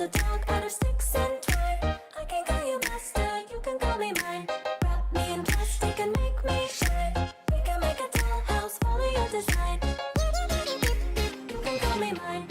a dog out of sticks and twine. I can call you master, you can call me mine. Wrap me in plastic and make me shine. We can make a dollhouse, follow your design. You can call me mine.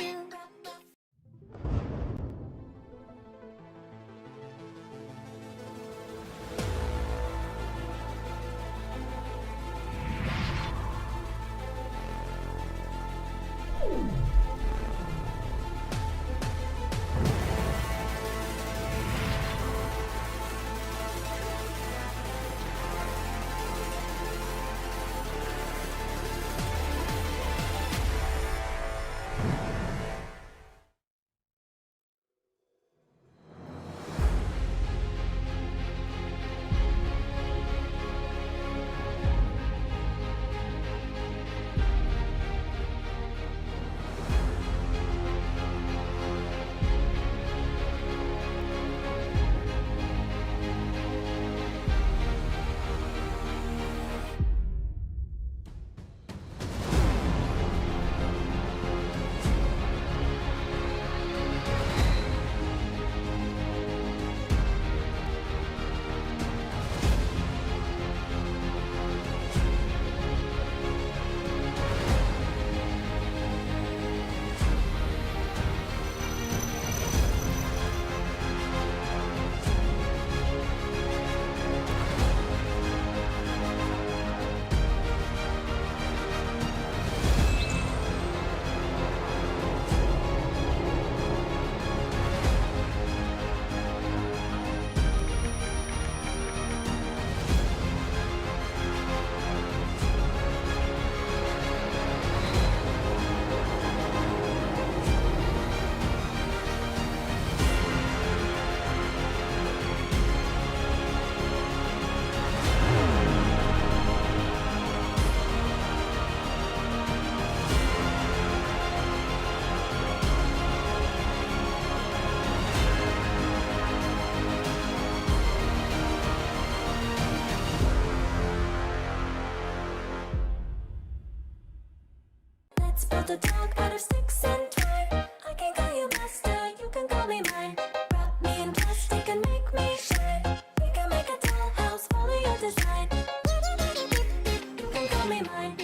Let's build a dog out of sticks and twine. I can call you master, you can call me mine. Wrap me in plastic and make me shine. We can make a dollhouse, follow your design. You can call me mine.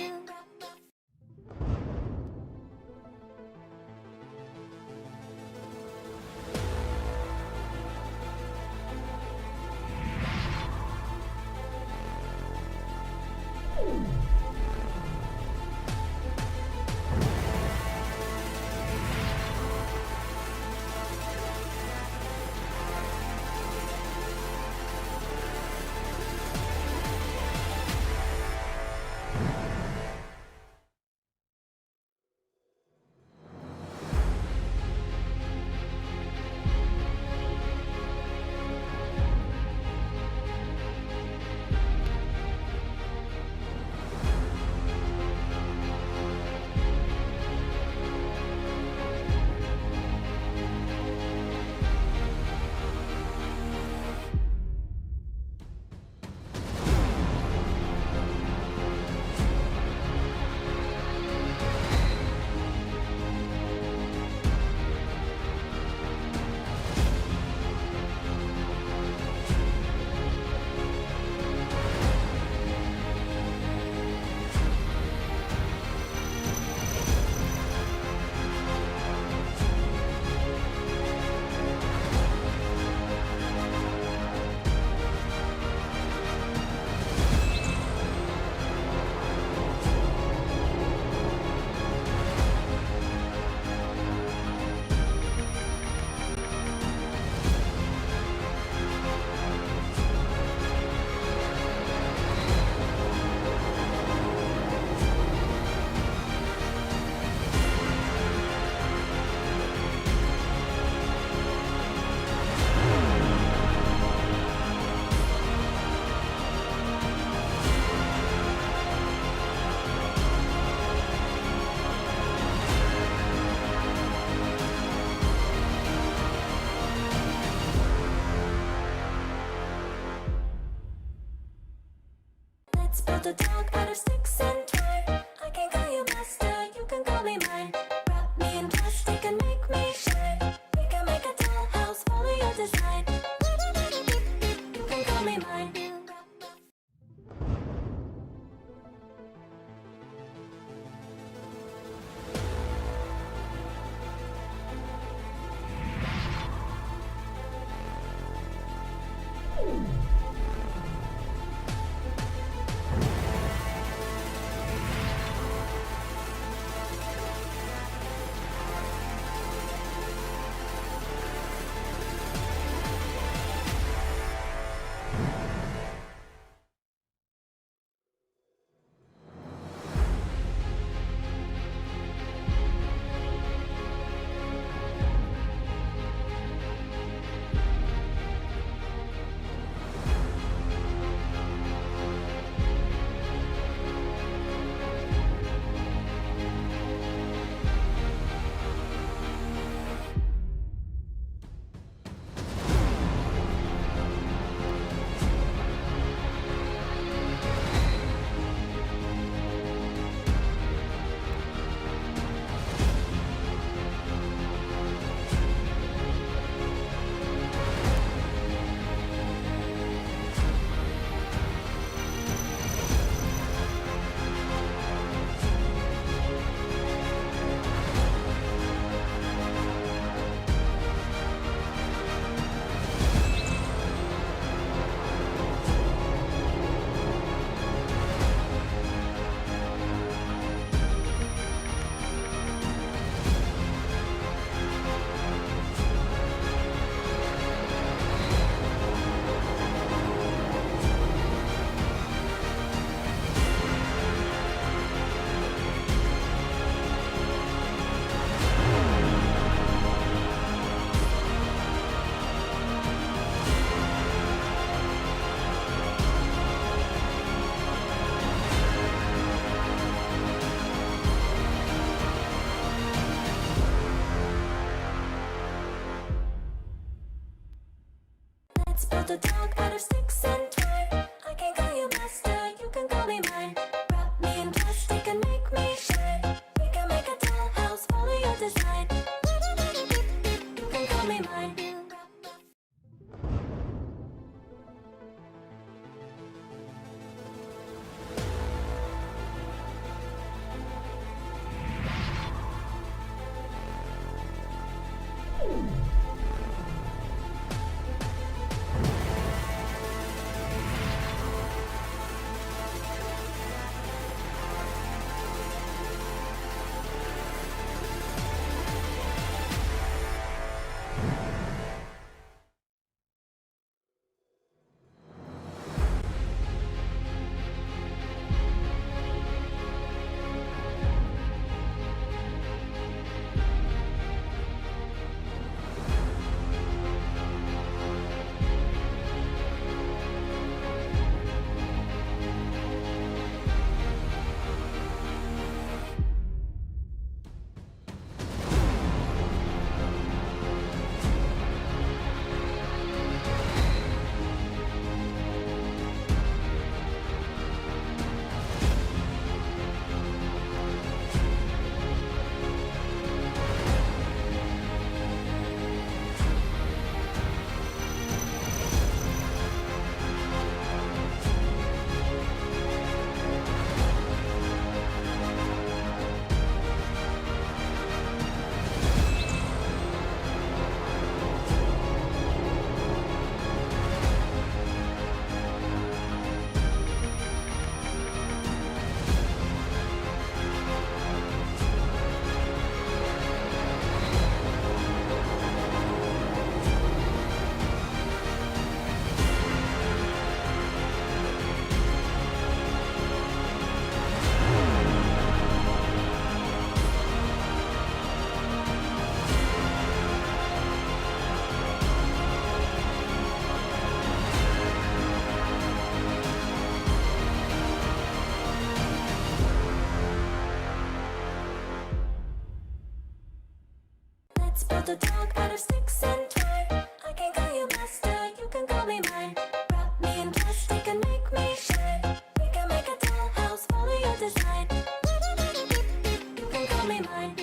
build a dog out of sticks and twine. I can call you master, you can call me mine. Wrap me in plastic and make me shine. We can make a doll build a dog out of sticks and twine. I can call you master, you can call me mine. Wrap me in plastic and make me shine. We can make a dollhouse, follow your design. You can call me mine. Let's build a dog out of sticks and twine. I can call you master, you can call me mine. Wrap me in plastic and make me shine. We can make a dollhouse, follow your design. You can call me mine.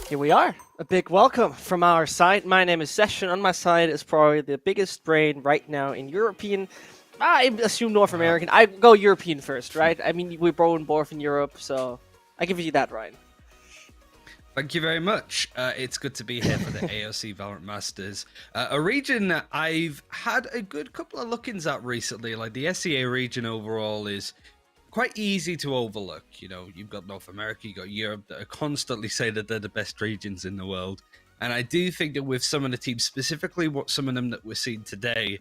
Here we are. A big welcome from our side. My name is Session. On my side is probably the biggest brain right now in European. I assume North Wow. American. I go European first, right? I mean, we're born both in Europe, so I give you that, Ryan. Thank you very much. It's good to be here for the AOC Valorant Masters, a region that I've had a good couple of look-ins at recently. Like the SEA region overall is quite easy to overlook. You know, you've got North America, you've got Europe that are constantly say that they're the best regions in the world. And I do think that with some of the teams, specifically what some of them that we're seeing today,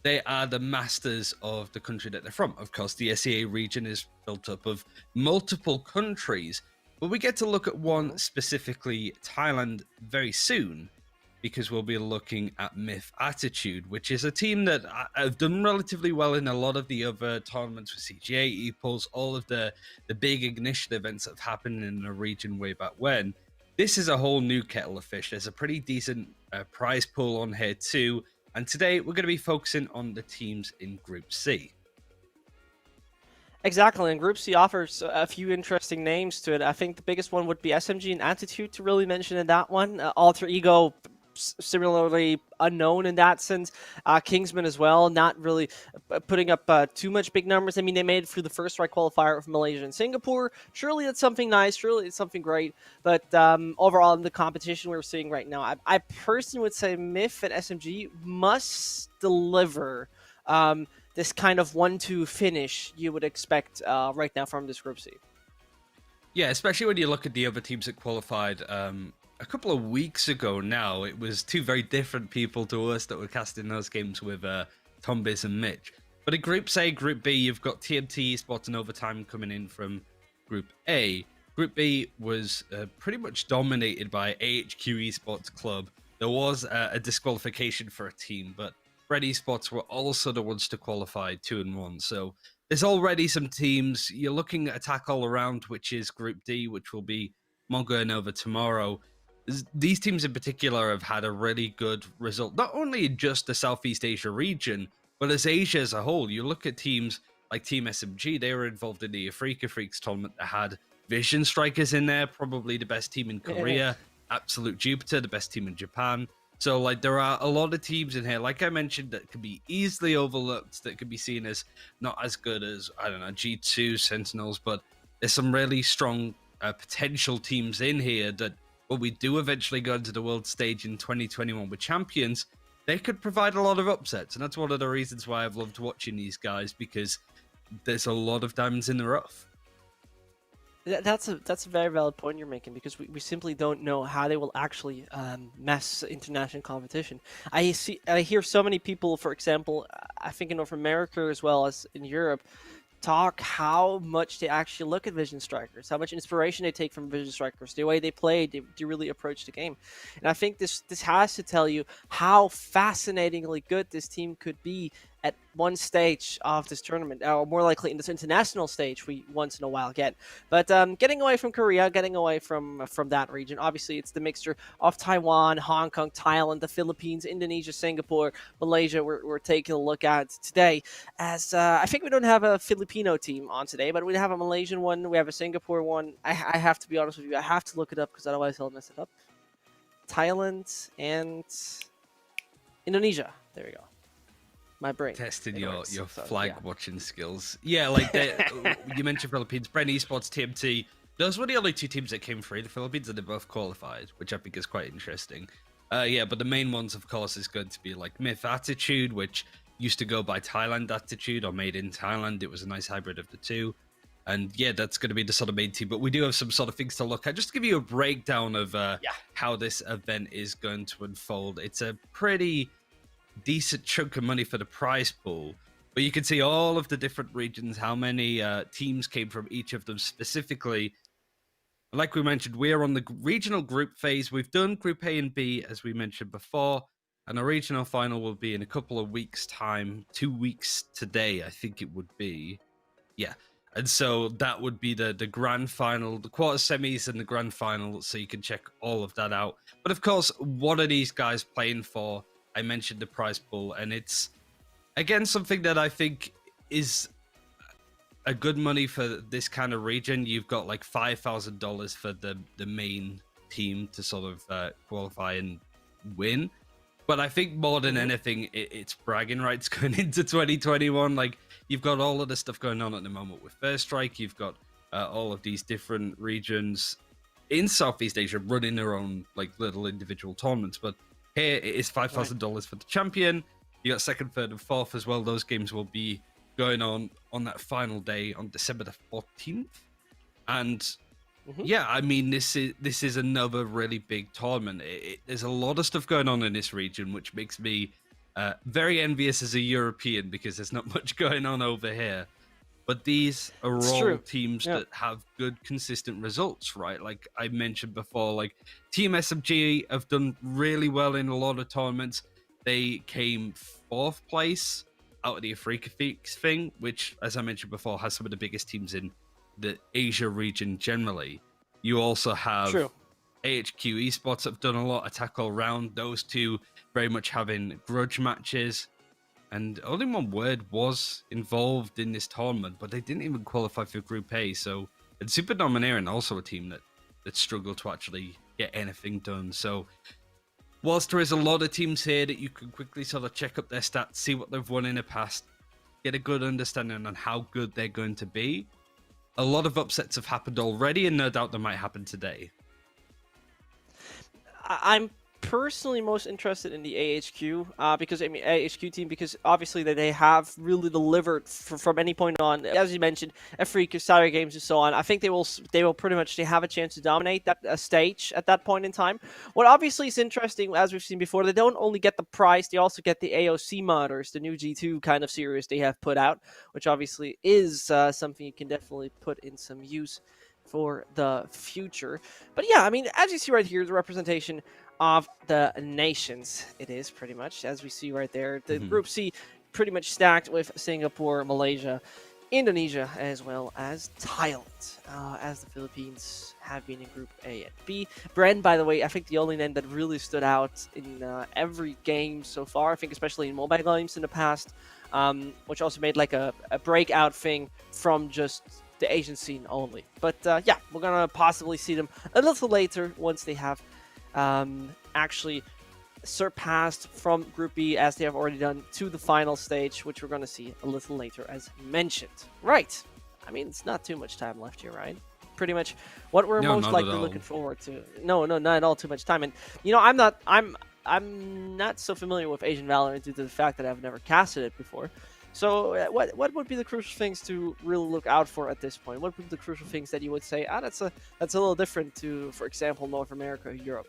they are the masters of the country that they're from. Of course, the SEA region is built up of multiple countries, but we get to look at one specifically, Thailand, very soon, because we'll be looking at MiTH.Attitude, which is a team that have done relatively well in a lot of the other tournaments with CGA, EPOLs, all of the big ignition events that have happened in the region way back when. This is a whole new kettle of fish. There's a pretty decent prize pool on here too. And today we're going to be focusing on the teams in Group C. Exactly, and Group C offers a few interesting names to it. I think the biggest one would be SMG and Attitude to really mention in that one. Alter Ego, similarly unknown in that sense. Kingsmen as well, not really putting up too much big numbers. I mean, they made it through the first strike qualifier of Malaysia and Singapore. Surely it's something nice. Surely it's something great. But overall, in the competition we're seeing right now, I personally would say MiTH and SMG must deliver this kind of 1-2 finish you would expect right now from this Group C. Yeah, especially when you look at the other teams that qualified a couple of weeks ago now. It was two very different people to us that were casting those games with Tombiz and Mitch. But in Group C, Group B, you've got TMT Esports and Overtime coming in from Group A. Group B was pretty much dominated by AHQ Esports Club. There was a disqualification for a team, but Red Esports were also the ones to qualify 2-1. So there's already some teams. You're looking at Attack All Around, which is Group D, which will be Mongo and over tomorrow. These teams in particular have had a really good result, not only in just the Southeast Asia region, but as Asia as a whole. You look at teams like Team SMG, they were involved in the Afrika Freaks tournament that had Vision Strikers in there, probably the best team in Korea, Absolute Jupiter, the best team in Japan. So, like, there are a lot of teams in here, like I mentioned, that can be easily overlooked, that can be seen as not as good as, I don't know, G2, Sentinels, but there's some really strong potential teams in here that when we do eventually go into the world stage in 2021 with champions, they could provide a lot of upsets. And that's one of the reasons why I've loved watching these guys, because there's a lot of diamonds in the rough. That's a very valid point you're making, because we simply don't know how they will actually mess international competition. I hear so many people, for example, I think in North America as well as in Europe, talk how much they actually look at Vision Strikers, how much inspiration they take from Vision Strikers, the way they play, they really approach the game. And I think this has to tell you how fascinatingly good this team could be at one stage of this tournament, or more likely in this international stage we once in a while get. But getting away from Korea, getting away from that region, obviously it's the mixture of Taiwan, Hong Kong, Thailand, the Philippines, Indonesia, Singapore, Malaysia we're taking a look at today. As I think we don't have a Filipino team on today, but we have a Malaysian one, we have a Singapore one. I have to be honest with you, I have to look it up because otherwise I'll mess it up. Thailand and Indonesia. There we go. My brain. Testing your flag watching skills. Yeah, like you mentioned Philippines, Brent Esports, TMT. Those were the only two teams that came through the Philippines, and they both qualified, which I think is quite interesting. Yeah, but the main ones, of course, is going to be like MiTH.Attitude, which used to go by Thailand.Attitude or Made in Thailand. It was a nice hybrid of the two. And yeah, that's going to be the sort of main team. But we do have some sort of things to look at. Just to give you a breakdown of how this event is going to unfold. It's a pretty decent chunk of money for the prize pool, but you can see all of the different regions, how many teams came from each of them specifically. Like we mentioned, we're on the regional group phase. We've done Group A and B, as we mentioned before, and a regional final will be in a couple of weeks' time. 2 weeks today, I think it would be. Yeah. And so that would be the grand final, the quarter semis and the grand final, so you can check all of that out. But of course, what are these guys playing for? I mentioned the prize pool, and it's, again, something that I think is a good money for this kind of region. You've got like $5,000 for the main team to sort of qualify and win. But I think more than anything, it's bragging rights going into 2021. Like, you've got all of the stuff going on at the moment with First Strike. You've got all of these different regions in Southeast Asia running their own like little individual tournaments. But here it is $5,000 for the champion. You got second, third, and fourth as well. Those games will be going on that final day on December the 14th. And yeah, I mean, this is another really big tournament. There's a lot of stuff going on in this region, which makes me very envious as a European because there's not much going on over here. But these are all teams that have good, consistent results, right? Like I mentioned before, like Team SMG have done really well in a lot of tournaments. They came 4th place out of the Africa thing, which, as I mentioned before, has some of the biggest teams in the Asia region generally. You also have AHQ Esports have done a lot, Attack All Round. Those two very much having grudge matches. And only one word was involved in this tournament, but they didn't even qualify for Group A. So, and Super Domineering, also a team that struggled to actually get anything done. So, whilst there is a lot of teams here that you can quickly sort of check up their stats, see what they've won in the past, get a good understanding on how good they're going to be, a lot of upsets have happened already, and no doubt they might happen today. I'm personally most interested in the AHQ because I mean AHQ team because obviously they have really delivered from any point on, as you mentioned, Africa, Saturday games and so on. I think they will pretty much have a chance to dominate that stage at that point in time. What obviously is interesting, as we've seen before, they don't only get the prize, they also get the AOC modders, the new G2 kind of series they have put out, which obviously is something you can definitely put in some use for the future. But yeah, I mean, as you see right here, the representation of the nations, it is pretty much, as we see right there, the Group C pretty much stacked with Singapore, Malaysia, Indonesia, as well as Thailand, as the Philippines have been in Group A and B. Bren, by the way, I think the only name that really stood out in every game so far, I think especially in mobile games in the past, which also made like a breakout thing from just the Asian scene only. But yeah, we're gonna possibly see them a little later once they have actually surpassed from Group B, as they have already done, to the final stage, which we're going to see a little later, as mentioned. Right. I mean, it's not too much time left here, right? Pretty much what we're most likely looking forward to. No, not at all too much time. And, you know, I'm not so familiar with Asian Valorant due to the fact that I've never casted it before. So what would be the crucial things to really look out for at this point? What would be the crucial things that you would say, that's a little different to, for example, North America or Europe?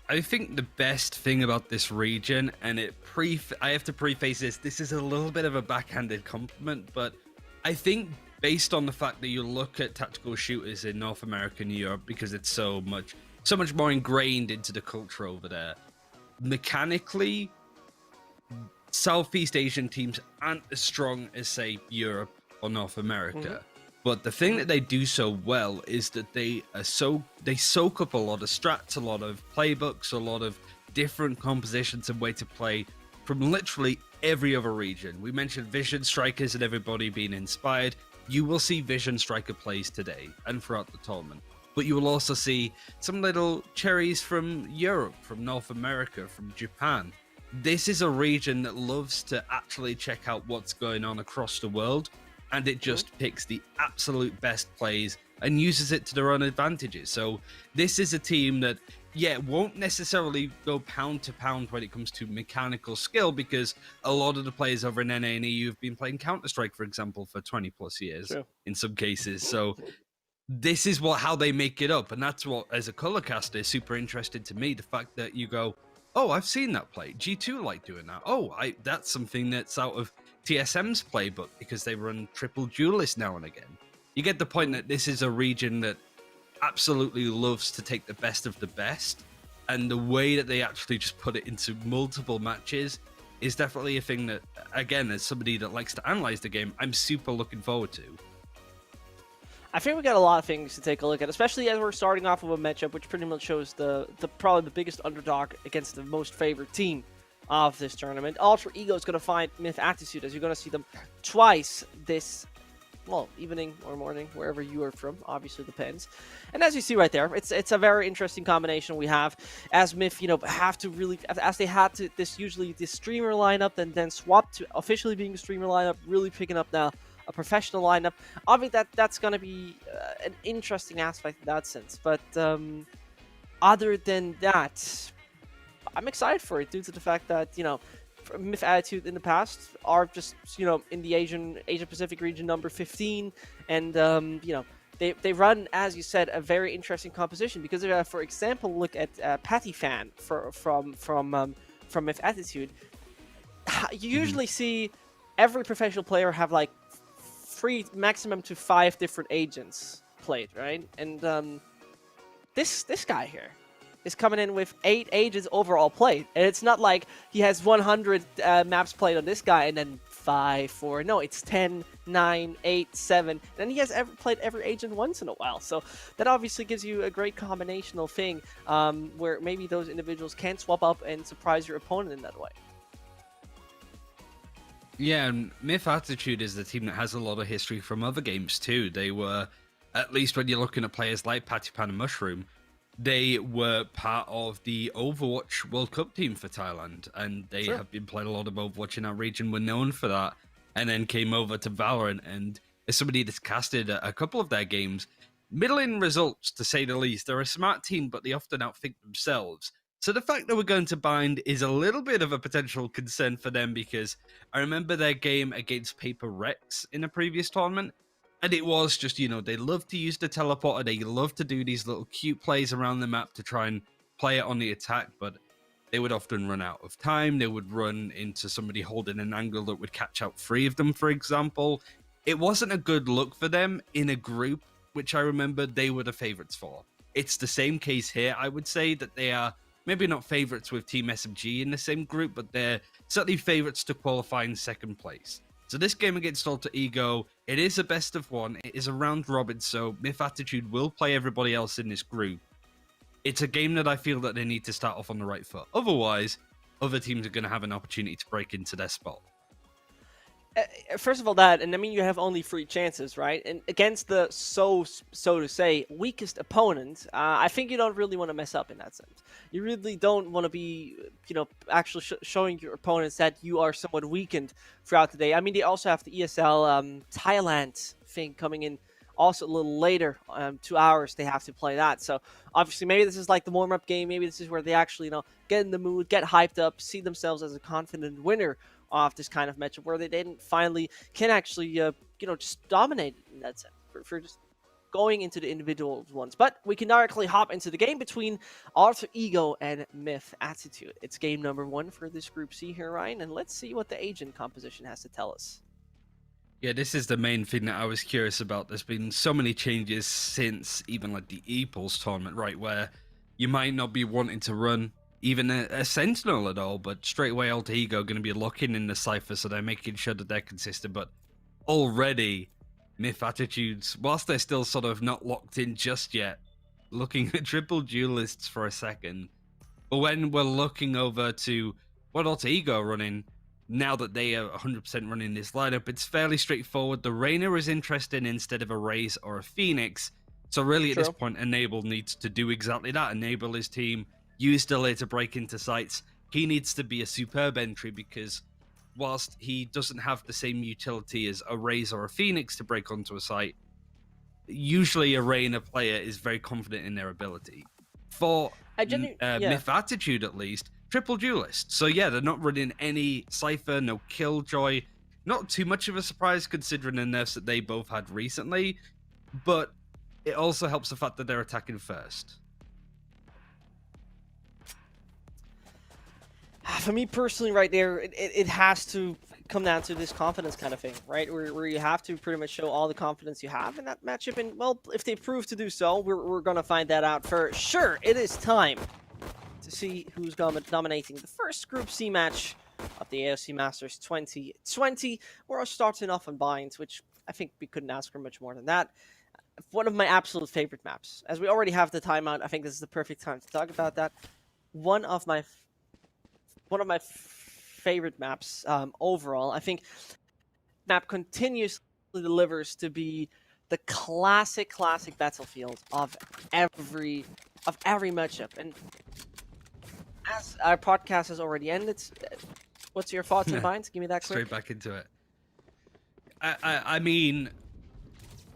I think the best thing about this region, and I have to preface this is a little bit of a backhanded compliment, but I think based on the fact that you look at tactical shooters in North America and Europe, because it's so much more ingrained into the culture over there, mechanically, Southeast Asian teams aren't as strong as, say, Europe or North America. But the thing that they do so well is that they soak up a lot of strats, a lot of playbooks, a lot of different compositions and way to play from literally every other region. We mentioned Vision Strikers and everybody being inspired. You will see Vision Striker plays today and throughout the tournament. But you will also see some little cherries from Europe, from North America, from Japan. This is a region that loves to actually check out what's going on across the world, and it just picks the absolute best plays and uses it to their own advantages. So this is a team that, won't necessarily go pound to pound when it comes to mechanical skill, because a lot of the players over in NA and EU have been playing Counter-Strike, for example, for 20 plus years in some cases. So this is how they make it up. And that's what, as a color caster, is super interesting to me. The fact that you go, oh, I've seen that play. G2 like doing that. Oh, that's something that's out of TSM's playbook, because they run triple duelist now and again. You get the point that this is a region that absolutely loves to take the best of the best, and the way that they actually just put it into multiple matches is definitely a thing that, again, as somebody that likes to analyze the game, I'm super looking forward to. I think we got a lot of things to take a look at, especially as we're starting off with a matchup which pretty much shows the probably the biggest underdog against the most favored team of this tournament. Ultra Ego is going to find MiTH.Attitude, as you're going to see them twice this well, evening or morning, wherever you are from, obviously depends. And as you see right there, it's a very interesting combination we have, as MiTH, have to really, as they had to this streamer lineup, then swap to officially being a streamer lineup, really picking up now a professional lineup. Obviously, that's gonna be an interesting aspect in that sense. But other than that, I'm excited for it due to the fact that MiTH.Attitude in the past are just in the Asia Pacific region number 15, and they run, as you said, a very interesting composition because for example, look at Patty Fan from MiTH.Attitude. You usually see every professional player have like 3 maximum to 5 different agents played, right? And this guy here is coming in with 8 agents overall played, and it's not like he has 100 maps played on this guy and then 5, 4. No, it's 10, 9, 8, 7, and he has played every agent once in a while. So that obviously gives you a great combinational thing, where maybe those individuals can swap up and surprise your opponent in that way. Yeah, and MiTH.Attitude is the team that has a lot of history from other games too. They were, at least when you're looking at players like Pattypan and Mushroom, they were part of the Overwatch World Cup team for Thailand, and they Sure. have been playing a lot of Overwatch in our region, were known for that, and then came over to Valorant, and as somebody that's casted a couple of their games, middling results to say the least. They're a smart team, but they often outthink themselves. So the fact that we're going to bind is a little bit of a potential concern for them, because I remember their game against Paper Rex in a previous tournament, and it was just, they love to use the teleporter, they love to do these little cute plays around the map to try and play it on the attack, but they would often run out of time. They would run into somebody holding an angle that would catch out 3 of them, for example. It wasn't a good look for them in a group, which I remember they were the favorites for. It's the same case here. I would say that they are maybe not favorites with Team SMG in the same group, but they're certainly favorites to qualify in second place. So this game against Alter Ego, it is a best of 1. It is a round robin, so MiTH.Attitude will play everybody else in this group. It's a game that I feel that they need to start off on the right foot. Otherwise, other teams are going to have an opportunity to break into their spot. First of all, that, and I mean, you have only 3 chances, right? And against the so to say weakest opponent, I think you don't really want to mess up in that sense. You really don't want to be, actually showing your opponents that you are somewhat weakened throughout the day. I mean, they also have the ESL Thailand thing coming in also a little later, 2 hours they have to play that. So obviously, maybe this is like the warm-up game. Maybe this is where they actually, get in the mood, get hyped up, see themselves as a confident winner of this kind of matchup, where they didn't finally can actually just dominate in that sense for just going into the individual ones. But we can directly hop into the game between Alter Ego and MiTH.Attitude. It's game number 1 for this group C here, Ryan, and let's see what the agent composition has to tell us. Yeah, this is the main thing that I was curious about. There's been so many changes since even like the E-Pulse tournament, right, where you might not be wanting to run even a Sentinel at all, but straight away Alter Ego going to be locking in the Cypher, so they're making sure that they're consistent. But already, MiTH.Attitudes, whilst they're still sort of not locked in just yet, looking at triple duelists for a second. But when we're looking over to what Alter Ego are running, now that they are 100% running this lineup, it's fairly straightforward. The Reyna is interesting instead of a Raze or a Phoenix. So really at this point, Enable needs to do exactly that. Enable his team, use delay to break into sites. He needs to be a superb entry, because whilst he doesn't have the same utility as a Raze or a Phoenix to break onto a site, usually a Reyna player is very confident in their ability. For MiTH.Attitude, at least, triple duelist. So yeah, they're not running any Cypher, no Killjoy. Not too much of a surprise considering the nerfs that they both had recently, but it also helps the fact that they're attacking first. For me personally, right there, it has to come down to this confidence kind of thing, right? Where you have to pretty much show all the confidence you have in that matchup. And, well, if they prove to do so, we're going to find that out for sure. It is time to see who's dominating the first Group C match of the AOC Masters 2020. We're starting off on Binds, which I think we couldn't ask for much more than that. One of my absolute favorite maps. As we already have the timeout, I think this is the perfect time to talk about that. One of my favorite maps overall. I think map continuously delivers to be the classic battlefield of every matchup. And as our podcast has already ended, what's your thoughts and minds? Give me that quick. Straight back into it. I mean,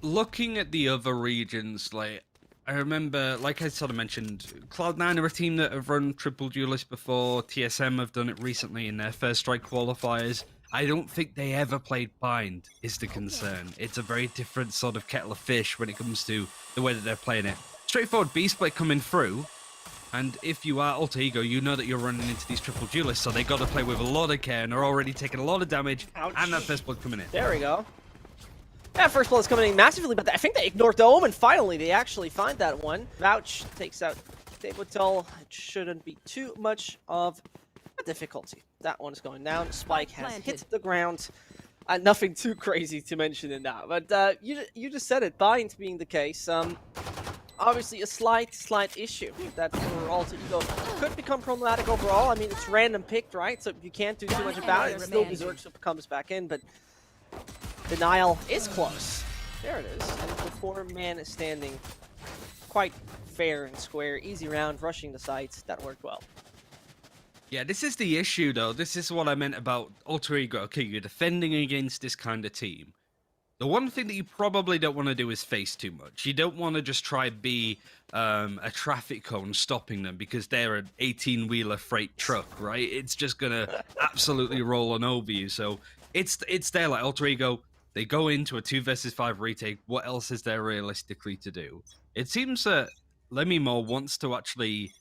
looking at the other regions, like, I remember, like I sort of mentioned, Cloud9 are a team that have run Triple Duelist before. TSM have done it recently in their First Strike qualifiers. I don't think they ever played Bind, is the concern. It's a very different sort of kettle of fish when it comes to the way that they're playing it. Straightforward B-split coming through, and if you are Alter Ego, you know that you're running into these Triple Duelists, so they got to play with a lot of care, and they're already taking a lot of damage. Ouch. And that first blood coming in. There we go. Yeah, first blood is coming in massively, but I think they ignored Dome, and finally they actually find that one. Vouch takes out Debutel. It shouldn't be too much of a difficulty. That one is going down. Spike has hit the ground. Nothing too crazy to mention in that, but you just said it. Bind being the case. Obviously a slight issue that for Alter Ego could become problematic overall. I mean, it's random picked, right? So you can't do too much about it. Still Berserk comes back in, but denial is close. There it is. And the 4-man standing, quite fair and square. Easy round, rushing the sites. That worked well. Yeah, this is the issue, though. This is what I meant about Alter Ego. Okay, you're defending against this kind of team. The one thing that you probably don't want to do is face too much. You don't want to just try be a traffic cone stopping them because they're an 18-wheeler freight truck, right? It's just going to absolutely roll on over you. So it's there like Alter Ego. They go into a 2 versus 5 retake. What else is there realistically to do? It seems that Lemmy Moore wants to actually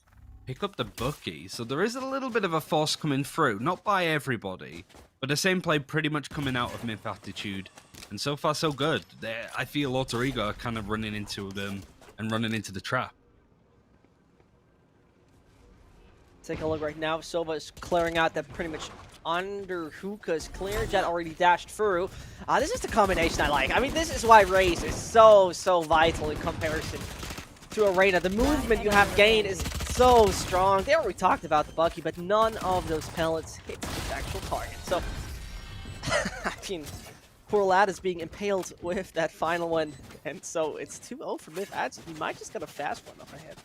pick up the Bucky. So there is a little bit of a force coming through. Not by everybody, but the same play pretty much coming out of MiTH.Attitude. And so far, so good. I feel Alter Ego are kind of running into them and running into the trap. Take a look right now. Sova is clearing out that pretty much under hookah is clear. Jet already dashed through. This is the combination I like. I mean, this is why Raze is so vital in comparison to Arena. The movement you have gained is so strong. They already talked about the Bucky, but none of those pellets hit its actual target. So, I mean, poor lad is being impaled with that final one. And so it's 2-0 for MiTH.Attitude. He might just get a fast one up ahead.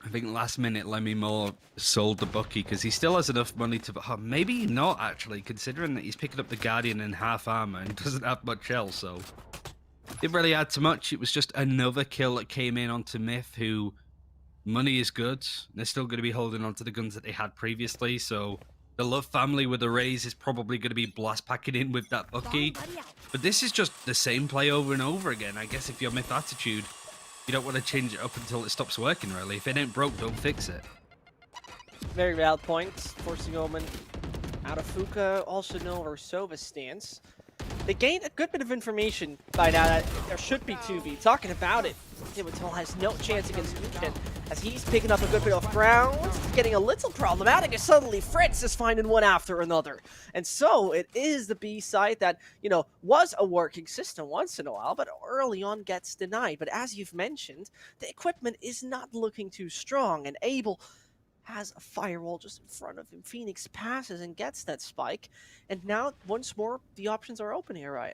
I think last minute Lemmy Moore sold the Bucky because he still has enough money to... Oh, maybe not, actually, considering that he's picking up the Guardian in half armor and doesn't have much else, so... Didn't really add too much. It was just another kill that came in onto MiTH, who... Money is good. They're still going to be holding on to the guns that they had previously, so... The Love family with the Raze is probably going to be blast packing in with that Bucky. But this is just the same play over and over again. I guess if you're MiTH.Attitude... You don't want to change it up until it stops working, really. If it ain't broke, don't fix it. Very valid point. Forcing Omen out of Fuka. Also know where Sova's stance. They gained a good bit of information by now that there should be 2v. Talking about it, Debutel has no chance against Weekend as he's picking up a good bit of ground. It's getting a little problematic as suddenly Fritz is finding one after another. And so it is the B side that, you know, was a working system once in a while, but early on gets denied. But as you've mentioned, the equipment is not looking too strong, and Abel has a firewall just in front of him. Phoenix passes and gets that spike. And now, once more, the options are open here, right?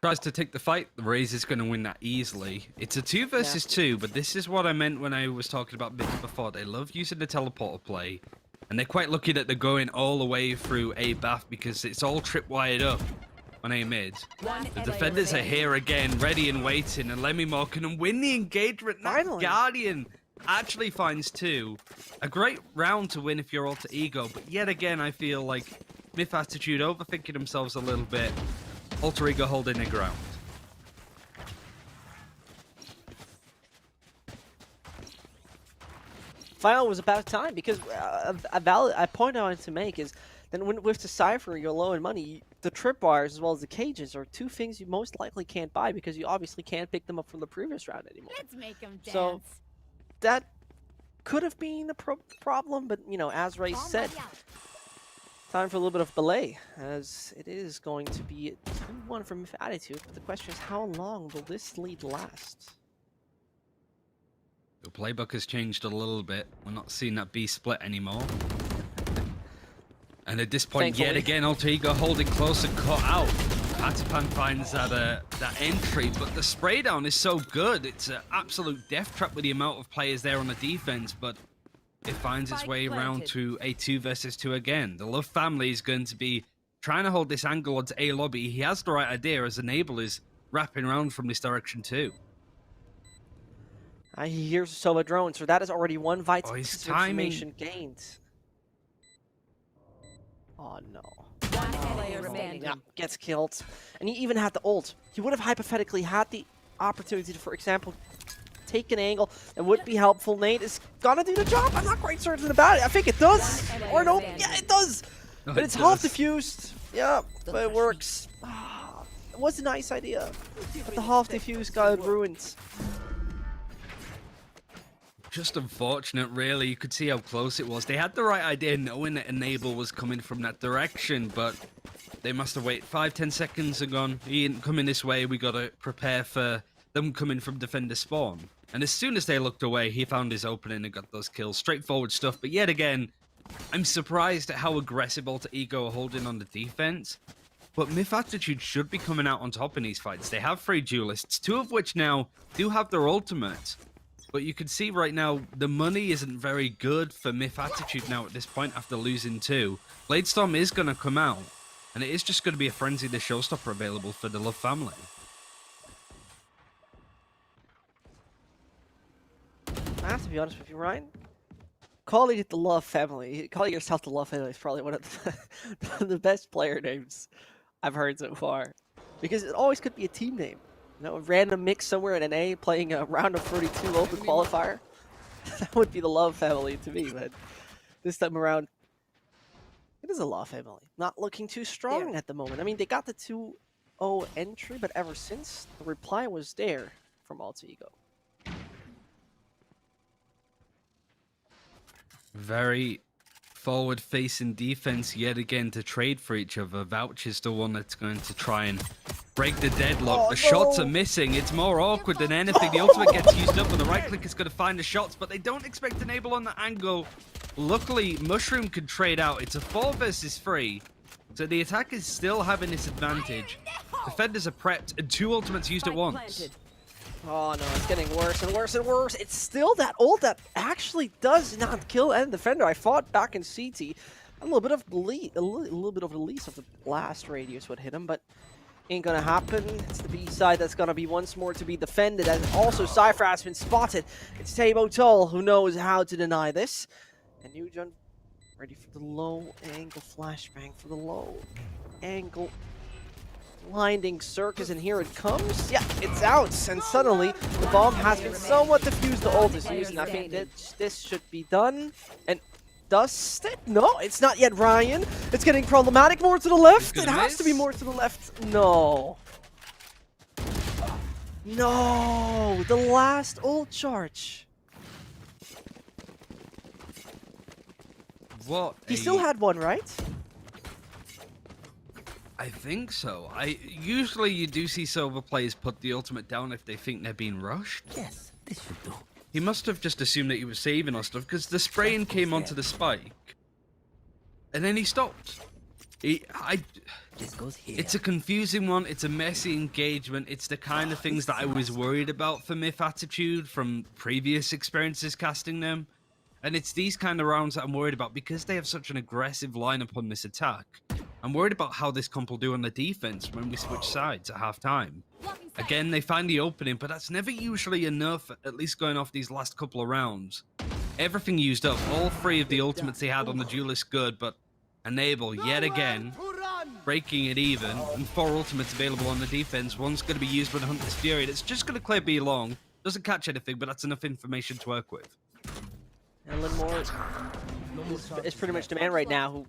Tries to take the fight. The Raze is going to win that easily. It's a 2 versus 2, but this is what I meant when I was talking about MiTH before. They love using the teleporter play. And they're quite lucky that they're going all the way through A Bath because it's all tripwired up on A mid. The defenders are here again, ready and waiting, and Lemmy Moore can win the engagement. Finally. Guardian actually finds 2. A great round to win if you're Alter Ego, but yet again I feel like MiTH.Attitude overthinking themselves a little bit. Alter Ego holding their ground. Final was about time because a point I wanted to make is then with the Cypher, you're low in money. The tripwires as well as the cages are 2 things you most likely can't buy because you obviously can't pick them up from the previous round anymore. Let's make them dance. So that could have been a problem, but you know, as Ray said, time for a little bit of belay, as it is going to be 2-1 from MiTH.Attitude. But the question is, how long will this lead last? The playbook has changed a little bit. We're not seeing that B split anymore. And at this point, Thankfully. yet again, Alter Ego holding close and caught out. Atapan finds that entry, but the spray down is so good. It's an absolute death trap with the amount of players there on the defense, but it finds its way around to a 2 versus 2 again. The Love family is going to be trying to hold this angle onto A lobby. He has the right idea as Enable is wrapping around from this direction too. He hears Sova drone, so that is already one vital his piece of timing. information gained. Oh no. Player Yeah, standing. gets killed. And he even had the ult. He would have hypothetically had the opportunity to, for example, take an angle that would be helpful. Nate is gonna do the job. I'm not quite certain about it. I think it does. Or no, yeah, it does. No, But it it's half does. diffused. Yeah, but it works. It was a nice idea. But the half diffuse got ruined. Just unfortunate, really. You could see how close it was. They had the right idea knowing that Enable was coming from that direction, but they must have waited 5-10 seconds and gone, he ain't coming this way, we gotta prepare for them coming from defender spawn. And as soon as they looked away, he found his opening and got those kills. Straightforward stuff, but yet again, I'm surprised at how aggressive Alter Ego are holding on the defense. But MiTH.Attitude should be coming out on top in these fights. They have 3 duelists, 2 of which now do have their ultimates. But you can see right now, the money isn't very good for MiTH.Attitude now at this point after losing 2. Bladestorm is going to come out, and it is just going to be a Frenzy the Showstopper available for the Love family. I have to be honest with you, Ryan. Calling it the Love family, calling yourself the Love family is probably one of the best player names I've heard so far. Because it always could be a team name. You know, a random mix somewhere in an A playing a round of 32 open qualifier. That would be the Love family to me, but this time around, it is a Love family. Not looking too strong at the moment. I mean, they got the 2-0 entry, but ever since, the reply was there from Alter Ego. Very forward-facing defense yet again to trade for each other. Vouch is the one that's going to try and break the deadlock. Oh, the shots no. are missing. It's more awkward than anything. The ultimate gets used up and the right click is going to find the shots, but they don't expect Enable on the angle. Luckily, Mushroom can trade out. It's a 4 versus 3. So the attack is still having this advantage. Defenders are prepped and 2 ultimates used at once. Oh no, it's getting worse and worse and worse. It's still that ult that actually does not kill any defender. I fought back in CT. A little bit of a little bit of release of the blast radius would hit him, but ain't gonna happen. It's the B side that's gonna be once more to be defended, and also Cypher has been spotted. It's Tabo Toll who knows how to deny this. And Nugent ready for the low angle flashbang for the low angle blinding circus, and here it comes. Yeah, it's out, and suddenly the bomb has been somewhat diffused. The ult is used, and I think that this should be done. And does it? No, it's not yet, Ryan. It's getting problematic. More to the left. It has to be more to the left. No. No, the last ult charge. What? He still had one, right? I think so. Usually you do see silver players put the ultimate down if they think they're being rushed. Yes, this should do. He must have just assumed that he was saving or stuff, because the spraying came onto the spike, and then he stopped. This goes here. It's a confusing one. It's a messy engagement. It's the kind of things that I was worried about for MiTH.Attitude from previous experiences casting them. And it's these kind of rounds that I'm worried about because they have such an aggressive lineup on this attack. I'm worried about how this comp will do on the defense when we switch sides at half-time. Again, they find the opening, but that's never usually enough, at least going off these last couple of rounds. Everything used up. All 3 of the ultimates they had on the duelist good, but Enable, yet again, breaking it even, and 4 ultimates available on the defense. One's going to be used with Hunter's Fury. That's just going to clear B long. Doesn't catch anything, but that's enough information to work with. And Linmore is pretty much the man right now who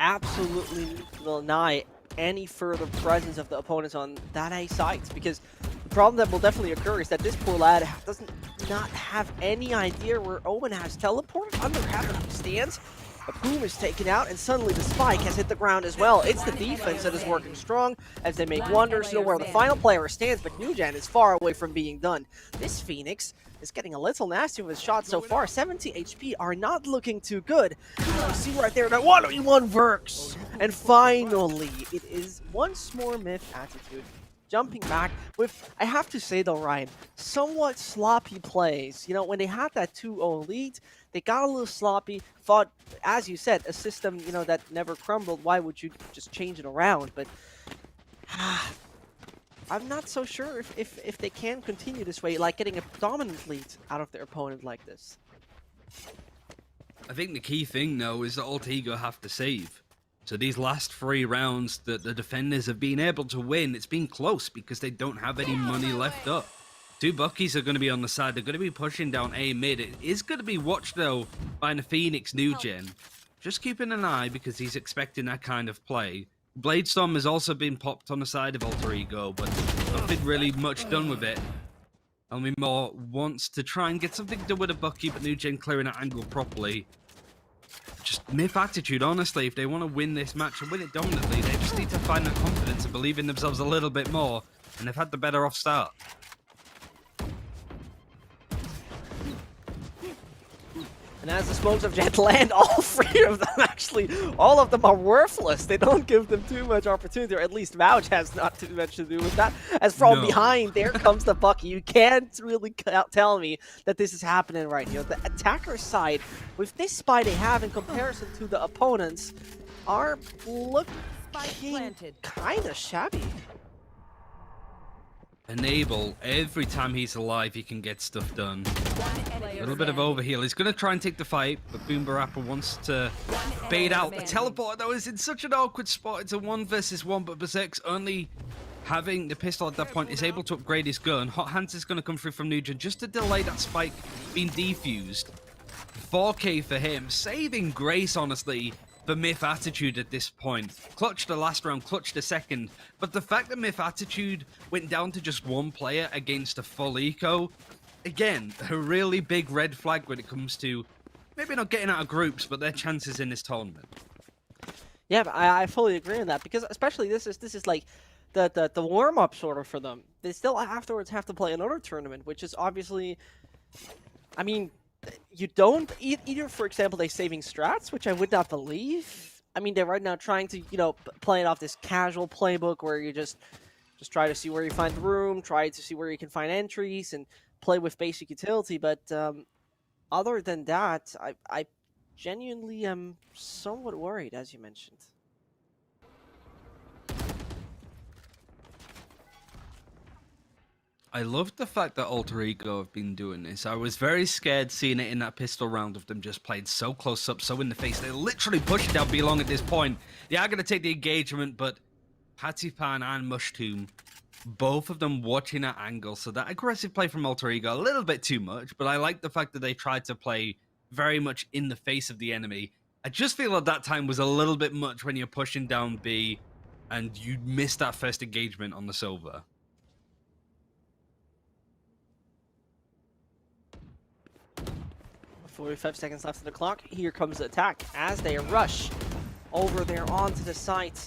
absolutely will deny any further presence of the opponents on that A site, because the problem that will definitely occur is that this poor lad doesn't not have any idea where Omen has teleported under half of the stands. But Boom is taken out, and suddenly the spike has hit the ground as well. It's the defense that is working strong as they make wonders to know where the final player stands, but Nujan is far away from being done. This Phoenix is getting a little nasty with his shots so far. 70 HP are not looking too good. You see right there that 1v1 works! And finally, it is once more MiTH.Attitude jumping back with, I have to say though, Ryan, somewhat sloppy plays. You know, when they had that 2-0 lead, they got a little sloppy, fought, as you said, a system, you know, that never crumbled. Why would you just change it around? But I'm not so sure if they can continue this way, like getting a dominant lead out of their opponent like this. I think the key thing, though, is that Alter Ego have to save. So these last 3 rounds that the defenders have been able to win, it's been close because they don't have any money left up. 2 Buckies are going to be on the side. They're going to be pushing down A mid. It is going to be watched, though, by the Phoenix Nujan. Just keeping an eye because he's expecting that kind of play. Bladestorm has also been popped on the side of Alter Ego, but nothing really much done with it. Elmimore wants to try and get something done with a Bucky, but Nujan clearing that angle properly. Just MiTH.Attitude, honestly, if they want to win this match and win it dominantly, they just need to find that confidence and believe in themselves a little bit more, and they've had the better off start. And as the smokes of Jet land, all 3 of them actually, all of them are worthless. They don't give them too much opportunity, or at least Vouch has not too much to do with that. As from behind, there comes the Bucky. You can't really tell me that this is happening right here. The attacker side, with this spy they have in comparison to the opponents, are looking kind of shabby. Enable, every time he's alive, he can get stuff done. A little bit of overheal. He's going to try and take the fight, but Boom Barappa wants to bait out. The teleporter, though, is in such an awkward spot. It's a 1 versus 1, but Berserk's only having the pistol at that point is able to upgrade his gun. Hot Hands is going to come through from Nujan just to delay that spike being defused. 4K for him. Saving grace, honestly, for MiTH.Attitude at this point. Clutched the last round, clutched the second, but the fact that MiTH.Attitude went down to just 1 player against a full eco, again, a really big red flag when it comes to maybe not getting out of groups, but their chances in this tournament. Yeah, but I fully agree on that, because especially this is like the warm-up sort of for them. They still afterwards have to play another tournament, which is obviously, I mean, you don't either. For example, they saving strats, which I would not believe. I mean, they're right now trying to, you know, play it off this casual playbook where you just try to see where you find room, try to see where you can find entries, and play with basic utility. But other than that, I genuinely am somewhat worried, as you mentioned. I love the fact that Alter Ego have been doing this. I was very scared seeing it in that pistol round of them just played so close up, so in the face. They literally pushed down B-Long at this point. They are going to take the engagement, but Patipan and Mushtoon, both of them watching that angle. So that aggressive play from Alter Ego, a little bit too much, but I like the fact that they tried to play very much in the face of the enemy. I just feel at that time was a little bit much when you're pushing down B and you missed that first engagement on the Silver. 45 seconds left on the clock. Here comes the attack as they rush over there onto the site.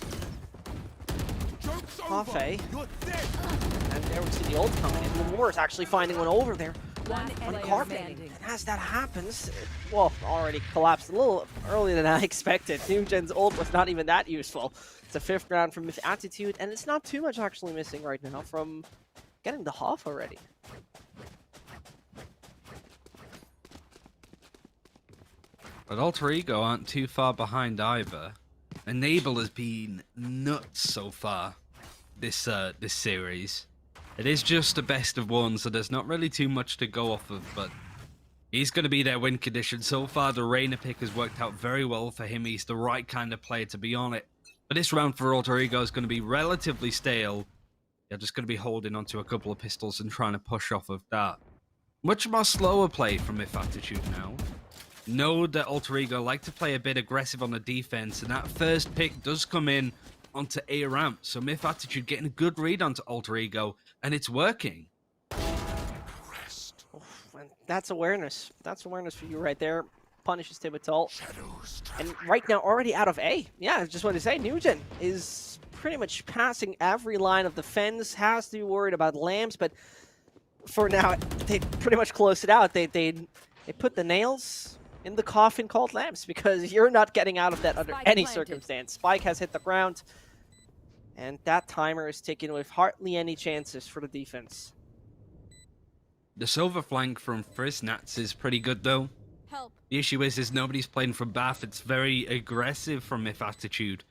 Coffee. And there we see the ult coming in. Lemore is actually finding one over there on Carpet. And as that happens, well, already collapsed a little earlier than I expected. Nujan's ult was not even that useful. It's a 5th round from MiTH.Attitude, and it's not too much actually missing right now from getting the half already. But Alter Ego aren't too far behind either. Enable has been nuts so far this series. It is just a best of 1, so there's not really too much to go off of, but he's going to be their win condition. So far, the Reyna pick has worked out very well for him. He's the right kind of player to be on it. But this round for Alter Ego is going to be relatively stale. They're just going to be holding onto a couple of pistols and trying to push off of that. Much more slower play from MiTH.Attitude now. Know that Alter Ego like to play a bit aggressive on the defense, and that first pick does come in onto A ramp. So MiTH.Attitude getting a good read onto Alter Ego, and it's working. And that's awareness. That's awareness for you right there. punishes Tibital. And right now, already out of A. Yeah, I just want to say, Nugent is pretty much passing every line of defense, has to be worried about lamps, but for now, they pretty much closed it out. They put the nails in the coffin called lamps, because you're not getting out of that under any circumstance. Spike has hit the ground, and that timer is ticking with hardly any chances for the defense. The silver flank from Friznats is pretty good though. Help. The issue is nobody's playing from Bath. It's very aggressive from MiTH.Attitude.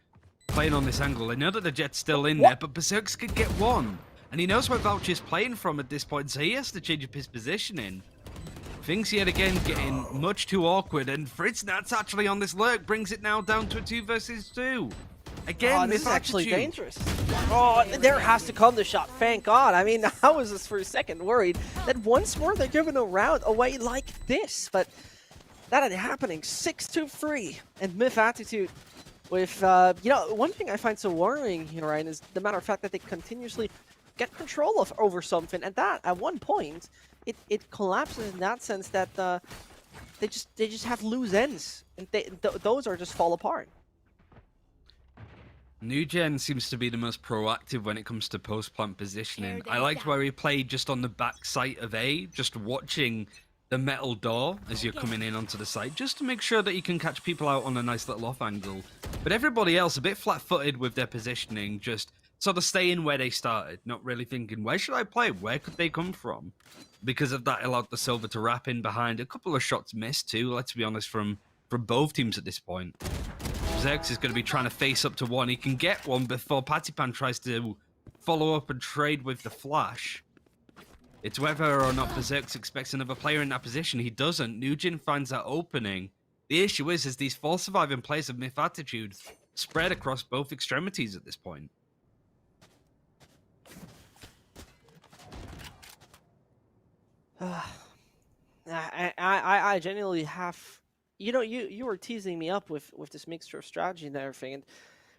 Playing on this angle. They know that the Jet's still in there, but Berserks could get one. And he knows where Voucher's playing from at this point, so he has to change up his positioning. Things yet again getting much too awkward, and Friznats actually on this lurk brings it now down to a 2 versus 2. Again, This is actually MiTH.Attitude. dangerous. Oh, there has to come the shot. Thank God. I mean, I was just for a second worried that once more they're giving a round away like this, but that ain't happening. 6-2-3, and MiTH.Attitude with, you know, one thing I find so worrying here, Ryan, is the matter of fact that they continuously get control of over something, and that at one point it collapses in that sense that they just have loose ends, and those are just fall apart. New Gen seems to be the most proactive when it comes to post-plant positioning. I liked where he played just on the back site of A, just watching the metal door as you're coming in onto the site, just to make sure that you can catch people out on a nice little off angle. But everybody else a bit flat-footed with their positioning, just sort of staying where they started, not really thinking, where should I play? Where could they come from? Because of that, allowed the Silver to wrap in behind. A couple of shots missed too, let's be honest, from both teams at this point. Xerx is going to be trying to face up to one. He can get one before Patipan tries to follow up and trade with the flash. It's whether or not Berserk expects another player in that position. He doesn't. Nugent finds that opening. The issue is these 4 surviving players of MiTH.Attitude spread across both extremities at this point. I genuinely have, you know, you were teasing me up with this mixture of strategy and everything, and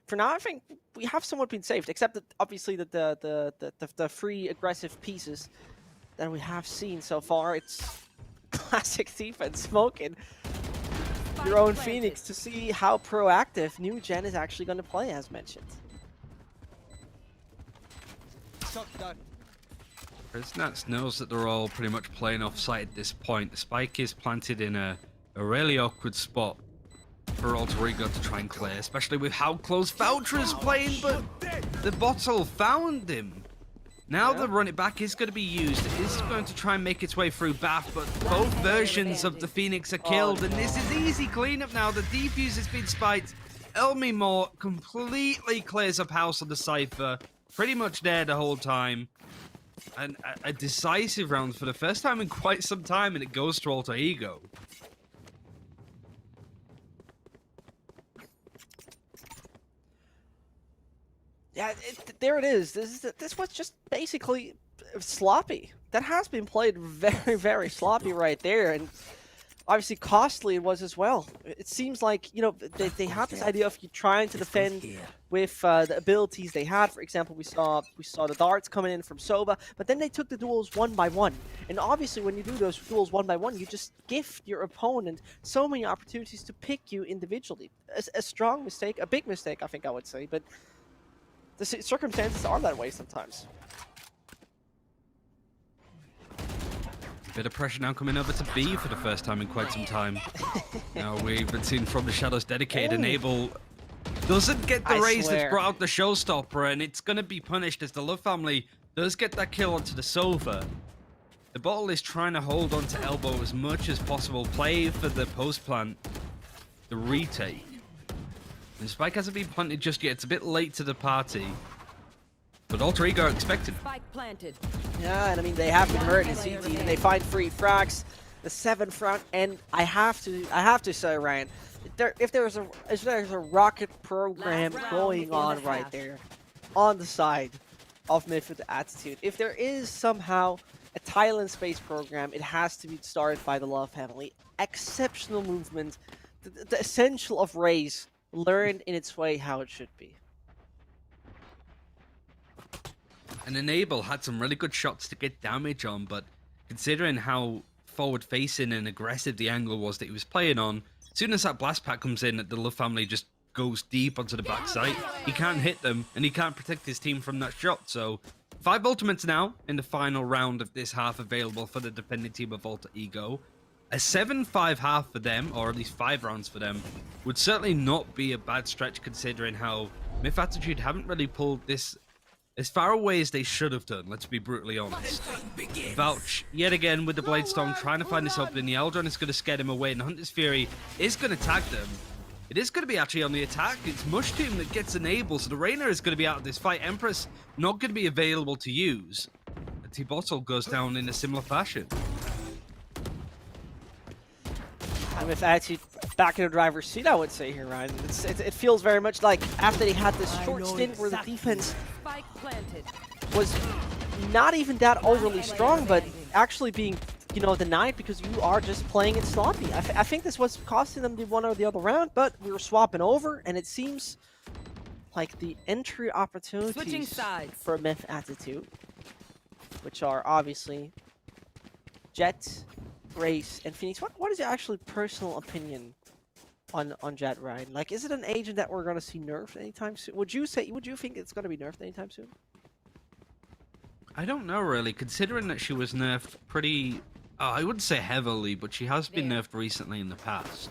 for now I think we have somewhat been saved, except that obviously the free aggressive pieces that we have seen so far. It's classic defense, smoking your own Phoenix to see how proactive New Gen is actually going to play, as mentioned. Friznats knows that they're all pretty much playing off site at this point. The spike is planted in a really awkward spot for Alter Ego to try and clear, especially with how close Voucher is playing, but the bottle found him. Now the run it back is going to be used. It is going to try and make its way through Bath, but both versions of the Phoenix are killed, and this is easy cleanup now. The defuse has been spiked. Elmi Moore completely clears up house on the Cypher. Pretty much there the whole time. And a decisive round for the first time in quite some time, and it goes to Alter Ego. Yeah, there it is. This was just basically sloppy. That has been played very, very sloppy right there, and obviously costly it was as well. It seems like, you know, they have this idea of you trying to defend with the abilities they had. For example, we saw the darts coming in from Soba, but then they took the duels one by one. And obviously when you do those duels one by one, you just gift your opponent so many opportunities to pick you individually. A strong mistake, a big mistake, I think I would say, but the circumstances are that way sometimes. Bit of pressure now coming over to B for the first time in quite some time. Now we've been seeing From the Shadows dedicated, and Abel doesn't get the raise that's brought out the showstopper, and it's going to be punished as the Love family does get that kill onto the Sova. The bottle is trying to hold onto Elbow as much as possible, play for the post plant, the retake. The spike hasn't been planted just yet. It's a bit late to the party. But Alter Ego are expected. Spike planted. Yeah, and I mean, they have been hurt in CT, and they find 3 frags, the 7th round, and I have to say, Ryan, if there's a rocket program going on right there, on the side of MiTH.Attitude, if there is somehow a Thailand space program, it has to be started by the Love family. Exceptional movement, the essential of Raze, learned in its way how it should be. And Enable had some really good shots to get damage on, but considering how forward-facing and aggressive the angle was that he was playing on, as soon as that blast pack comes in, the Love family just goes deep onto the backside. He can't hit them, and he can't protect his team from that shot. So 5 ultimates now in the final round of this half available for the defending team of Alter Ego. A 7-5 half for them, or at least 5 rounds for them, would certainly not be a bad stretch considering how MiTH.Attitude haven't really pulled this as far away as they should have done, let's be brutally honest. Vouch, yet again with the Blade Storm, trying to find this opening. The Eldron is going to scare him away, and Hunter's Fury is going to tag them. It is going to be actually on the attack. It's Mush Team that gets enabled, so the Reyna is going to be out of this fight. Empress not going to be available to use. And T-Bottle goes down in a similar fashion. MiTH.Attitude back in the driver's seat, I would say here, Ryan. It feels very much like after they had this short stint where the defense was not even that overly strong, but actually being, you know, denied because you are just playing it sloppy. I think this was costing them the one or the other round, but we were swapping over, and it seems like the entry opportunities for MiTH.Attitude, which are obviously Jet, Race, and Phoenix. What is your actually personal opinion on Jet, Ryan? Like, is it an agent that we're gonna see nerfed anytime soon? Would you think it's gonna be nerfed anytime soon? I don't know really, considering that she was nerfed pretty, I wouldn't say heavily, but she has been nerfed recently in the past.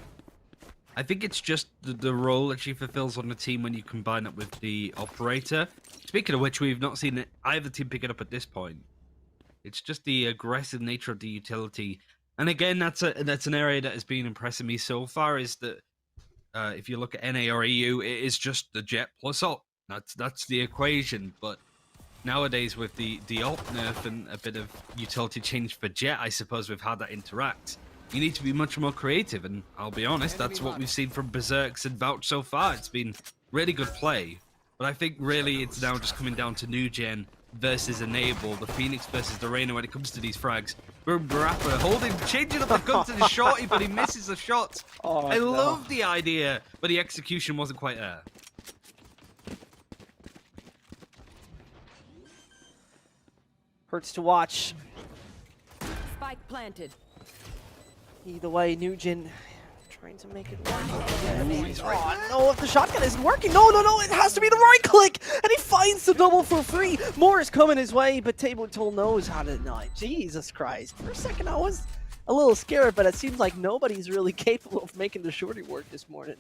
I think it's just the role that she fulfills on the team when you combine it with the operator. Speaking of which, we've not seen either team pick it up at this point. It's just the aggressive nature of the utility. And again, that's an area that has been impressing me so far, is that if you look at NA or EU, it is just the Jet plus ult. That's the equation. But nowadays with the ult nerf and a bit of utility change for Jet, I suppose we've had that interact. You need to be much more creative, and I'll be honest, that's what we've seen from Berserks and Vouch so far. It's been really good play. But I think really it's now just coming down to New Gen versus Enable, the Phoenix versus the Reyna when it comes to these frags. Barappa changing up the gun to the shorty, but he misses the shot. Oh, I love the idea, but the execution wasn't quite there. Hurts to watch. Spike planted. Either way, Nugent trying to make it work. Oh no, if the shotgun isn't working. No, it has to be the right click! And he finds the double for free. More is coming his way, but Tabletol knows how to deny. Jesus Christ. For a second, I was a little scared, but it seems like nobody's really capable of making the shorty work this morning.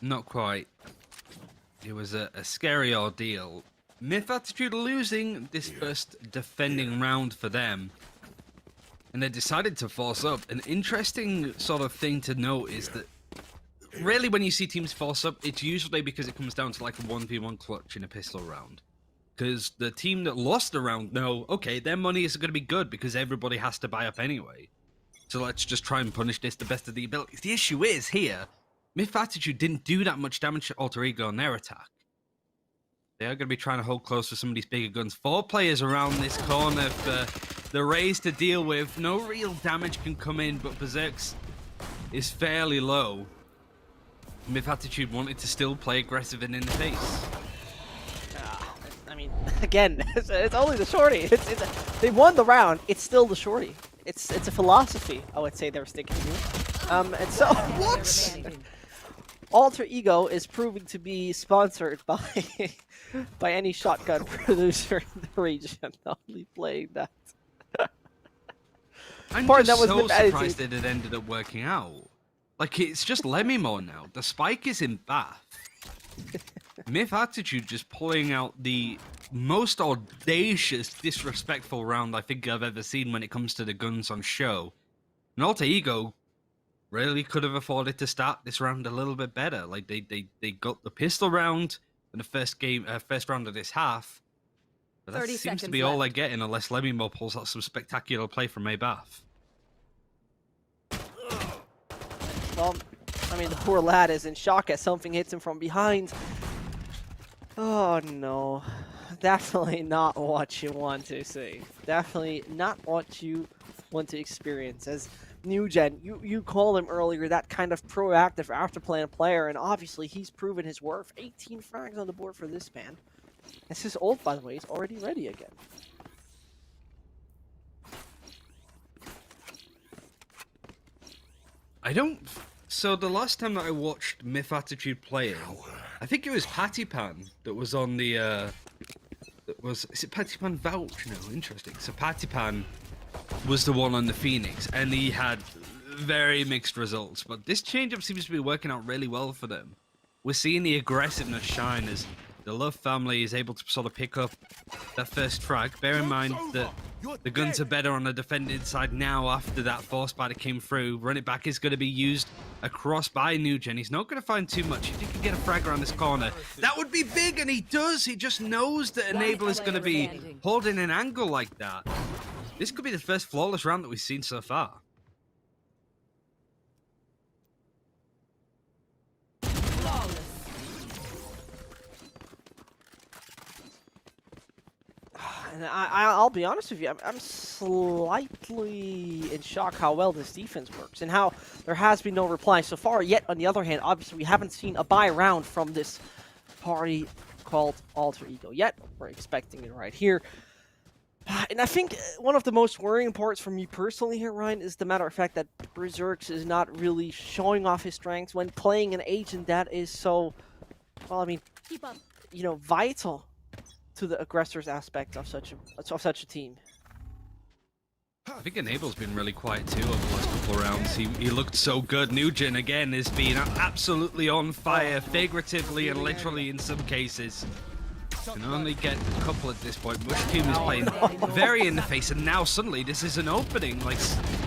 Not quite. It was a scary ordeal. MiTH.Attitude losing this first defending round for them. And they decided to force up. An interesting sort of thing to note is that really when you see teams force up, it's usually because it comes down to like a 1v1 clutch in a pistol round. Because the team that lost the round know, okay, their money is going to be good because everybody has to buy up anyway. So let's just try and punish this the best of the abilities. The issue is here, MiTH.Attitude didn't do that much damage to Alter Ego on their attack. They are going to be trying to hold close for some of these bigger guns. 4 players around this corner for the Rays to deal with. No real damage can come in, but Berserks is fairly low. MiTH.Attitude wanted to still play aggressive and in the face. I mean, again, it's only the shorty. They won the round. It's still the shorty. It's a philosophy, I would say, they're sticking to. And so, what? Alter Ego is proving to be sponsored by any shotgun producer in the region. Only playing that. I'm Pardon, just that was so MiTH.Attitude. surprised that it ended up working out. Like, it's just Lemimon now. The spike is in Bath. MiTH.Attitude just pulling out the most audacious, disrespectful round I think I've ever seen when it comes to the guns on show. And Alter Ego really could have afforded to start this round a little bit better. Like, they got the pistol round in the first round of this half. But that seems to be all they're getting unless Lemimon pulls out some spectacular play from Mabath. Well, I mean, the poor lad is in shock as something hits him from behind. Oh no. Definitely not what you want to see. Definitely not what you want to experience. As New Gen, you called him earlier that kind of proactive after-plan player, and obviously he's proven his worth. 18 frags on the board for this man. As his ult, by the way, is already ready again. I don't. So the last time that I watched MiTH.Attitude playing, I think it was Pattypan that was on the. Is it Pattypan Vouch? No, interesting. So Pattypan was the one on the Phoenix, and he had very mixed results. But this change-up seems to be working out really well for them. We're seeing the aggressiveness shine as the Love family is able to sort of pick up that first frag. Bear in mind that the guns are better on the defending side now after that force spider came through. Run it back is going to be used across by Nugen. He's not going to find too much. If he can get a frag around this corner, that would be big, and he does. He just knows that Enable is going to be holding an angle like that. This could be the first flawless round that we've seen so far. And I'll be honest with you, I'm slightly in shock how well this defense works and how there has been no reply so far. Yet, on the other hand, obviously we haven't seen a buy round from this party called Alter Ego yet. We're expecting it right here. And I think one of the most worrying parts for me personally here, Ryan, is the matter of fact that Berserks is not really showing off his strengths when playing an agent that is so, well, I mean, you know, vital to the aggressor's aspect of such a team. I think Enable's been really quiet too over the last couple of rounds. He looked so good. Nugen again is being absolutely on fire, figuratively and literally in some cases. Can only get a couple at this point. Bush team is playing very in the face, and now suddenly this is an opening. Like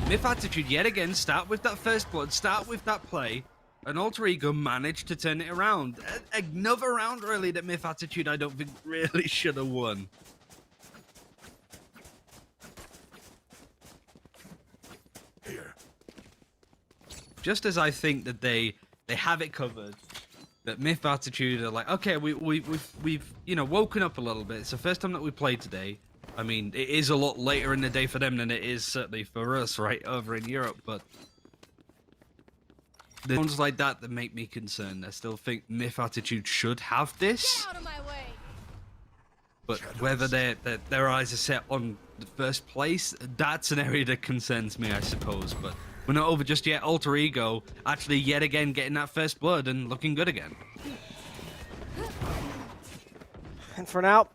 MiTH.Attitude yet again start with that first blood, start with that play. And Alter Ego managed to turn it around. Another round, really, that MiTH.Attitude I don't think really should have won. Here. Just as I think that they have it covered, that MiTH.Attitude are like, okay, we've you know woken up a little bit. It's the first time that we played today. I mean, it is a lot later in the day for them than it is certainly for us, right over in Europe, but. There's ones like that that make me concerned. I still think MiTH.Attitude should have this. Get out of my way. But whether their eyes are set on the first place, that's an area that concerns me, I suppose. But we're not over just yet. Alter Ego actually yet again getting that first blood and looking good again. And for now,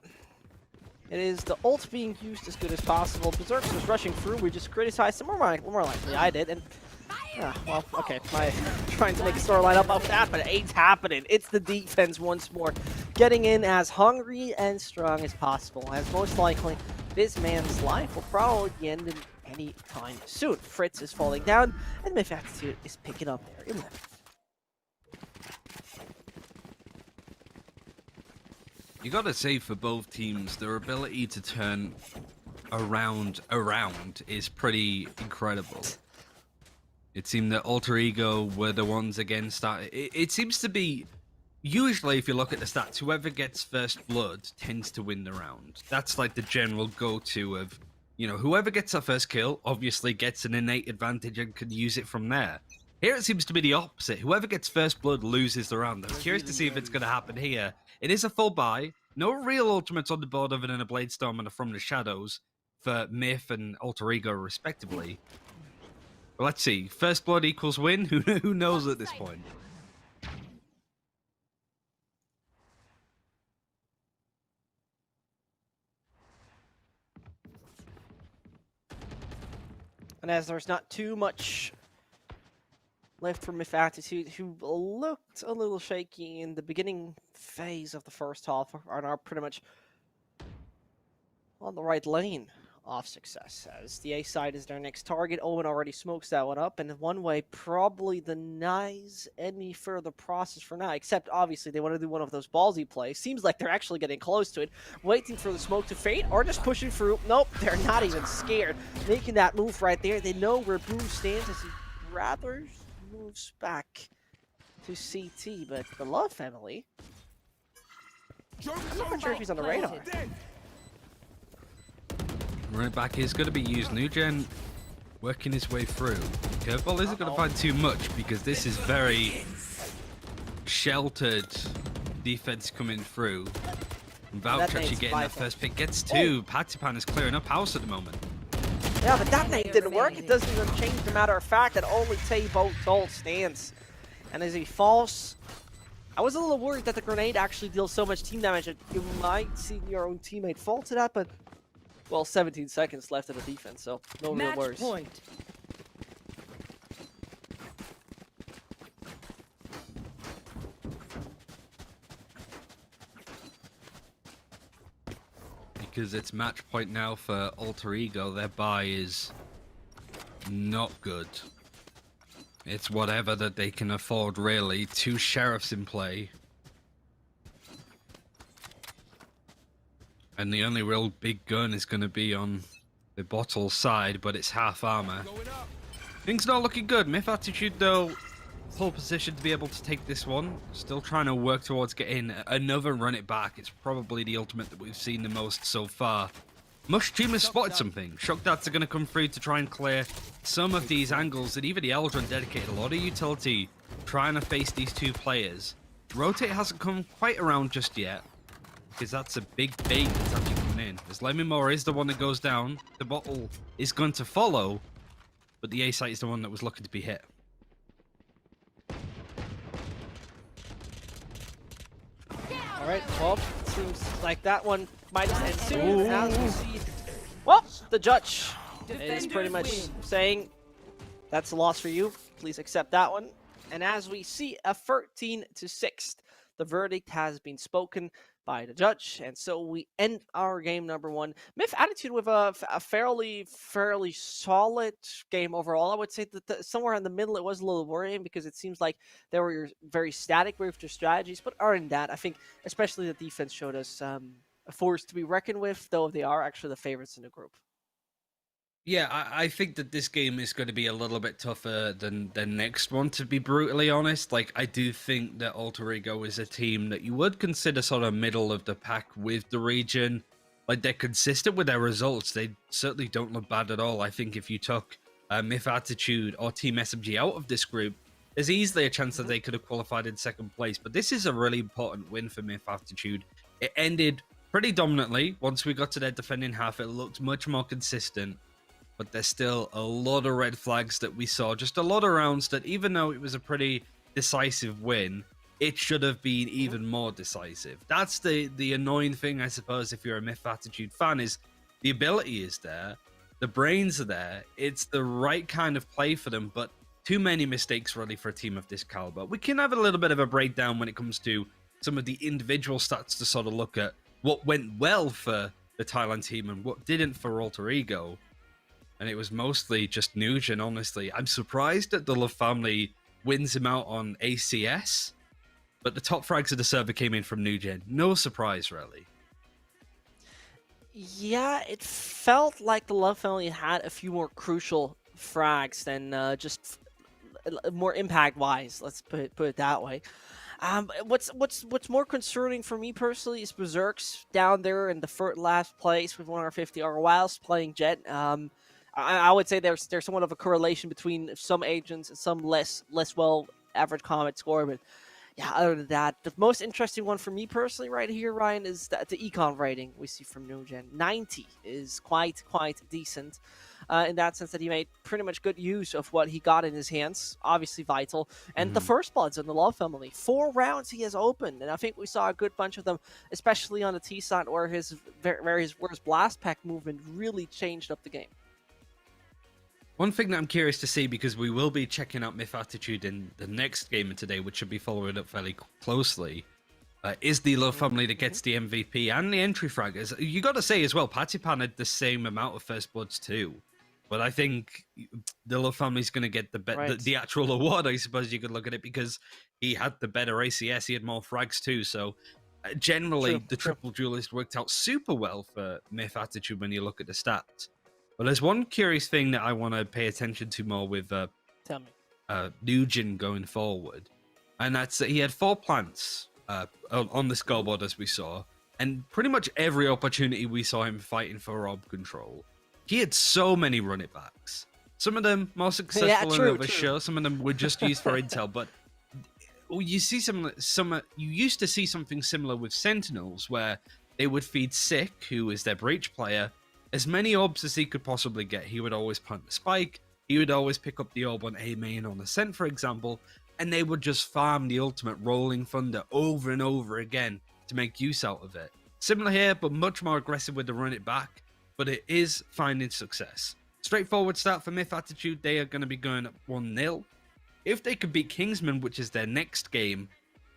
it is the ult being used as good as possible. Berserks was rushing through. We just criticized him more likely. I did. And yeah, well, okay. Trying to make a storyline up of that, but it ain't happening. It's the defense once more, getting in as hungry and strong as possible, as most likely this man's life will probably be ending any time soon. Fritz is falling down, and MiTH.Attitude is picking up there in 11th. You gotta say, for both teams, their ability to turn around is pretty incredible. It seemed that Alter Ego were the ones again starting. It seems to be, usually if you look at the stats, whoever gets first blood tends to win the round. That's like the general go-to of, you know, whoever gets that first kill obviously gets an innate advantage and can use it from there. Here it seems to be the opposite. Whoever gets first blood loses the round. I'm curious to see if it's going to happen here. It is a full buy. No real ultimates on the board other than a Blade Storm and a From the Shadows for MiTH and Alter Ego respectively. Well, let's see. First blood equals win? Who knows at this point? And as there's not too much left for MiTH.Attitude, who looked a little shaky in the beginning phase of the first half, are now pretty much on the right lane of success, as the A side is their next target. Owen already smokes that one up, and one way probably denies any further process for now, except obviously they want to do one of those ballsy plays. Seems like they're actually getting close to it, waiting for the smoke to fade or just pushing through. Nope, they're not even scared, making that move right there. They know where Boom stands as he rather moves back to CT, but the Love family, I'm not sure if he's on the radar. Right back is going to be used. Nugen working his way through. Curveball isn't going to find too much because this is very sheltered defense coming through. And Vouch actually getting that first pick. Gets two. Pattypan is clearing up house at the moment. Yeah, but that nade didn't work. It doesn't even change the matter of fact that only Tebow stands. And as he falls, I was a little worried that the grenade actually deals so much team damage that you might see your own teammate fall to that, but, well, 17 seconds left of the defense, so no real Match worries. point. Because it's match point now for Alter Ego. Their buy is not good. It's whatever that they can afford, really. 2 sheriffs in play. And the only real big gun is going to be on the bottle side, but it's half armor. Things not looking good. MiTH.Attitude, though, pole position to be able to take this one. Still trying to work towards getting another run it back. It's probably the ultimate that we've seen the most so far. Mush team has spotted something. Shock darts are going to come through to try and clear some of these angles, and even the Eldrin dedicated a lot of utility trying to face these 2 players. Rotate hasn't come quite around just yet, because that's a big bait that's actually coming in. As Lemmy Moore is the one that goes down, the bottle is going to follow, but the A site is the one that was looking to be hit. Alright, well, seems like that one might end soon. As we see, well, the judge is pretty much saying that's a loss for you. Please accept that one. And as we see, a 13-6, the verdict has been spoken by the judge, and so we end our game number 1. MiTH.Attitude with a fairly solid game overall. I would say that somewhere in the middle it was a little worrying because it seems like they were very static with their strategies, but other than that, I think especially the defense showed us a force to be reckoned with, though they are actually the favorites in the group. Yeah, I think that this game is going to be a little bit tougher than the next one, to be brutally honest. Like, I do think that Alter Ego is a team that you would consider sort of middle of the pack with the region. Like, they're consistent with their results. They certainly don't look bad at all. I think if you took MiTH.Attitude or Team SMG out of this group, there's easily a chance that they could have qualified in second place. But this is a really important win for MiTH.Attitude. It ended pretty dominantly. Once we got to their defending half, it looked much more consistent. But there's still a lot of red flags that we saw. Just a lot of rounds that, even though it was a pretty decisive win, it should have been even more decisive. That's the annoying thing, I suppose, if you're a MiTH.Attitude fan, is the ability is there, the brains are there, it's the right kind of play for them, but too many mistakes really for a team of this caliber. We can have a little bit of a breakdown when it comes to some of the individual stats to sort of look at what went well for the Thailand team and what didn't for Alter Ego. And it was mostly just Nugent, honestly. I'm surprised that the Love family wins him out on ACS, but the top frags of the server came in from Nugent. No surprise, really. Yeah, it felt like the Love family had a few more crucial frags than just more impact-wise. Let's put it that way. What's more concerning for me personally is Berserk's down there in the last place with 150 or whilst playing Jet. I would say there's somewhat of a correlation between some agents and some less well average combat score, but yeah, other than that, the most interesting one for me personally right here, Ryan, is the econ rating we see from Nugent. 90 is quite decent in that sense that he made pretty much good use of what he got in his hands, obviously vital. And the first bloods in the Love family, 4 rounds he has opened, and I think we saw a good bunch of them, especially on the T side where his blast pack movement really changed up the game. One thing that I'm curious to see, because we will be checking out MiTH.Attitude in the next game of today, which should be following up fairly closely, is the Love family that gets the MVP and the entry fraggers. You got to say as well, Patipan had the same amount of first bloods too, but I think the Love family's going to get the actual award. I suppose you could look at it because he had the better ACS, he had more frags too. So generally, the triple duelist worked out super well for MiTH.Attitude when you look at the stats. But there's one curious thing that I want to pay attention to more with Tell me. Nugent going forward, and that's that he had 4 plants on the scoreboard as we saw, and pretty much every opportunity we saw him fighting for orb control, he had so many run it backs. Some of them more successful than others, sure. Some of them were just used for intel, but you see you used to see something similar with Sentinels, where they would feed Sick, who is their breach player, as many orbs as he could possibly get. He would always plant the spike, he would always pick up the orb on A main on Ascent, for example, and they would just farm the ultimate Rolling Thunder over and over again to make use out of it. Similar here, but much more aggressive with the run it back, but it is finding success. Straightforward start for MiTH.Attitude, they are going to be going up 1-0. If they could beat Kingsmen, which is their next game,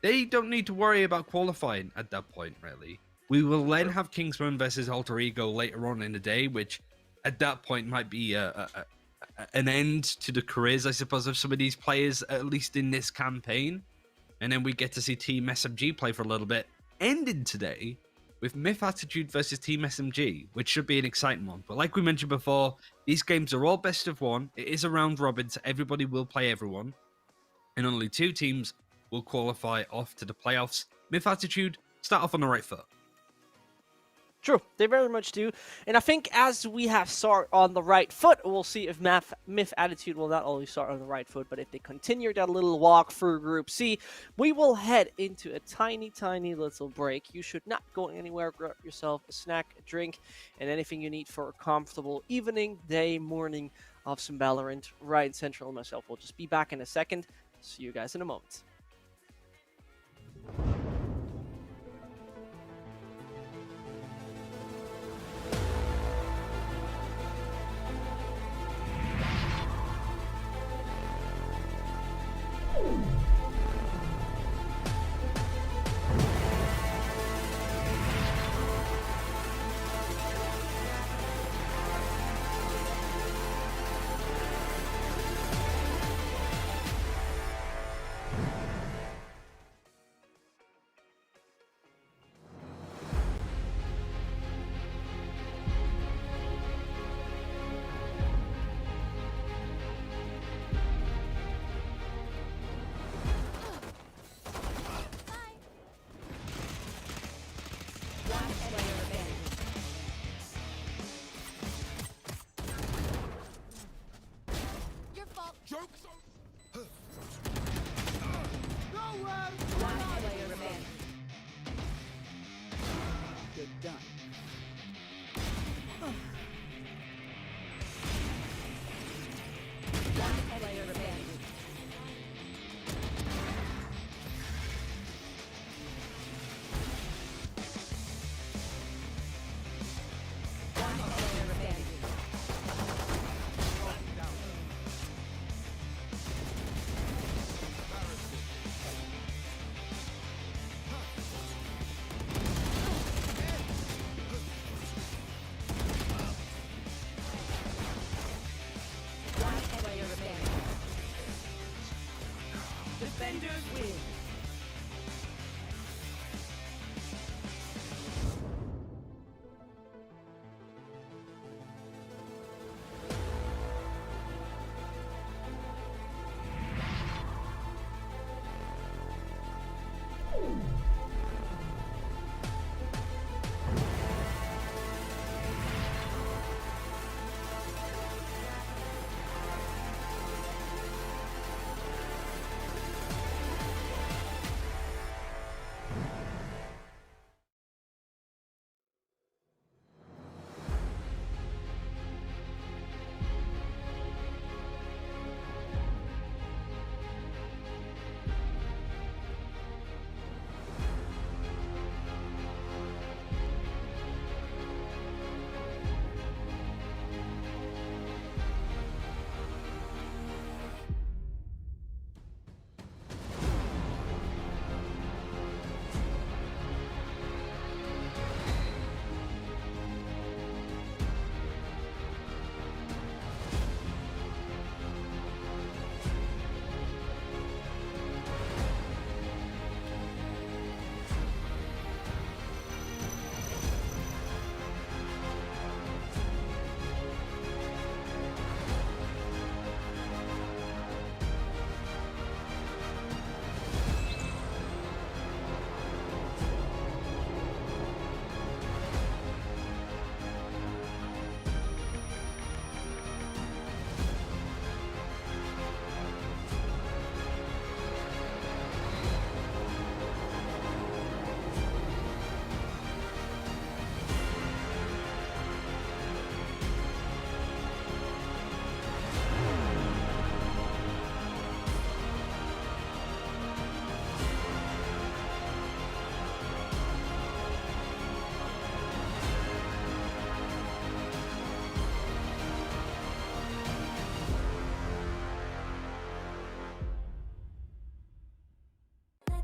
they don't need to worry about qualifying at that point, really. We will then have Kingsmen versus Alter Ego later on in the day, which at that point might be an end to the careers, I suppose, of some of these players, at least in this campaign. And then we get to see Team SMG play for a little bit, ending today with MiTH.Attitude versus Team SMG, which should be an exciting one. But like we mentioned before, these games are all best of one. It is a round robin, so everybody will play everyone. And only 2 teams will qualify off to the playoffs. MiTH.Attitude start off on the right foot. True, they very much do. And I think as we have start on the right foot, we'll see if MiTH.Attitude will not only start on the right foot, but if they continue that little walk through Group C, we will head into a tiny little break. You should not go anywhere. Grab yourself a snack, a drink, and anything you need for a comfortable evening, day, morning of some Valorant. Ryan Central and myself will just be back in a second. See you guys in a moment. Joke's on. One player remaining. Good done. One player remaining. One player remaining. One player remaining. Defenders win.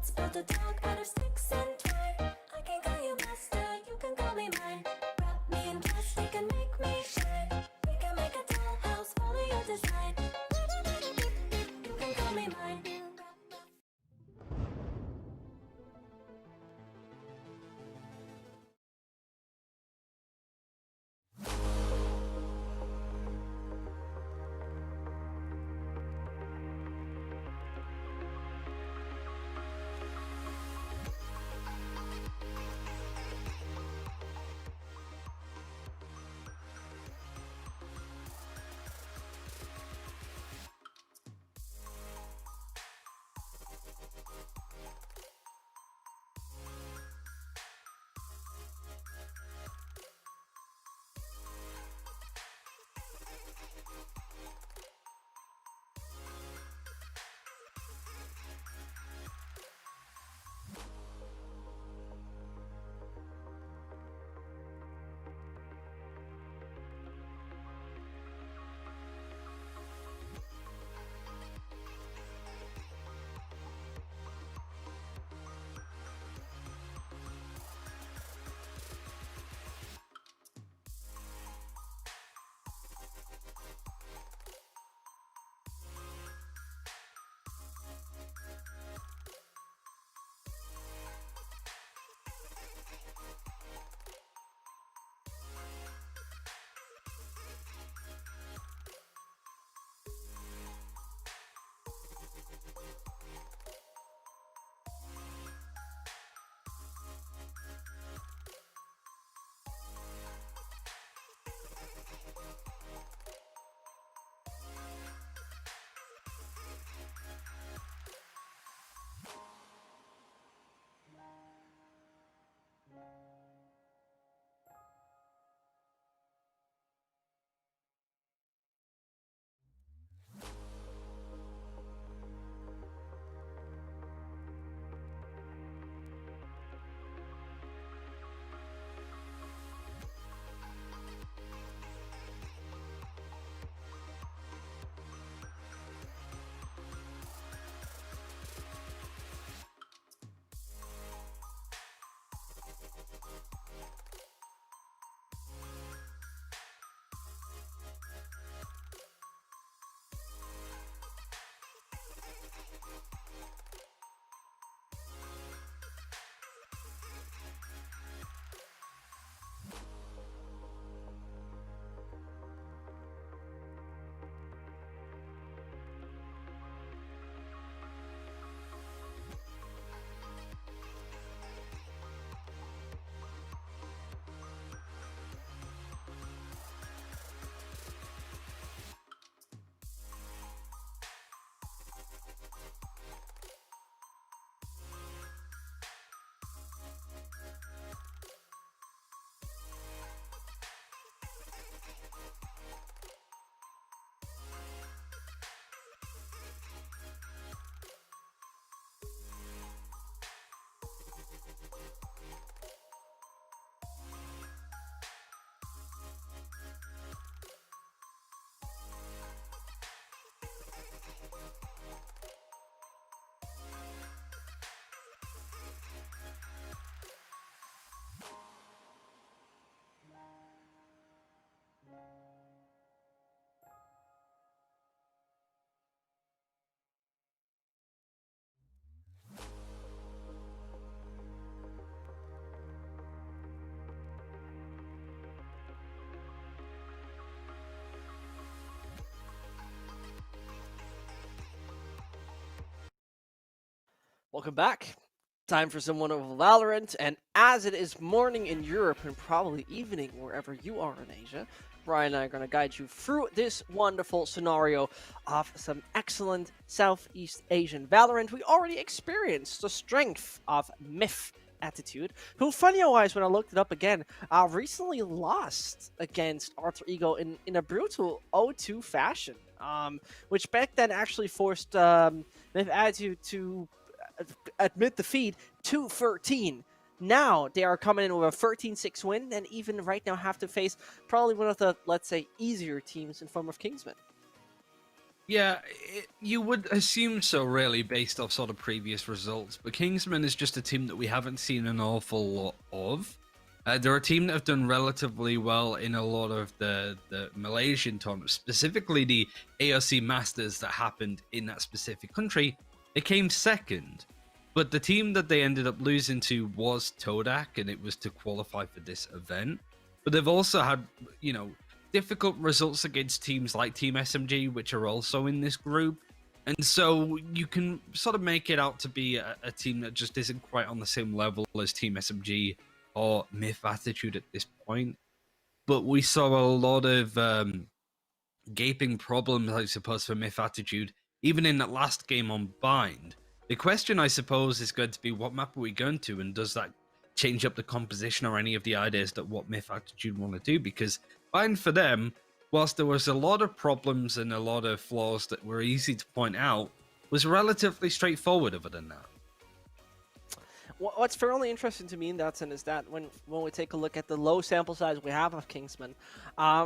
Let's build a dog out of sticks and twine. I can call you master, you can call me mine. Wrap me in plastic and make me shine. We can make a dollhouse, follow your design. You can call me mine. Welcome back. Time for some wonderful Valorant, and as it is morning in Europe and probably evening wherever you are in Asia, Brian and I are going to guide you through this wonderful scenario of some excellent Southeast Asian Valorant. We already experienced the strength of MiTH.Attitude, who, funny-wise, when I looked it up again, recently lost against Alter Ego in a brutal 0-2 fashion, which back then actually forced MiTH.Attitude to admit defeat 2-13. Now they are coming in with a 13-6 win, and even right now have to face probably one of the, let's say, easier teams in form of Kingsmen. Yeah, you would assume so, really, based off sort of previous results. But Kingsman is just a team that we haven't seen an awful lot of. They're a team that have done relatively well in a lot of the Malaysian tournaments, specifically the AOC Masters that happened in that specific country. They came second, but the team that they ended up losing to was Todak, and it was to qualify for this event. But they've also had, difficult results against teams like Team SMG, which are also in this group. And so you can sort of make it out to be a team that just isn't quite on the same level as Team SMG or MiTH.Attitude at this point. But we saw a lot of gaping problems, I suppose, for MiTH.Attitude, even in that last game on Bind. The question, I suppose, is going to be what map are we going to, and does that change up the composition or any of the ideas that what MiTH.Attitude want to do? Because Bind for them, whilst there was a lot of problems and a lot of flaws that were easy to point out, was relatively straightforward other than that. What's fairly interesting to me in that sense is that when we take a look at the low sample size we have of Kingsmen,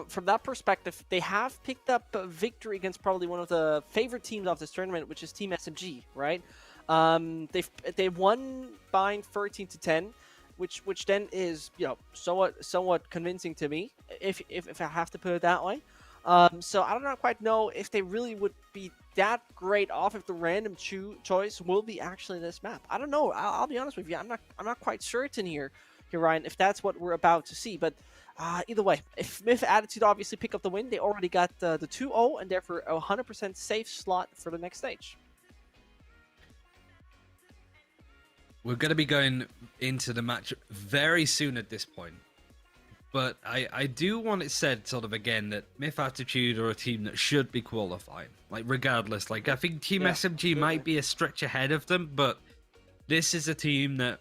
from that perspective, they have picked up a victory against probably one of the favorite teams of this tournament, which is Team SMG, right? They won Bind 13-10, which then is somewhat convincing to me, if I have to put it that way. So I don't quite know if they really would be that great off if the random choice will be actually this map. I don't know. I'll be honest with you. I'm not quite certain here, Ryan, if that's what we're about to see. But either way, if MiTH.Attitude obviously pick up the win, they already got the 2-0 and therefore a 100% safe slot for the next stage. We're going to be going into the match very soon at this point. But I do want it said sort of again that MiTH.Attitude are a team that should be qualifying. Like, regardless. Like, I think Team SMG might be a stretch ahead of them, but this is a team that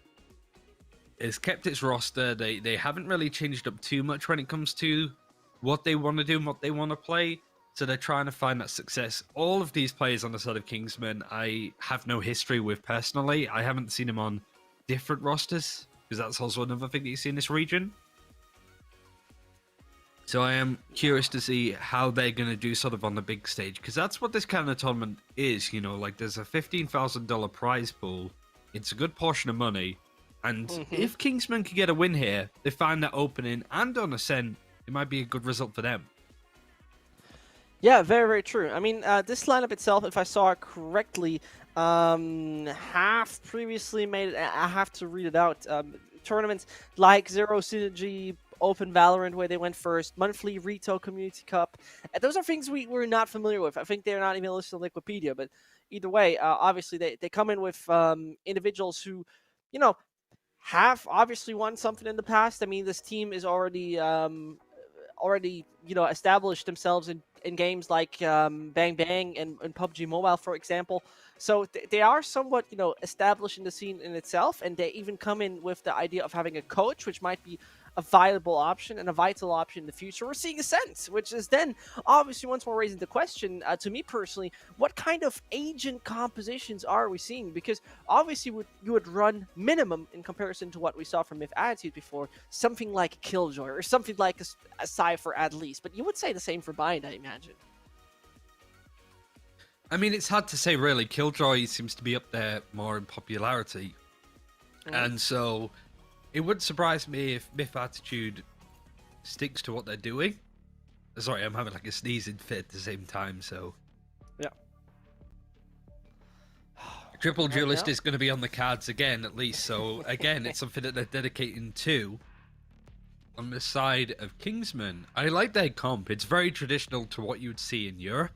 has kept its roster. They haven't really changed up too much when it comes to what they want to do and what they want to play. So they're trying to find that success. All of these players on the side of Kingsmen, I have no history with personally. I haven't seen them on different rosters, because that's also another thing that you see in this region. So I am curious to see how they're going to do sort of on the big stage, because that's what this kind of tournament is, like there's a $15,000 prize pool. It's a good portion of money. And if Kingsmen can get a win here, they find that opening and on Ascent, it might be a good result for them. Yeah, very, very true. I mean, this lineup itself, if I saw it correctly, have previously made it, I have to read it out, tournaments like Zero Synergy, Open Valorant, where they went first, monthly Retail Community Cup. Those are things we're not familiar with. I think they're not even listed on Wikipedia, but either way, obviously they come in with individuals who, have obviously won something in the past. I mean, this team is already established themselves in games like Bang Bang and PUBG Mobile, for example. So they are somewhat, established in the scene in itself, and they even come in with the idea of having a coach, which might be a viable option and a vital option in the future. We're seeing Ascent, which is then obviously once more raising the question, to me personally, what kind of agent compositions are we seeing? Because obviously you would run minimum in comparison to what we saw from MiTH.Attitude before, something like Killjoy or something like a Cypher at least, but you would say the same for Bind, I imagine. I mean, it's hard to say really. Killjoy seems to be up there more in popularity. And so it wouldn't surprise me if MiTH.Attitude sticks to what they're doing. Sorry, I'm having like a sneezing fit at the same time, so... Yeah. Triple Duelist is going to be on the cards again, at least. So, again, it's something that they're dedicating to. On the side of Kingsmen, I like their comp. It's very traditional to what you'd see in Europe.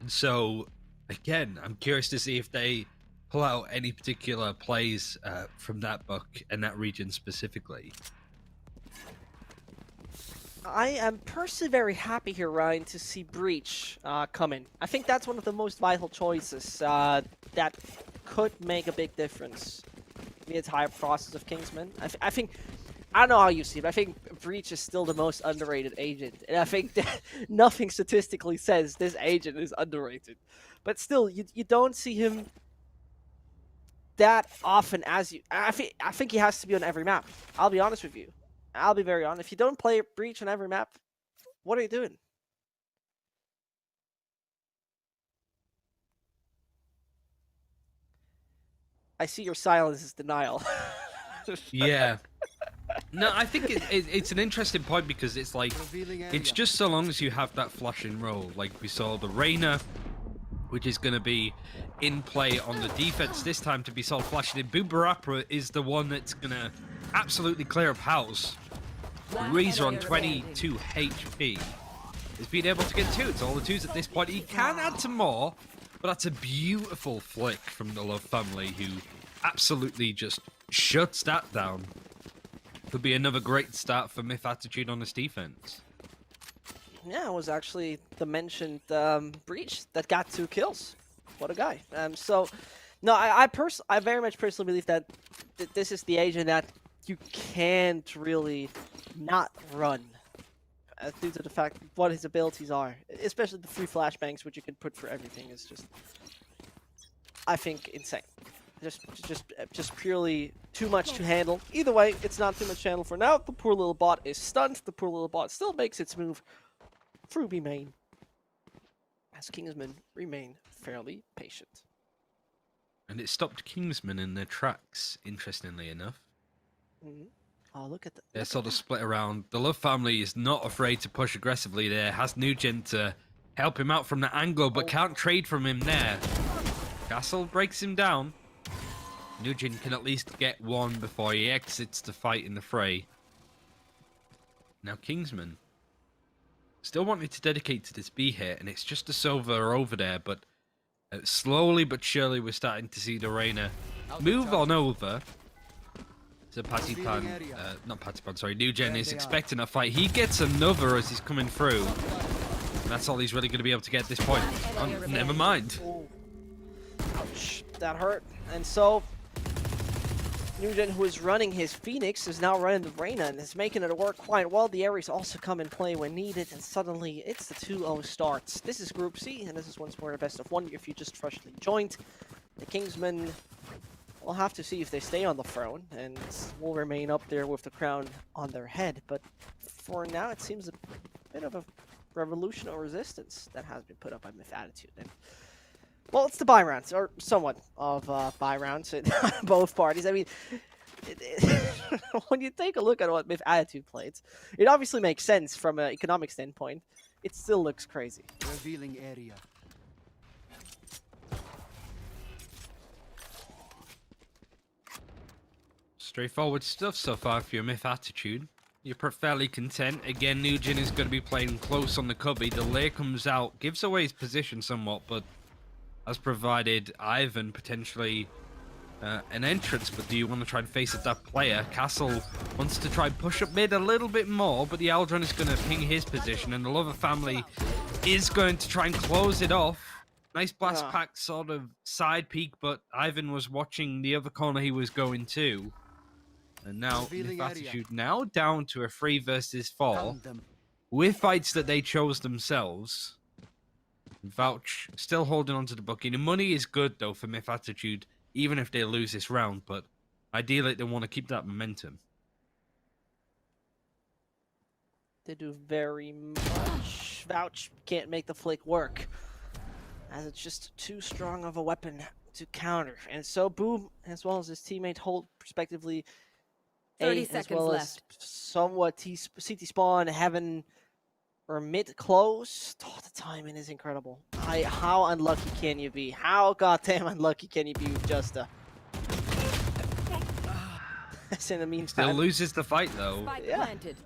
And so, again, I'm curious to see if they pull out any particular plays from that book and that region specifically. I am personally very happy here, Ryan, to see Breach come in. I think that's one of the most vital choices that could make a big difference in the entire process of Kingsmen. I think, I don't know how you see it, but I think Breach is still the most underrated agent. And I think that nothing statistically says this agent is underrated. But still, you don't see him that often as you... I think he has to be on every map. I'll be honest with you. I'll be very honest. If you don't play Breach on every map, what are you doing? I see your silence is denial. Yeah. No, I think it's an interesting point because it's like, it's just so long as you have that flashing role. Like we saw the Reyna, which is going to be in play on the defense this time to be sold flashing in. Boobarappa is the one that's going to absolutely clear up house. Razor on 22 HP is being able to get two. It's all the twos at this point. He can add some more, but that's a beautiful flick from the Love family who absolutely just shuts that down. Could be another great start for MiTH.Attitude on this defense. Yeah, it was actually the mentioned Breach that got 2 kills. What a guy. So, no, I very much personally believe that this is the agent that you can't really not run due to the fact what his abilities are. Especially the free flashbangs, which you can put for everything, is just, I think, insane. Just purely too much to handle. Either way, it's not too much to handle for now. The poor little bot is stunned. The poor little bot still makes its move through B main, as Kingsmen remain fairly patient. And it stopped Kingsmen in their tracks, interestingly enough. Oh, look at that. They're sort of split around. The Love family is not afraid to push aggressively there. Has Nugent to help him out from the angle, but can't trade from him there. Castle breaks him down. Nugent can at least get one before he exits the fight in the fray. Now Kingsman still wanted to dedicate to this B hit, and it's just a silver over there, but slowly but surely we're starting to see the Reyna move on over. So Patipan, not Patipan, sorry, Nugent is expecting a fight. He gets another as he's coming through. And that's all he's really going to be able to get at this point. Oh, never mind. Oh. Ouch, that hurt. And so, Nugent, who is running his Phoenix, is now running the Reyna and is making it work quite well. The Ares also come and play when needed, and suddenly it's the 2-0 starts. This is Group C, and this is once more a best of 1 if you just freshly joined. The Kingsmen will have to see if they stay on the throne, and will remain up there with the crown on their head. But for now, it seems a bit of a revolution or resistance that has been put up by MiTH.Attitude. And well, it's the buy rounds, or somewhat of buy rounds in both parties. I mean, when you take a look at what MiTH.Attitude plays, it obviously makes sense from an economic standpoint. It still looks crazy. Revealing area. Straightforward stuff so far for your MiTH.Attitude. You're fairly content. Again, Nugent is going to be playing close on the cubby. The lair comes out, gives away his position somewhat, but has provided Ivan potentially an entrance. But do you want to try and face at that player? Castle wants to try and push up mid a little bit more, but the Aldrin is going to ping his position, and the Lover family is going to try and close it off. Nice blast pack sort of side peek, but Ivan was watching the other corner he was going to. And now MiTH.Attitude now down to a 3 versus 4 with fights that they chose themselves. Vouch still holding on to the booking. The money is good though for MiTH.Attitude, even if they lose this round, but ideally they want to keep that momentum. They do very much. Vouch can't make the flick work, as it's just too strong of a weapon to counter. And so Boom, as well as his teammate, hold respectively 30 as seconds well left. as somewhat CT spawn, heaven, or mid close. Oh, the timing is incredible. How unlucky can you be? How goddamn unlucky can you be with Justa? That's in the meantime. Still loses the fight though. Spike Yeah. planted.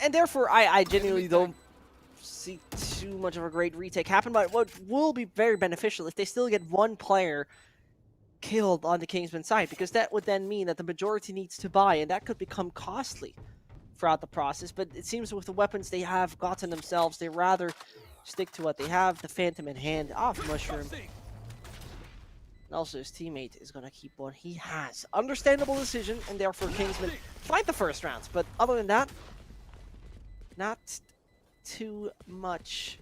And therefore, I genuinely don't see too much of a great retake happen, but what will be very beneficial if they still get one player killed on the Kingsman side, because that would then mean that the majority needs to buy, and that could become costly throughout the process. But it seems with the weapons they have gotten themselves, they rather stick to what they have, the Phantom in hand off Mushroom. And also his teammate is going to keep what he has. Understandable decision, and therefore Kingsman fight the first rounds, but other than that, not too much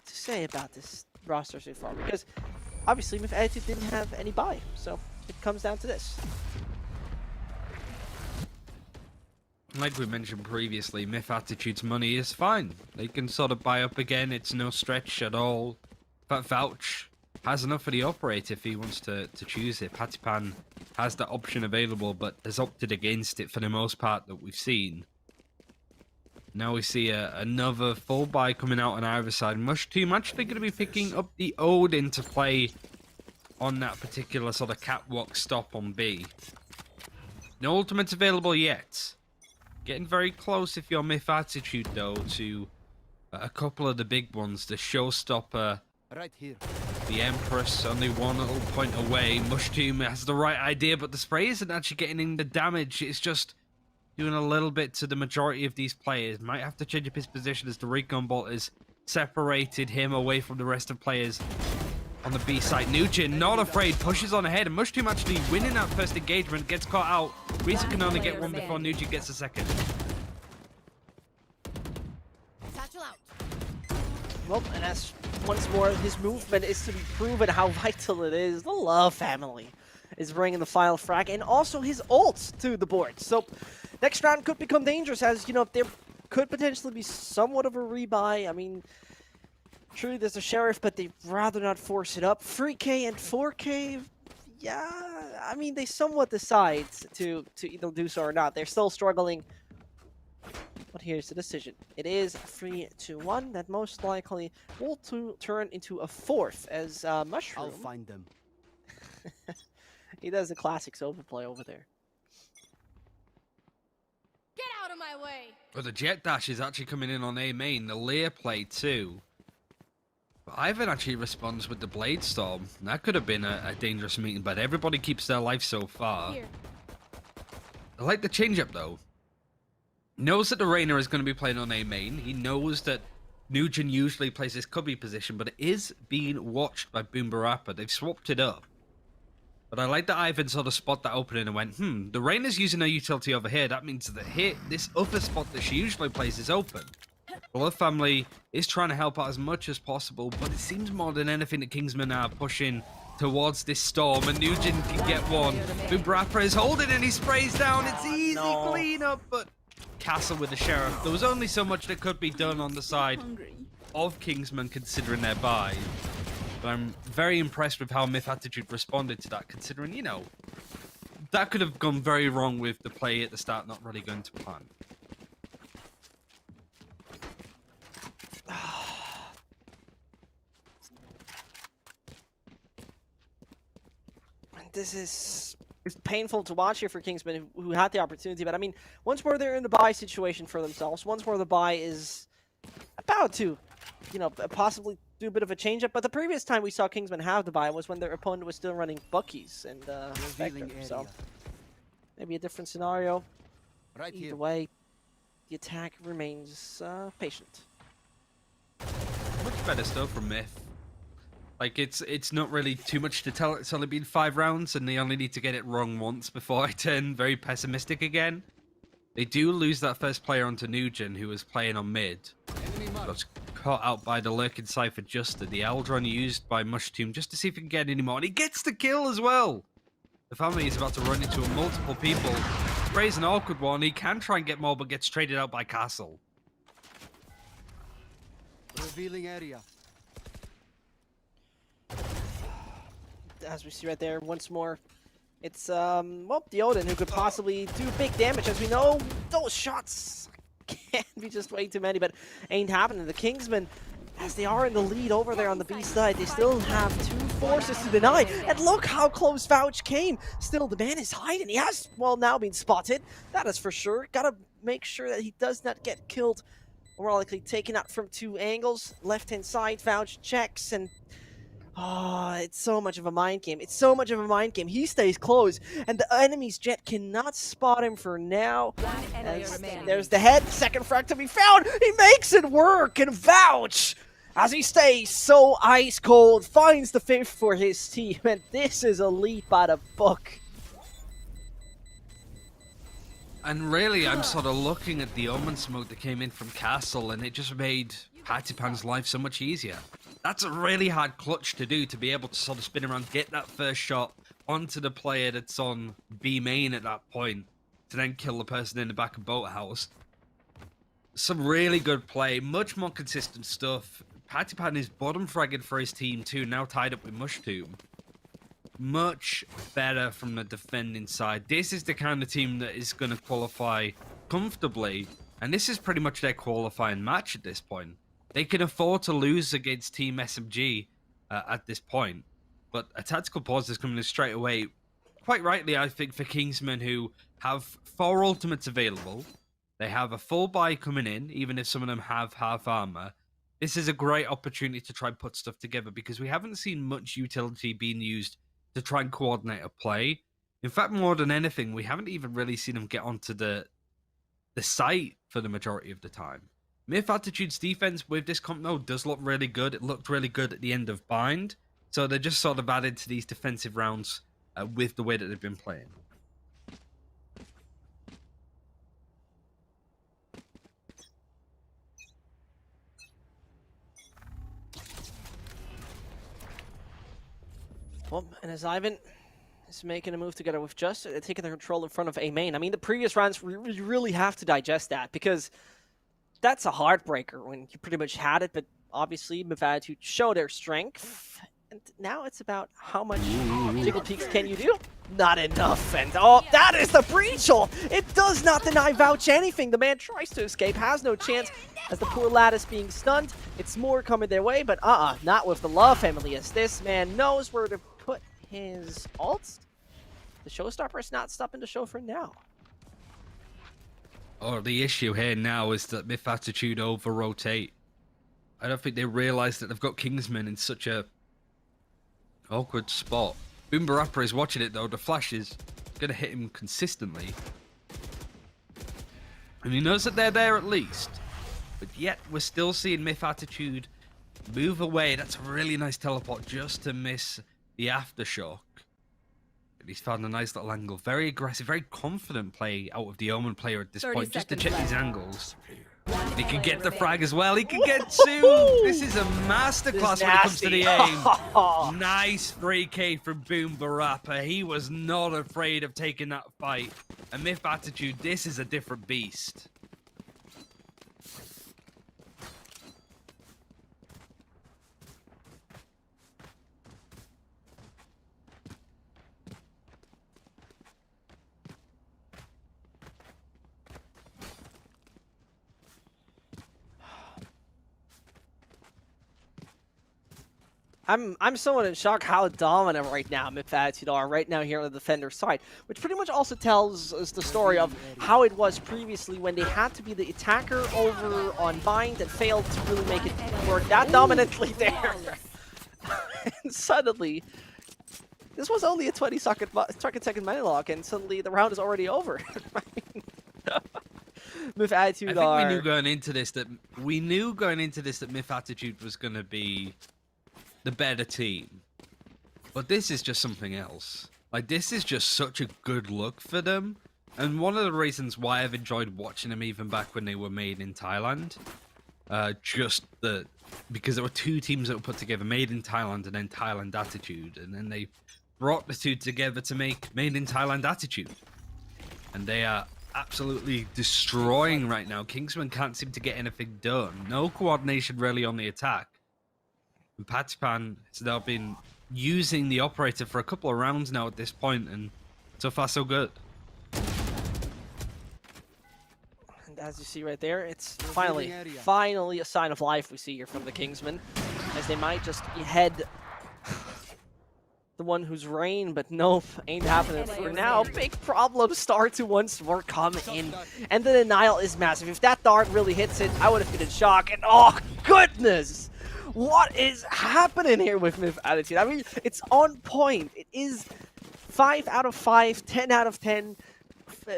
to say about this roster so far, because obviously MiTH.Attitude didn't have any buy, so it comes down to this. Like we mentioned previously, MiTH.Attitude's money is fine. They can sort of buy up again. It's no stretch at all. But Vouch has enough for the operator if he wants to choose it. Patipan has that option available, but has opted against it for the most part that we've seen. Now we see another full buy coming out on either side. MushTeam actually going to be picking up the Odin to play on that particular sort of catwalk stop on B. No ultimates available yet. Getting very close if you're MiTH.Attitude though to a couple of the big ones. The Showstopper, Right here. the Empress, only one little point away. MushTeam has the right idea, but the spray isn't actually getting in the damage. It's just doing a little bit to the majority of these players. Might have to change up his position as the recon bolt has separated him away from the rest of players on the B side. Nugent, not afraid, pushes on ahead, and MushTeam actually winning that first engagement, gets caught out. Risa can only get one before Nugent gets a second. Satchel out. Well, and as once more, his movement is to be proven how vital it is. The Love family is bringing the final frag, and also his ults to the board. So next round could become dangerous, as, you know, there could potentially be somewhat of a rebuy. I mean, true, there's a Sheriff, but they'd rather not force it up. 3K and 4K, yeah, I mean, they somewhat decide to either do so or not. They're still struggling. But here's the decision. It is 3-1 that most likely will turn into a fourth as Mushroom. I'll find them. He does the classics overplay over there. Get out of my way. But the Jet Dash is actually coming in on A main. The Lear play too. But Ivan actually responds with the Blade Storm. That could have been a dangerous meeting, but everybody keeps their life so far. Here. I like the change-up though. Knows that the Reina is going to be playing on A main. He knows that Nugent usually plays his cubby position, but it is being watched by Boombarappa. They've swapped it up. But I like that Ivan sort of spot that opening and went, the Reina's using her utility over here. That means that here, this other spot that she usually plays is open. Well, her family is trying to help out as much as possible, but it seems more than anything that Kingsmen are pushing towards this storm, and Nugent can get one. Boombarappa is holding and he sprays down. It's easy cleanup, but Castle with the Sheriff. There was only so much that could be done on the side of Kingsmen considering their buy. But I'm very impressed with how MiTH.Attitude responded to that, considering, you know, that could have gone very wrong with the play at the start not really going to plan. This is painful to watch here for Kingsmen, who had the opportunity. But I mean, once more they're in the buy situation for themselves. Once more the buy is about to, you know, possibly do a bit of a change up. But the previous time we saw Kingsmen have the buy was when their opponent was still running Buckies and Spectre. So maybe a different scenario. Right Either here. way, the attack remains patient. Much better stuff from Myth. Like, it's not really too much to tell. It's only been 5 rounds, and they only need to get it wrong once before I turn very pessimistic again. They do lose that first player onto Nugent, who was playing on mid. Got caught out by the Lurking Cypher Juster. The Eldron used by MushTeam just to see if he can get any more, and he gets the kill as well! The family is about to run into multiple people. Sprays an awkward one. He can try and get more, but gets traded out by Castle. Revealing area. As we see right there, once more, it's well, the Odin, who could possibly do big damage. As we know, those shots can be just way too many, but ain't happening. The Kingsmen, as they are in the lead over there on the B side, they still have 2 forces to deny. And look how close Vouch came. Still, the man is hiding. He has, well, now been spotted. That is for sure. Gotta make sure that he does not get killed, or more likely taken out from 2 angles. Left-hand side, Vouch checks, and oh, it's so much of a mind game. It's so much of a mind game. He stays close, and the enemy's jet cannot spot him for now. As there's the head, second frag to be found. He makes it work, and Vouch, as he stays so ice cold, finds the 5th for his team, and this is a lead by the book. And really, I'm sort of looking at the Omen smoke that came in from Castle, and it just made Patipan's life so much easier. That's a really hard clutch to do, to be able to sort of spin around, get that first shot onto the player that's on B main at that point. to then kill the person in the back of Boathouse. Some really good play, much more consistent stuff. Pattypan is bottom fragged for his team too, now tied up with Mushtomb. Much better from the defending side. This is the kind of team that is going to qualify comfortably, and this is pretty much their qualifying match at this point. They can afford to lose against Team SMG at this point, but a tactical pause is coming in straight away. Quite rightly, I think, for Kingsmen, who have 4 ultimates available. They have a full buy coming in, even if some of them have half armor. This is a great opportunity to try and put stuff together, because we haven't seen much utility being used to try and coordinate a play. In fact, more than anything, we haven't even really seen them get onto the site for the majority of the time. MiTH.Attitude's defense with this comp though does look really good. It looked really good at the end of Bind, so they're just sort of added to these defensive rounds with the way that they've been playing. Well, and as Ivan is making a move together with Just, taking the control in front of A main. I mean, the previous rounds, we really have to digest that, because that's a heartbreaker when you pretty much had it, but obviously MiTH.Attitude show their strength. And now it's about how much Jiggle Peaks can you do? Not enough. And oh, that is the breachal! It does not deny Vouch anything. The man tries to escape, has no chance as the poor lad is being stunned. It's more coming their way, but not with the Love family, as this man knows where to put his ults. The showstopper is not stopping the show for now. Oh, the issue here now is that MiTH.Attitude over-rotate. I don't think they realize that they've got Kingsmen in such a awkward spot. Boom Barappa is watching it though. The flash is going to hit him consistently. And he knows that they're there at least. But yet, we're still seeing MiTH.Attitude move away. That's a really nice teleport just to miss the aftershock. And he's found a nice little angle. Very aggressive, very confident play out of the Omen player at this 30 point, just to check seconds these left. angles. He can get the frag as well. He can get 2. This is a masterclass when it comes to the aim. Nice 3K from Boom Barappa. He was not afraid of taking that fight. And MiTH.Attitude, this is a different beast. I'm somewhat in shock how dominant right now MiTH.Attitude are right now here on the defender side, which pretty much also tells us the story of how it was previously when they had to be the attacker over on Bind and failed to really make it work that dominantly there. And suddenly, this was only a 20-second monologue, and suddenly the round is already over. MiTH.Attitude I think we knew going into this that MiTH.Attitude was going to be the better team, but this is just something else. Like, this is just such a good look for them, and one of the reasons why I've enjoyed watching them even back when they were made in Thailand, because there were 2 teams that were put together, Made in Thailand and then Thailand Attitude, and then they brought the 2 together to make Made in Thailand Attitude, and they are absolutely destroying right now. Kingsman can't seem to get anything done. No coordination really on the attack. And Pattypan has now been using the operator for a couple of rounds now at this point, and so far so good. And as you see right there, it's finally a sign of life we see here from the Kingsmen, as they might just head the one who's reign, but nope, ain't happening for now. Big problems start to once more come in, and the denial is massive. If that dart really hits it, I would have been in shock, and oh goodness! What is happening here with MiTH.Attitude? I mean, it's on point. It is 5 out of 5, 10 out of 10,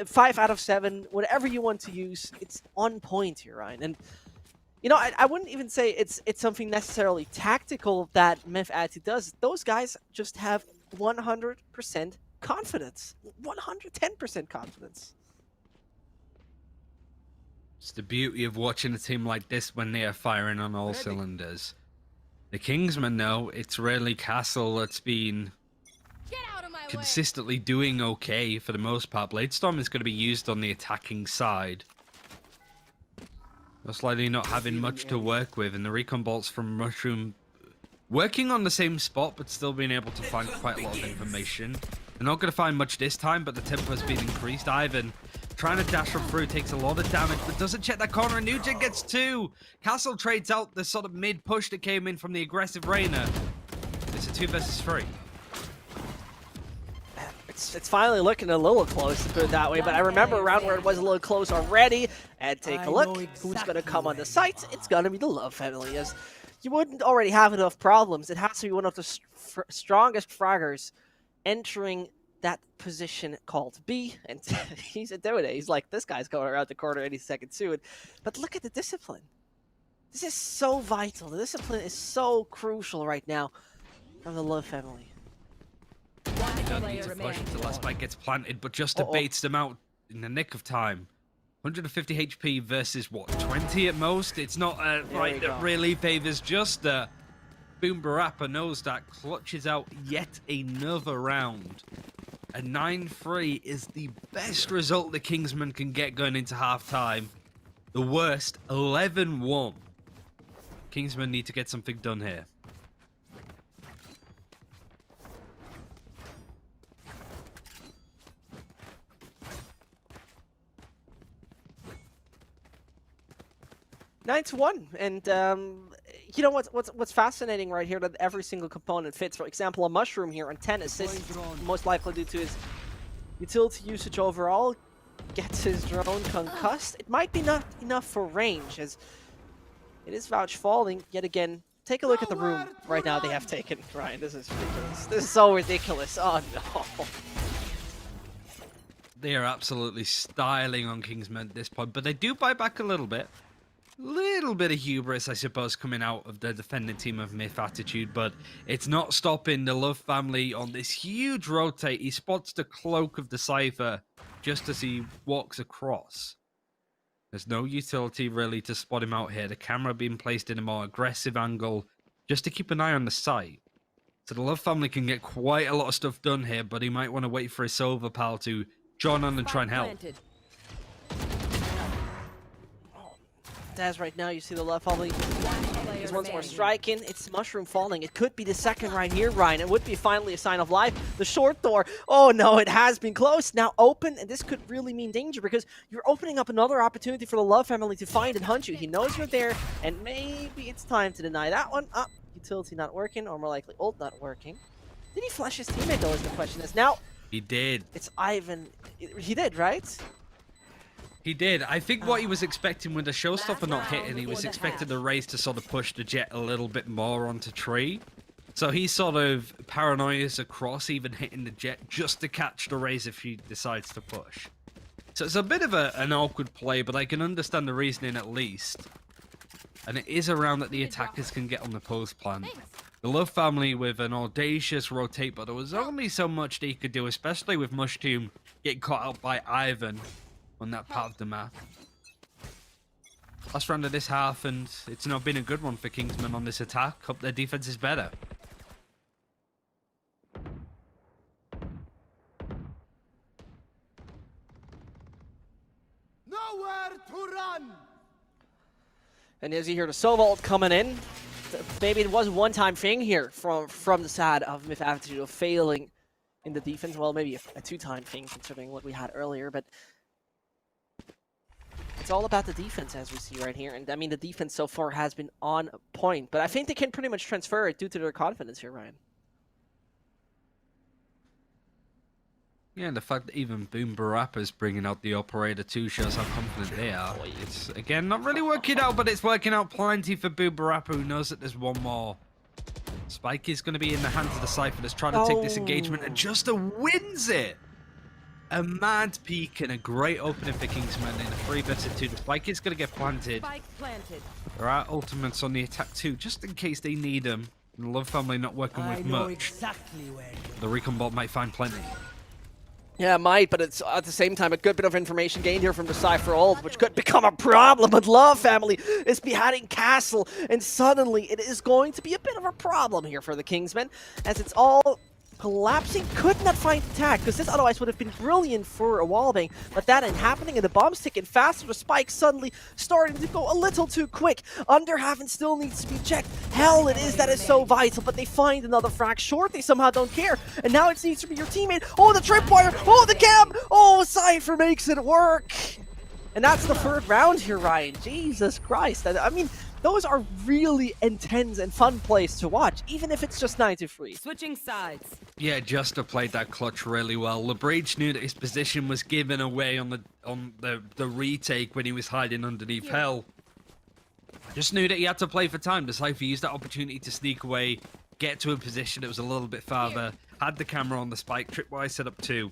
5 out of 7, whatever you want to use. It's on point here, Ryan. And, you know, I wouldn't even say it's something necessarily tactical that MiTH.Attitude does. Those guys just have 100% confidence. 110% confidence. It's the beauty of watching a team like this when they are firing on all cylinders. The Kingsmen, though, it's really Castle that's been Get out of my way. consistently doing okay for the most part. Bladestorm is going to be used on the attacking side. Most likely not having much to work with, and the recon bolts from Mushroom working on the same spot, but still being able to find quite a lot of information. They're not going to find much this time, but the tempo has been increased. Ivan trying to dash up through, takes a lot of damage, but doesn't check that corner, and Nugent gets 2. Castle trades out the sort of mid-push that came in from the aggressive Reyna. It's a 2 versus 3. It's finally looking a little close, to put it that way, but I remember around where it was a little close already. And take a look, who's going to come on the site? It's going to be the Love family, as you wouldn't already have enough problems. It has to be one of the strongest fraggers entering that position called B, and he's doing it. He's like, this guy's going around the corner any second soon. But look at the discipline. This is so vital. The discipline is so crucial right now from the Love family. He doesn't need to push until that spike gets planted, but just debates them out in the nick of time. 150 HP versus what, 20 at most? It's not a fight that really favors Justa. Boom Barappa knows that, clutches out yet another round. A 9-3 is the best result the Kingsmen can get going into halftime. The worst, 11-1. Kingsmen need to get something done here. Nine to 1, and you know what's fascinating right here, that every single component fits. For example, a Mushroom here on 10 assists, most likely due to his utility usage overall, gets his drone concussed. It might be not enough for range, as it is Vouch falling yet again. Take a look at the room right now they have taken. Ryan, this is ridiculous. This is so ridiculous. Oh no. They are absolutely styling on Kingsmen at this point, but they do buy back a little bit. Little bit of hubris, I suppose, coming out of the defending team of MiTH.Attitude, but it's not stopping the Love family on this huge rotate. He spots the cloak of the Cypher just as he walks across. There's no utility really to spot him out here. The camera being placed in a more aggressive angle just to keep an eye on the site. So the Love family can get quite a lot of stuff done here, but he might want to wait for his Silver pal to join on and try and help. As right now, you see the Love family is once more striking. It's Mushroom falling. It could be the second right here, Ryan. It would be finally a sign of life. The short door. Oh no, it has been close. Now open, and this could really mean danger because you're opening up another opportunity for the Love family to find and hunt you. He knows you're there, and maybe it's time to deny that one. Utility not working, or more likely ult not working. Did he flash his teammate though, is the question is. Now, he did. It's Ivan. He did, right? He did. I think what he was expecting with the showstopper not hitting, he was expecting the Raze to sort of push the Jet a little bit more onto tree. So he sort of paranoias across, even hitting the Jet just to catch the Raze if he decides to push. So it's a bit of an awkward play, but I can understand the reasoning at least. And it is around that the attackers can get on the post plan. The Love family with an audacious rotate, but there was only so much that he could do, especially with Mushroom getting caught out by Ivan on that part of the map. Last round of this half, and it's not been a good one for Kingsmen on this attack. Hope their defense is better. Nowhere to run! And as you hear the Sovolt coming in, maybe it was a one-time thing here from the side of MiTH.Attitude of failing in the defense. Well, maybe a two-time thing considering what we had earlier, but it's all about the defense, as we see right here. And I mean, the defense so far has been on point, but I think they can pretty much transfer it due to their confidence here, Ryan. Yeah, and the fact that even Boom Barappa's bringing out the Operator too shows how confident they are. It's, again, not really working out, but it's working out plenty for Boom Barappa, who knows that there's one more. Spike is going to be in the hands of the Cypher that's trying to take this engagement, and Justa wins it! A mad peak and a great opening for Kingsmen in a 3 versus 2. The Spike is going to get planted. There are ultimates on the attack too, just in case they need them. And the Love family not working with much. The recon bot might find plenty. Yeah, it might, but it's at the same time a good bit of information gained here from the Cypher ult, which could become a problem. But Love family is behind Castle, and suddenly it is going to be a bit of a problem here for the Kingsmen, as it's all collapsing, could not find the tag, because this otherwise would have been brilliant for a wallbang, but that ain't happening, and the bomb's ticking faster, the spike suddenly starting to go a little too quick. Under Haven still needs to be checked. Hell, it is, that is so vital, but they find another frag short, they somehow don't care, and now it needs to be your teammate. Oh, the tripwire, oh, the cam, oh, Cypher makes it work! And that's the third round here, Ryan. Jesus Christ. I mean, those are really intense and fun plays to watch, even if it's just 9-3. Switching sides. Yeah, Juster played that clutch really well. LeBreach knew that his position was given away on the retake when he was hiding underneath Hell. Just knew that he had to play for time. The Cypher used that opportunity to sneak away, get to a position that was a little bit farther, had the camera on the spike, tripwire set up too.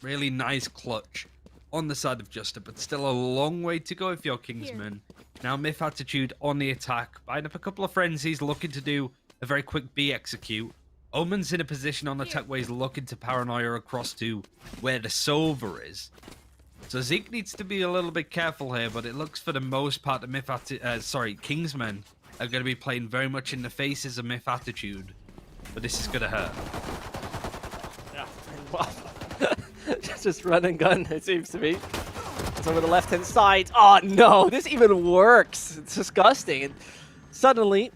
Really nice clutch on the side of Juster, but still a long way to go if you're Kingsman. Now MiTH.Attitude on the attack, buying up a couple of frenzies, looking to do a very quick B execute. Omen's in a position on attack where he's looking to paranoia across to where the Sova is. So Zeke needs to be a little bit careful here, but it looks for the most part that Kingsmen are going to be playing very much in the faces of MiTH.Attitude. But this is going to hurt. Yeah, well, just run and gun, it seems to be. It's over the left-hand side. Oh no, this even works. It's disgusting. And suddenly,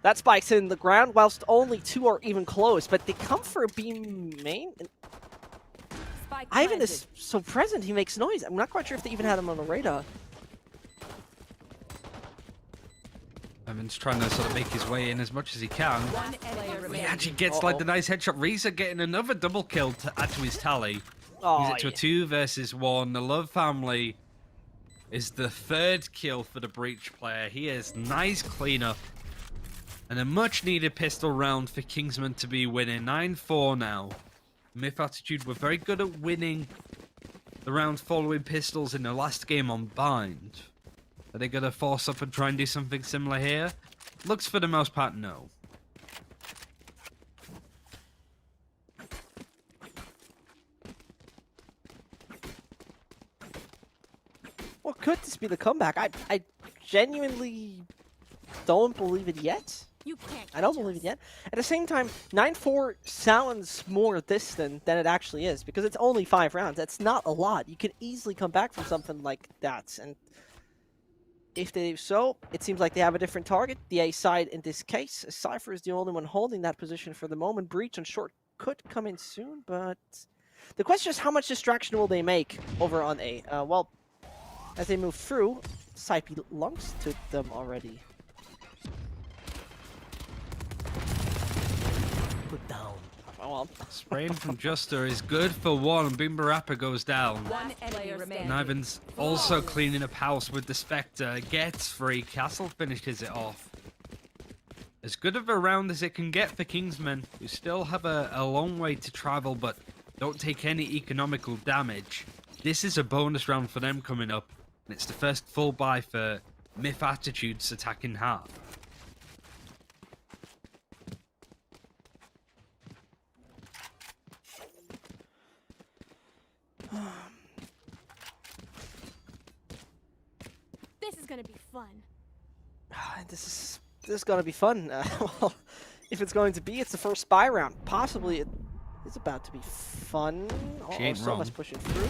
that spike's in the ground, whilst only two are even close. But they come for a beam main. And Spike Ivan planted. is so present, he makes noise. I'm not quite sure if they even had him on the radar. Ivan's trying to sort of make his way in as much as he can. One player He remaining. actually gets like the nice headshot. Reza getting another double kill to add to his tally. Oh, He's it to a 2 versus 1. The Love family is the third kill for the Breach player. He is nice cleanup. And a much needed pistol round for Kingsman to be winning. 9-4 now. MiTH.Attitude were very good at winning the round following pistols in the last game on Bind. Are they going to force up and try and do something similar here? Looks for the most part, no. Well, could this be the comeback? I genuinely don't believe it yet. You can't. I don't catch believe it us. yet. At the same time, 9-4 sounds more distant than it actually is, because it's only 5 rounds. That's not a lot. You can easily come back from something like that. And if they do so, it seems like they have a different target. The A side in this case. Cypher is the only one holding that position for the moment. Breach on short could come in soon, but the question is how much distraction will they make over on A? Well, as they move through, Cypher lungs to them already. Put down. Oh, well. Spraying from Juster is good for 1. And Boom Barappa goes down. One player remaining. Niven's also cleaning up house with the Spectre. Gets free. Castle finishes it off. As good of a round as it can get for Kingsmen, who still have a long way to travel, but don't take any economical damage. This is a bonus round for them coming up. And it's the first full buy for MiTH.Attitude's attacking half. This is gonna be fun. This is gonna be fun. Well, if it's going to be, it's the first spy round. Possibly it is about to be fun. She ain't wrong. Soma's pushing through.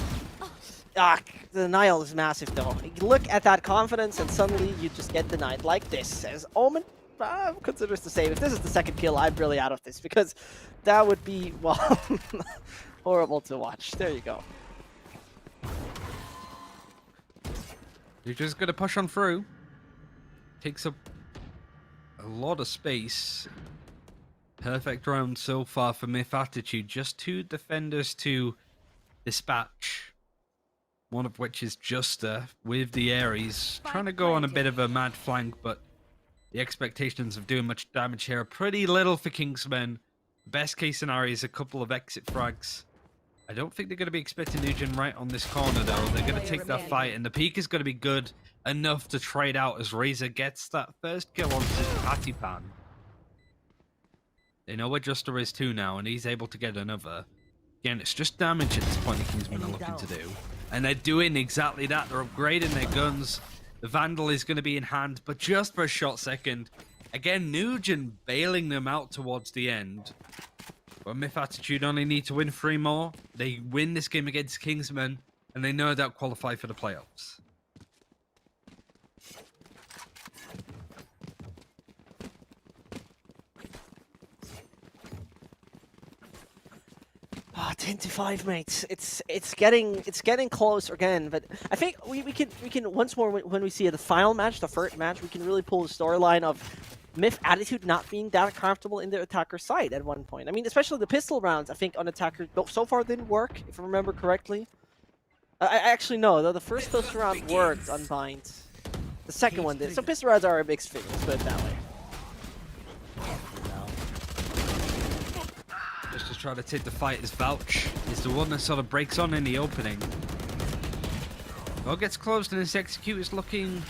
Ah, the denial is massive though. You look at that confidence and suddenly you just get denied like this. As Omen considers the save. If this is the second kill, I'm really out of this because that would be, well, horrible to watch. There you go. You're just gonna push on through. Takes up a lot of space. Perfect round so far for MiTH.Attitude. Just 2 defenders to dispatch. One of which is Juster with the Ares. Trying to go on a bit of a mad flank, but the expectations of doing much damage here are pretty little for Kingsmen. Best case scenario is a couple of exit frags. I don't think they're going to be expecting Nugent right on this corner, though. They're going to take that fight, and the peak is going to be good enough to trade out as Razor gets that first kill onto Patty Pan. They know where Juster is too now, and he's able to get another. Again, it's just damage at this point the Kingsmen are looking to do. And they're doing exactly that. They're upgrading their guns. The Vandal is going to be in hand, but just for a short second. Again, Nugent bailing them out towards the end. But MiTH.Attitude only need to win 3 more. They win this game against Kingsmen, and they no doubt qualify for the playoffs. Ah, 10-5, mates. It's getting close again, but I think we can once more when we see the final match, the first match, we can really pull the storyline of MiTH.Attitude not being that comfortable in the attacker side at one point. I mean, especially the pistol rounds. I think on attacker so far didn't work, if I remember correctly. I actually no, though the first pistol round worked on Bind. The second one did. So pistol rounds are a mixed figure. Let's put it that way. Just to try to take the fight as Vouch is the one that sort of breaks on in the opening. Well, gets closed and his execute is looking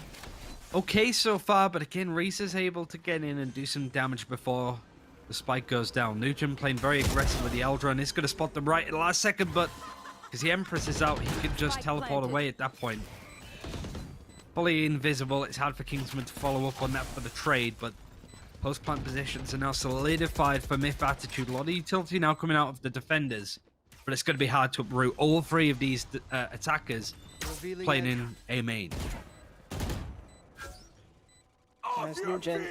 okay so far, but again, Reese is able to get in and do some damage before the spike goes down. Nugent playing very aggressive with the Eldra and is going to spot them right in the last second, but because the Empress is out, he can just teleport away at that point. Fully invisible, it's hard for Kingsman to follow up on that for the trade, but post-plant positions are now solidified for MiTH.Attitude. A lot of utility now coming out of the defenders, but it's going to be hard to uproot all 3 of these attackers playing in A main. As Nugent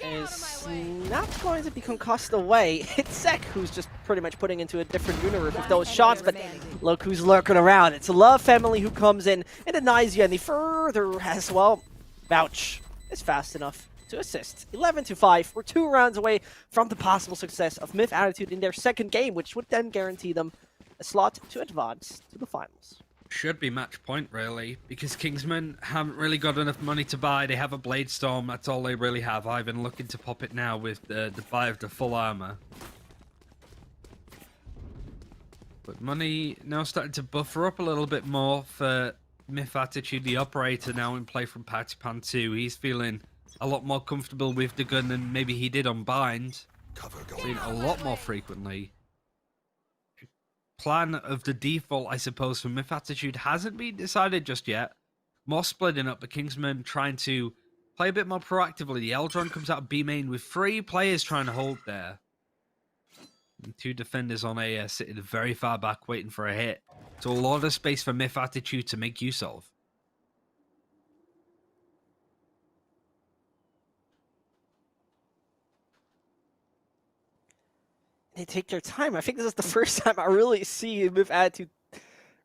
is not going to be concussed away. It's Zek who's just pretty much putting into a different universe with those shots, but look who's lurking around. It's a Love family who comes in and denies you any further as well. Vouch is fast enough to assist. 11-5. We're 2 rounds away from the possible success of MiTH.Attitude in their second game, which would then guarantee them a slot to advance to the finals. Should be match point, really, because Kingsmen haven't really got enough money to buy. They have a Blade Storm, that's all they really have. Ivan looking to pop it now with the buy of the full armor. But money now starting to buffer up a little bit more for MiTH.Attitude, the operator now in play from Patipan 2. He's feeling a lot more comfortable with the gun than maybe he did on Bind. Seeing a lot more frequently. Plan of the default, I suppose, for MiTH.Attitude hasn't been decided just yet. More splitting up, but Kingsmen trying to play a bit more proactively. The Eldron comes out of B main with 3 players trying to hold there. And 2 defenders on A sitting very far back waiting for a hit. So a lot of space for MiTH.Attitude to make use of. They take their time. I think this is the first time I really see MiTH.Attitude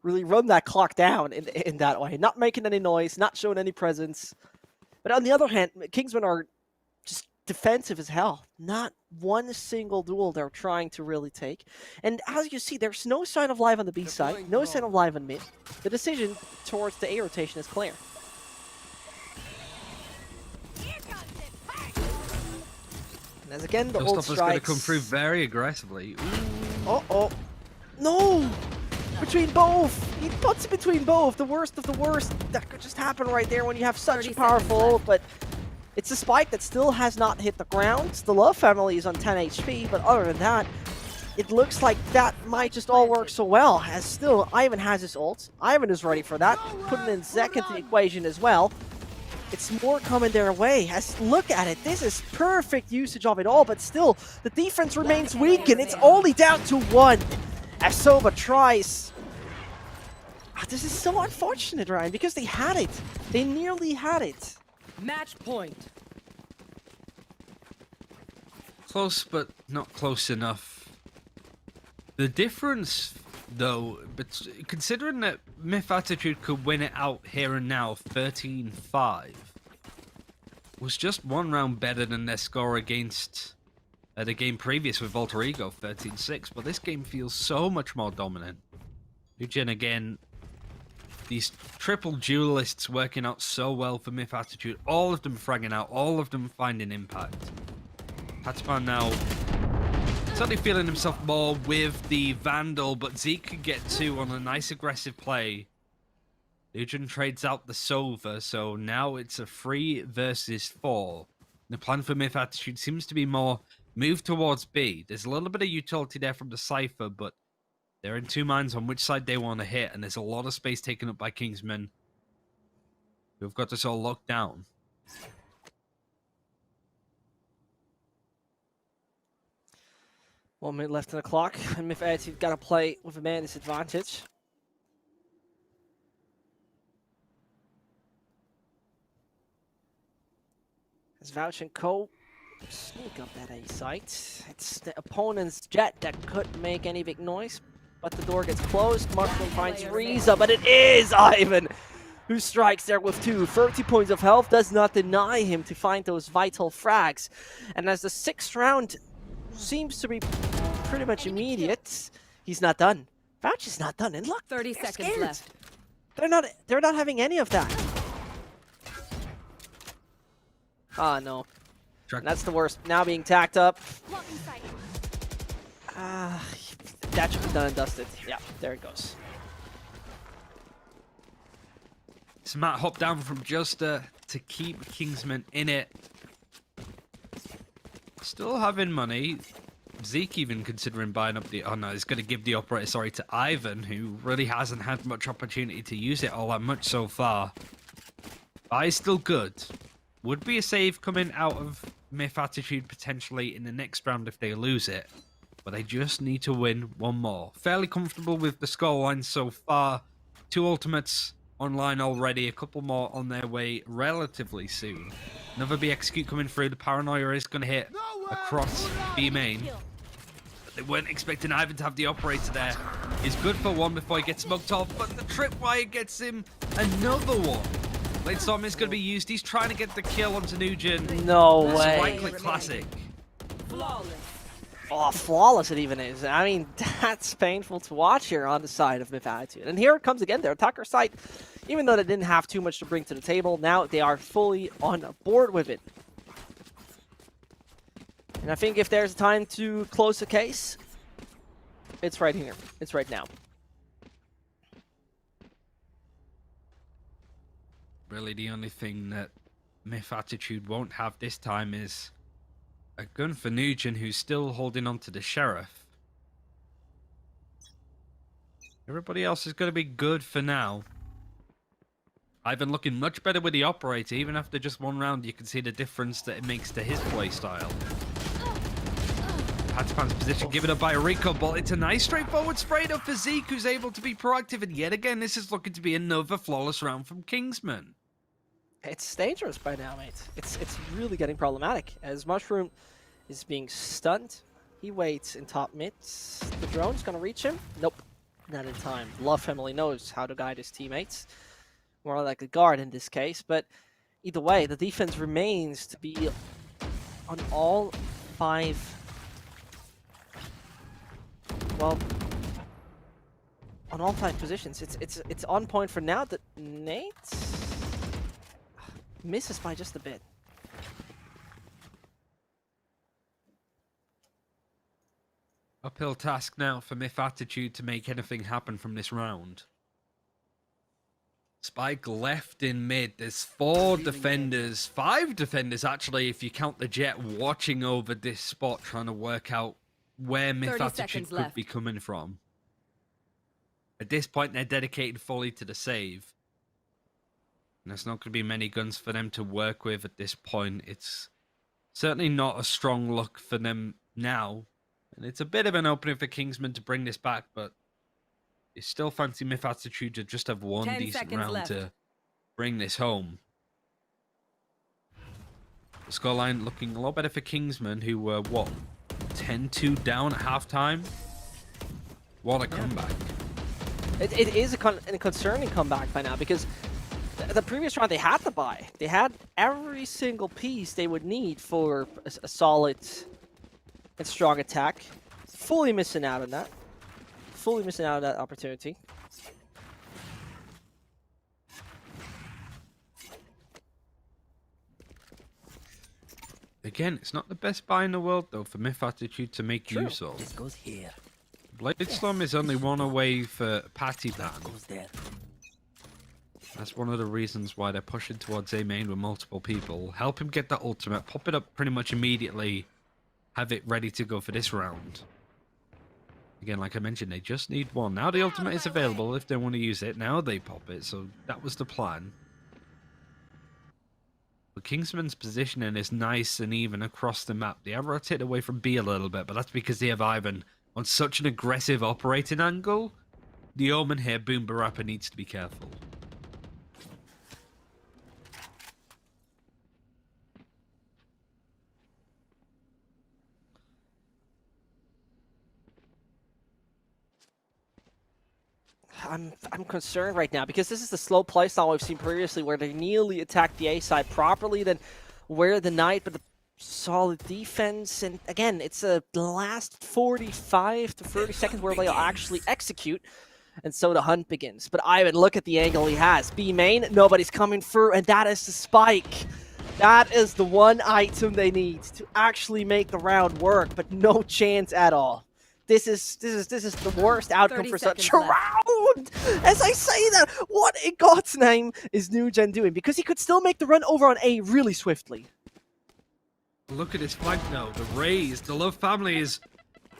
really run that clock down in that way. Not making any noise, not showing any presence. But on the other hand, Kingsmen are just defensive as hell. Not one single duel they're trying to really take. And as you see, there's no sign of live on the B side, no sign of live on mid. The decision towards the A rotation is clear. And as again, the old Showstopper's going to strikes. come through very aggressively. Uh-oh. No! Between both! He puts it between both. The worst of the worst. That could just happen right there when you have such a 30 powerful seconds ult, but it's a spike that still has not hit the ground. The Love family is on 10 HP, but other than that, it looks like that might just all work so well, as still Ivan has his ult. Ivan is ready for that, putting in Zek into the equation as well. It's more coming their way. As look at it, this is perfect usage of it all, but still, the defense remains weak, and it's only down to 1. As Soba tries. This is so unfortunate, Ryan, because they had it. They nearly had it. Match point. Close, but not close enough. The difference, though, but considering that MiTH.Attitude could win it out here and now, 13-5, was just 1 round better than their score against the game previous with Alter Ego, 13-6. But this game feels so much more dominant. Eugen again, these triple duelists working out so well for MiTH.Attitude. All of them fragging out, all of them finding impact. Patipan now certainly feeling himself more with the Vandal, but Zeke could get 2 on a nice aggressive play. Legion trades out the Sova, so now it's a 3 versus 4. The plan for MiTH.Attitude seems to be more move towards B. There's a little bit of utility there from the Cypher, but they're in 2 minds on which side they want to hit, and there's a lot of space taken up by Kingsmen, who've got this all locked down. 1 minute left on the clock, and MiTH.Attitude got to play with a man disadvantage. As Vouch and Co. sneak up that A site. It's the opponent's jet that couldn't make any big noise, but the door gets closed. Mushroom finds Riza, but it is Ivan who strikes there with 2. 30 points of health does not deny him to find those vital frags. And as the 6th round seems to be pretty much immediate, he's not done. Vouch is not done, and look, 30 they're seconds scared. left. They're not having any of that. Ah, no. And that's the worst. Now being tacked up. Blocking sight. That should be done and dusted. Yeah, there it goes. Smart hop down from Juster to keep Kingsmen in it. Still having money. Zeke even considering buying up the... Oh no, he's going to give the operator, sorry, to Ivan, who really hasn't had much opportunity to use it all that much so far. Buy is still good. Would be a save coming out of MiTH.Attitude potentially in the next round if they lose it. But they just need to win one more. Fairly comfortable with the scoreline so far. 2 ultimates online already. A couple more on their way relatively soon. Another B execute coming through. The paranoia is going to hit across B main. But they weren't expecting Ivan to have the operator there. He's good for 1 before he gets smoked off. But the tripwire gets him another one. Late Storm is going to be used. He's trying to get the kill onto Nugent. No way. Right click classic. Flawless. Oh, flawless it even is. I mean, that's painful to watch here on the side of MiTH.Attitude. And here it comes again, their attacker site. Even though they didn't have too much to bring to the table, now they are fully on board with it. And I think if there's a time to close the case, it's right here. It's right now. Really, the only thing that MiTH.Attitude won't have this time is a gun for Nugent, who's still holding on to the sheriff. Everybody else is going to be good for now. Ivan looking much better with the operator. Even after just 1 round, you can see the difference that it makes to his playstyle. Hatapan's position given up by a Rico ball. It's a nice straightforward spray though for Zeke, who's able to be proactive. And yet again, this is looking to be another flawless round from Kingsmen. It's dangerous by now, mate. It's really getting problematic. As Mushroom is being stunned, he waits in top mid. The drone's gonna reach him. Nope, not in time. Love Family knows how to guide his teammates. More like a guard in this case, but either way, the defense remains to be on all 5. Well, on all 5 positions. It's on point for now. That Nate misses by just a bit. Uphill task now for MiTH.Attitude to make anything happen from this round. Spike left in mid. There's 4 defenders, 5 defenders actually, if you count the jet, watching over this spot, trying to work out where MiTH.Attitude could be coming from. At this point, they're dedicated fully to the save. And there's not going to be many guns for them to work with at this point. It's certainly not a strong look for them now. And it's a bit of an opening for Kingsmen to bring this back, but it's still fancy MiTH.Attitude to just have 1 decent round to bring this home. The scoreline looking a lot better for Kingsmen, who were, what, 10-2 down at halftime? What a comeback. It is a concerning comeback by now, because the previous round they had to buy. They had every single piece they would need for a solid and strong attack. Fully missing out on that. Fully missing out on that opportunity. Again, it's not the best buy in the world, though, for MiTH.Attitude to make use of. This goes here. Blade Slum is only 1 away for Patty Ban. Goes there. That's one of the reasons why they're pushing towards A main with multiple people. Help him get that ultimate, pop it up pretty much immediately, have it ready to go for this round. Again, like I mentioned, they just need 1. Now the ultimate is available if they want to use it. Now they pop it, so that was the plan. But Kingsman's positioning is nice and even across the map. They have rotated away from B a little bit, but that's because they have Ivan on such an aggressive operating angle. The Omen here, Boom Barappa, needs to be careful. I'm concerned right now because this is the slow playstyle we've seen previously where they nearly attack the A side properly, then wear the Knight, but the solid defense, and again, it's the last 45 to 30 seconds where they'll actually execute, and so the hunt begins. But Ivan, look at the angle he has. B main, nobody's coming through, and that is the spike. That is the one item they need to actually make the round work, but no chance at all. This is the worst outcome for such a round. As I say that, what in God's name is Nugen doing? Because he could still make the run over on A really swiftly. Look at his flank now. The Rays, the Love family is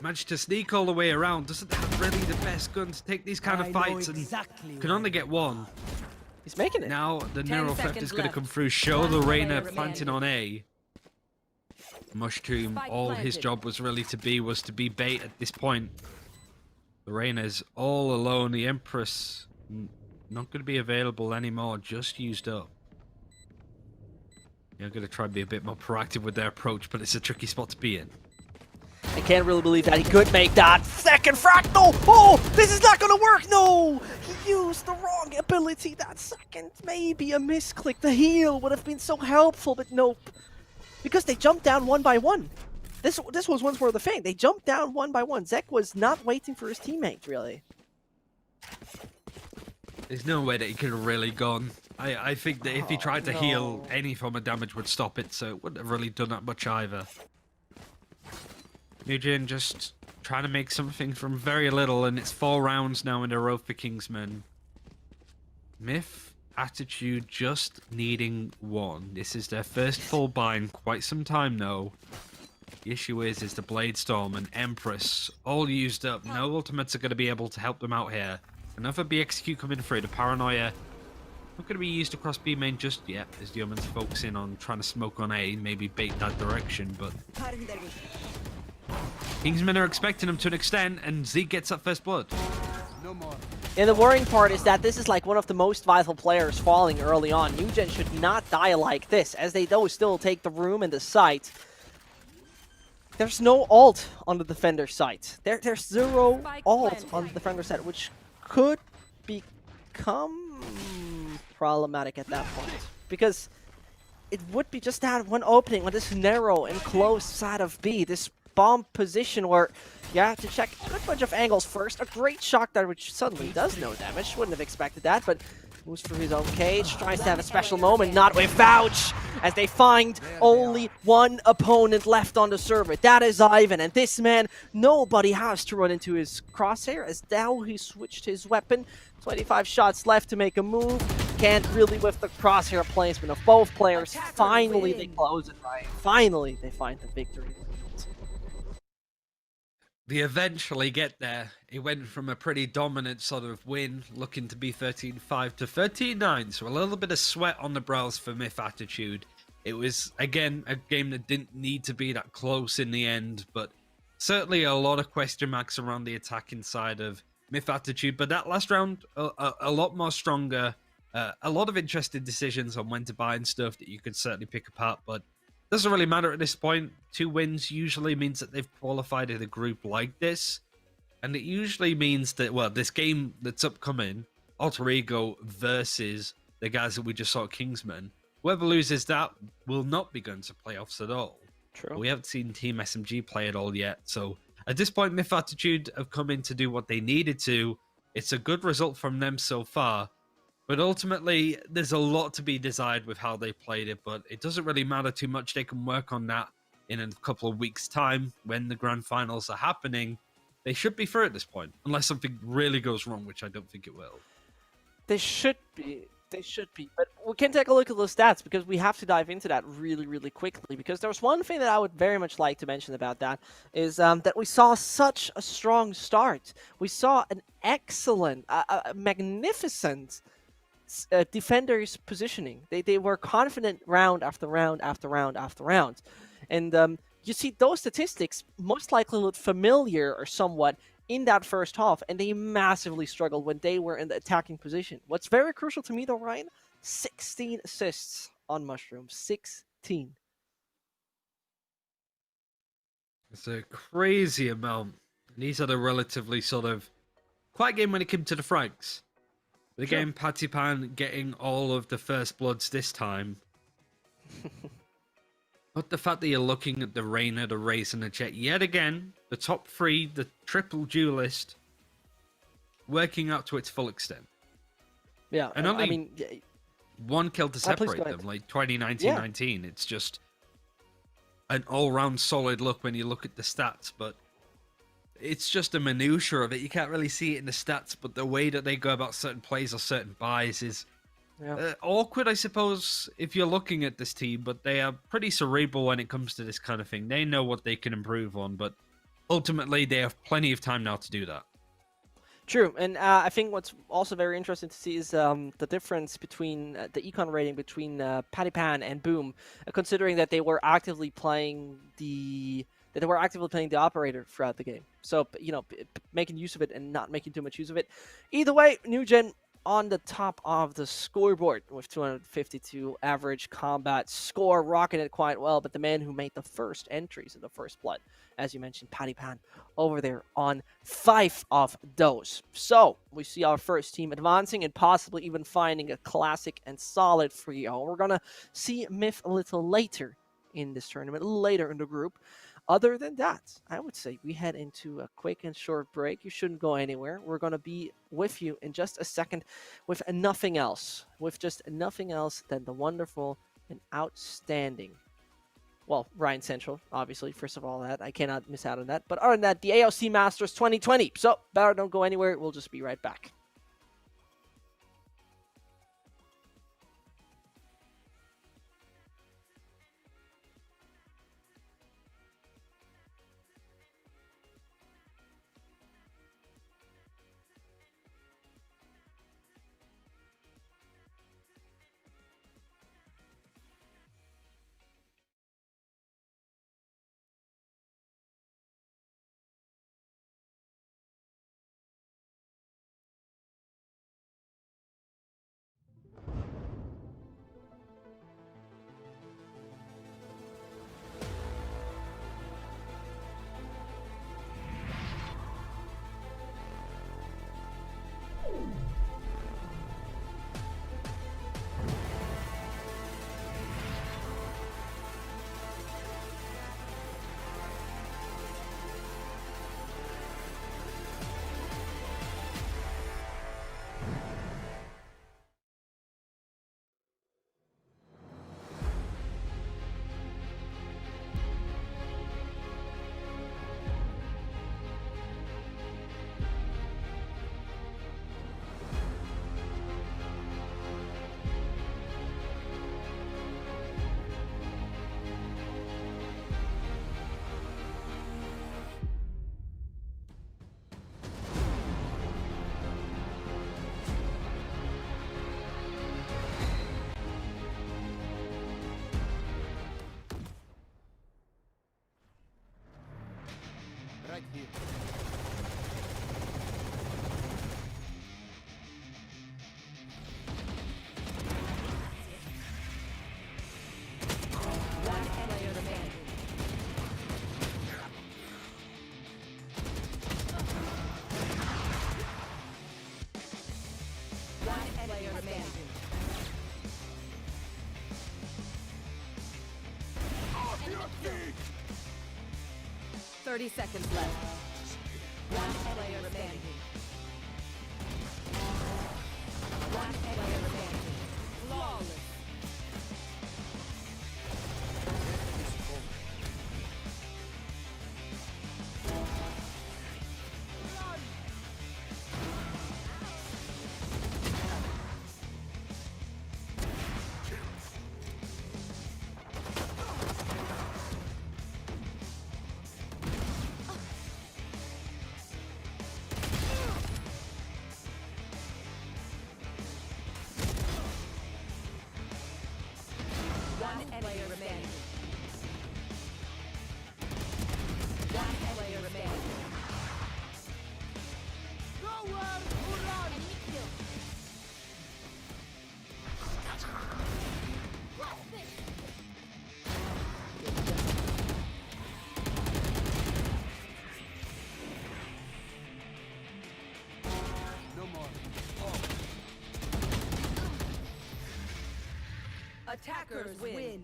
managed to sneak all the way around. Doesn't have really the best gun to take these kind of fights and can only get one. He's making it. Now the 10 Neural Theft seconds is going to left. come through. Show One the player Reyna remaining. planting on A. Mushroom, Spike all his planted. job was really to be bait at this point. The Reyna's all alone. The Empress not going to be available anymore. Just used up. They're going to try and be a bit more proactive with their approach, but it's a tricky spot to be in. I can't really believe that he could make that second fractal. Oh, this is not gonna work. No, he used the wrong ability. That second, maybe a misclick. The heal would have been so helpful, but nope. Because they jumped down one by one. This was once more the thing. They jumped down one by one. Zek was not waiting for his teammate, really. There's no way that he could have really gone. I think that if he tried to heal, no. any form of damage would stop it, so it wouldn't have really done that much either. Nugent just trying to make something from very little, and it's 4 rounds now in a row for Kingsmen. MiTH.Attitude just needing one. This is their first full buy in quite some time now. The issue is the Blade Storm and Empress all used up. No ultimates are going to be able to help them out here. Another BXQ coming through. The Paranoia not going to be used across B main just yet, as the Omen's focusing on trying to smoke on A, maybe bait that direction, but Kingsmen are expecting him to an extent, and Zeke gets that first blood. No more. And the worrying part is that this is like one of the most vital players falling early on. Nugen should not die like this, as they though still take the room and the site. There's no ult on the defender site. There's zero Spike ult planted. on the defender site, which could become problematic at that point. Because it would be just that one opening on this narrow and close side of B. This bomb position where you have to check a good bunch of angles first. A great shock dart, which suddenly does no damage. Wouldn't have expected that, but moves through his own cage. Tries to have a special moment, not with Vouch, as they find only one opponent left on the server. That is Ivan, and this man, nobody has to run into his crosshair, as now he switched his weapon. 25 shots left to make a move. Can't really with the crosshair placement of both players. Finally, they close it right. Finally, they find the victory. They eventually get there. It went from a pretty dominant sort of win, looking to be 13-5 to 13-9, so a little bit of sweat on the brows for MiTH.Attitude. It was, again, a game that didn't need to be that close in the end, but certainly a lot of question marks around the attacking side of MiTH.Attitude. But that last round, a lot more stronger. A lot of interesting decisions on when to buy and stuff that you could certainly pick apart, but doesn't really matter at this point. 2 wins usually means that they've qualified in a group like this. And it usually means that, well, this game that's upcoming, Alter Ego versus the guys that we just saw at Kingsmen, whoever loses that will not be going to playoffs at all. True. We haven't seen Team SMG play at all yet. So at this point, MiTH.Attitude have come in to do what they needed to. It's a good result from them so far. But ultimately, there's a lot to be desired with how they played it, but it doesn't really matter too much. They can work on that in a couple of weeks' time when the grand finals are happening. They should be through at this point, unless something really goes wrong, which I don't think it will. They should be. They should be. But we can take a look at the stats, because we have to dive into that really, really quickly. Because there's one thing that I would very much like to mention about that, is that we saw such a strong start. We saw an excellent, magnificent defenders' positioning. They were confident round after round after round after round, and you see those statistics most likely look familiar or somewhat in that first half, and they massively struggled when they were in the attacking position. What's very crucial to me, though, Ryan, 16 assists on Mushroom. 16. It's a crazy amount. And he's had a relatively sort of quiet game when it came to the Franks. But again, Patty Pan getting all of the first bloods this time. But the fact that you're looking at the Reyna, the Race, and the Jet yet again, the top three, the triple duelist, working out to its full extent. Yeah, And I only mean, one kill to please go separate ahead. them, like 2019-19. It's just an all-round solid look when you look at the stats, but it's just a minutiae of it. You can't really see it in the stats, but the way that they go about certain plays or certain buys is awkward, I suppose, if you're looking at this team, but they are pretty cerebral when it comes to this kind of thing. They know what they can improve on, but ultimately they have plenty of time now to do that. True, and I think what's also very interesting to see is the difference between the econ rating between Patty Pan and Boom, considering that they were actively playing the operator throughout the game. So making use of it and not making too much use of it. Either way, New Gen on the top of the scoreboard with 252 average combat score, rocking it quite well. But the man who made the first entries in the first blood, as you mentioned, Patty Pan, over there on 5 of those. So we see our first team advancing and possibly even finding a classic and solid 3-0. We're going to see MiTH a little later in this tournament, later in the group. Other than that, I would say we head into a quick and short break. You shouldn't go anywhere. We're going to be with you in just a second with nothing else, than the wonderful and outstanding, well, Ryan Central, obviously, first of all, that I cannot miss out on that. But other than that, the AOC Masters 2020. So, better don't go anywhere. We'll just be right back. Right here. One player remaining. One player remaining. 30 seconds left. One player remaining. One player remaining. Flawless. Attackers win.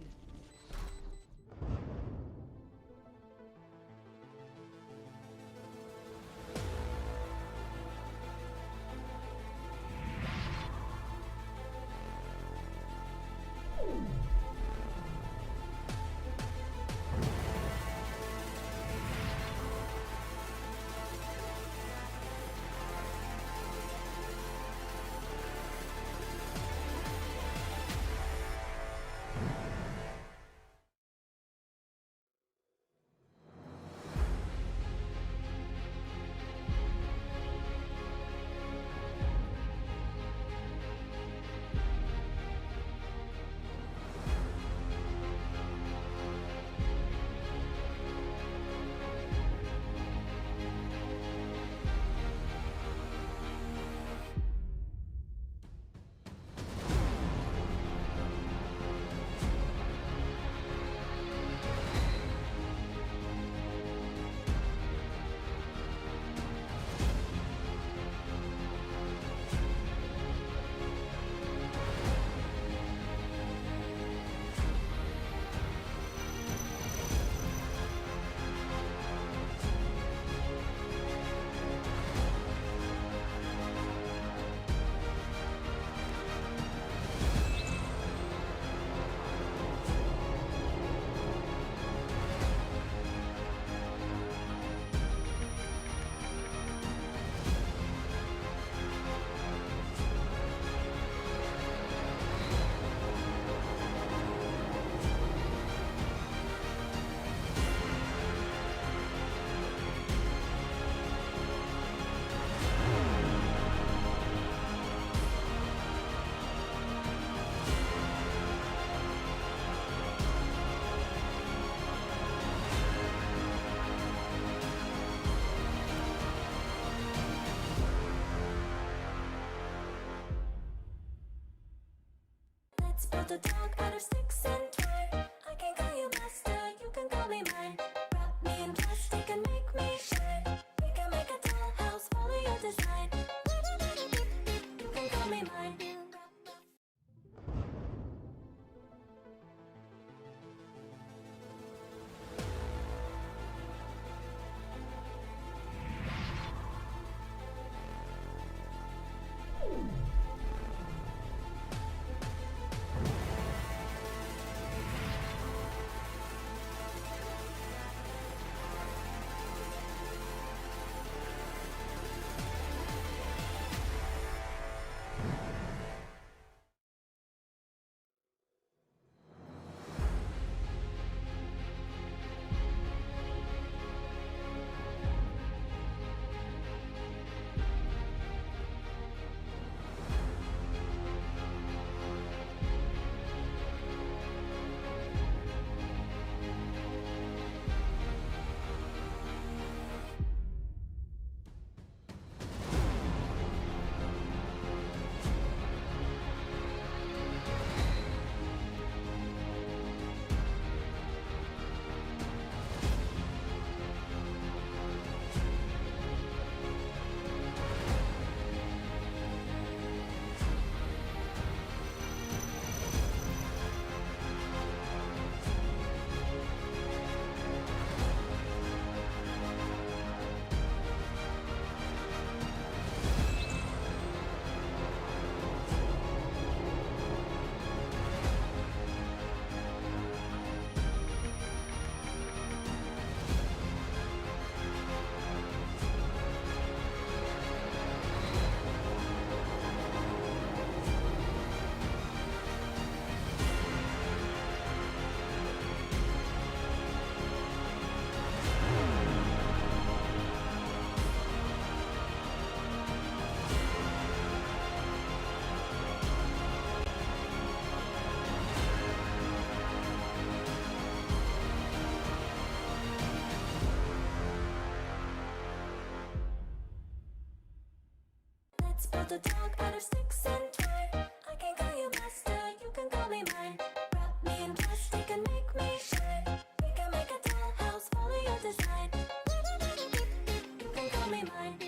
Let's build a dog out of sticks and twine. I can call you master, you can call me mine. Wrap me in plastic and make me shine. We can make a dollhouse, follow your design. You can call me mine. Let's build a dog out of sticks and twine. I can call you master, you can call me mine. Wrap me in plastic and make me shine. We can make a dollhouse, follow your design. You can call me mine.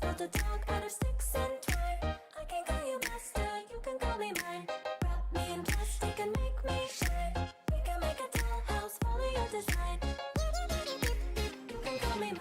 built a dog out of sticks and twine. I can call you master, you can call me mine. Wrap me in plastic and make me shine. We can make a dollhouse, follow your design. You can call me mine.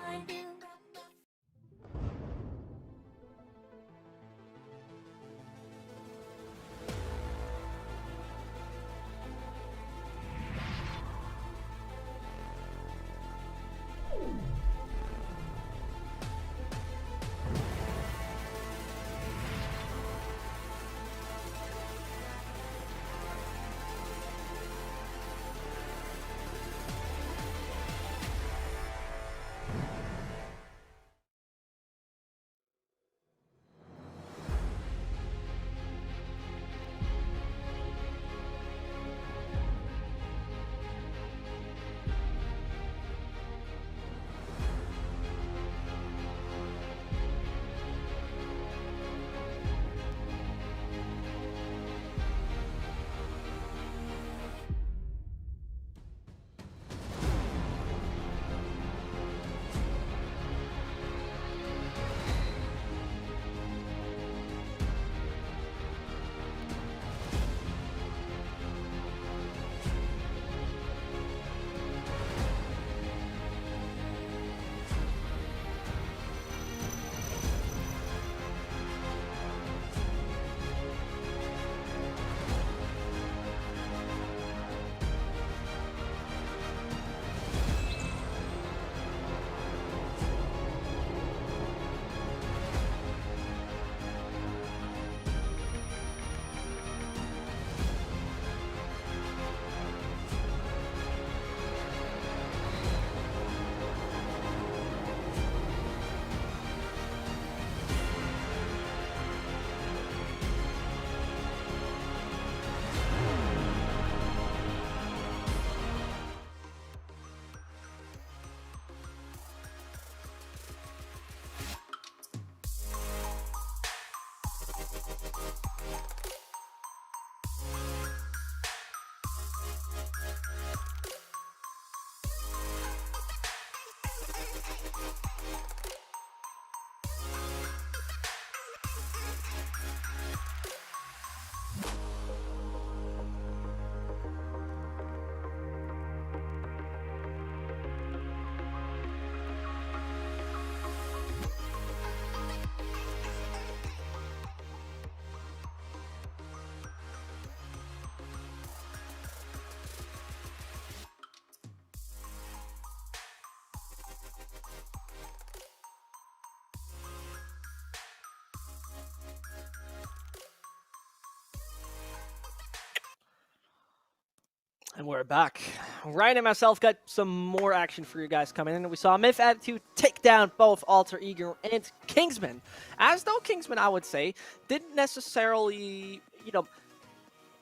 And we're back. Ryan and myself got some more action for you guys coming in. We saw MiTH.Attitude take down both Alter Ego and Kingsmen. As though Kingsmen, I would say, didn't necessarily,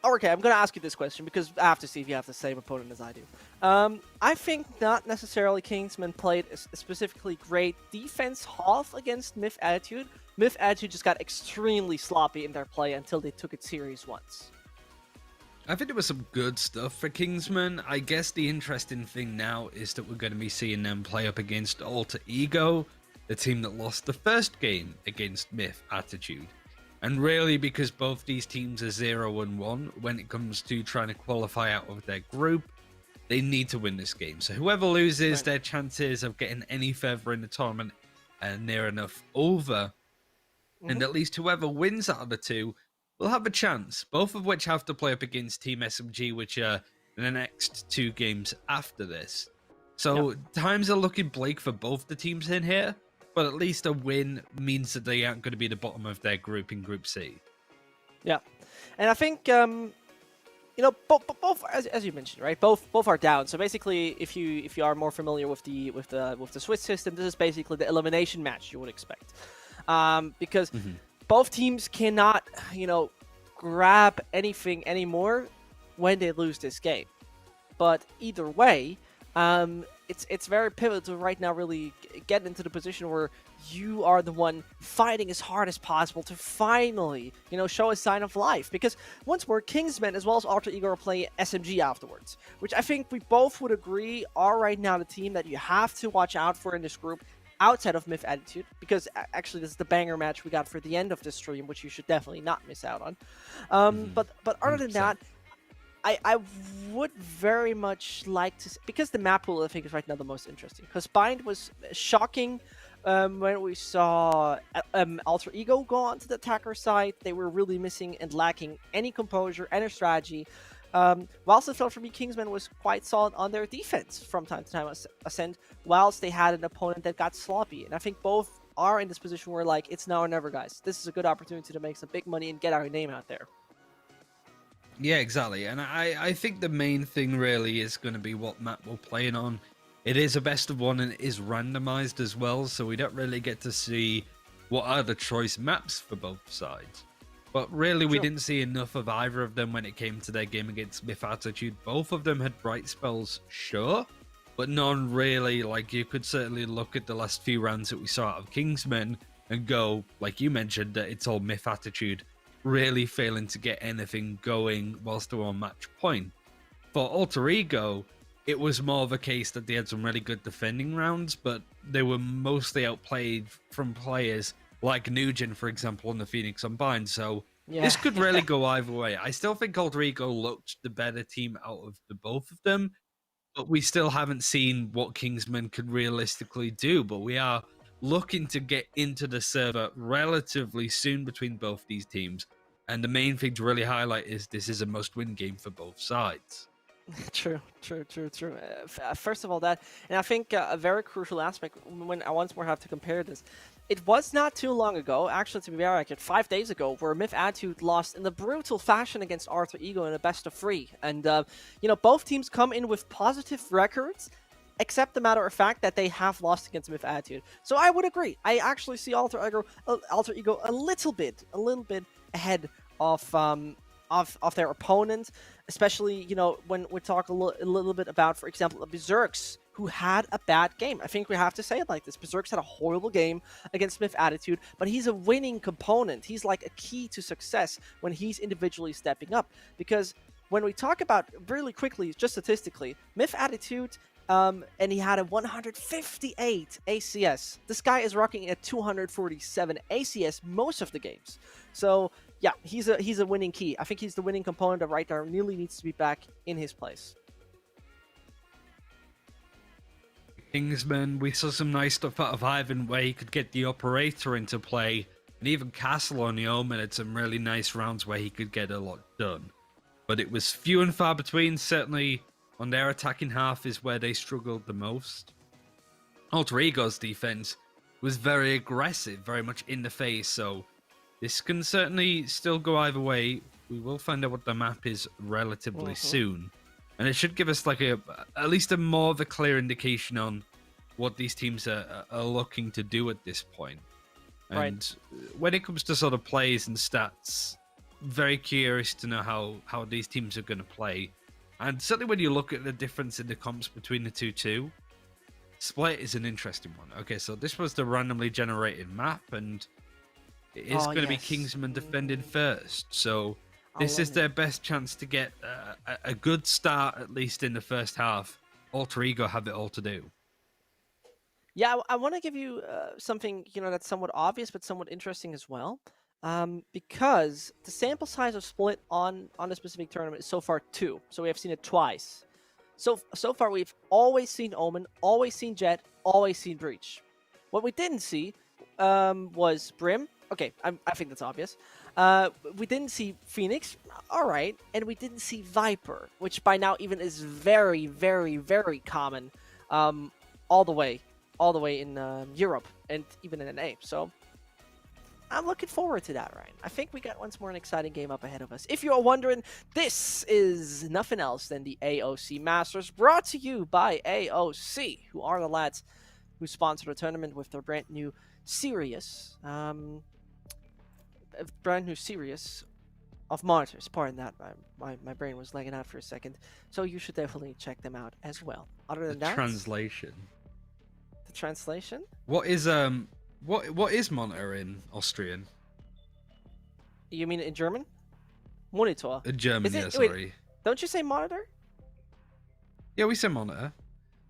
Okay, I'm going to ask you this question because I have to see if you have the same opponent as I do. I think not necessarily Kingsmen played a specifically great defense half against MiTH.Attitude. MiTH.Attitude just got extremely sloppy in their play until they took it serious once. I think there was some good stuff for Kingsmen. I guess the interesting thing now is that we're going to be seeing them play up against Alter Ego, the team that lost the first game against MiTH.Attitude. And really, because both these teams are 0-1 when it comes to trying to qualify out of their group, they need to win this game. So whoever loses, their chances of getting any further in the tournament are near enough over. And at least whoever wins out of the two will have a chance, both of which have to play up against Team SMG, which are in the next 2 games after this. So times are looking bleak for both the teams in here, but at least a win means that they aren't going to be the bottom of their group in Group C. Yeah, and I think both as you mentioned, right? Both are down. So basically, if you are more familiar with the Swiss system, this is basically the elimination match you would expect, because both teams cannot grab anything anymore when they lose this game. But either way, it's very pivotal right now. Really get into the position where you are the one fighting as hard as possible to finally, show a sign of life. Because once more, Kingsmen as well as Alter Ego are playing SMG afterwards, which I think we both would agree are right now the team that you have to watch out for in this group. outside of MiTH.Attitude, because actually this is the banger match we got for the end of the stream, which you should definitely not miss out on. But other than 100%. that, I would very much like to, because the map pool I think is right now the most interesting. Because Bind was shocking when we saw Alter Ego go onto the attacker side. They were really missing and lacking any composure, any strategy. Whilst it felt for me, Kingsmen was quite solid on their defense from time to time, Ascent, whilst they had an opponent that got sloppy. And I think both are in this position where, like, it's now or never, guys. This is a good opportunity to make some big money and get our name out there. Yeah, exactly. And I think the main thing really is going to be what map we're playing on. It is a best of one and it is randomized as well, so we don't really get to see what are the choice maps for both sides. But really, we didn't see enough of either of them when it came to their game against MiTH.Attitude. Both of them had bright spells, sure, but none really. Like, you could certainly look at the last few rounds that we saw out of Kingsmen and go, like you mentioned, that it's all MiTH.Attitude really failing to get anything going whilst they're on match point. For Alter Ego, it was more of a case that they had some really good defending rounds, but they were mostly outplayed from players like Nugent, for example, on the Phoenix Unbind. So this could really go either way. I still think Alter Ego looked the better team out of the both of them, but we still haven't seen what Kingsmen could realistically do. But we are looking to get into the server relatively soon between both these teams. And the main thing to really highlight is this is a must-win game for both sides. True. First of all, that, and I think a very crucial aspect when I once more have to compare this, it was not too long ago, actually to be very accurate, 5 days ago, where MiTH.Attitude lost in the brutal fashion against Alter Ego in a best of 3. And, you know, both teams come in with positive records, except the matter of fact that they have lost against MiTH.Attitude. So I would agree. I actually see Alter Ego a little bit ahead of their opponent, especially, you know, when we talk a little bit about, for example, Berserks, who had a bad game. I think we have to say it like this. Berserks had a horrible game against MiTH.Attitude, but he's a winning component. He's like a key to success when he's individually stepping up. Because when we talk about, really quickly, just statistically, MiTH.Attitude, and he had a 158 ACS. This guy is rocking at 247 ACS most of the games. So yeah, he's a winning key. I think he's the winning component that right now really needs to be back in his place. Kingsman, we saw some nice stuff out of Ivan where he could get the operator into play, and even Castle on the Omen had some really nice rounds where he could get a lot done. But it was few and far between. Certainly on their attacking half is where they struggled the most. Alter Ego's defense was very aggressive, very much in the face, so this can certainly still go either way. We will find out what the map is relatively soon. And it should give us like at least a more of a clear indication on what these teams are looking to do at this point. And when it comes to sort of plays and stats, very curious to know how these teams are going to play. And certainly when you look at the difference in the comps between the two, Split is an interesting one. Okay, so this was the randomly generated map, and it is going to be Kingsmen defending first. So this is their best chance to get a good start, at least in the first half. Alter Ego have it all to do. Yeah, I want to give you something, you know, that's somewhat obvious but somewhat interesting as well. Because the sample size of Split on a specific tournament is so far 2. So we have seen it twice. So far we've always seen Omen, always seen Jet, always seen Breach. What we didn't see was Brim. Okay, I think that's obvious. We didn't see Phoenix, alright, and we didn't see Viper, which by now even is very, very, very common all the way in Europe and even in NA. So I'm looking forward to that, Ryan. I think we got once more an exciting game up ahead of us. If you're wondering, this is nothing else than the AOC Masters, brought to you by AOC, who are the lads who sponsor the tournament with their brand new series. Of monitors. Pardon that, my brain was lagging out for a second. So you should definitely check them out as well. Other than that, Translation. The translation? What is what is monitor in Austrian? You mean in German? Monitor. German, Is it, yeah, sorry. Wait, don't you say monitor? Yeah, we say monitor.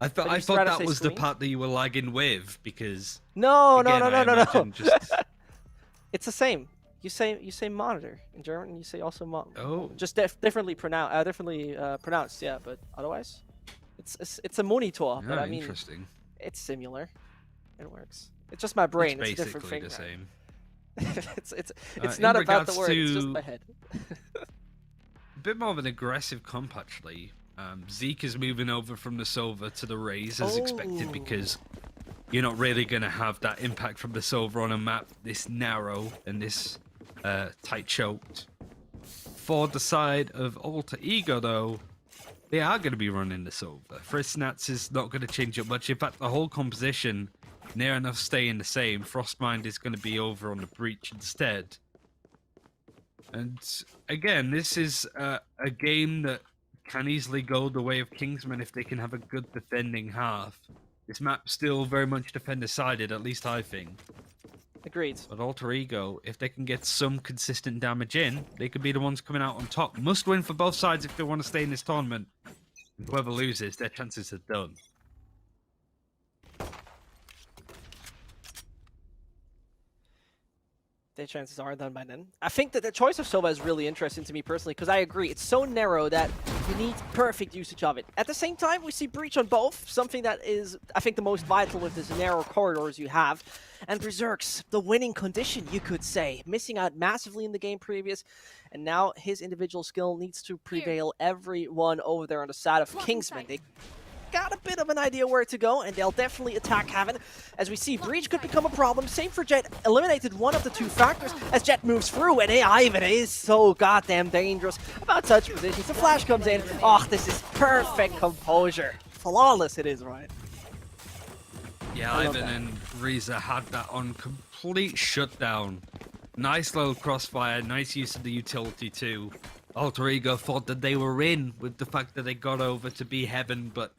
I But thought you still gotta that say was the screen? part that you were lagging with because No, again, no, no, I no, no, no. imagine just It's the same. You say monitor in German, and you say also Oh. just differently pronounced. Yeah, but otherwise, it's a monitor. But oh, I mean, interesting. it's similar. It works. It's just my brain. It's a different Basically the finger. same. It's In not about the regards word. It's just to- my head. A bit more of an aggressive comp actually. Zeke is moving over from the Sova to the Raze as expected Oh. because you're not really going to have that impact from the Sova on a map this narrow and this tight choked. For the side of Alter Ego though, they are going to be running the Sova. Frisnats is not going to change up much. In fact, the whole composition near enough staying the same. Frostmind is going to be over on the Breach instead. And again, this is a game that can easily go the way of Kingsmen if they can have a good defending half. This map's still very much defender-sided, at least I think. Agreed. But Alter Ego, if they can get some consistent damage in, they could be the ones coming out on top. Must win for both sides if they want to stay in this tournament. And whoever loses, their chances are done. Their chances are done by then. I think that the choice of Sova is really interesting to me personally, because I agree, it's so narrow that you need perfect usage of it. At the same time, we see Breach on both, something that is, I think, the most vital with this narrow corridors you have. And Berserk's the winning condition, you could say. Missing out massively in the game previous, and now his individual skill needs to prevail everyone over there on the side of Kingsmen. They got a bit of an idea where to go, and they'll definitely attack Heaven. As we see, Breach could become a problem. Same for Jet. Eliminated one of the two factors as Jet moves through, and Ivan is so goddamn dangerous about touch positions. The flash comes in. Oh, this is perfect composure. Flawless it is, right? Yeah, I love Ivan that. and Reza had that on complete shutdown. Nice little crossfire, nice use of the utility too. Alter Ego thought that they were in with the fact that they got over to be Heaven, but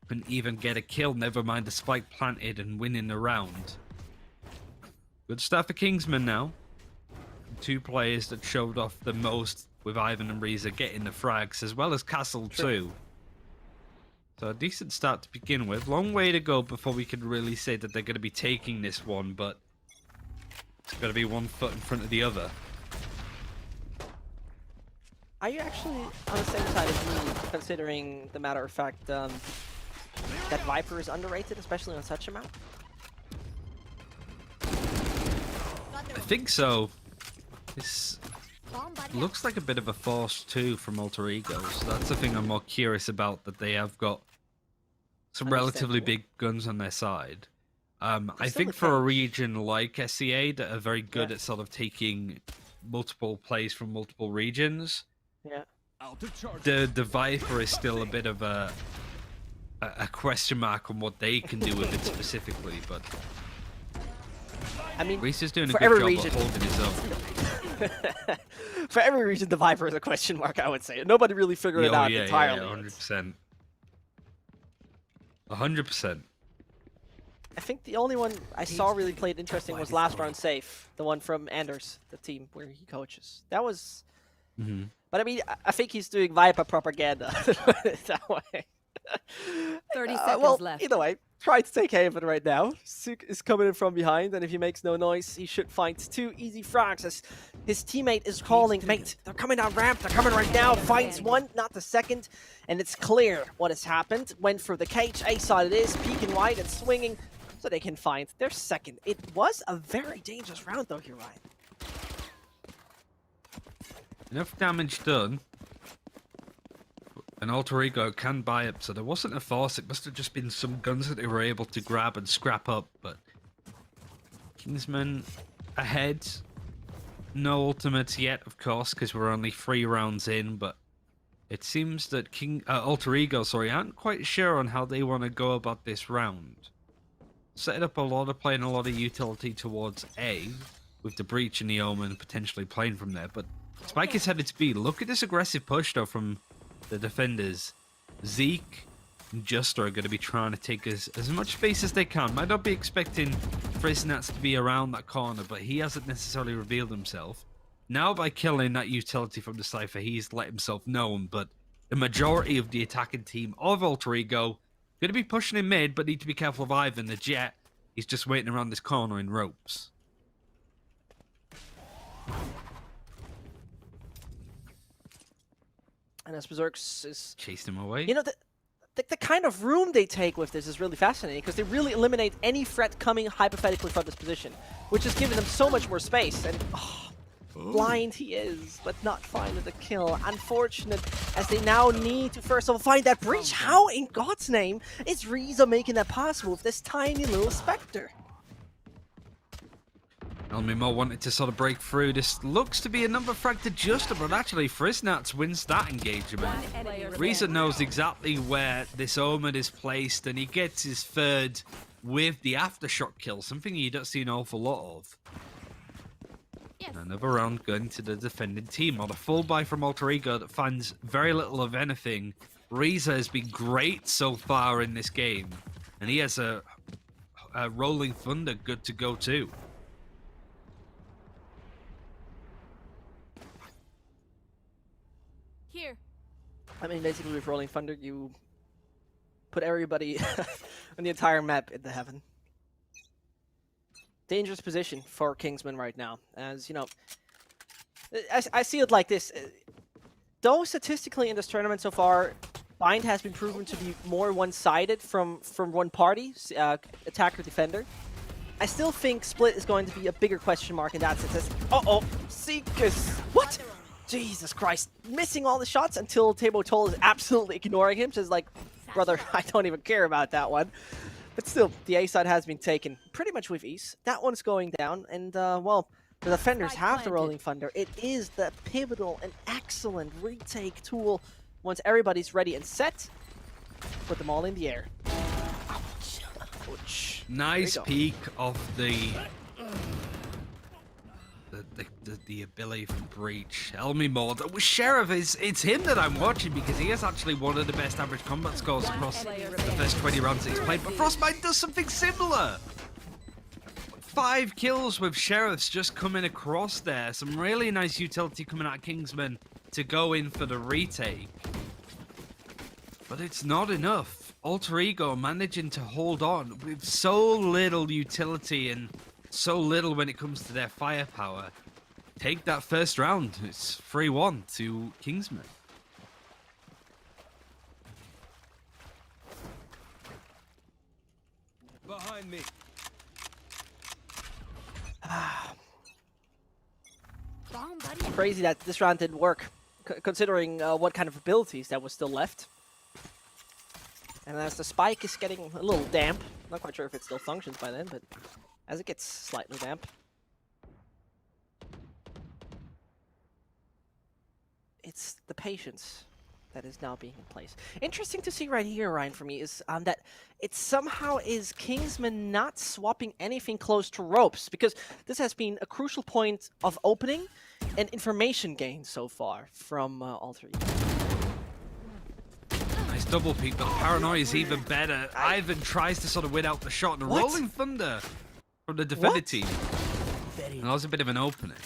couldn't even get a kill, never mind the spike planted and winning the round. Good stuff for Kingsman now. Two players that showed off the most with Ivan and Reza getting the frags, as well as Castle too. So a decent start to begin with. Long way to go before we can really say that they're going to be taking this one, but it's got to be one foot in front of the other. Are you actually on the same side as me, considering the matter of fact that Viper is underrated, especially on such a map? I think so. This looks like a bit of a force too from Alter Ego, so that's the thing I'm more curious about, that they have got some relatively big guns on their side. I still think the for a case. region like SEA that are very good Yeah. at sort of taking multiple plays from multiple regions, Yeah. the Viper is still a bit of a question mark on what they can do with it specifically, but I mean, Reese is doing a for good every job region. of holding his own. For every region, the Viper is a question mark, I would say. Nobody really figured it out entirely. 100%. 100%. I think the only one I saw really played interesting was last round safe, the one from Anders, the team where he coaches. That was, but I mean, I think he's doing Viper propaganda that way. 30 seconds well, left. either way, try to take Haven right now. Suk is coming in from behind, and if he makes no noise, he should find two easy frags as his teammate is calling, mate, they're coming down ramp, they're coming right now, finds one, not the second, and it's clear what has happened. Went for the cage, A side it is, peeking wide and swinging, so they can find their second. It was a very dangerous round though here, Ryan. Enough damage done. An Alter Ego can buy up, so there wasn't a force. It must have just been some guns that they were able to grab and scrap up, but Kingsmen ahead. No ultimates yet, of course, because we're only 3 rounds in, but it seems that Alter Ego, aren't quite sure on how they want to go about this round. Set up a lot of playing a lot of utility towards A, with the Breach and the Omen potentially playing from there, but Spike is headed to B. Look at this aggressive push, though, from the defenders. Zeke and Juster are going to be trying to take as much space as they can. Might not be expecting Frisnats to be around that corner, but he hasn't necessarily revealed himself. Now, by killing that utility from the Cypher, he's let himself known, but the majority of the attacking team of Alter Ego Gonna be pushing in mid, but need to be careful of Ivan. The Jet, he's just waiting around this corner in ropes. And as Berserks is... Chased him away. You know, the kind of room they take with this is really fascinating, because they really eliminate any threat coming hypothetically from this position, which is giving them so much more space. And blind he is, but not finding the kill. Unfortunate, as they now need to first of all find that breach. How in God's name is Reza making that possible with this tiny little Spectre? Elmimo wanted to sort of break through. This looks to be a number frag to Justa, but actually Friznats wins that engagement. Reza knows exactly where this Omen is placed, and he gets his third with the aftershock kill, something you don't see an awful lot of. Yes. Another round going to the defending team on a full buy from Alter Ego that finds very little of anything. Reza has been great so far in this game, and he has a Rolling Thunder good to go too. Here. I mean, basically with Rolling Thunder, you put everybody on the entire map into heaven. Dangerous position for Kingsmen right now, as you know. I see it like this. Though statistically in this tournament so far, Bind has been proven to be more one-sided from one party, attacker defender. I still think Split is going to be a bigger question mark in that sense. Uh-oh, Seekers. What? Jesus Christ, missing all the shots until Tabo Toll is absolutely ignoring him. Just like, brother, I don't even care about that one. But still, the A side has been taken pretty much with ease. That one's going down, and well, the defenders have the Rolling Thunder. It is the pivotal and excellent retake tool. Once everybody's ready and set, put them all in the air. Ouch. Ouch. Nice peek of the ability from Breach. Elmimo, Sheriff, it's him that I'm watching because he has actually one of the best average combat scores across the first 20 rounds that he's played. But Frostbite does something similar. 5 kills with Sheriffs just coming across there. Some really nice utility coming out of Kingsman to go in for the retake. But it's not enough. Alter Ego managing to hold on with so little utility and so little when it comes to their firepower. Take that first round. It's 3-1 to Kingsmen. Behind me. Wrong, buddy. Crazy that this round didn't work, considering what kind of abilities that was still left. And as the spike is getting a little damp, not quite sure if it still functions by then, but as it gets slightly damp, it's the patience that is now being in place. Interesting to see right here, Ryan, for me, is that it somehow is Kingsman not swapping anything close to ropes, because this has been a crucial point of opening and information gain so far from Alter Ego. Nice double peek, but the paranoia is even better. Ivan tries to sort of win out the shot, and a Rolling Thunder from the defended team. And that was a bit of an opening.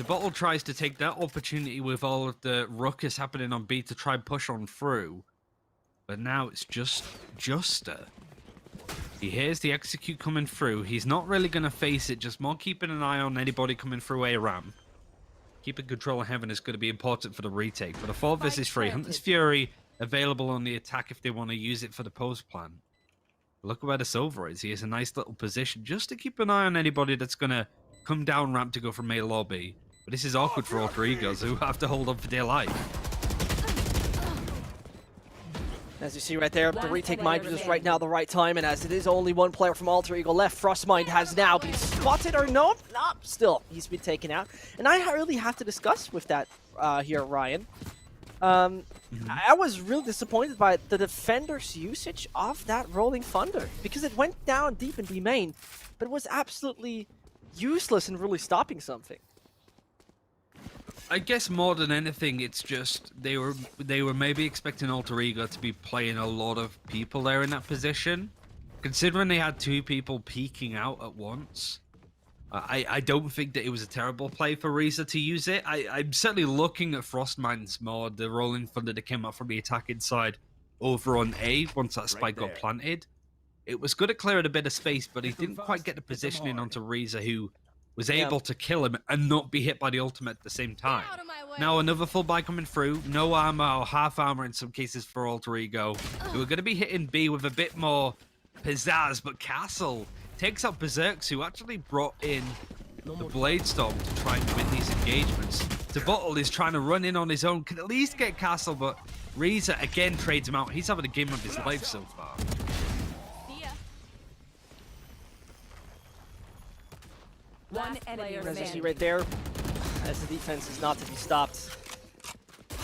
Bottle tries to take that opportunity with all of the ruckus happening on B to try and push on through. But now it's just Justa. He hears the execute coming through. He's not really going to face it, just more keeping an eye on anybody coming through A ramp. Keeping control of Heaven is going to be important for the retake. But a 4 versus 3. Hunter's Fury available on the attack if they want to use it for the post plan. Look where the Silver is. He has a nice little position just to keep an eye on anybody that's going to come down ramp to go from A lobby. But this is awkward for Alter Egos, who have to hold on for dear life. As you see right there, the retake might be just right now the right time, and as it is only one player from Alter Ego left, Frostmind has now been spotted, or no, still, he's been taken out. And I really have to discuss with that here, Ryan. I was really disappointed by the defender's usage of that Rolling Thunder, because it went down deep in B main, but it was absolutely useless in really stopping something. I guess more than anything, it's just they were maybe expecting Alter Ego to be playing a lot of people there in that position. Considering they had 2 people peeking out at once, I don't think that it was a terrible play for Reza to use it. I'm certainly looking at Frostmind's mod, the Rolling Thunder that came up from the attacking side, over on A once that spike got planted. It was good at clearing a bit of space, but he didn't quite get the positioning onto Reza, who was able to kill him and not be hit by the ultimate at the same time. Out of my way. Now another full buy coming through. No armor or half armor in some cases for Alter Ego. Who are going to be hitting B with a bit more pizzazz, but Castle takes out Berserks, who actually brought in the Blade Storm to try and win these engagements. The Bottle is trying to run in on his own, can at least get Castle, but Reza again trades him out. He's having a game of his life so far. See ya. One enemy As you see remaining. right there, as the defense is not to be stopped.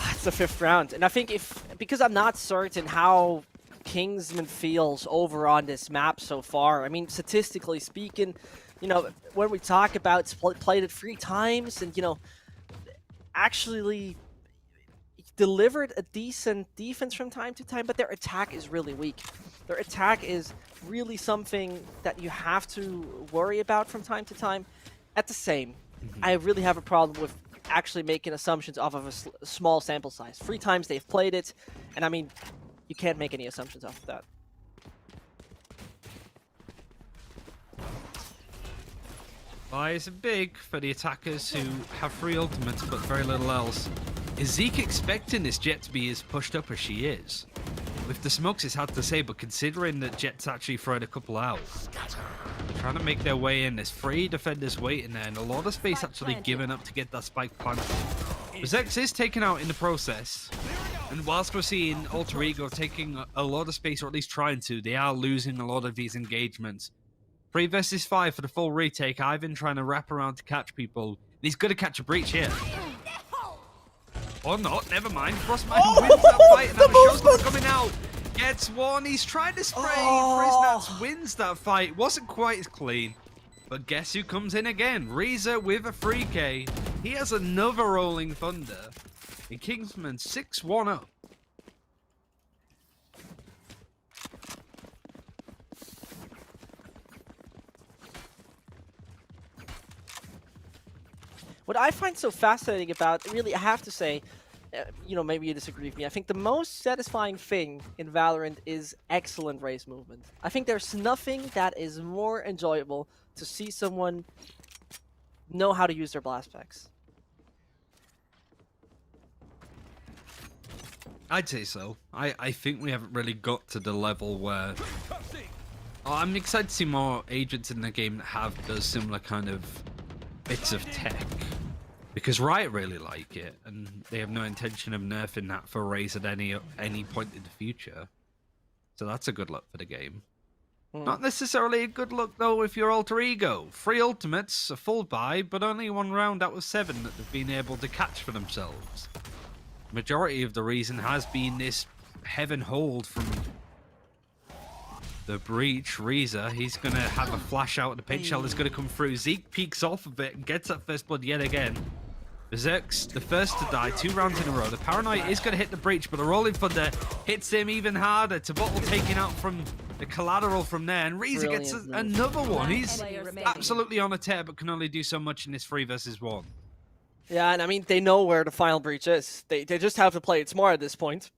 It's the 5th round, and I think because I'm not certain how Kingsman feels over on this map so far. I mean, statistically speaking, you know, when we talk about played it 3 times, and you know, actually delivered a decent defense from time to time, but their attack is really weak. Their attack is really something that you have to worry about from time to time. At the same, I really have a problem with actually making assumptions off of a small sample size. 3 times they've played it, and I mean, you can't make any assumptions off of that. Buy is big for the attackers who have 3 ultimates but very little else. Is Zeke expecting this Jet to be as pushed up as she is? With the smokes, it's hard to say, but considering that Jet's actually thrown a couple out, trying to make their way in, there's 3 defenders waiting there, and a lot of space actually given up to get that spike planted. Berserks is taken out in the process, and whilst we're seeing Alter Ego taking a lot of space, or at least trying to, they are losing a lot of these engagements. 3 versus 5 for the full retake. Ivan trying to wrap around to catch people. He's going to catch a breach here. Or not, never mind. Frostman wins that fight, and the shot's coming out. Gets one, he's trying to spray. Fresnats wins that fight. Wasn't quite as clean. But guess who comes in again? Reza with a 3K. He has another Rolling Thunder. And Kingsman 6-1 up. What I find so fascinating about, really, I have to say, you know, maybe you disagree with me. I think the most satisfying thing in Valorant is excellent race movement. I think there's nothing that is more enjoyable to see someone know how to use their blast packs. I'd say so. I think we haven't really got to the level where... I'm excited to see more agents in the game that have those similar kind of bits of tech. Because Riot really like it, and they have no intention of nerfing that for Raze at any point in the future. So that's a good look for the game. Not necessarily a good look, though, if you're Alter Ego. 3 ultimates, a full buy, but only 1 round out of 7 that they've been able to catch for themselves. Majority of the reason has been this heaven hold from the breach. Reza, he's going to have a flash out. The pink shell is going to come through. Zeke peeks off of it and gets that first blood yet again. Berserk's the first to die 2 rounds in a row. The Paranoid is going to hit the breach, but the Rolling Thunder hits him even harder. Tabottle taking out from the collateral from there, and Reza gets another one. He's absolutely on a tear, but can only do so much in this 3 versus 1. Yeah, and I mean, they know where the final breach is. They just have to play it smart at this point.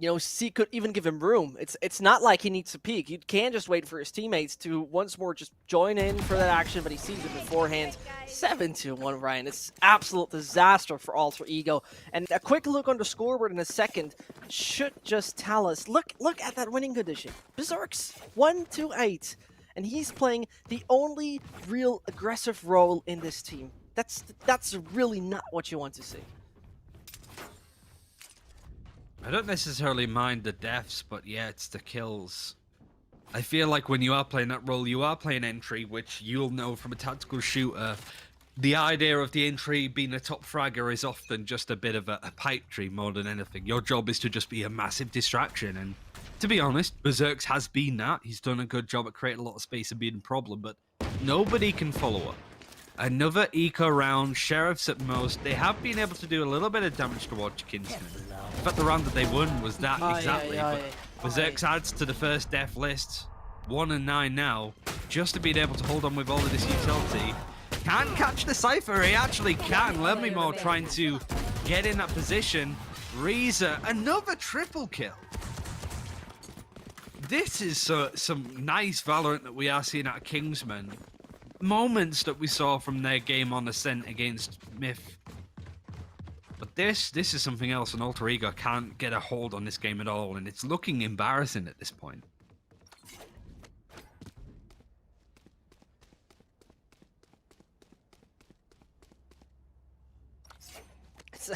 You know, C could even give him room. It's not like he needs to peek. You can't just wait for his teammates to once more just join in for that action, but he sees it beforehand. 7-1, Ryan. It's absolute disaster for Alter Ego. And a quick look on the scoreboard in a second should just tell us, look at that winning condition. Berserks, 1-8. And he's playing the only real aggressive role in this team. That's really not what you want to see. I don't necessarily mind the deaths, but yeah, it's the kills. I feel like when you are playing that role, you are playing entry, which you'll know from a tactical shooter. The idea of the entry being a top fragger is often just a bit of a pipe dream more than anything. Your job is to just be a massive distraction, and to be honest, Berserks has been that. He's done a good job at creating a lot of space and being a problem, but nobody can follow up. Another eco round, Sheriffs at most. They have been able to do a little bit of damage towards Kingsmen. In fact, the round that they won was that exactly. But Berserks adds to the first death list. 1-9 now. Just to being able to hold on with all of this utility. Can catch the Cypher. He actually can. Lemimore trying to get in that position. Reza, another triple kill. This is some nice Valorant that we are seeing out of Kingsmen. Moments that we saw from their game on Ascent against MiTH. But this is something else, and Alter Ego can't get a hold on this game at all, and it's looking embarrassing at this point.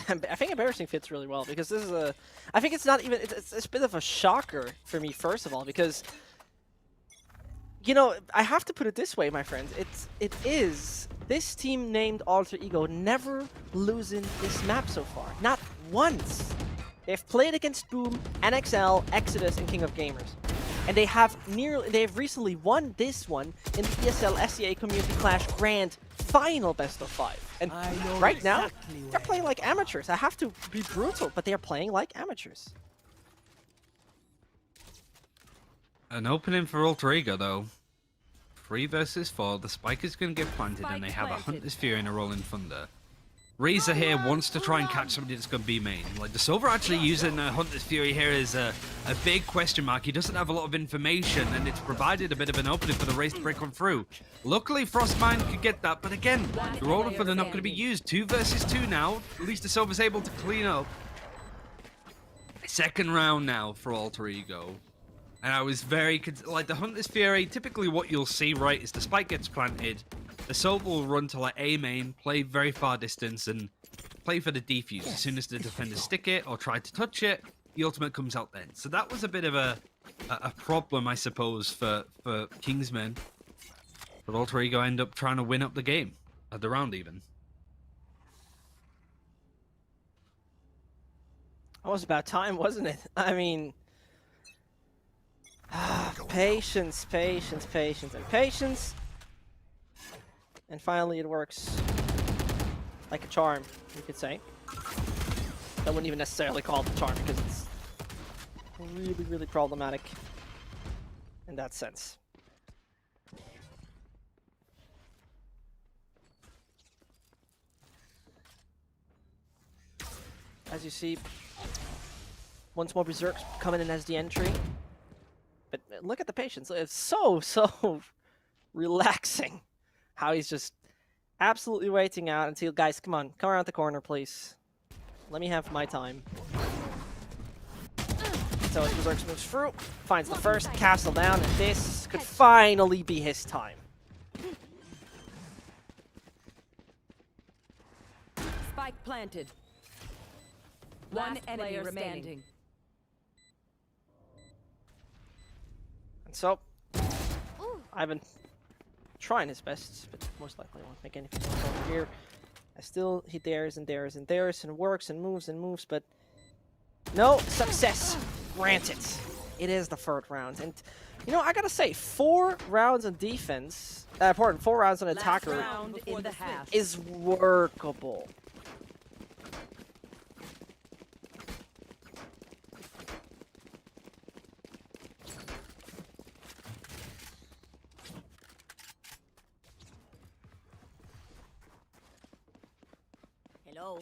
I think embarrassing fits really well because this is a. I think it's not even. It's a bit of a shocker for me, first of all, because you know I have to put it this way, my friends. It is this team named Alter Ego never losing this map so far, not once. They've played against Boom, NXL, Exodus, and King of Gamers, and they've recently won this one in the ESL SEA Community Clash Grand Final Best of 5. And right now, they're playing like amateurs. I have to be brutal, but they're playing like amateurs. An opening for Alter Ego, though. 3 versus 4. The spike is going to get planted, and they have a Hunter's Fury and a Rolling Thunder. Reza here wants to try and catch somebody that's going to be main. Like, the Silver actually using Hunter's Fury here is a big question mark. He doesn't have a lot of information, and it's provided a bit of an opening for the race to break on through. Luckily, Frostmine could get that, but again, the Rolling Thunder not going to be used. 2 versus 2 now. At least the Silver's able to clean up. Second round now for Alter Ego. And I was very... Like, the Hunter's Fury, typically what you'll see, right, is the spike gets planted. The Silver will run to like A main, play very far distance, and play for the defuse. As soon as the defenders stick it or try to touch it, the ultimate comes out then. So that was a bit of a problem, I suppose, for Kingsmen. But Alter Ego end up trying to win up the game, at the round even. It was about time, wasn't it? I mean... patience, patience, patience, and patience. And finally it works. Like a charm, you could say. I wouldn't even necessarily call it a charm because it's really, really problematic in that sense. As you see, once more Berserk's coming in as the entry. But look at the patience. It's so relaxing. How he's just absolutely waiting out until, guys, come on, come around the corner, please. Let me have my time. So as Berserk moves through, finds the first castle down, and this could finally be his time. Spike planted. One enemy remaining. And so, I've been trying his best, but most likely won't make anything over here. He dares and dares and dares and works and moves, but no success granted. It is the third round, and you know I gotta say, 4 rounds on defense, 4 rounds on attacker is workable. Hello.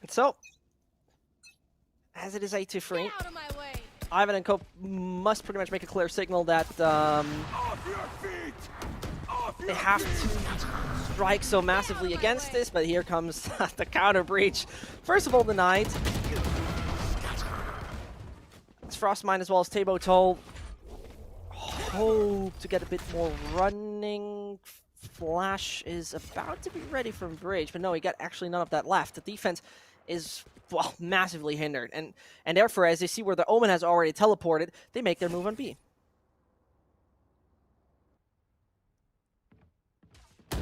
And so, as it is 8-3, Get out of my way. Ivan and Co must pretty much make a clear signal that they have to strike so massively against this, but here comes the counter breach. First of all, denied. It's Frostmine as well as Tabo Toll. Hope to get a bit more running. Flash is about to be ready from Bridge, but no, he got actually none of that left. The defense is, well, massively hindered, and therefore, as they see where the Omen has already teleported, they make their move on B.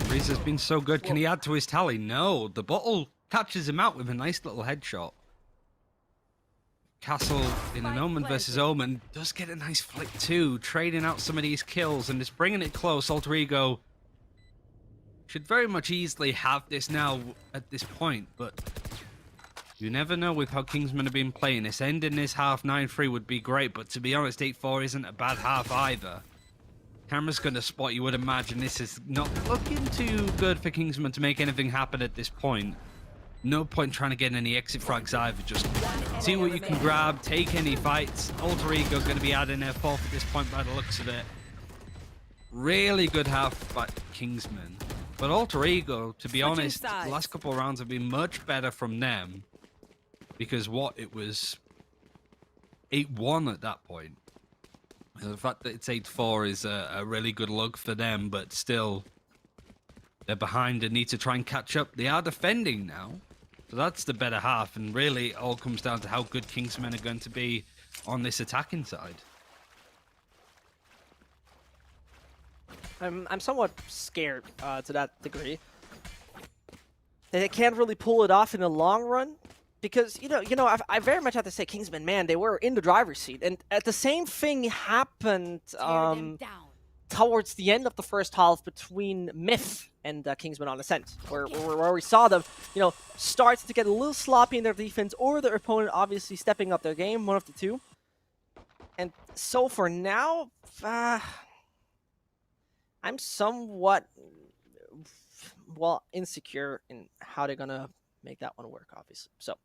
Reza's been so good. Can he add to his tally? No. The bottle catches him out with a nice little headshot. Castle in an Omen versus Omen does get a nice flick too, trading out some of these kills and just bringing it close. Alter Ego should very much easily have this now at this point, but you never know with how Kingsmen have been playing. This ending this half 9-3 would be great, but to be honest, 8-4 isn't a bad half either. Camera's going to spot. You would imagine this is not looking too good for Kingsman to make anything happen at this point. No point trying to get any exit frags either. Just see what you can grab, take any fights. Alter Ego's going to be adding their fourth at this point by the looks of it. Really good half by Kingsman. But Alter Ego, to be honest, the last couple of rounds have been much better from them. Because it was 8-1 at that point. And the fact that it's 8-4 is a really good look for them, but still, they're behind and need to try and catch up. They are defending now, so that's the better half, and really it all comes down to how good Kingsmen are going to be on this attacking side. I'm somewhat scared to that degree. They can't really pull it off in the long run. Because, I very much have to say, Kingsmen, man, they were in the driver's seat. And the same thing happened towards the end of the first half between MiTH and Kingsmen on Ascent, where we saw them, start to get a little sloppy in their defense, or their opponent obviously stepping up their game, one of the two. And so for now, I'm somewhat, insecure in how they're going to make that one work, obviously. So,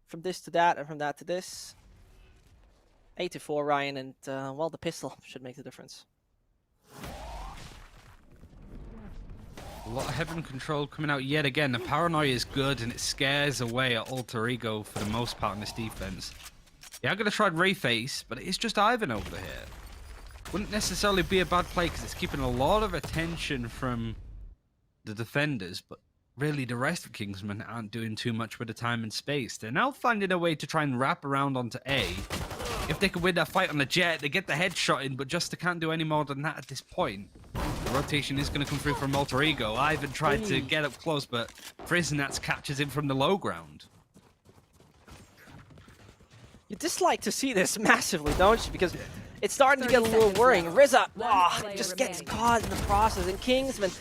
from this to that, and from that to this. 8-4, Ryan, and, the pistol should make the difference. A lot of heaven control coming out yet again. The paranoia is good, and it scares away at Alter Ego for the most part in this defense. Yeah, I'm going to try Rayface, but it's just Ivan over here. Wouldn't necessarily be a bad play, because it's keeping a lot of attention from the defenders, but really, the rest of Kingsmen aren't doing too much with the time and space. They're now finding a way to try and wrap around onto A. If they can win that fight on the jet, they get the headshot in, but just they can't do any more than that at this point. The rotation is going to come through from Alter Ego. Ivan tried to get up close, but Friznats catches him from the low ground. You dislike to see this massively, don't you? Because it's starting to get a little worrying. Rizza just gets caught in the process, and Kingsman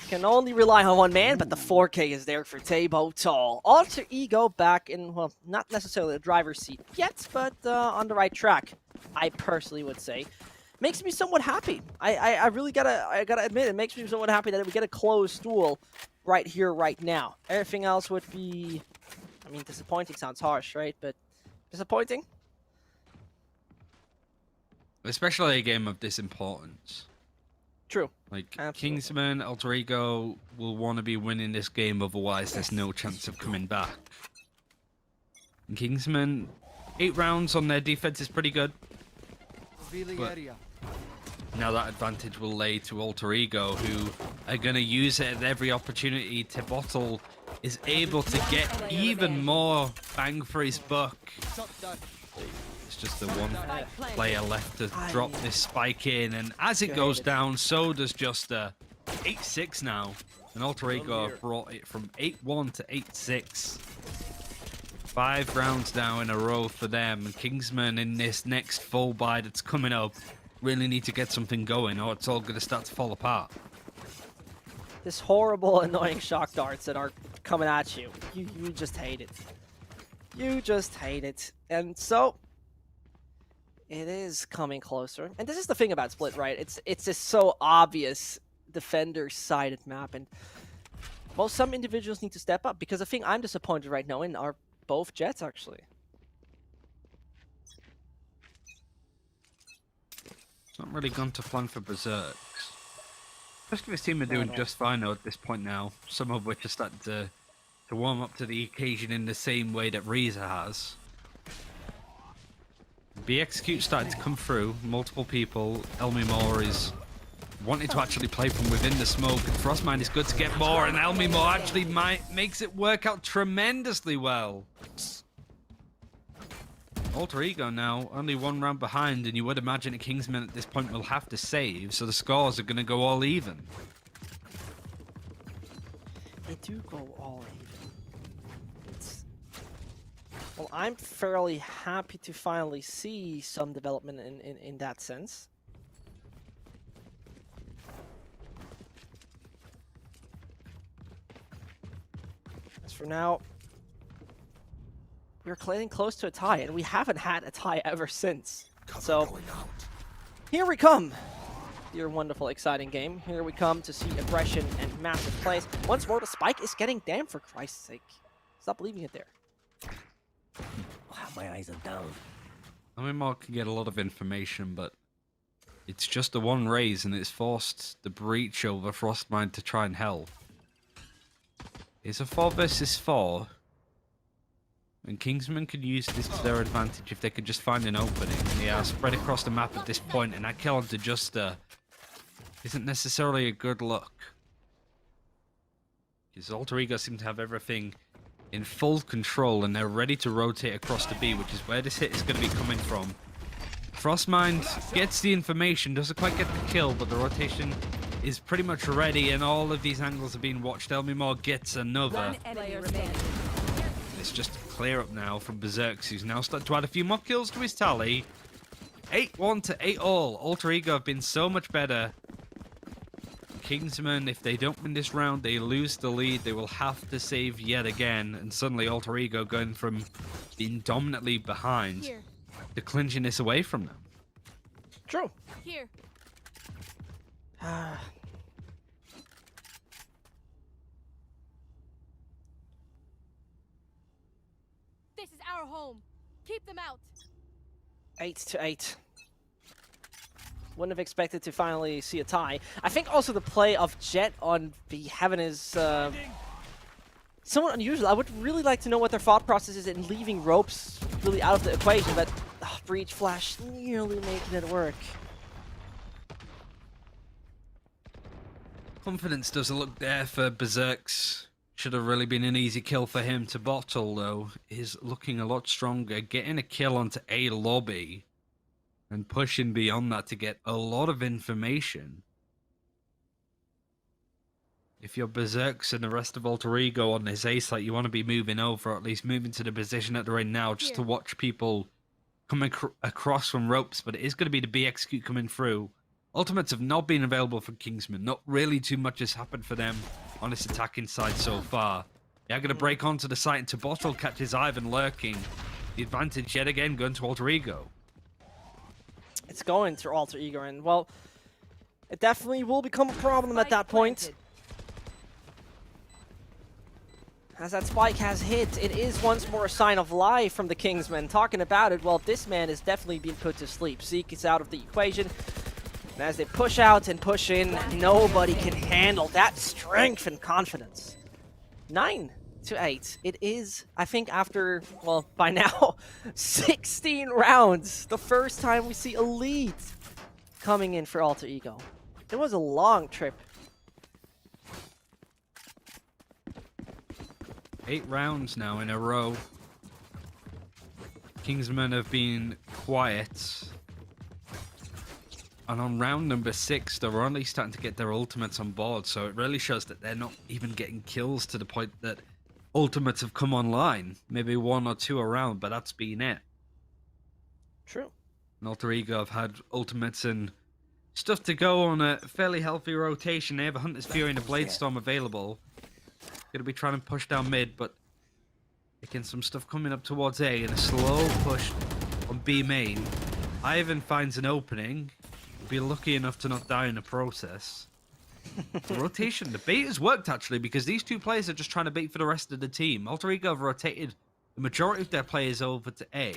can only rely on one man, but the 4K is there for Tabo Tall. Alter Ego back in, not necessarily the driver's seat yet, but on the right track, I personally would say. Makes me somewhat happy. I really gotta admit, it makes me somewhat happy that we get a closed duel right here, right now. Everything else would be, disappointing sounds harsh, right? But disappointing? Especially a game of this importance. True. Like, Absolutely. Kingsman, Alter Ego will want to be winning this game, otherwise there's no chance of coming back. And Kingsman, 8 rounds on their defense is pretty good. But now that advantage will lay to Alter Ego, who are going to use it at every opportunity. Tebottle is able to get even more bang for his buck. It's just the one player left to drop this spike in, and as it goes down, so does just 8-6 now. And Alter Ego brought it from 8-1 to 8-6. 5 rounds now in a row for them. And Kingsman in this next full buy that's coming up really need to get something going, or it's all going to start to fall apart. This horrible, annoying shock darts that are coming at you. You just hate it. You just hate it. And so it is coming closer. And this is the thing about Split, right? It's just so obvious defender-sided map. And, well, some individuals need to step up, because the thing I'm disappointed right now in are both Jets, actually. It's not really gone to plan for Berserks. Especially this team are doing just fine though at this point now. Some of which are starting to warm up to the occasion in the same way that Reza has. BXQ started to come through. Multiple people. Elmi Moore is wanting to actually play from within the smoke. And Frostmind is good to get more. And Elmi Moore actually makes it work out tremendously well. Alter Ego now only 1 round behind, and you would imagine a Kingsman at this point will have to save, so the scores are going to go all even. They do go all even. Well, I'm fairly happy to finally see some development in that sense. As for now, we're getting close to a tie, and we haven't had a tie ever since. So, here we come. Dear wonderful, exciting game. Here we come to see aggression and massive plays. Once more, the spike is getting damn, for Christ's sake. Stop leaving it there. Wow, my eyes are down. I mean, Mark can get a lot of information, but it's just the one raise, and it's forced the breach over Frostmind to try and help. It's a 4 versus 4. And Kingsmen could use this to their advantage if they could just find an opening. Yeah, spread across the map at this point, and that kill onto Justa isn't necessarily a good look. Because Alter Ego seem to have everything in full control, and they're ready to rotate across the B, which is where this hit is going to be coming from. Frostmind gets the information, doesn't quite get the kill, but the rotation is pretty much ready, and all of these angles are being watched. Elmimore gets another. One enemy remaining. It's just a clear up now from Berserk, who's now starting to add a few more kills to his tally. 8-1 to 8-all. Alter Ego have been so much better. Kingsmen, if they don't win this round, they lose the lead. They will have to save yet again. And suddenly Alter Ego going from being dominantly behind Here. to clinching this away from them. True. Here. This is our home. Keep them out. 8-8. Wouldn't have expected to finally see a tie. I think also the play of Jet on B7 is somewhat unusual. I would really like to know what their thought process is in leaving ropes really out of the equation, but Breach Flash nearly making it work. Confidence doesn't look there for Berserks. Should have really been an easy kill for him. To bottle, though, is looking a lot stronger. Getting a kill onto A lobby and pushing beyond that to get a lot of information. If you're Berserks and the rest of Alter Ego on this A site, you want to be moving over, or at least moving to the position that they're in now, just to watch people come across from ropes. But it is going to be the B execute coming through. Ultimates have not been available for Kingsmen. Not really too much has happened for them on this attacking side so far. They're going to break onto the site, and to bottle catches Ivan lurking. The advantage yet again going to Alter Ego. It's going to Alter Ego, and well, it definitely will become a problem at that point. As that spike has hit, it is once more a sign of life from the Kingsmen. Talking about it, well, this man is definitely being put to sleep. Zeke is out of the equation. And as they push out and push in, nobody can handle that strength and confidence. 9-8. It is, I think, after, well, by now, 16 rounds, the first time we see a lead coming in for Alter Ego. It was a long trip. 8 rounds now in a row. Kingsmen have been quiet. And on round number 6, they're only starting to get their ultimates on board, so it really shows that they're not even getting kills to the point that ultimates have come online. Maybe 1 or 2 around, but that's been it. True. And Alter Ego have had ultimates and stuff to go on a fairly healthy rotation. They have a Hunter's Fury and a Bladestorm available. Gonna be trying to push down mid, but again, some stuff coming up towards A and a slow push on B main. Ivan finds an opening. Be lucky enough to not die in the process. The rotation, the bait has worked actually, because these two players are just trying to bait for the rest of the team. Alter Ego have rotated the majority of their players over to A.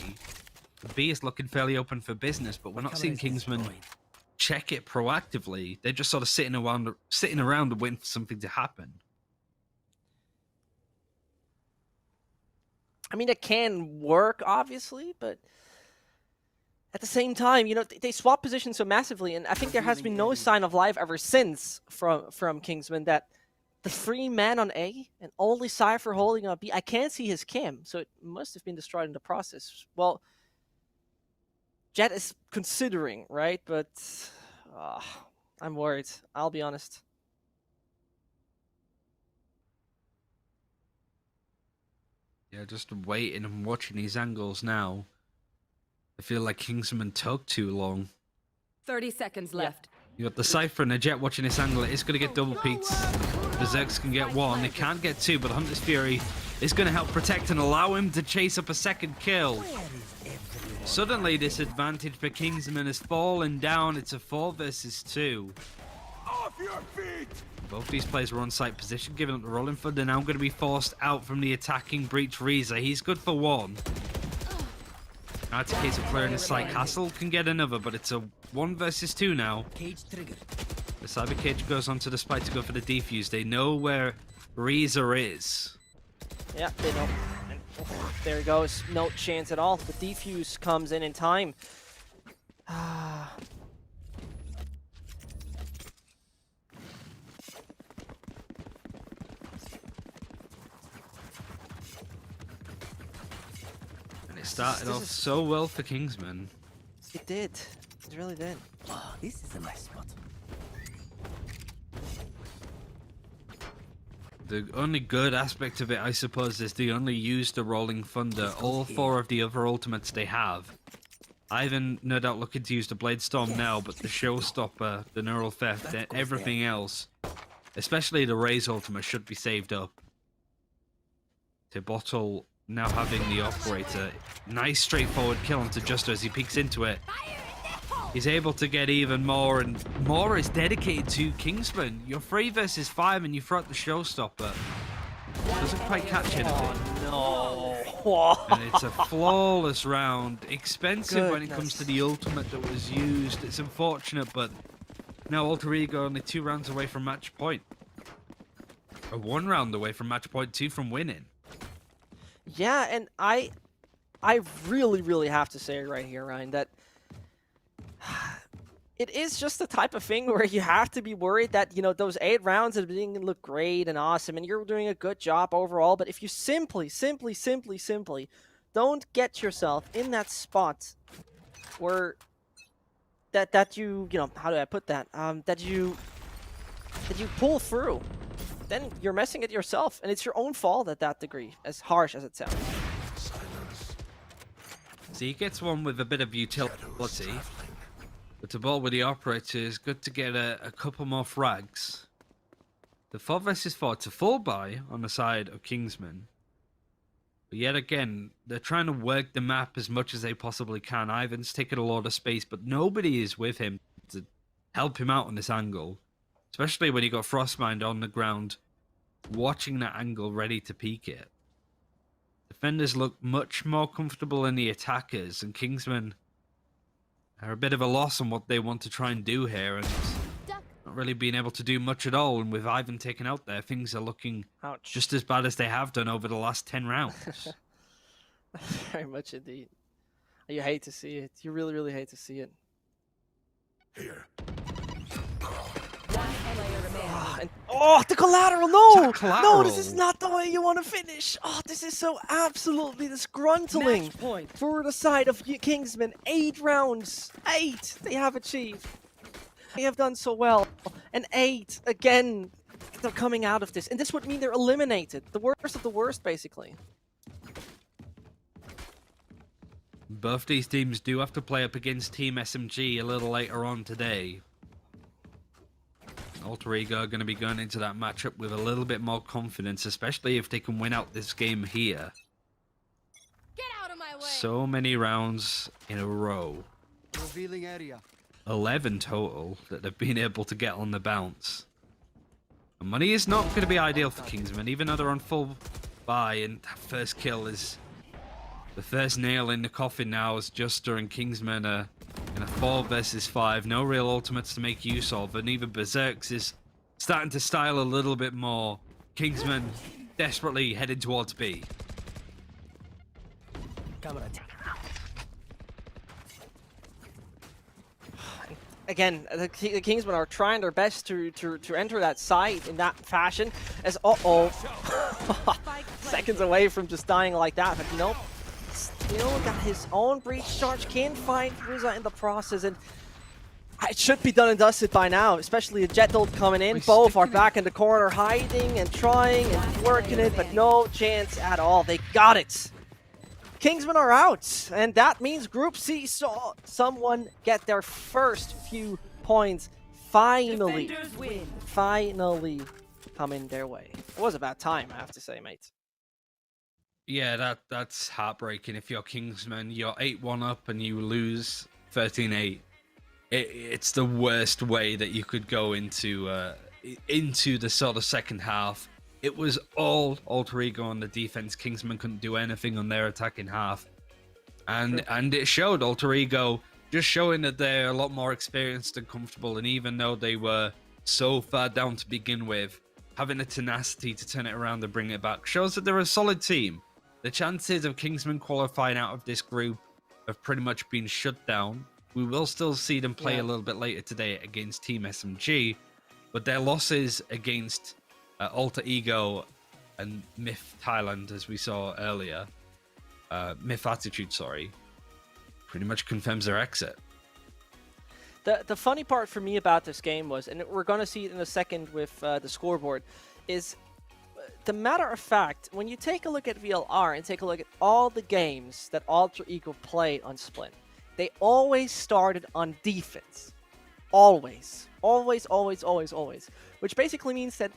The B is looking fairly open for business, but we're not seeing Kingsmen check it proactively. They're just sort of sitting around and waiting for something to happen. I mean, it can work, obviously, but at the same time, you know, they swap positions so massively, and I think there has been no sign of life ever since from Kingsman that the 3 man on A and only Cypher holding on B. I can't see his cam, so it must have been destroyed in the process. Well, Jet is considering, right? But I'm worried. I'll be honest. Yeah, just waiting and watching these angles now. I feel like Kingsman took too long. 30 seconds left. You got the Cypher and the Jet watching this angle. It's going to get double peaks. Berserks can get 1. They can't get 2, but Hunter's Fury is going to help protect and allow him to chase up a second kill. Suddenly, this advantage for Kingsmen has fallen down. It's a 4 versus 2. Off your feet! Both these players were on site position, giving up the rolling foot. They're now going to be forced out from the attacking Breach Reza. He's good for 1. Now it's a case of clearing the site. Castle can get another, but it's a 1 versus 2 now. Cage trigger. The Cyber Cage goes onto the spike to go for the defuse. They know where Reza is. Yeah, they know. And, there he goes. No chance at all. The defuse comes in time. And it started This off is- so well for Kingsmen. It did. It really did. Oh, this is a nice spot. The only good aspect of it, I suppose, is they only use the Rolling Thunder. All 4 of the other ultimates they have. Ivan, no doubt, looking to use the Blade Storm now, but the Showstopper, the Neural Theft, everything else, especially the Raze ultimate, should be saved up. To Bottle now having the Operator. Nice straightforward kill onto Justo as he peeks into it. He's able to get even more, and more is dedicated to Kingsman. You're 3 versus 5 and you throw out the Showstopper. Doesn't quite catch anything. No. And it's a flawless round. Expensive when it comes Goodness. to the ultimate that was used. It's unfortunate, but now Alter Ego only 2 rounds away from match point. Or 1 round away from match point, 2 from winning. Yeah, and I really have to say right here, Ryan, that it is just the type of thing where you have to be worried that, you know, those 8 rounds have been look great and awesome and you're doing a good job overall, but if you simply don't get yourself in that spot where that you know, how do I put that? That you pull through, then you're messing it yourself, and it's your own fault at that degree, as harsh as it sounds. So he gets one with a bit of utility. But the ball with the Operator is good to get a couple more frags. The 4 versus 4 to full buy on the side of Kingsman. But yet again, they're trying to work the map as much as they possibly can. Ivan's taking a lot of space, but nobody is with him to help him out on this angle. Especially when you got Frostmind on the ground, watching that angle, ready to peek it. Defenders look much more comfortable than the attackers, and Kingsmen are a bit of a loss on what they want to try and do here, and not really being able to do much at all. And with Ivan taken out there, things are looking Ouch. just as bad as they have done over the last 10 rounds. Very much indeed. You hate to see it. You really hate to see it. Here. One player remaining. And, oh, the collateral! No! That No, this is collateral. not the way you want to finish. Oh, this is so absolutely disgruntling Match point. for the side of Kingsman. 8 rounds. 8 they have achieved. They have done so well. And 8 again. They're coming out of this, and this would mean they're eliminated. The worst of the worst, basically. Both these teams do have to play up against Team SMG a little later on today. Alter Ego are going to be going into that matchup with a little bit more confidence, especially if they can win out this game here. Get out of my way. So many rounds in a row. Revealing area. 11 total that they've been able to get on the bounce. And money is not going to be ideal for Kingsmen, even though they're on full buy, and that first kill is the first nail in the coffin now, as Juster and Kingsmen are in a 4 versus 5. No real ultimates to make use of, and even Berserks is starting to style a little bit more. Kingsmen desperately heading towards B. Camera. Again, the Kingsmen are trying their best to enter that side in that fashion. As seconds away from just dying like that, but nope. Still got his own breach charge. Can't find Ruza in the process, and it should be done and dusted by now. Especially a Jet ult coming in. Both are back in the corner, hiding and trying and working it, but no chance at all. They got it. Kingsmen are out, and that means Group C saw someone get their first few points finally Defenders win. coming their way. It was about time, I have to say, mate. Yeah, that's heartbreaking. If you're Kingsman, you're 8-1 up and you lose 13-8. It's the worst way that you could go into the sort of second half. It was all Alter Ego on the defense. Kingsman couldn't do anything on their attacking half, True. and it showed. Alter Ego just showing that they're a lot more experienced and comfortable. And even though they were so far down to begin with, having the tenacity to turn it around and bring it back shows that they're a solid team. The chances of Kingsman qualifying out of this group have pretty much been shut down. We will still see them play Yeah. a little bit later today against Team SMG, but their losses against Alter Ego and MiTH Thailand, as we saw earlier, MiTH.Attitude, sorry, pretty much confirms their exit. The funny part for me about this game was, and we're gonna see it in a second with the scoreboard, is the matter of fact, when you take a look at VLR and take a look at all the games that Alter Ego played on Splint, they always started on defense. Always. Always, always, always, always. Which basically means that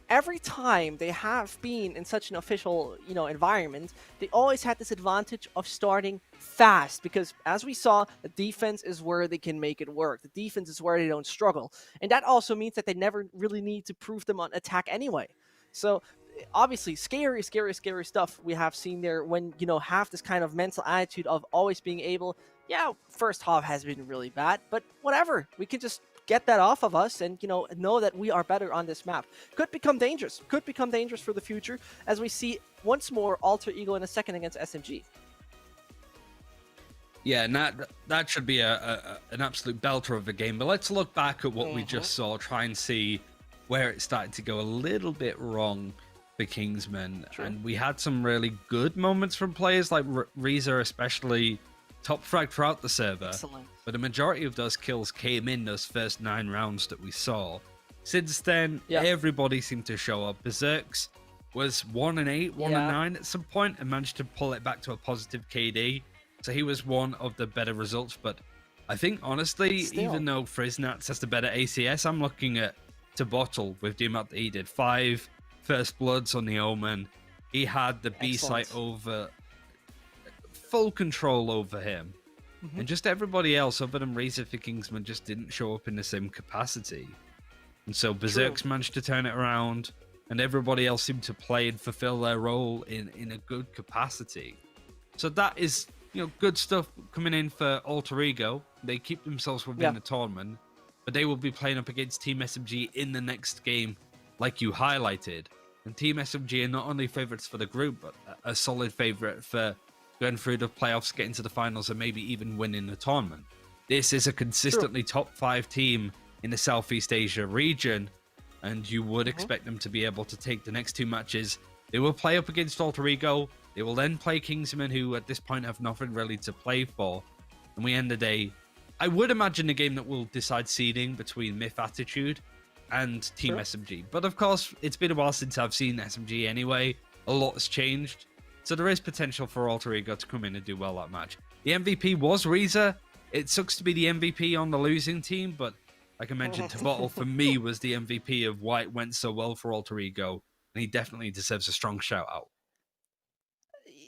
every time they have been in such an official, environment, they always had this advantage of starting fast because, as we saw, the defense is where they can make it work. The defense is where they don't struggle, and that also means that they never really need to prove them on attack anyway. So, obviously, scary, scary, scary stuff we have seen there when have this kind of mental attitude of always being able. Yeah, first half has been really bad, but whatever. We can just get that off of us and know that we are better on this map. Could become dangerous for the future, as we see once more Alter Ego in a second against SMG. Yeah, and that should be an absolute belter of a game. But let's look back at what we just saw, try and see where it started to go a little bit wrong for Kingsmen. Sure. And we had some really good moments from players like Reza, especially top frag throughout the server. Excellent. But the majority of those kills came in those first 9 rounds that we saw. Since then, everybody seemed to show up. Berserks was 1-8, 1-9 at some point, and managed to pull it back to a positive KD. So he was one of the better results. But I think, honestly, even though Friznats has the better ACS, I'm looking at to Bottle with the amount that he did. 5 first bloods on the Omen. He had the B site over, full control over him. And just everybody else other than Reza for Kingsman just didn't show up in the same capacity. And so Berserks managed to turn it around, and everybody else seemed to play and fulfill their role in a good capacity. So that is, good stuff coming in for Alter Ego. They keep themselves within the tournament, but they will be playing up against Team SMG in the next game, like you highlighted. And Team SMG are not only favourites for the group, but a solid favourite for going through the playoffs, getting to the finals, and maybe even winning the tournament. This is a consistently top 5 team in the Southeast Asia region, and you would expect them to be able to take the next 2 matches. They will play up against Alter Ego. They will then play Kingsmen, who at this point have nothing really to play for. And we end the day, I would imagine, a game that will decide seeding between MiTH.Attitude and Team SMG. But of course, it's been a while since I've seen SMG anyway. A lot has changed. So there is potential for Alter Ego to come in and do well that match. The MVP was Reza. It sucks to be the MVP on the losing team, but like I mentioned, Tabottle for me was the MVP of why it went so well for Alter Ego, and he definitely deserves a strong shout out.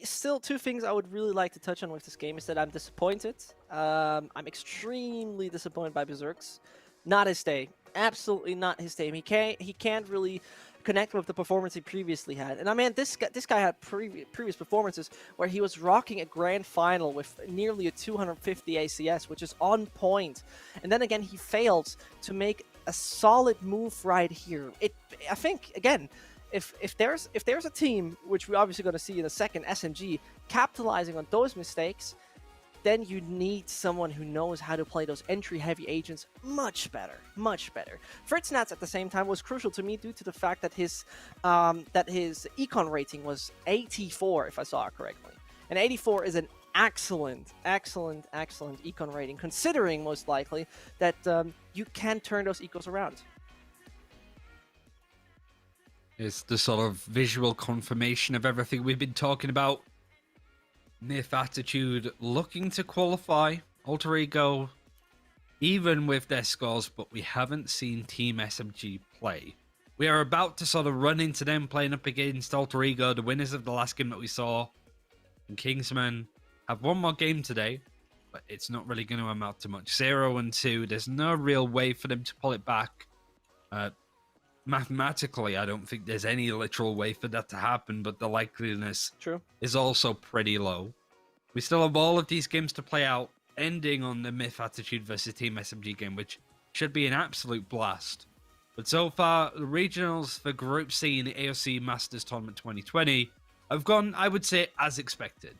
Still, 2 things I would really like to touch on with this game is that I'm disappointed. I'm extremely disappointed by Berserks. Not his day. Absolutely not his day. He can't really connect with the performance he previously had. And I mean, this guy had previous performances where he was rocking a grand final with nearly a 250 ACS, which is on point. And then again, he failed to make a solid move right here. I think again, if there's a team, which we're obviously going to see in a second, SMG, capitalizing on those mistakes, then you need someone who knows how to play those entry-heavy agents much better, much better. Friznats at the same time was crucial to me due to the fact that his econ rating was 84, if I saw it correctly. And 84 is an excellent econ rating, considering most likely that you can turn those ecos around. It's the sort of visual confirmation of everything we've been talking about. MiTH.Attitude looking to qualify. Alter Ego, even with their scores, but we haven't seen Team SMG play. We are about to sort of run into them playing up against Alter Ego, the winners of the last game that we saw. And Kingsmen have one more game today, but it's not really going to amount to much. 0-2. There's no real way for them to pull it back. Mathematically, I don't think there's any literal way for that to happen, but the likeliness True. is also pretty low. We still have all of these games to play out, ending on the MiTH.Attitude versus Team SMG game, which should be an absolute blast. But so far, the regionals for Group C in the AOC Masters Tournament 2020 have gone, I would say, as expected.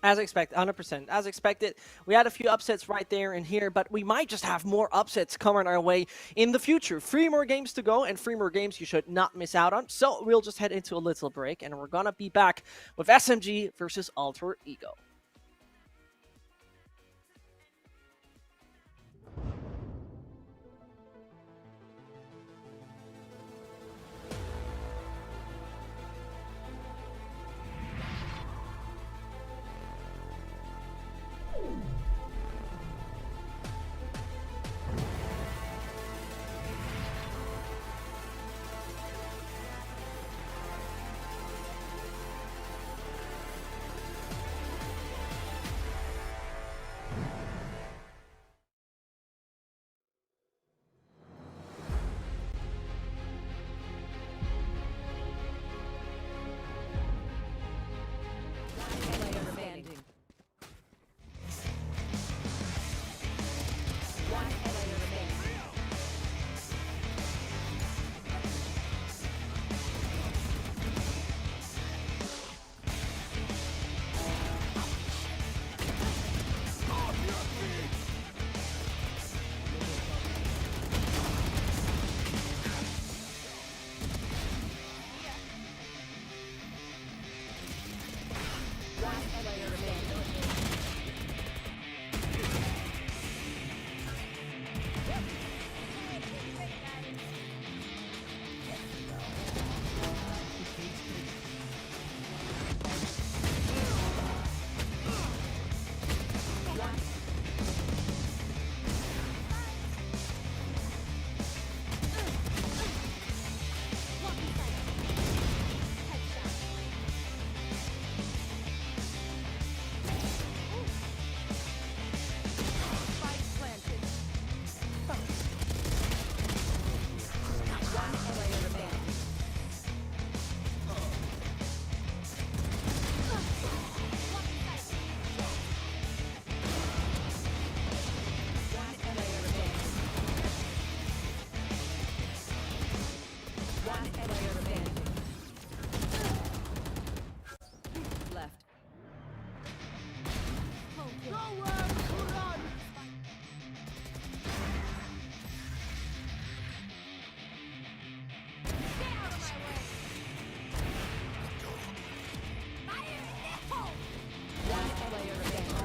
As expected, 100%. As expected, we had a few upsets right there and here, but we might just have more upsets coming our way in the future. 3 more games to go, and 3 more games you should not miss out on. So we'll just head into a little break, and we're gonna be back with SMG versus Alter Ego. Player remaining. One player remaining. One player remaining. Spike planted. One player remaining. One player remaining. One player remaining. Left. Get out of my way! Fire in the hole! One player remaining.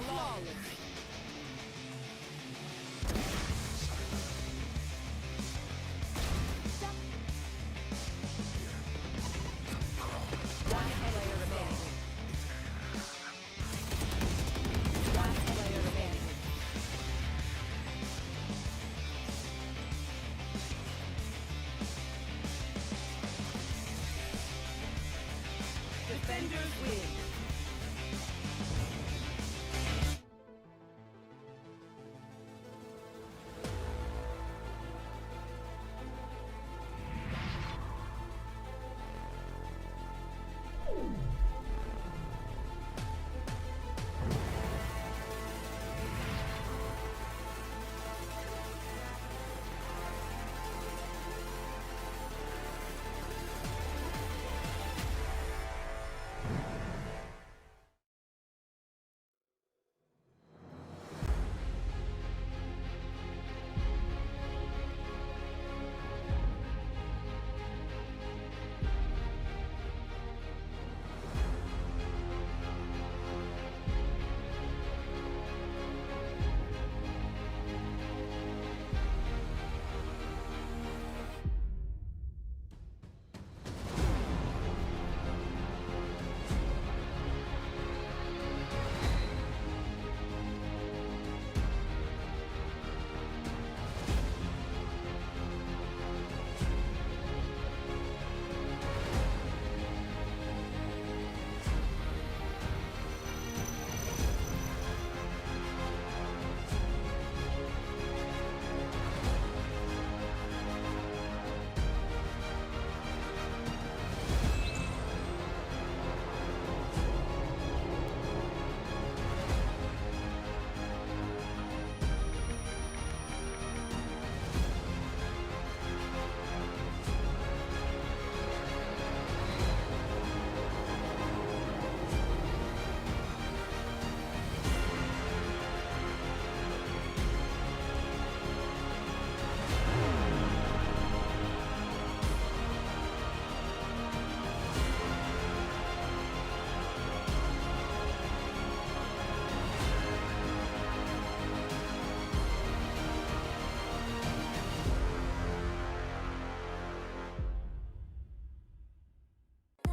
Flawless. One player remaining. One player remaining. Defenders win.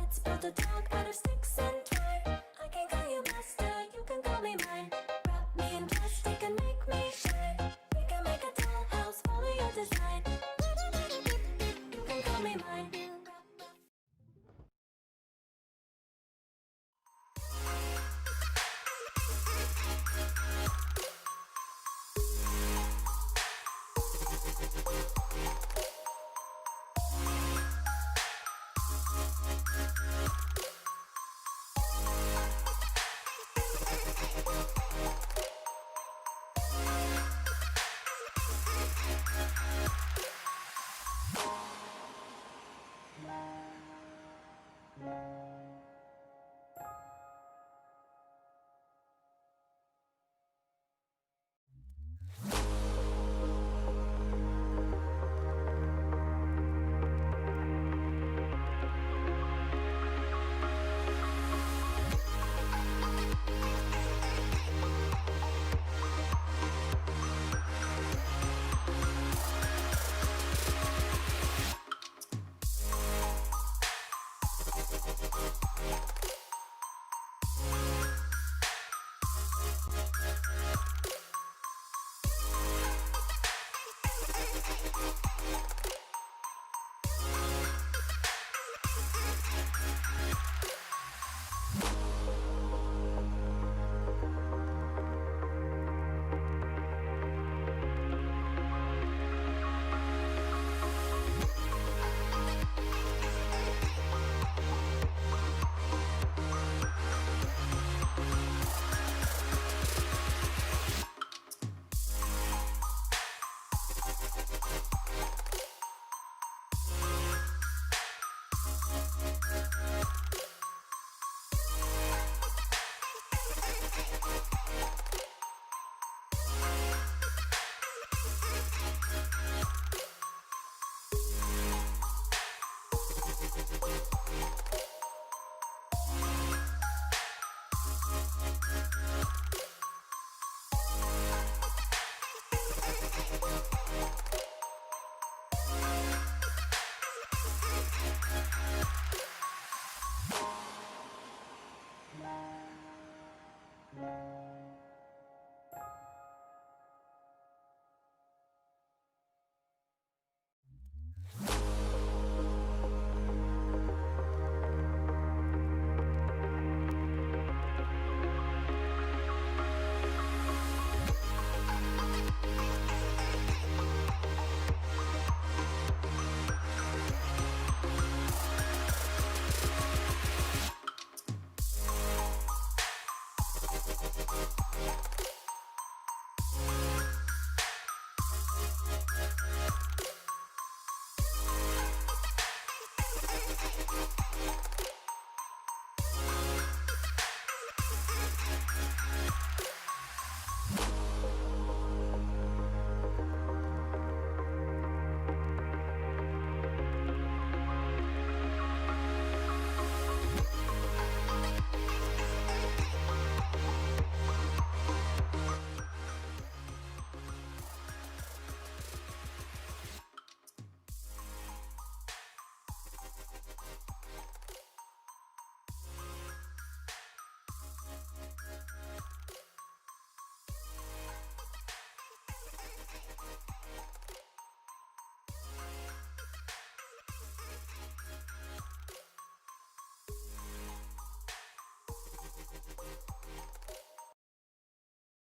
Let's build a dog out of sticks and twine. I can call you master, you can call me mine. Wrap me in plastic and make me shine. We can make a dollhouse, follow your design. You can call me mine.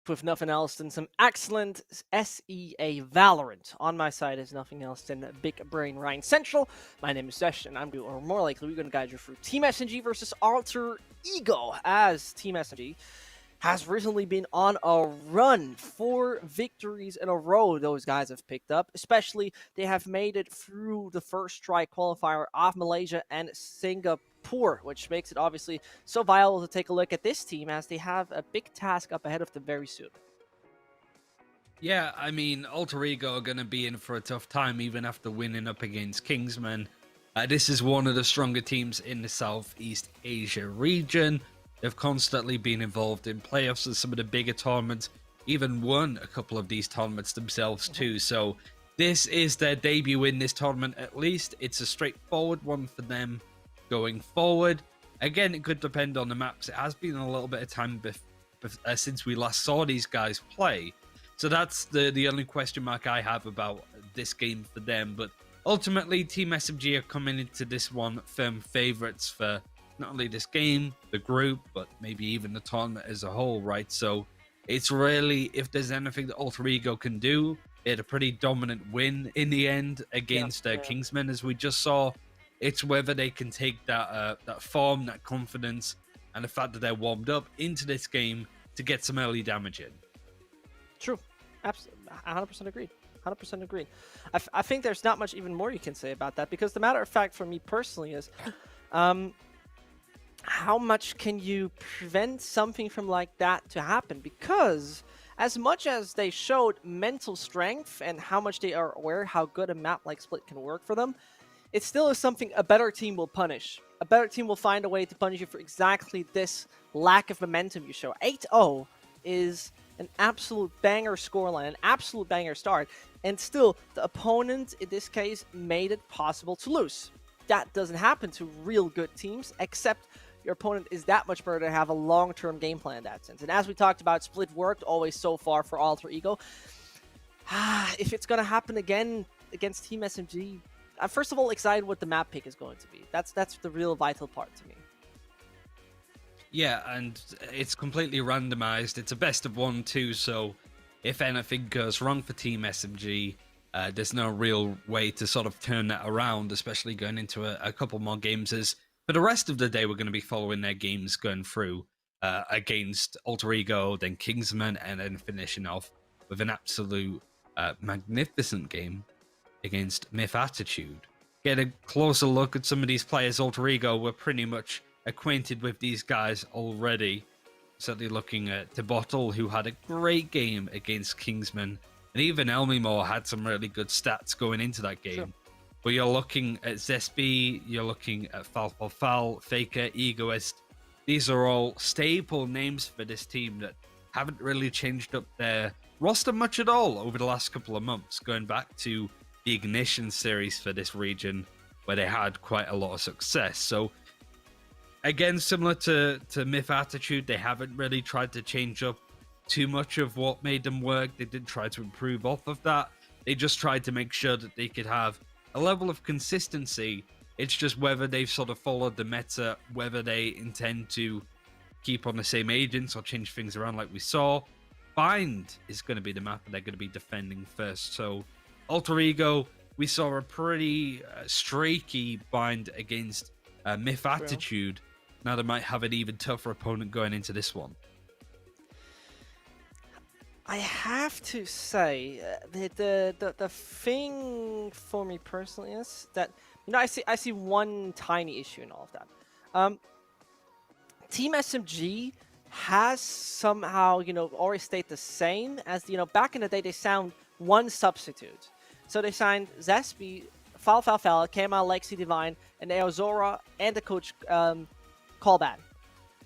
With nothing else than some excellent SEA Valorant. On my side is nothing else than Big Brain Ryan Central. My name is Sesh, and or more likely, we're going to guide you through Team SNG versus Alter Ego, as Team SNG has recently been on a run. 4 victories in a row those guys have picked up. Especially, they have made it through the first try qualifier of Malaysia and Singapore, which makes it obviously so viable to take a look at this team, as they have a big task up ahead of them very soon. Yeah, I mean, Alter Ego are going to be in for a tough time even after winning up against Kingsmen. This is one of the stronger teams in the Southeast Asia region. They've constantly been involved in playoffs and some of the bigger tournaments, even won a couple of these tournaments themselves too. So this is their debut in this tournament at least. It's a straightforward one for them. going forward. Again, it could depend on the maps. It has been a little bit of time since we last saw these guys play. So that's the only question mark I have about this game for them. But ultimately, Team SMG are coming into this one firm favorites for not only this game, the group, but maybe even the tournament as a whole, right? So it's really, if there's anything that Alter Ego can do, they had a pretty dominant win in the end against Kingsmen, as we just saw. It's whether they can take that form, that confidence, and the fact that they're warmed up into this game to get some early damage in. True. Absolutely. 100% agreed. 100% agreed. I think there's not much even more you can say about that, because the matter of fact for me personally is how much can you prevent something from like that to happen? Because as much as they showed mental strength and how much they are aware how good a map like Split can work for them, it still is something a better team will punish. A better team will find a way to punish you for exactly this lack of momentum you show. 8-0 is an absolute banger scoreline, an absolute banger start, and still the opponent in this case made it possible to lose. That doesn't happen to real good teams, except your opponent is that much better to have a long-term game plan in that sense. And as we talked about, Split worked always so far for Alter Ego. If it's going to happen again against Team SMG, I'm first of all excited what the map pick is going to be. That's the real vital part to me. Yeah, and it's completely randomized. It's a best of 1 too, so if anything goes wrong for Team SMG, there's no real way to sort of turn that around, especially going into a couple more games. As for the rest of the day, we're going to be following their games going through against Alter Ego, then Kingsmen, and then finishing off with an absolute magnificent game against MiTH.Attitude. Get a closer look at some of these players. Alter Ego, we're pretty much acquainted with these guys already. Certainly looking at Bottle, who had a great game against Kingsmen, and even Elmimore had some really good stats going into that game. Sure. But you're looking at Zesby, you're looking at Fal, Faker, Egoist. These are all staple names for this team that haven't really changed up their roster much at all over the last couple of months, going back to the Ignition series for this region, where they had quite a lot of success. So again, similar to MiTH.Attitude, they haven't really tried to change up too much of what made them work. They didn't try to improve off of that. They just tried to make sure that they could have a level of consistency. It's just whether they've sort of followed the meta, whether they intend to keep on the same agents or change things around like we saw. Bind is going to be the map that they're going to be defending first. So Alter Ego, we saw a pretty streaky Bind against MiTH.Attitude. Now they might have an even tougher opponent going into this one. I have to say the thing for me personally is that, you know, I see one tiny issue in all of that. Team SMG has somehow, you know, always stayed the same as, you know, back in the day they signed one substitute. So they signed Zesby, Fal, KML, Lexi, Divine, and Eozora, and the coach Callban.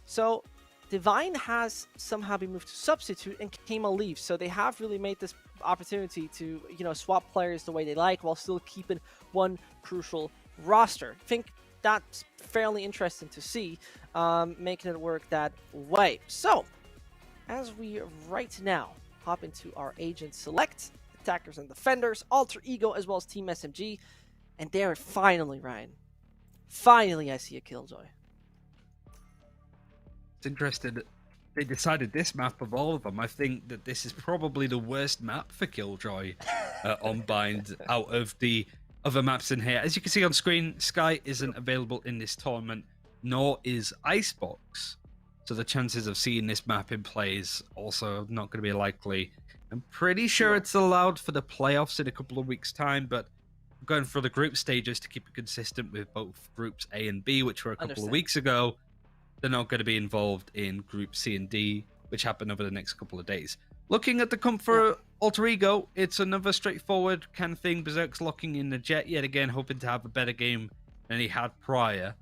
So Divine has somehow been moved to substitute and KML leaves. So they have really made this opportunity to, you know, swap players the way they like while still keeping one crucial roster. I think that's fairly interesting to see, making it work that way. So, as we right now hop into our agent select, attackers and defenders, Alter Ego, as well as Team SMG, and there finally, Ryan, finally I see a Killjoy. It's interesting that they decided this map of all of them. I think that this is probably the worst map for Killjoy on Bind out of the other maps in here. As you can see on screen, Sky isn't available in this tournament, nor is Icebox. So the chances of seeing this map in play is also not going to be likely. I'm pretty sure it's allowed for the playoffs in a couple of weeks' time, but going for the group stages to keep it consistent with both groups A and B, which were a couple of weeks ago. They're not going to be involved in Group C and D, which happen over the next couple of days. Looking at the comp for Alter Ego, it's another straightforward kind of thing. Berserk's locking in the Jet yet again, hoping to have a better game than he had prior.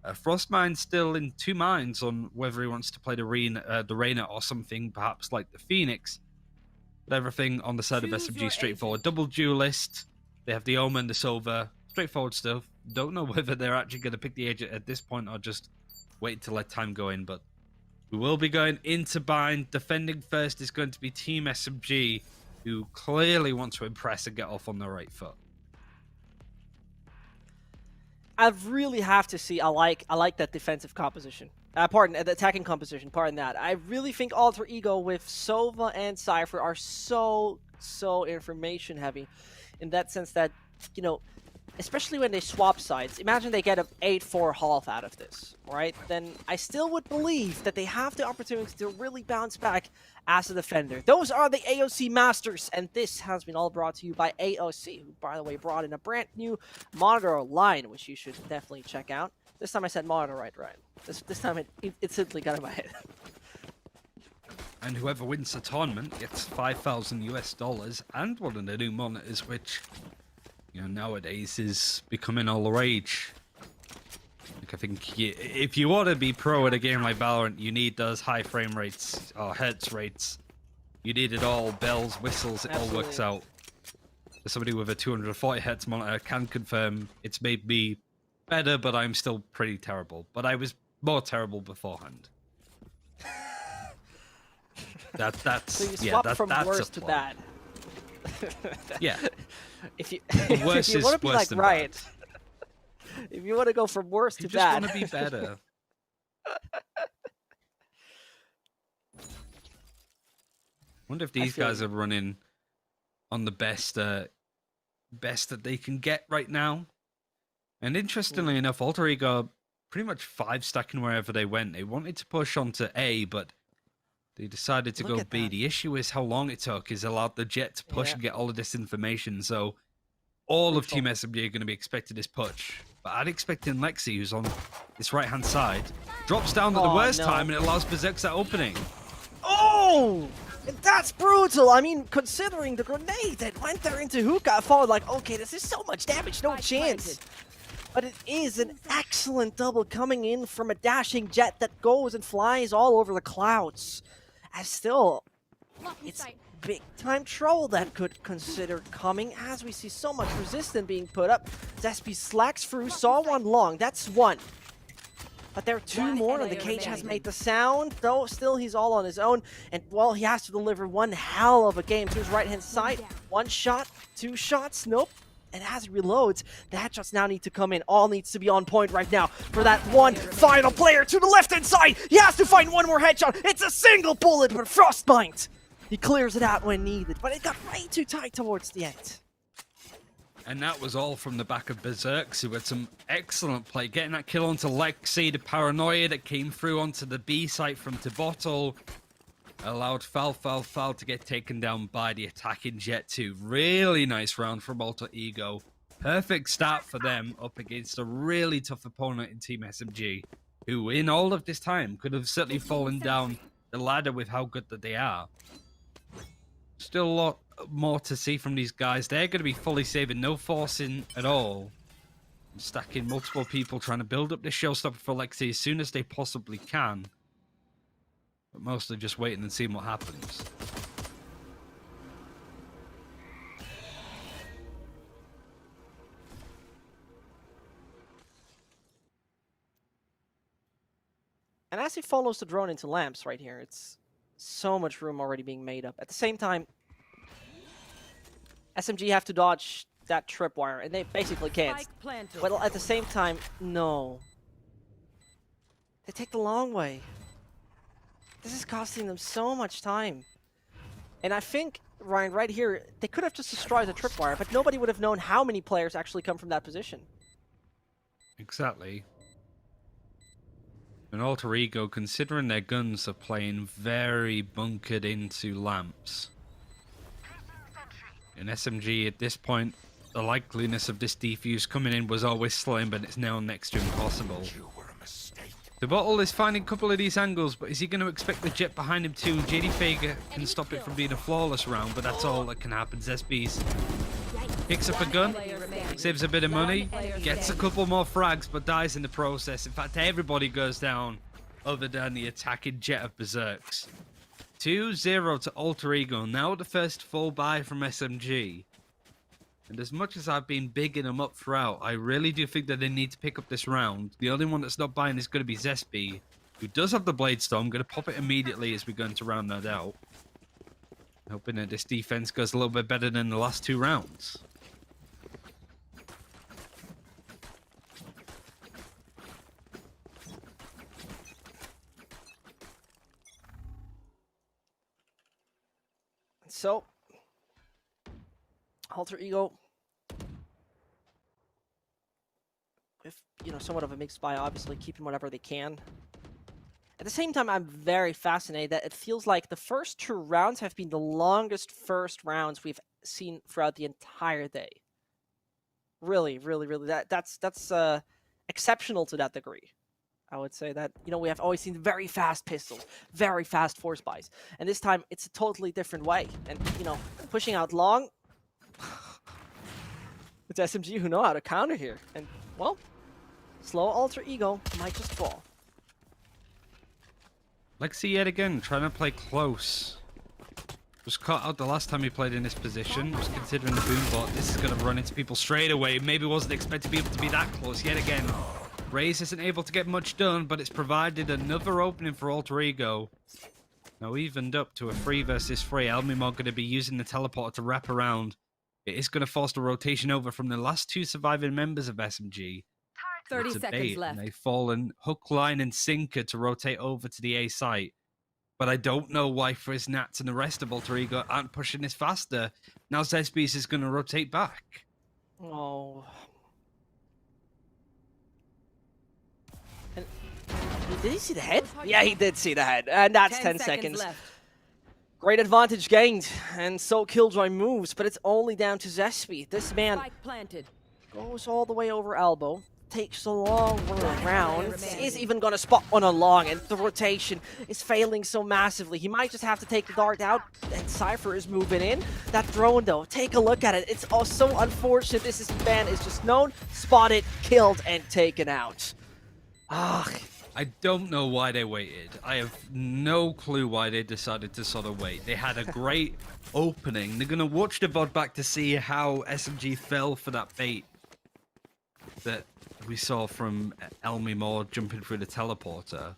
Frostmine's still in two minds on whether he wants to play the Reyna or something, perhaps like the Phoenix. But everything on the side of SMG straightforward. Double duelist. They have the Omen, the Silver, straightforward stuff. Don't know whether they're actually going to pick the edge at this point or just wait to let time go in, but we will be going into bind. Defending first is going to be Team SMG, who clearly want to impress and get off on the right foot. I really have to see. I like that defensive composition. Pardon, the attacking composition. Pardon that. I really think Alter Ego with Sova and Cypher are so information heavy, in that sense that, you know, especially when they swap sides. Imagine they get an 8-4 half out of this, right? Then I still would believe that they have the opportunity to really bounce back as a defender. Those are the AOC Masters, and this has been all brought to you by AOC, who, by the way, brought in a brand new monitor line, which you should definitely check out. This time I said monitor right, Ryan. This time it simply got in my head. And whoever wins the tournament gets $5,000 and one of the new monitors, which, you know, nowadays is becoming all the rage. Like, I think if you want to be pro at a game like Valorant, you need those high frame rates or hertz rates. You need it all, bells, whistles, it all works out. As somebody with a 240 hertz monitor can confirm it's made me better, but I'm still pretty terrible. But I was more terrible beforehand. That's So you yeah, swap from that's worse a to plot. bad. Yeah. If you, worse if you is want to be worse like than Riot, if you want to go from worse You to just bad, want to be better. Wonder if these feel guys you. are running on the best that they can get right now. And interestingly enough, Alter Ego pretty much 5-stacking wherever they went. They wanted to push onto A, but they decided to Look go at B. that. The issue is how long it took. Is allowed the Jet to push Yeah. and get all of this information. So all of Crucial. Team SMG are going to be expected this push. But I'd expect in Lexi, who's on this right-hand side, drops down at the Oh, worst no. time and it allows Berserk that opening. Oh! That's brutal! I mean, considering the grenade that went there into Hookah, I thought like, okay, this is so much damage, no Spike chance. But it is an excellent double coming in from a dashing Jet that goes and flies all over the clouds. And still, Lucky it's sight. big time trouble that could consider coming, as we see so much resistance being put up. Zespi slacks through, saw one long, that's one. But there are two One more, and the enemy cage has remaining. made the sound, though still he's all on his own. And, well, he has to deliver one hell of a game to his right-hand side. One shot, 2 shots, nope. And as he reloads, the headshots now need to come in. All needs to be on point right now for that one final player to the left-hand side. He has to find one more headshot. It's a single bullet, but Frostbite. He clears it out when needed, but it got way too tight towards the end. And that was all from the back of Berserks, who had some excellent play. Getting that kill onto Lexi, the paranoia that came through onto the B site from Tibottle. Allowed Foul to get taken down by the attacking Jet 2. Really nice round from Alter Ego. Perfect start for them up against a really tough opponent in Team SMG, who in all of this time could have certainly fallen down the ladder with how good that they are. Still a lot more to see from these guys. They're going to be fully saving, no forcing at all. Stacking multiple people, trying to build up this showstopper for Lexi as soon as they possibly can. But mostly just waiting and seeing what happens. And as he follows the drone into lamps right here, it's so much room already being made up. At the same time, SMG have to dodge that tripwire, and they basically can't. Spike planted. But at the same time, no. They take the long way. This is costing them so much time. And I think, Ryan, right here, they could have just destroyed the tripwire, but nobody would have known how many players actually come from that position. Exactly. And Alter Ego, considering their guns are playing very bunkered into lamps. In SMG, at this point, the likeliness of this defuse coming in was always slim, but it's now next to impossible. You were a mistake. The bottle is finding a couple of these angles, but is he going to expect the Jet behind him too? JD Fager can stop it from being a flawless round, but that's all that can happen. Zesby's picks up a gun, Player remaining. saves a bit of money, gets a couple more frags, but dies in the process. In fact, everybody goes down other than the attacking Jet of Berserks. 2-0 to Alter Ego. Now the first full buy from SMG. And as much as I've been bigging them up throughout, I really do think that they need to pick up this round. The only one that's not buying is going to be Zespi, who does have the Blade Storm. Going to pop it immediately as we go into round that out. Hoping that this defense goes a little bit better than the last 2 rounds. So, Alter Ego, with, you know, somewhat of a mixed buy, obviously keeping whatever they can. At the same time, I'm very fascinated that it feels like the first 2 rounds have been the longest first rounds we've seen throughout the entire day. Really, really, really, that's exceptional to that degree. I would say that, you know, we have always seen very fast pistols, very fast force buys. And this time, it's a totally different way. And, you know, pushing out long, it's SMG who know how to counter here. And, well, slow Alter Ego might just fall. Lexi yet again, trying to play close. Was caught out the last time he played in this position. Was considering the boom bot. This is going to run into people straight away. Maybe wasn't expected to be able to be that close yet again. Raze isn't able to get much done, but it's provided another opening for Alter Ego. Now evened up to a 3 versus 3. Elmimog going to be using the teleporter to wrap around. It is going to force the rotation over from the last 2 surviving members of SMG. 30 It's a seconds bait, left. and they've fallen hook, line, and sinker to rotate over to the A site. But I don't know why Friznats and the rest of Alter Ego aren't pushing this faster. Now Zesbees is going to rotate back. Oh. And, did he see the head? Yeah, he did see the head. And that's 10 seconds. left. Great advantage gained. And so Killjoy moves, but it's only down to Zespi. This man Spike planted. goes all the way over elbow. Takes a long run around. Is even gonna spot one along, and the rotation is failing so massively. He might just have to take the dart out, and Cypher is moving in. That drone though, take a look at it. It's all so unfortunate. This man is just known, spotted, killed, and taken out. Ah, I don't know why they waited. I have no clue why they decided to sort of wait. They had a great opening. They're gonna watch the VOD back to see how SMG fell for that bait that we saw from Elmimog jumping through the teleporter.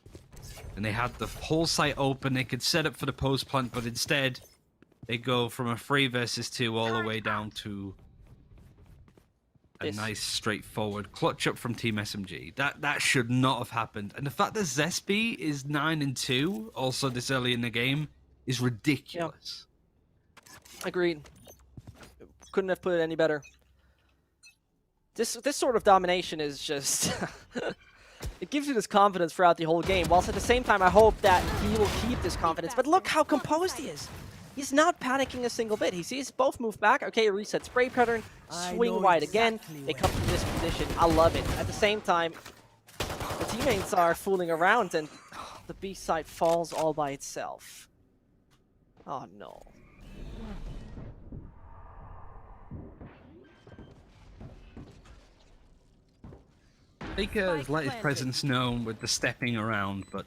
And they had the whole site open. They could set up for the post plant, but instead they go from a 3 versus 2 all the way down to a nice straightforward clutch up from Team SMG. That should not have happened. And the fact that Zespi is 9-2 also this early in the game is ridiculous. agreed. Couldn't have put it any better. This sort of domination is just... it gives you this confidence throughout the whole game, whilst at the same time I hope that he will keep this confidence. But look how composed he is. He's not panicking a single bit. He sees both move back. Okay, reset spray pattern, swing wide again. They come from this position. I love it. At the same time, the teammates are fooling around and the B side falls all by itself. Oh no. Faker has let his presence known with the stepping around, but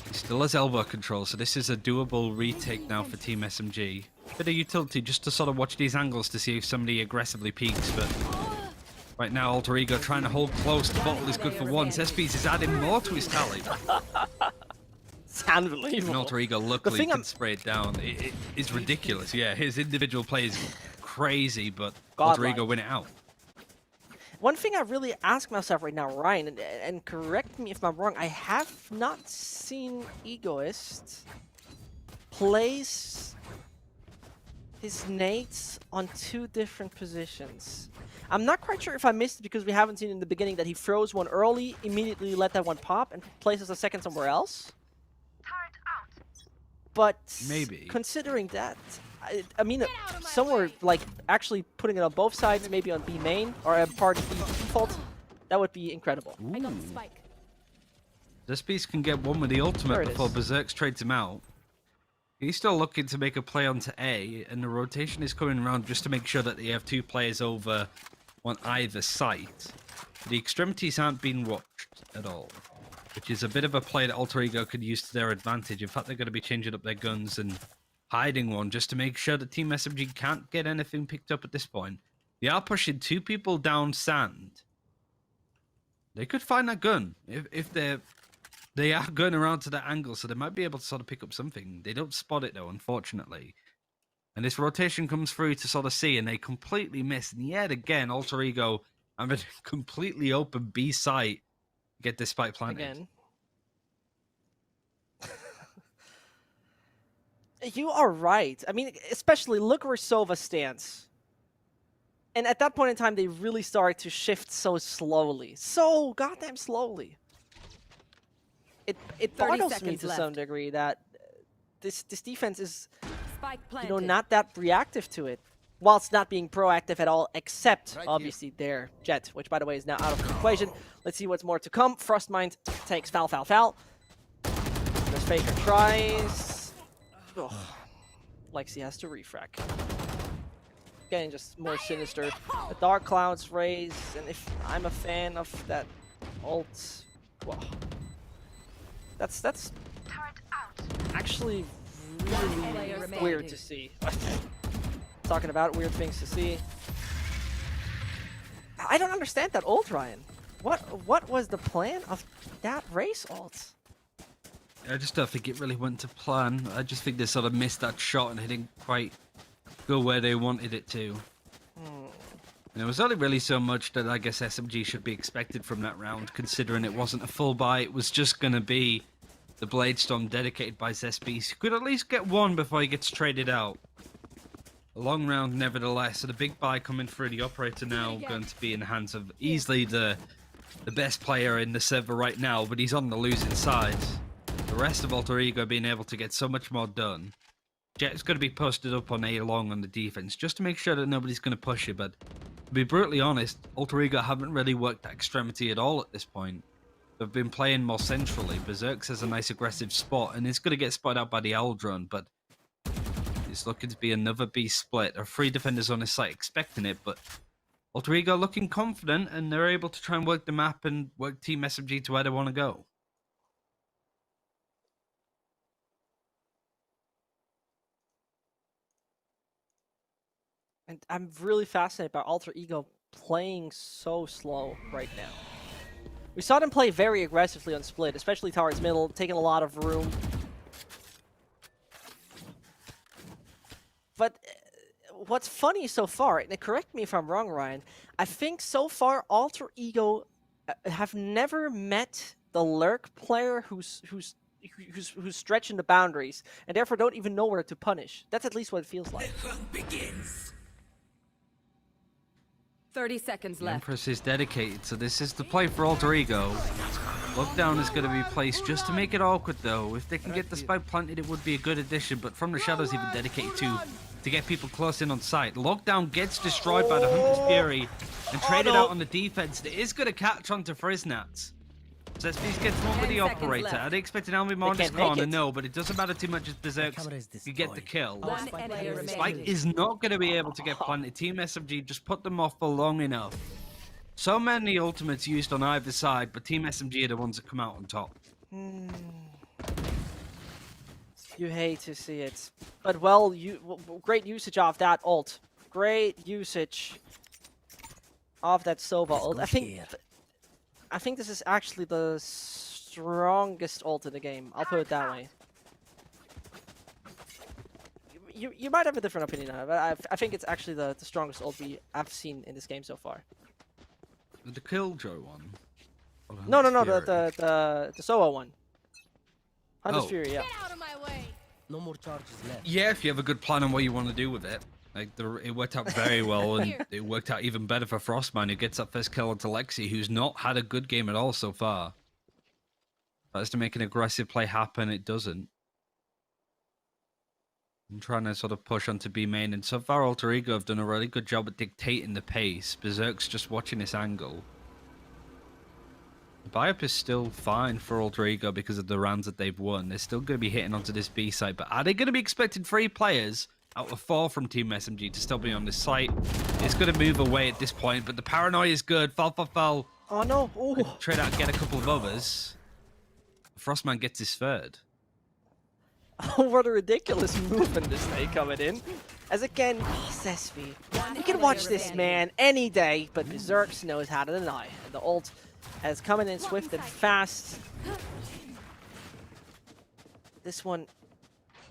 he still has elbow control, so this is a doable retake now for Team SMG. Bit of utility just to sort of watch these angles to see if somebody aggressively peeks, but right now Alter Ego trying to hold close. The bottle is good for once. SPs is adding more to his tally. It's unbelievable. And Alter Ego luckily can spray it down. It is ridiculous. Yeah, his individual play is crazy, but Alter Ego win it out. One thing I really ask myself right now, Ryan, and correct me if I'm wrong, I have not seen Egoist place his nades on 2 different positions. I'm not quite sure if I missed it because we haven't seen in the beginning that he throws one early, immediately let that one pop, and places a second somewhere else. But maybe considering that, I mean, somewhere like actually putting it on both sides, maybe on B main or a part of B default, that would be incredible. I got the spike. This piece can get one with the ultimate before Berserk trades him out. He's still looking to make a play onto A, and the rotation is coming around just to make sure that they have 2 players over on either site. The extremities aren't being watched at all, which is a bit of a play that Alter Ego could use to their advantage. In fact, they're going to be changing up their guns and hiding one just to make sure that Team SMG can't get anything picked up at this point. They are pushing 2 people down sand. They could find that gun if they are going around to that angle, so they might be able to sort of pick up something. They don't spot it though, unfortunately. And this rotation comes through to sort of see, and they completely miss. And yet again, Alter Ego have a completely open B site. Get this spike planted. Again. You are right. I mean, especially look where Sova stands. And at that point in time, they really started to shift so slowly. So goddamn slowly. It 30 boggles me seconds to left. some degree that this defense is, Spike you planted. know, not that reactive to it. Whilst not being proactive at all, except Right obviously their Jet, which by the way is now out of the equation. Let's see what's more to come. Frostmind takes foul. There's Faker tries. Ugh. Lexi has to refrac. Getting just more sinister. The dark clouds raise, and if I'm a fan of that ult, well, that's actually really player weird remaining. to see. Talking about weird things to see. I don't understand that ult, Ryan. What was the plan of that race ult? I just don't think it really went to plan. I just think they sort of missed that shot and it didn't quite go where they wanted it to. And it was only really so much that I guess SMG should be expected from that round, considering it wasn't a full buy. It was just going to be the Blade Storm dedicated by Zespis, who could at least get one before he gets traded out. A long round, nevertheless. So the big buy coming through. The operator now going to be in the hands of easily the best player in the server right now, but he's on the losing side. The rest of Alter Ego being able to get so much more done. Jet's going to be posted up on A long on the defense, just to make sure that nobody's going to push it. But to be brutally honest, Alter Ego haven't really worked that extremity at all at this point. They've been playing more centrally. Berserks has a nice aggressive spot, and it's going to get spotted out by the Owl Drone, but it's looking to be another B split. There are 3 defenders on his site expecting it, but Alter Ego looking confident, and they're able to try and work the map and work Team SMG to where they want to go. And I'm really fascinated by Alter Ego playing so slow right now. We saw them play very aggressively on split, especially towards middle, taking a lot of room. But what's funny so far, and correct me if I'm wrong, Ryan, I think so far Alter Ego have never met the lurk player who's stretching the boundaries, and therefore don't even know where to punish. That's at least what it feels like. 30 seconds The left. Empress is dedicated, so this is the play for Alter Ego. Lockdown is going to be placed just to make it awkward, though. If they can get the spike planted, it would be a good addition, but From the Shadows even dedicated to get people close in on sight. Lockdown gets destroyed by the Hunter's Fury and traded out on the defense. It is going to catch on to Friznats. So Zespis gets one with the 10 seconds operator. left. I'd expect an Almi Monda's can't make corner, it. no, but it doesn't matter too much as Berserks. You get the kill. One enemy remaining. Spike is not going to be able to get planted. Team SMG just put them off for long enough. So many ultimates used on either side, but Team SMG are the ones that come out on top. You hate to see it, but well, great usage of that ult. Great usage of that Sova ult. I think this is actually the strongest ult in the game. I'll put it that way. You might have a different opinion on it, but I think it's actually the strongest ult I've seen in this game so far. The Killjoy one? Or No, Hunter's Fury? the Sova one. Hunter's Oh. Fury, yeah. Get out of my way. No more charges left. Yeah, if you have a good plan on what you want to do with it. Like, it worked out very well, and it worked out even better for Frostman, who gets that first kill onto Lexi, who's not had a good game at all so far. Tries to make an aggressive play happen, it doesn't. I'm trying to sort of push onto B main, and so far Alter Ego have done a really good job at dictating the pace. Berserk's just watching this angle. The buy-up is still fine for Alter Ego because of the rounds that they've won. They're still going to be hitting onto this B site, but are they going to be expecting 3 players out of 4 from Team SMG to still be on this site? It's going to move away at this point, but the paranoia is good. Foul. Oh no! Ooh. Trade out and get a couple of others. Frostman gets his third. Oh, what a ridiculous movement this day coming in. As again, Sespi. You can watch this man any day, but Berserks knows how to deny. And the ult has coming in swift and fast. This one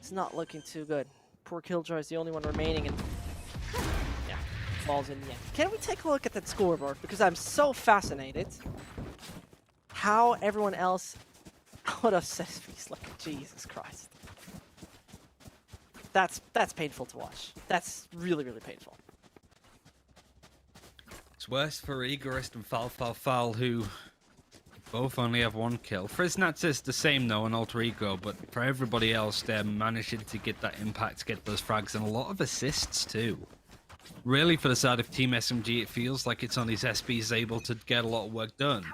is not looking too good. Poor Killjoy is the only one remaining, and yeah, falls in the end. Can we take a look at that scoreboard? Because I'm so fascinated how everyone else out of Sespi's like, Jesus Christ. That's painful to watch. That's really, really painful. It's worse for Igorist and Fal, who both only have 1 kill. Friznats is the same though, an alter ego, but for everybody else, they're managing to get that impact, get those frags, and a lot of assists too. Really, for the side of Team SMG, it feels like it's on these SPs able to get a lot of work done.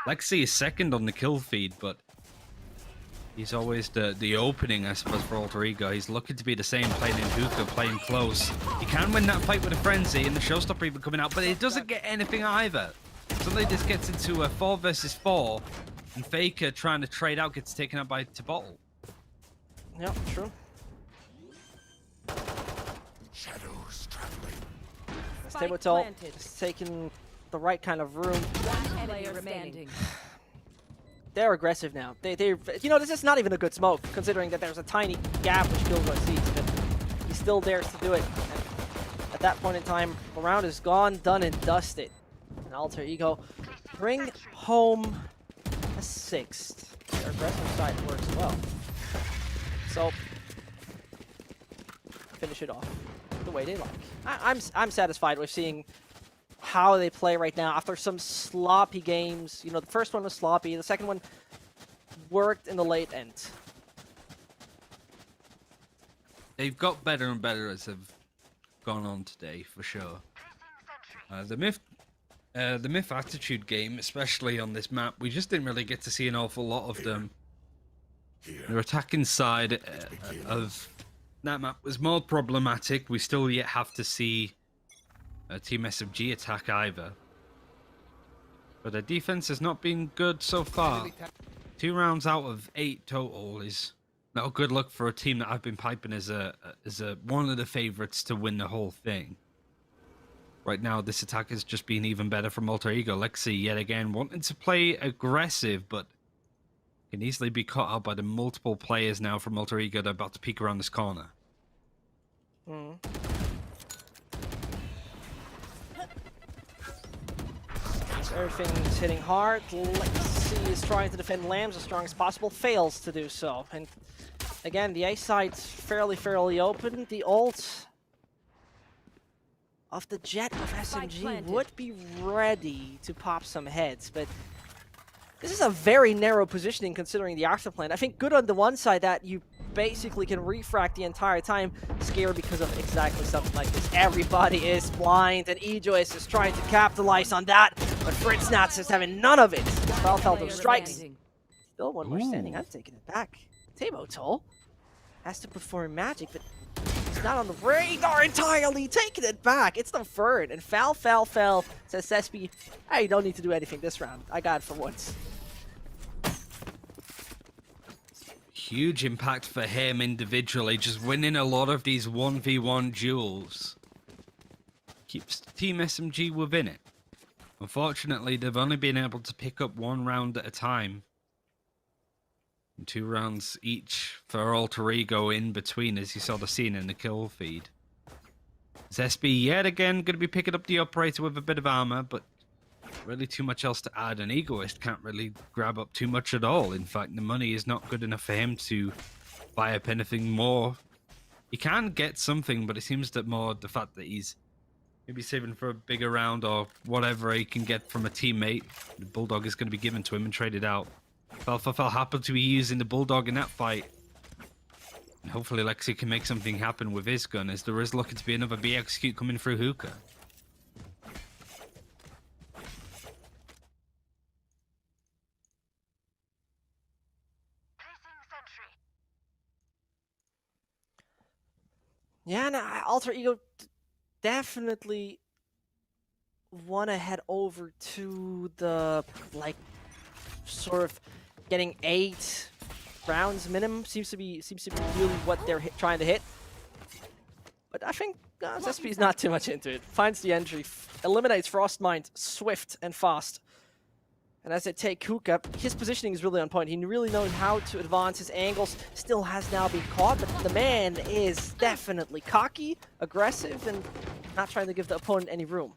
Lexi is second on the kill feed, but he's always the opening, I suppose, for alter ego. He's looking to be the same, playing in hookah, playing close. He can win that fight with a frenzy, and the showstopper even coming out, but it doesn't get anything either. Suddenly this gets into a 4 versus 4, and Faker trying to trade out gets taken out by Tabottle. Yep, true. Shadows traveling. Tabletop is taking the right kind of room. One player remaining. They're aggressive now. They're, you know, this is not even a good smoke, considering that there's a tiny gap which Killjoy sees, but he still dares to do it. And at that point in time, the round is gone, done, and dusted. And alter ego bring home a 6th. Their aggressive side works well. So finish it off the way they like. I'm satisfied with seeing how they play right now after some sloppy games. You know, the first one was sloppy, the second one worked in the late end. They've got better and better as they've gone on today, for sure. The MiTH.Attitude game, especially on this map, we just didn't really get to see an awful lot of them. Their attacking side of that map was more problematic. We still yet have to see Team SMG attack either. But their defense has not been good so far. 2 rounds out of 8 total is not a good look for a team that I've been piping as one of the favorites to win the whole thing. Right now, this attack has just been even better from alter ego. Lexi yet again wanting to play aggressive, but can easily be caught out by the multiple players now from alter ego that are about to peek around this corner. Everything's hitting hard. Lexi is trying to defend Lambs as strong as possible, fails to do so. And again, the A side's fairly open. The ult of the Jet of SMG would be ready to pop some heads, but this is a very narrow positioning considering the Axel plan. I think good on the one side that you basically can refract the entire time. Scary because of exactly something like this. Everybody is blind, and Ejois is trying to capitalize on that, but Friznats is having none of it. Well, those strikes. Still one more standing. I'm taking it back. Tabotol has to perform magic, but he's not on the radar entirely. Taking it back. It's the third, and Fal says Sespi, hey, you don't need to do anything this round. I got it for once. Huge impact for him individually, just winning a lot of these 1v1 duels. Keeps Team SMG within it. Unfortunately, they've only been able to pick up 1 round at a time. And 2 rounds each for alter ego in between, as you saw the scene in the kill feed. Zespi yet again going to be picking up the operator with a bit of armor, but really too much else to add. An egoist can't really grab up too much at all. In fact, the money is not good enough for him to buy up anything more. He can get something, but it seems that more the fact that he's maybe saving for a bigger round or whatever he can get from a teammate. The Bulldog is going to be given to him and traded out. Fel happened to be using the Bulldog in that fight. And hopefully Lexi can make something happen with his gun, as there is looking to be another B execute coming through hookah. Yeah, no, alter ego definitely want to head over to the, like, sort of getting 8 rounds minimum seems to be really what they're trying to hit. But I think Zespi is not too much into it. Finds the entry, eliminates Frostmind swift and fast. And as they take Hookah, his positioning is really on point. He really knows how to advance his angles. Still has now been caught, but the man is definitely cocky, aggressive, and not trying to give the opponent any room.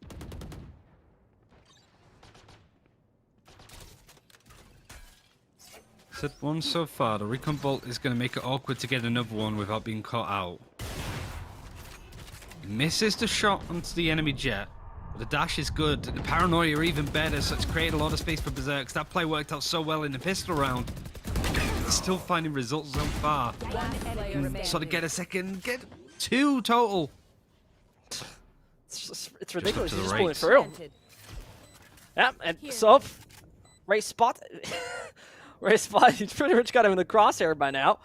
Set one so far. The recon bolt is going to make it awkward to get another one without being caught out. He misses the shot onto the enemy jet. The dash is good. The paranoia are even better, so it's created a lot of space for Berserks. That play worked out so well in the pistol round. Still finding results so far. Sort of get a second, get 2 total. It's ridiculous. to He's the just pulling rates. through. Yeah, and so Ray spot. Ray spot. He's pretty much got him in the crosshair by now.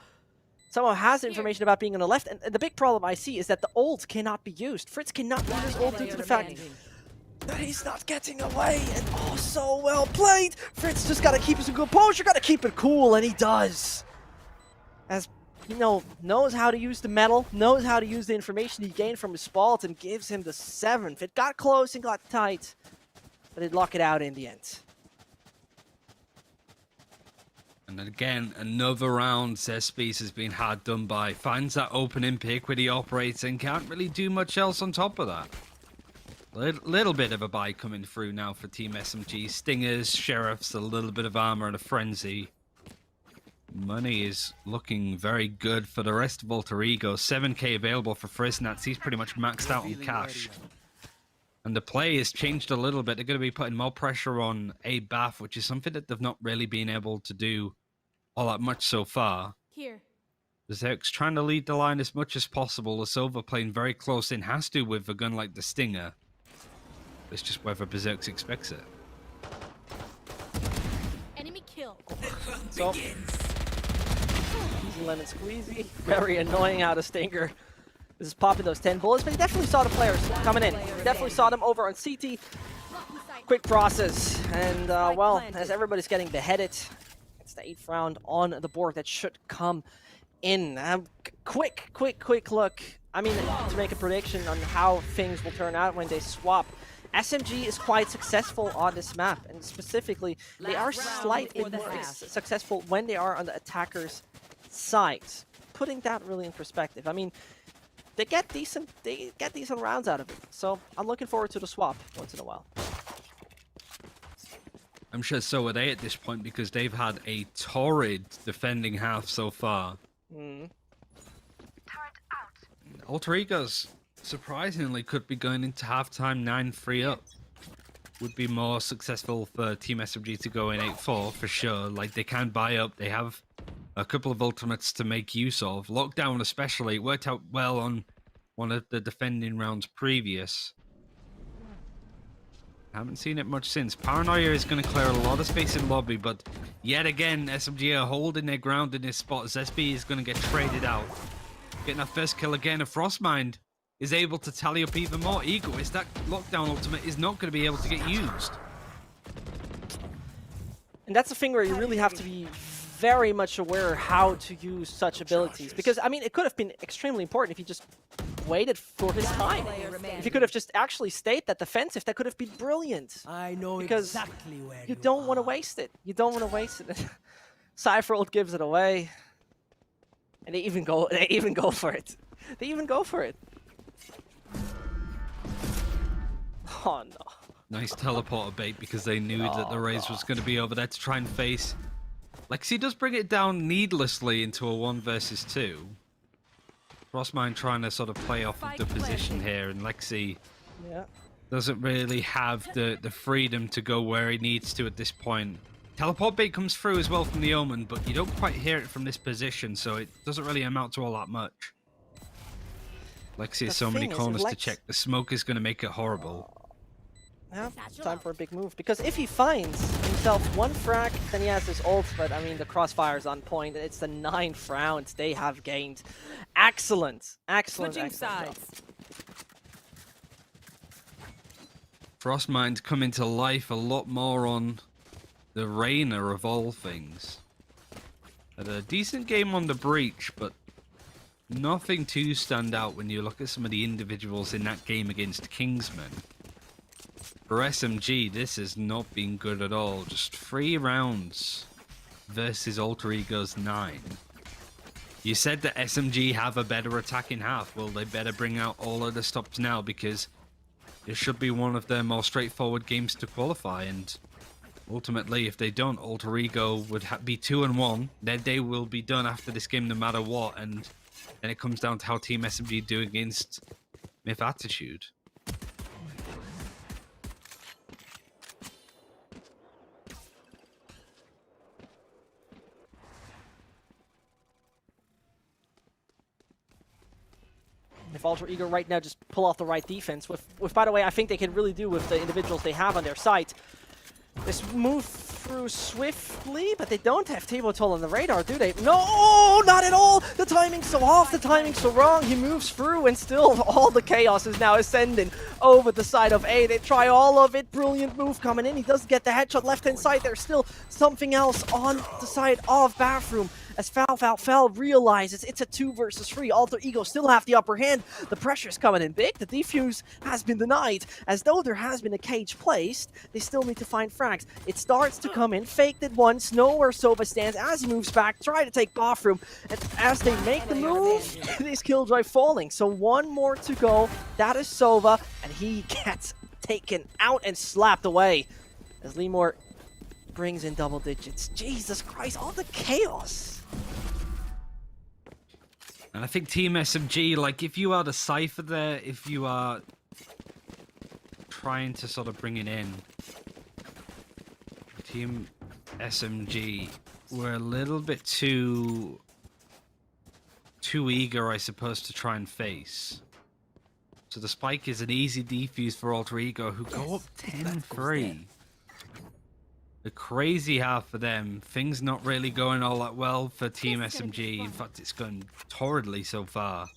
Someone has information about being on the left, and the big problem I see is that the ult cannot be used. Fritz cannot use his ult due to the fact that he's not getting away, and oh, so well played! Fritz just gotta keep his composure, gotta keep it cool, and he does. As, you know, knows how to use the metal, knows how to use the information he gained from his spalt, and gives him the 7th. It got close and got tight, but it locked it out in the end. And again, another round Zespis has been hard done by. Finds that opening pick where he operates and can't really do much else on top of that. Little bit of a buy coming through now for Team SMG. Stingers, Sheriffs, a little bit of armor and a frenzy. Money is looking very good for the rest of Alter Ego. 7k available for Friznats. He's pretty much maxed out on cash. And the play has changed a little bit. They're going to be putting more pressure on A Bath, which is something that they've not really been able to do all that much so far. Here. Berserk's trying to lead the line as much as possible. The Silver playing very close in, has to with a gun like the Stinger. It's just whether Berserk's expects it. Enemy kill. So, easy lemon squeezy. Very annoying how the Stinger is popping those 10 bullets, but he definitely saw the players coming in. He definitely saw them over on CT. Quick process, and well, as everybody's getting beheaded, it's the 8th round on the board that should come in. Quick look. I mean, to make a prediction on how things will turn out when they swap. SMG is quite successful on this map, and specifically, they are slightly more successful when they are on the attacker's side. Putting that really in perspective, I mean, they get decent rounds out of it. So I'm looking forward to the swap once in a while. I'm sure so are they at this point because they've had a torrid defending half so far. Alter Egos surprisingly could be going into halftime 9-3 up. Would be more successful for Team SMG to go in 8-4 for sure. Like, they can buy up. They have a couple of ultimates to make use of. Lockdown especially, it worked out well on one of the defending rounds previous. Haven't seen it much since. Paranoia is going to clear a lot of space in lobby, but yet again, SMG are holding their ground in this spot. Zespi is going to get traded out. Getting that first kill again, and Frostmind is able to tally up even more. Egoist, that lockdown ultimate is not going to be able to get used. And that's the thing where you really have to be very much aware how to use such abilities. Because, I mean, it could have been extremely important if he just waited for his time. If he could have just actually stayed that defensive, that could have been brilliant. I know because exactly where you don't want to waste it. You don't want to waste it. Cypher gives it away. And they even go for it. They even go for it. Oh no. Nice teleporter bait because they knew that the Raze was going to be over there to try and face. Lexi does bring it down needlessly into a 1 versus 2. Frostmind trying to sort of play off of the position here, and Lexi doesn't really have the freedom to go where he needs to at this point. Teleport bait comes through as well from the Omen, but you don't quite hear it from this position, so it doesn't really amount to all that much. Lexi has so many corners to check. The smoke is going to make it horrible. Yeah, time for a big move. Because if he finds himself one frag, then he has his ult, but I mean, the crossfire's on point. It's the 9th round they have gained. Excellent. Switching sides. Frostmind coming to life a lot more on the Rainer of all things. Had a decent game on the breach, but nothing too stand out when you look at some of the individuals in that game against Kingsmen. For SMG, this has not been good at all. Just 3 rounds versus Alter Ego's 9. You said that SMG have a better attacking half. Well, they better bring out all of the stops now, because it should be one of their more straightforward games to qualify. And ultimately, if they don't, Alter Ego would be 2-1. Their day will be done after this game no matter what. And then it comes down to how Team SMG do against MiTH.Attitude. If Alter Ego right now just pull off the right defense, with by the way, I think they can really do with the individuals they have on their site. Just move through swiftly, but they don't have Table Toll on the radar, do they? No, not at all! The timing's so off, the timing's so wrong. He moves through, and still all the chaos is now ascending over the side of A. They try all of it. Brilliant move coming in. He does get the headshot left-hand side. There's still something else on the side of Bathroom. As Foul realizes it's a 2 versus 3. Alter Ego still have the upper hand. The pressure's coming in big. The defuse has been denied. As though there has been a cage placed, they still need to find frags. It starts to come in. Faked it once. Know where Sova stands as he moves back. Try to take Bathroom. And as they make the move, it is Killjoy falling. So 1 more to go. That is Sova. And he gets taken out and slapped away. As Lemore brings in double digits. Jesus Christ, all the chaos. And I think Team SMG, like, if you are the Cypher there, if you are trying to sort of bring it in, Team SMG were a little bit too eager, I suppose, to try and face. So the spike is an easy defuse for Alter Ego, who go up 10-3. The crazy half for them. Things not really going all that well for Team SMG. In fact, it's going torridly so far.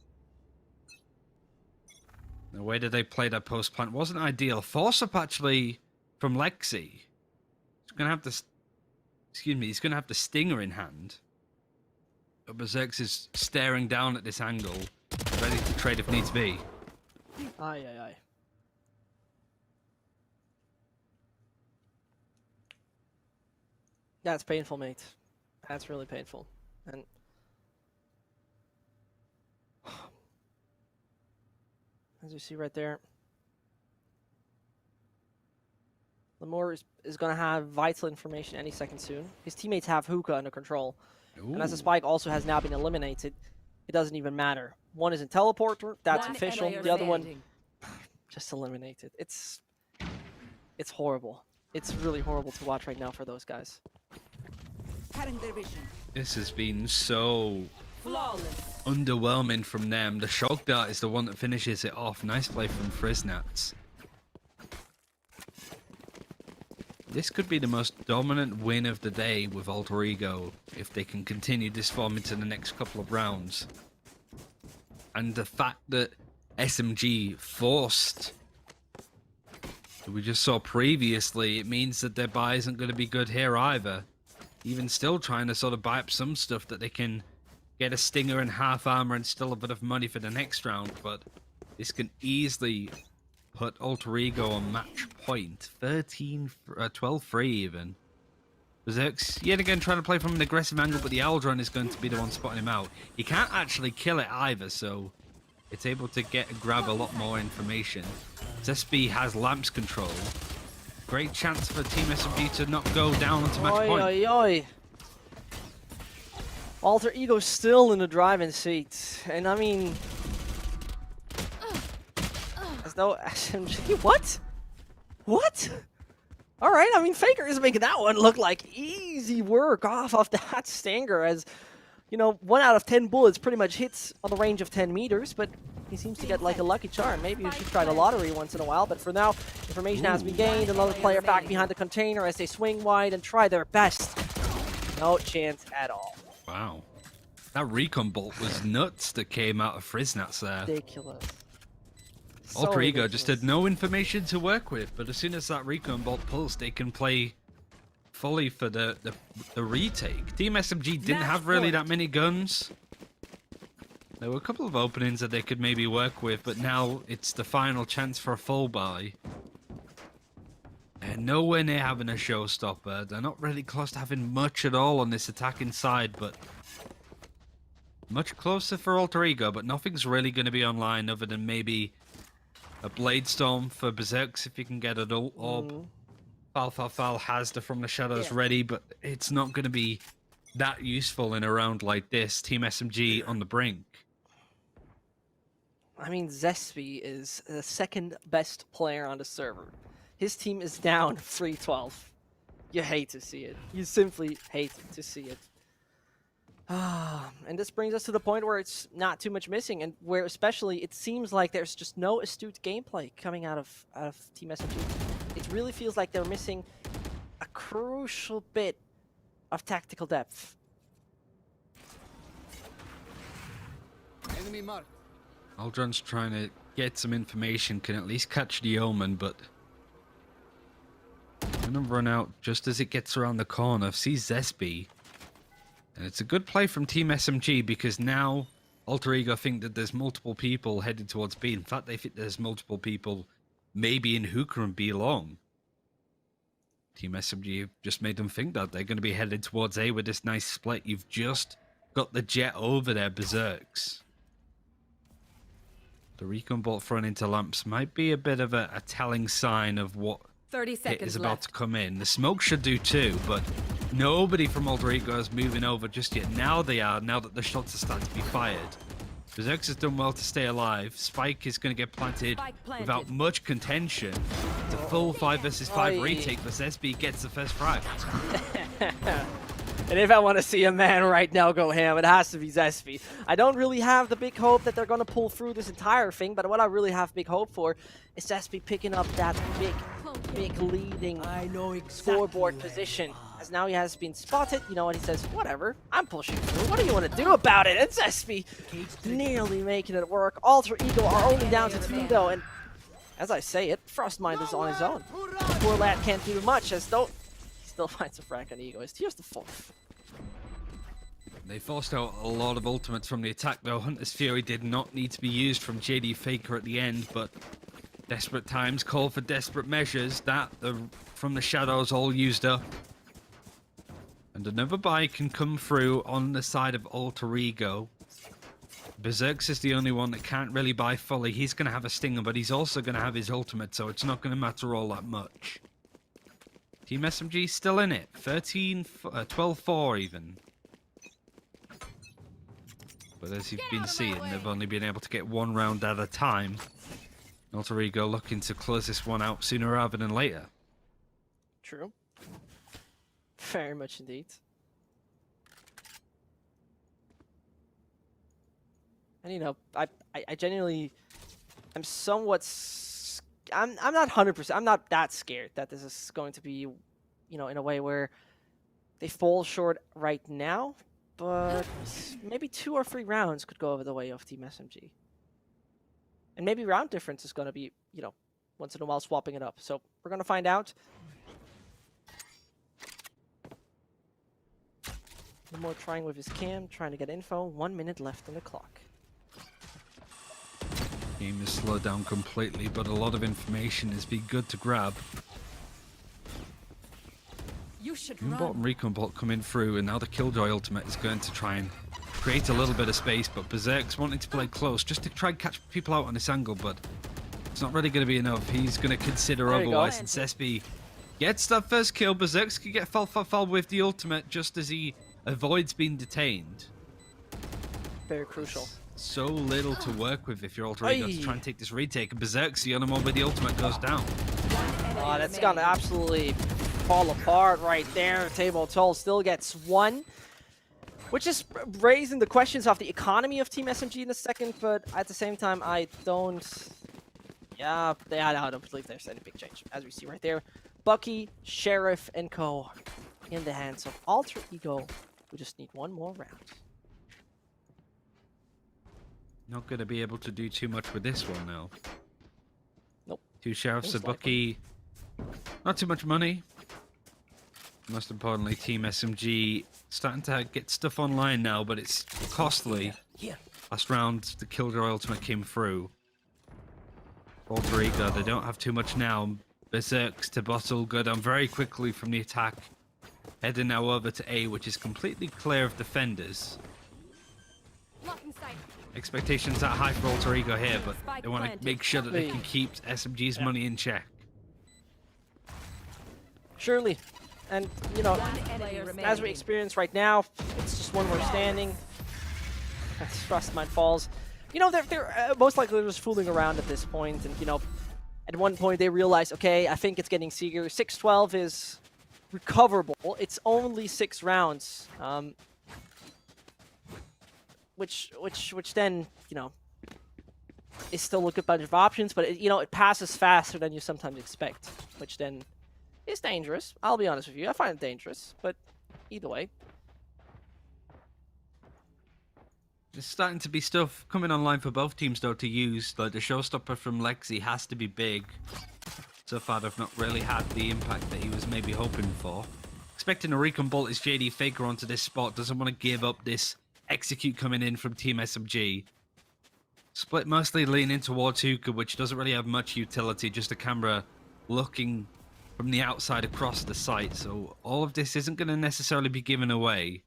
The way that they played that post plant wasn't ideal. Force up actually from Lexi. He's gonna have to, he's gonna have the stinger in hand. But Berserks is staring down at this angle, ready to trade if needs be. Aye, aye, aye. That's painful, mate. That's really painful. And as you see right there, Lemore is going to have vital information any second soon. His teammates have Hookah under control. Ooh. And as the spike also has now been eliminated, it doesn't even matter. One is in teleporter, that's One official. player The other one standing. just eliminated. It's horrible. It's really horrible to watch right now for those guys. Cutting their vision. This has been so Flawless. underwhelming from them. The shock dart is the one that finishes it off. Nice play from Friznats. This could be the most dominant win of the day with Alter Ego if they can continue this form into the next couple of rounds. And the fact that SMG forced, we just saw previously, it means that their buy isn't going to be good here either. Even still trying to sort of buy up some stuff that they can get a stinger and half armor and still a bit of money for the next round, but this can easily put Alter Ego on match point. 12-3 even. Berserk's yet again trying to play from an aggressive angle, but the Aldron is going to be the one spotting him out. He can't actually kill it either, so it's able to grab a lot more information. Zespi has Lamps control. Great chance for Team SMG to not go down onto match point. Oi, oi, oi. Alter Ego's still in the driving seat. And I mean, as though SMG, what? What? All right, I mean, Faker is making that one look like easy work off of that stinger, as, you know, 1 out of 10 bullets pretty much hits on the range of 10 meters, but he seems to get like a lucky charm. Maybe you should try the lottery once in a while, but for now, information has been gained. Another player back behind the container as they swing wide and try their best. No chance at all. Wow. That recon bolt was nuts that came out of Friznats there. Ridiculous. So Alter Ego ridiculous. just had no information to work with, but as soon as that recon bolt pulls, they can play fully for the retake. Team SMG didn't have really that many guns. There were a couple of openings that they could maybe work with, but now it's the final chance for a full buy. They're nowhere near having a showstopper. They're not really close to having much at all on this attacking side, but much closer for Alter Ego, but nothing's really going to be online other than maybe a Blade Storm for Berserks if you can get an ult orb. Fal has the From the Shadows ready, but it's not going to be that useful in a round like this. Team SMG on the brink. I mean, Zespy is the second best player on the server. His team is down 3-12. You hate to see it. You simply hate to see it. And this brings us to the point where it's not too much missing, and where especially it seems like there's just no astute gameplay coming out of Team SMG. It really feels like they're missing a crucial bit of tactical depth. Enemy marked. Aldron's trying to get some information, can at least catch the Omen, but gonna run out just as it gets around the corner. Sees Zespy. And it's a good play from Team SMG because now Alter Ego think that there's multiple people headed towards B. In fact, they think there's multiple people maybe in Hookah and B long. Team SMG just made them think that they're going to be headed towards A with this nice split. You've just got the jet over there, Berserks. The recon bolt thrown into lamps might be a bit of a telling sign of what 30 hit seconds is about left. to come in. The smoke should do too, but nobody from Alter Ego is moving over just yet. Now they are, now that the shots are starting to be fired. Berserks has done well to stay alive. Spike is going to get planted without much contention. It's a full 5 versus 5 retake, but SB gets the first frag. And if I want to see a man right now go ham, it has to be Zespy. I don't really have the big hope that they're going to pull through this entire thing, but what I really have big hope for is Zespy picking up that big leading scoreboard position. As now he has been spotted, you know what, he says, whatever, I'm pushing through, what do you want to do about it? And Zespy nearly making it work. Alter Ego are only down to 2 though, and as I say it, Frostmind is on his own. Poor lad can't do much, as though he still finds a frag on Egoist. Here's the 4th. They forced out a lot of ultimates from the attack though. Hunter's Fury did not need to be used from JD Faker at the end, but desperate times call for desperate measures. That From the Shadows all used up. And another buy can come through on the side of Alter Ego. Berserks is the only one that can't really buy fully. He's going to have a stinger, but he's also going to have his ultimate, so it's not going to matter all that much. Team SMG still in it. 12-4 even. But as you've been seeing, they've only been able to get 1 round at a time. Alter Ego looking to close this one out sooner rather than later. True. Very much indeed. And you know, I genuinely am somewhat I'm not 100%, I'm not that scared that this is going to be, you know, in a way where they fall short right now, but maybe 2 or 3 rounds could go over the way of Team SMG. And maybe round difference is going to be, you know, once in a while swapping it up. So we're going to find out. No more trying with his cam, trying to get info. 1 minute left on the clock. Game is slowed down completely, but a lot of information is be good to grab. You should Moon run. Bottom Recon Bolt coming through, and now the Killjoy ultimate is going to try and create a little bit of space, but Berserk's wanting to play close just to try and catch people out on this angle, but it's not really going to be enough. He's going to consider There you go. otherwise, and Sesby gets that first kill. Berserk's can get fall with the ultimate just as he avoids being detained. Very crucial. So little to work with if you're Alter Ego to try and take this retake, and Berserk's the only one where the ultimate goes down. Oh, that's gonna absolutely fall apart right there. Table 12 still gets 1. Which is raising the questions of the economy of Team SMG in a second, but at the same time, I don't believe there's any big change. As we see right there, Bucky, Sheriff, and Co. in the hands of Alter Ego. We just need 1 more round. Not going to be able to do too much with this one now. Nope. 2 Sheriffs, a Most likely. Bucky. Not too much money. Most importantly, Team SMG starting to get stuff online now, but it's costly. Last round, the Killjoy ultimate came through. Alter Ego, they don't have too much now. Berserks to bottle, go down very quickly from the attack. Heading now over to A, which is completely clear of defenders. Blocking sight. Expectations are high for Alter Ego here, but Spike they want to planted. make sure that they can keep SMG's money in check. Surely. And, you know, One enemy remaining. as we experience right now, it's just one more standing. As Frostmine falls. You know, they're most likely just fooling around at this point, and, you know, at one point they realize, okay, I think it's getting serious. 6-12 is recoverable. It's only 6 rounds. Which then, you know, is still a good bunch of options, but it, you know, it passes faster than you sometimes expect, which then is dangerous. I'll be honest with you, I find it dangerous, but either way. There's starting to be stuff coming online for both teams though to use. Like the showstopper from Lexi has to be big. So far they've not really had the impact that he was maybe hoping for. Expecting a recon bolt is JD Faker onto this spot. Doesn't want to give up this execute coming in from Team SMG. Split mostly leaning towards Hookah, which doesn't really have much utility. Just a camera looking from the outside across the site. So all of this isn't going to necessarily be given away.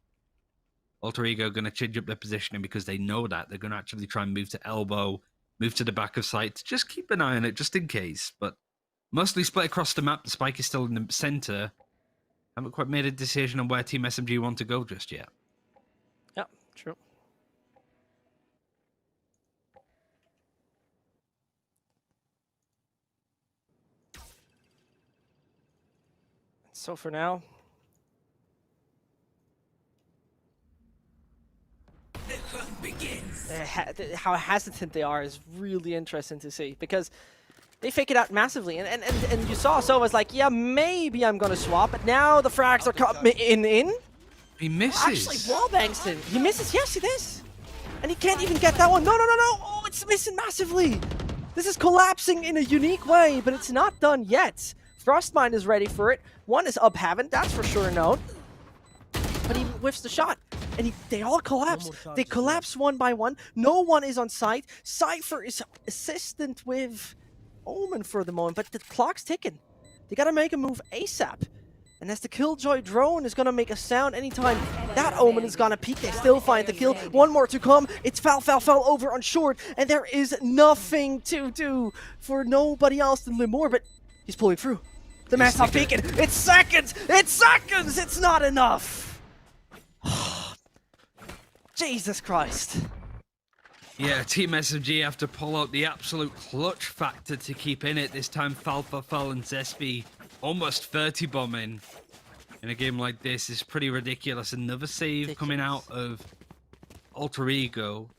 Alter Ego going to change up their positioning because they know that. They're going to actually try and move to elbow, move to the back of site. Just keep an eye on it just in case. But mostly split across the map. The spike is still in the center. Haven't quite made a decision on where Team SMG want to go just yet. Yeah, true. So for now, how hesitant they are is really interesting to see, because they fake it out massively, and you saw Sova's like, yeah, maybe I'm gonna swap, but now the frags are coming in. He misses. Actually, wallbangs him. He misses. Yes, he does. And he can't even get that one. No. Oh, it's missing massively. This is collapsing in a unique way, but it's not done yet. Frostmine is ready for it. One is up heaven, that's for sure known. But he whiffs the shot. And they all collapse. They collapse one by one. No one is on site. Cypher is assistant with Omen for the moment, but the clock's ticking. They gotta make a move ASAP. And as the Killjoy drone is gonna make a sound anytime that Omen is gonna peek, they still find the kill. One more to come. It's fell over on short, and there is nothing to do for nobody else than Limor, but he's pulling through. The man's not peeking. It's seconds! It's seconds! It's not enough! Jesus Christ. Yeah, Team SMG have to pull out the absolute clutch factor to keep in it. This time Falfafel and Zespi almost 30 bombing in a game like this is pretty ridiculous. Another save coming out of Alter Ego.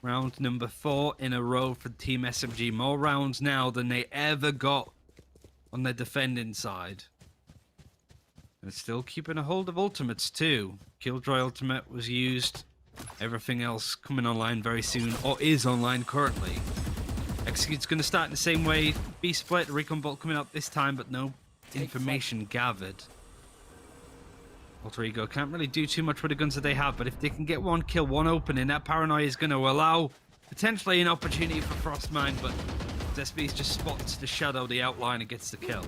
Round number 4 in a row for Team SMG. More rounds now than they ever got on their defending side. And still keeping a hold of ultimates too. Killjoy ultimate was used. Everything else coming online very soon, or is online currently. Execute's going to start in the same way. B split, recon bolt coming up this time, but no information gathered. Alter Ego can't really do too much with the guns that they have, but if they can get one kill, one opening, that paranoia is going to allow potentially an opportunity for Frostmine, but SB just spots the shadow, the outline, and gets the kill.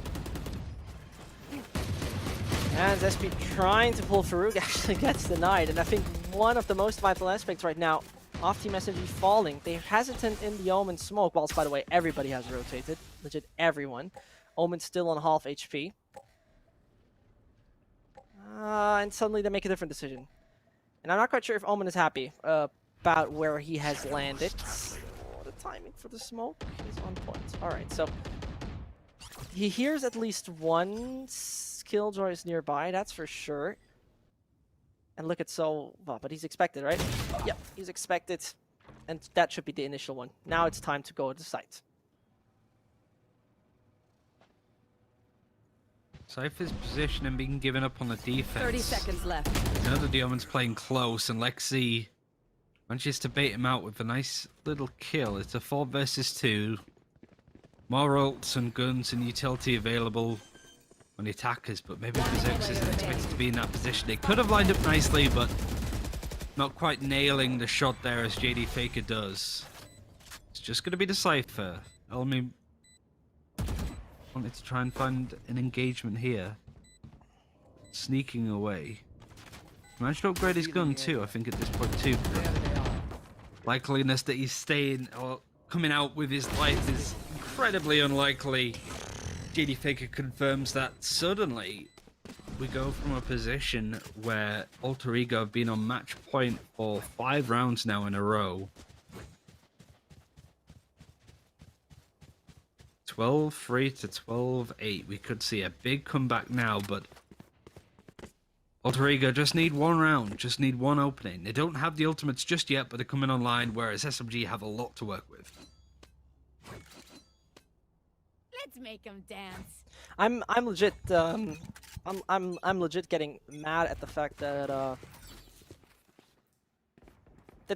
And SB trying to pull Farouk actually gets denied, and I think one of the most vital aspects right now of Team SMG falling. They're hesitant in the Omen smoke, whilst by the way everybody has rotated, legit everyone. Omen's still on half HP. And suddenly they make a different decision. And I'm not quite sure if Omen is happy about where he has landed. Oh, the timing for the smoke is on point. Alright, so he hears at least one Killjoy is nearby, that's for sure. And look at Sova, but he's expected, right? Yep, he's expected. And that should be the initial one. Now it's time to go to the site. Cypher's position and being given up on the defense. 30 seconds left. Now that the Omen's playing close, and Lexi manages to bait him out with a nice little kill. It's a 4 versus 2. More ults and guns and utility available. on the attackers, but maybe Berserkers isn't expected to be in that position. They could have lined up nicely, but not quite nailing the shot there as JD Faker does. It's just going to be the Cypher. Elmi wanted to try and find an engagement here. Sneaking away. Managed to upgrade his gun too, I think, at this point too. Likeliness that he's staying or coming out with his life is incredibly unlikely. JD Faker confirms that suddenly we go from a position where Alter Ego have been on match point for 5 rounds now in a row. 12-3 to 12-8. We could see a big comeback now, but Alter Ego just need 1 round, just need 1 opening. They don't have the ultimates just yet, but they're coming online, whereas SMG have a lot to work with. Let's make them dance. I'm legit I'm legit getting mad at the fact that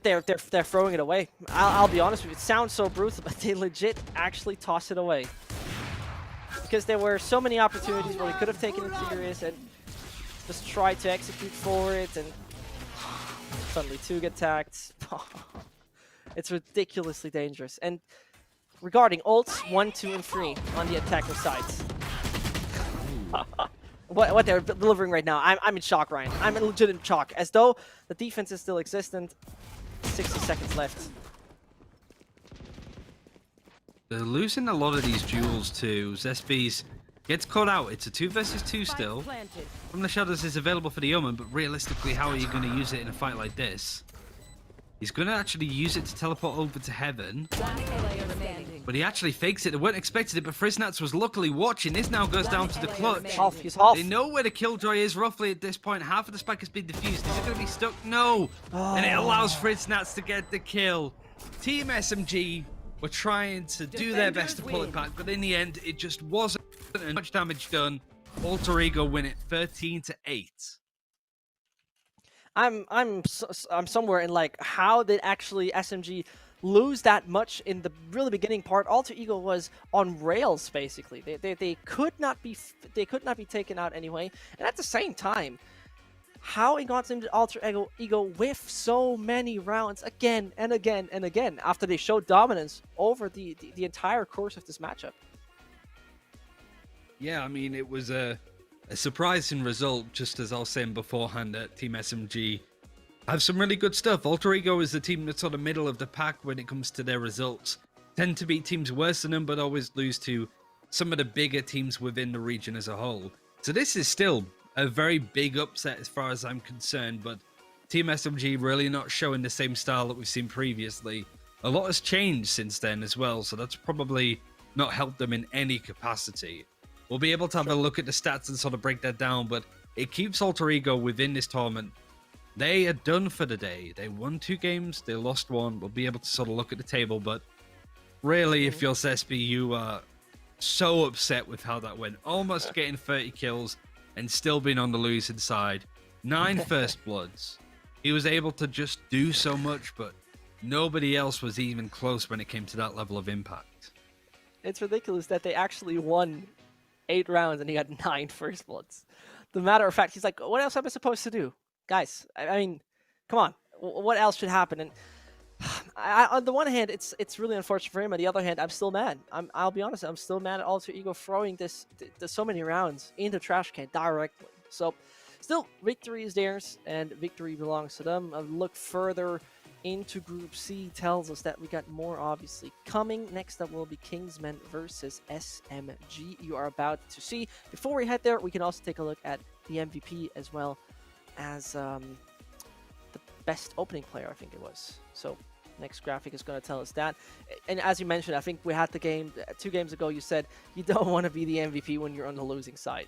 they're throwing it away. I'll be honest with you, it sounds so brutal, but they legit actually toss it away. Because there were so many opportunities where we could have taken it serious and just tried to execute for it, and suddenly 2 get tagged. It's ridiculously dangerous. And regarding ults 1, 2, and 3 on the attacker sides. What they're delivering right now, I'm in shock, Ryan. I'm in legit in shock. As though the defense is still existent. 60 seconds left. They're losing a lot of these duels too. Zespes gets caught out. It's a 2 versus 2 still. From the Shadows is available for the Omen, but realistically, how are you going to use it in a fight like this? He's going to actually use it to teleport over to Heaven. But he actually fakes it. They weren't expecting it, but Friznats was luckily watching. This now goes down to the clutch. He's half. They know where the Killjoy is roughly at this point. Half of the spike has been defused. Is it going to be stuck? No. And it allows Friznats to get the kill. Team SMG were trying to do their best to pull it back, but in the end, it just wasn't much damage done. Alter Ego win it 13-8. I'm somewhere in like, how did actually SMG lose that much in the really beginning part? Alter Ego was on rails basically. They could not be taken out anyway. And at the same time, how it got into Alter Ego whiff so many rounds again and again and again after they showed dominance over the entire course of this matchup. Yeah, I mean, it was a surprising result, just as I was saying beforehand, that Team SMG have some really good stuff. Alter Ego is the team that's on the middle of the pack when it comes to their results. Tend to beat teams worse than them, but always lose to some of the bigger teams within the region as a whole. So this is still a very big upset as far as I'm concerned, but Team SMG really not showing the same style that we've seen previously. A lot has changed since then as well, so that's probably not helped them in any capacity. We'll be able to have a look at the stats and sort of break that down, but it keeps Alter Ego within this tournament. They are done for the day. They won 2 games, they lost 1. We'll be able to sort of look at the table, but really, if you're Zespi, you are so upset with how that went. Almost getting 30 kills and still being on the losing side. 9 first bloods. He was able to just do so much, but nobody else was even close when it came to that level of impact. It's ridiculous that they actually won 8 rounds and he got 9 first bloods. The matter of fact, he's like, what else am I supposed to do? Guys, I mean, come on. What else should happen? And on the one hand, it's really unfortunate for him. On the other hand, I'm still mad. I'll be honest, I'm still mad at Alter Ego throwing this so many rounds in the trash can directly. So, still, victory is theirs, and victory belongs to them. A look further into Group C tells us that we got more obviously coming. Next up will be Kingsmen versus SMG. You are about to see. Before we head there, we can also take a look at the MVP as well as the best opening player, I think it was. So next graphic is going to tell us that. And as you mentioned, I think we had the game 2 games ago. You said you don't want to be the MVP when you're on the losing side.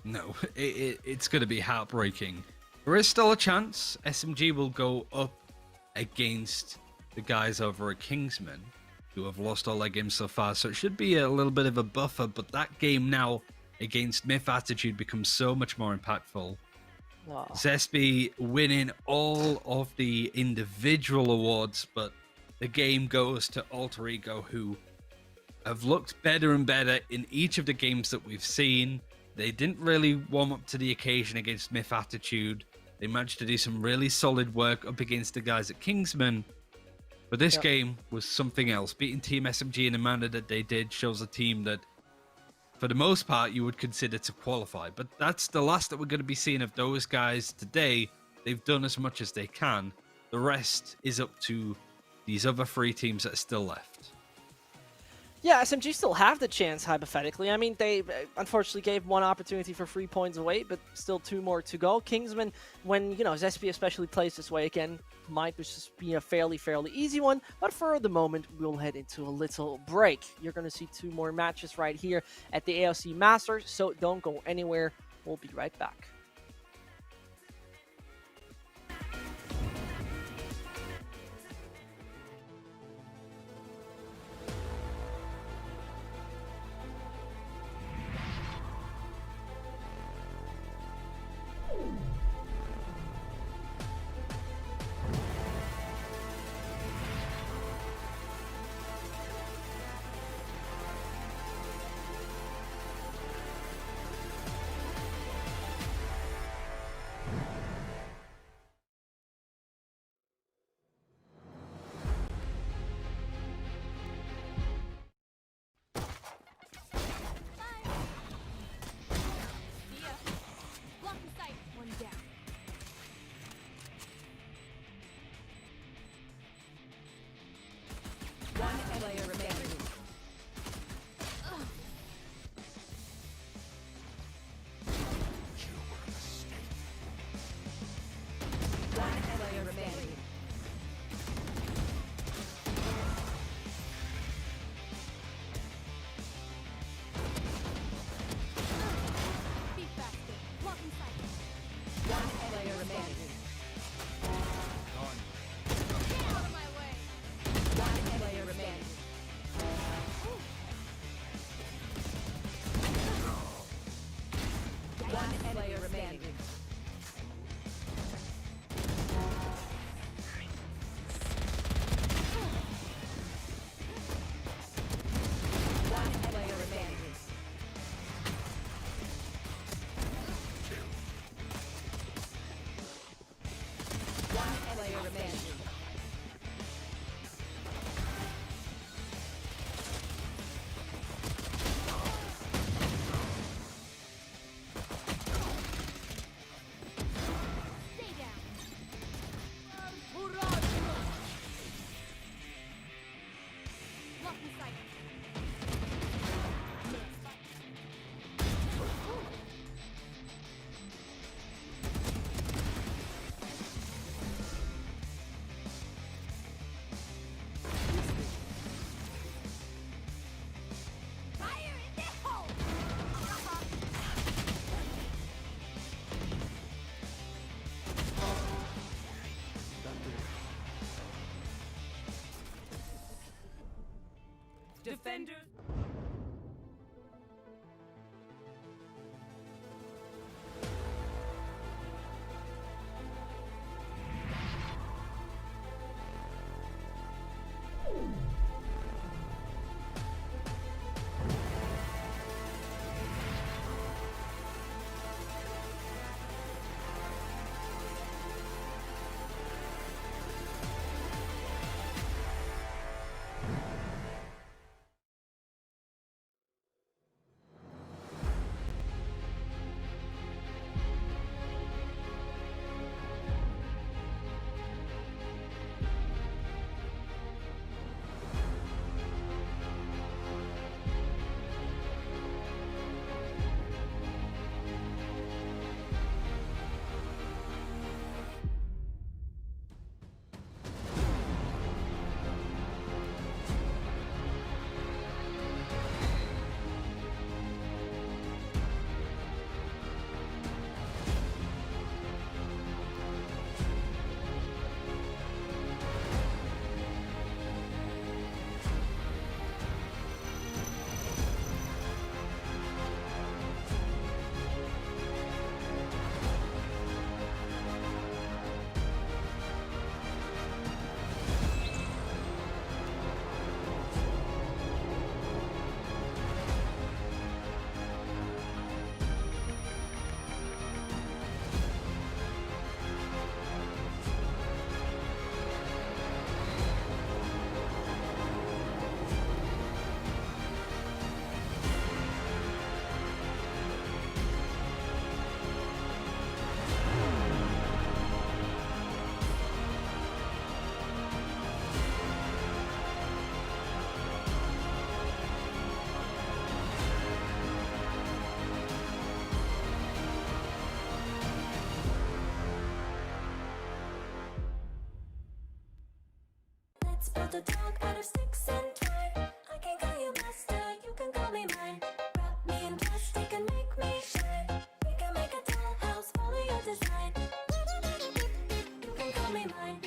No, it's going to be heartbreaking. There is still a chance SMG will go up against the guys over at Kingsmen, who have lost all their games so far. So it should be a little bit of a buffer, but that game now against MiTH.Attitude becomes so much more impactful. Oh. Zespi winning all of the individual awards, but the game goes to Alter Ego, who have looked better and better in each of the games that we've seen. They didn't really warm up to the occasion against MiTH.Attitude. They managed to do some really solid work up against the guys at Kingsmen. But this game was something else. Beating Team SMG in the manner that they did shows a team that, for the most part, you would consider to qualify. But that's the last that we're going to be seeing of those guys today. They've done as much as they can. The rest is up to these other 3 teams that are still left. Yeah, SMG still have the chance, hypothetically. I mean, they unfortunately gave 1 opportunity for 3 points away, but still 2 more to go. Kingsman, when, you know, Zespi especially plays this way again, might just be a fairly easy one. But for the moment, we'll head into a little break. You're going to see 2 more matches right here at the AOC Masters, so don't go anywhere. We'll be right back. Blocking sight. One down. One player remaining. One player remaining. Be faster. Blocking sight. One player remaining. Get out of my way. One player remaining. One player remaining. One player remaining. One player remaining. Stay down. Blocking sight. Fire in the hole. Defenders Let's build a dog out of sticks and twine. I can call you master, you can call me mine. Wrap me in plastic and make me shine. We can make a dollhouse, follow your design. You can call me mine.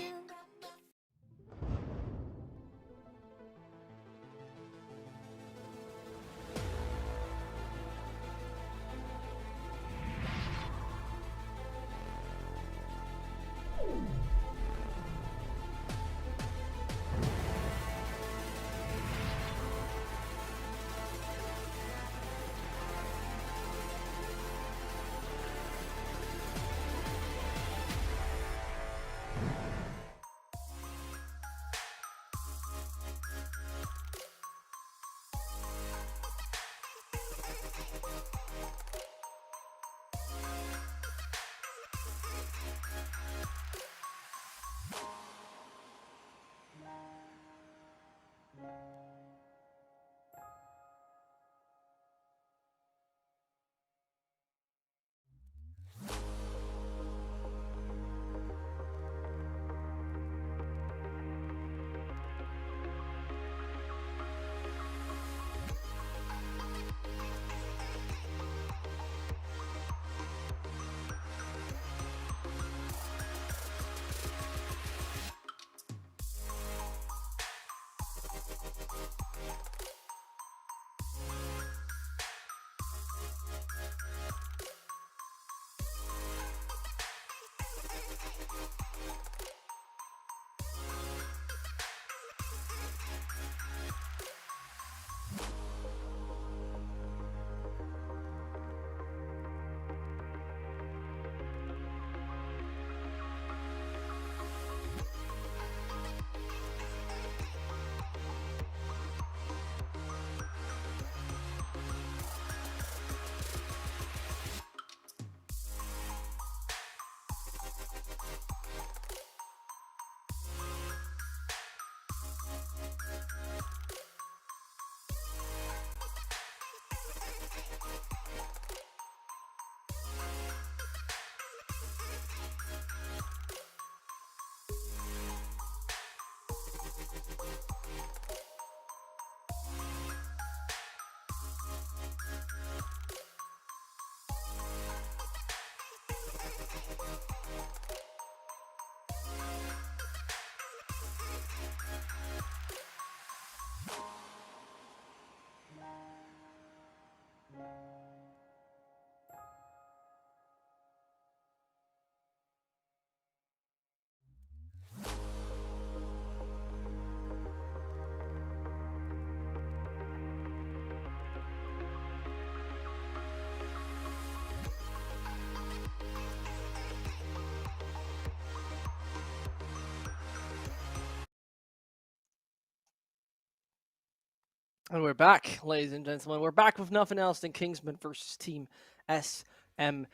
And we're back, ladies and gentlemen. We're back with nothing else than Kingsmen versus Team SMG.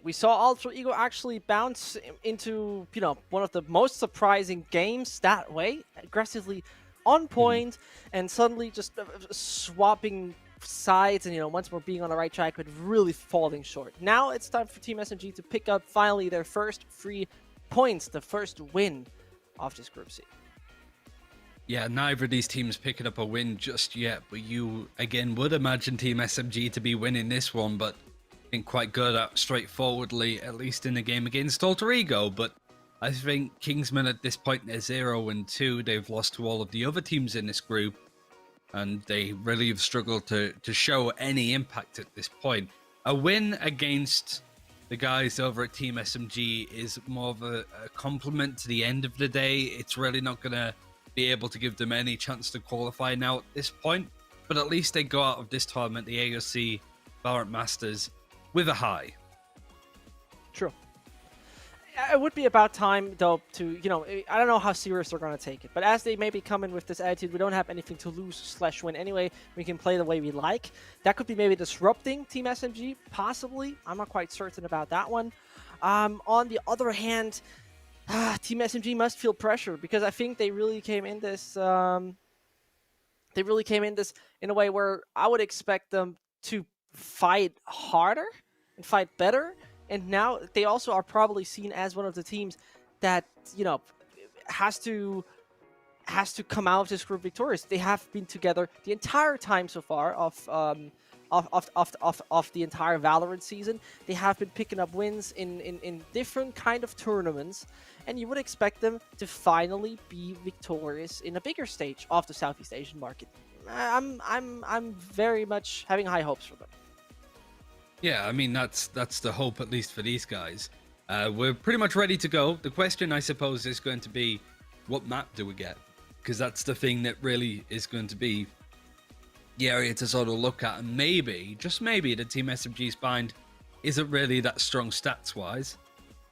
We saw Ultra Ego actually bounce into, one of the most surprising games that way, aggressively on point, and suddenly just swapping sides and, once more being on the right track, but really falling short. Now it's time for Team SMG to pick up finally their first 3 points, the first win of this Group C. Yeah, neither of these teams picking up a win just yet, but you, again, would imagine Team SMG to be winning this one, but been quite good at straightforwardly, at least in the game against Alter Ego. But I think Kingsmen at this point, they're 0-2. They've lost to all of the other teams in this group, and they really have struggled to show any impact at this point. A win against the guys over at Team SMG is more of a compliment to the end of the day. It's really not going to be able to give them any chance to qualify now at this point, but at least they go out of this tournament, the AOC Valorant Masters, with a high. True. It would be about time, though, to, I don't know how serious they're going to take it, but as they maybe come in with this attitude, we don't have anything to lose / win anyway, we can play the way we like. That could be maybe disrupting Team SMG, possibly. I'm not quite certain about that one. On the other hand, Team SMG must feel pressure, because I think they really came in this in a way where I would expect them to fight harder and fight better, and now they also are probably seen as one of the teams that has to has to come out of this group victorious. They have been together the entire time so far of the entire Valorant season. They have been picking up wins in different kind of tournaments, and you would expect them to finally be victorious in a bigger stage of the Southeast Asian market. I'm very much having high hopes for them. Yeah, I mean that's the hope, at least for these guys. We're pretty much ready to go. The question, I suppose, is going to be, what map do we get? Because that's the thing that really is going to be the area to sort of look at. And maybe, just maybe, the Team SMG's bind isn't really that strong stats-wise.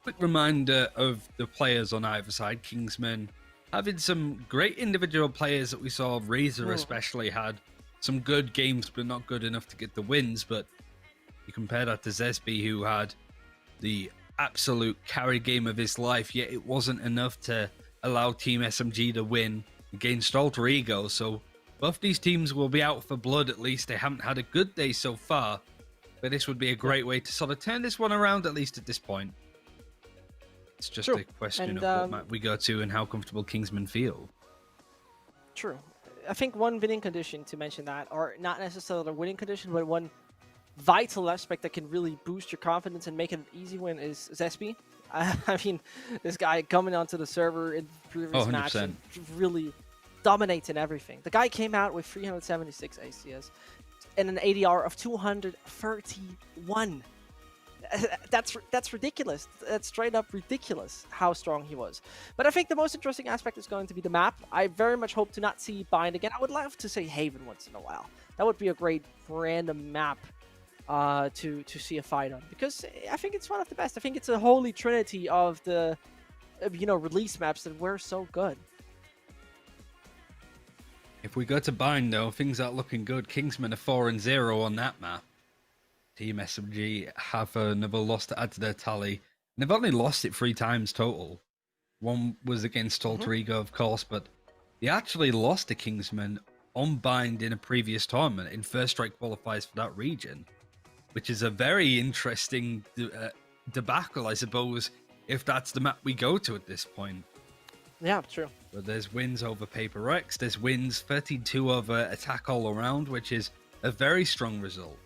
Quick reminder of the players on either side. Kingsmen having some great individual players that we saw. Razor especially had some good games, but not good enough to get the wins. But you compare that to Zesby, who had the absolute carry game of his life, yet it wasn't enough to allow Team SMG to win against Alter Ego. So both these teams will be out for blood. At least they haven't had a good day so far, but this would be a great way to sort of turn this one around, at least at this point. It's just a question of what map we go to and how comfortable Kingsmen feel. True. I think one winning condition to mention that, or not necessarily a winning condition, but one vital aspect that can really boost your confidence and make it an easy win is Zesby. I mean, this guy coming onto the server in the previous match and really dominating everything. The guy came out with 376 ACS and an ADR of 231. That's ridiculous. That's straight up ridiculous how strong he was. But I think the most interesting aspect is going to be the map. I very much hope to not see Bind again. I would love to say Haven once in a while. That would be a great random map to see a fight on, because I think it's one of the best. I think it's a holy trinity of the release maps that were so good. If we go to Bind, though, things aren't looking good. Kingsmen are 4-0 on that map. Team SMG have another loss to add to their tally. And they've only lost it 3 times total. One was against Alter Ego, of course, but they actually lost to Kingsmen on Bind in a previous tournament in first strike qualifiers for that region, which is a very interesting debacle, I suppose, if that's the map we go to at this point. Yeah, true. But there's wins over Paper Rex, there's wins 32 over Attack All Around, which is a very strong result.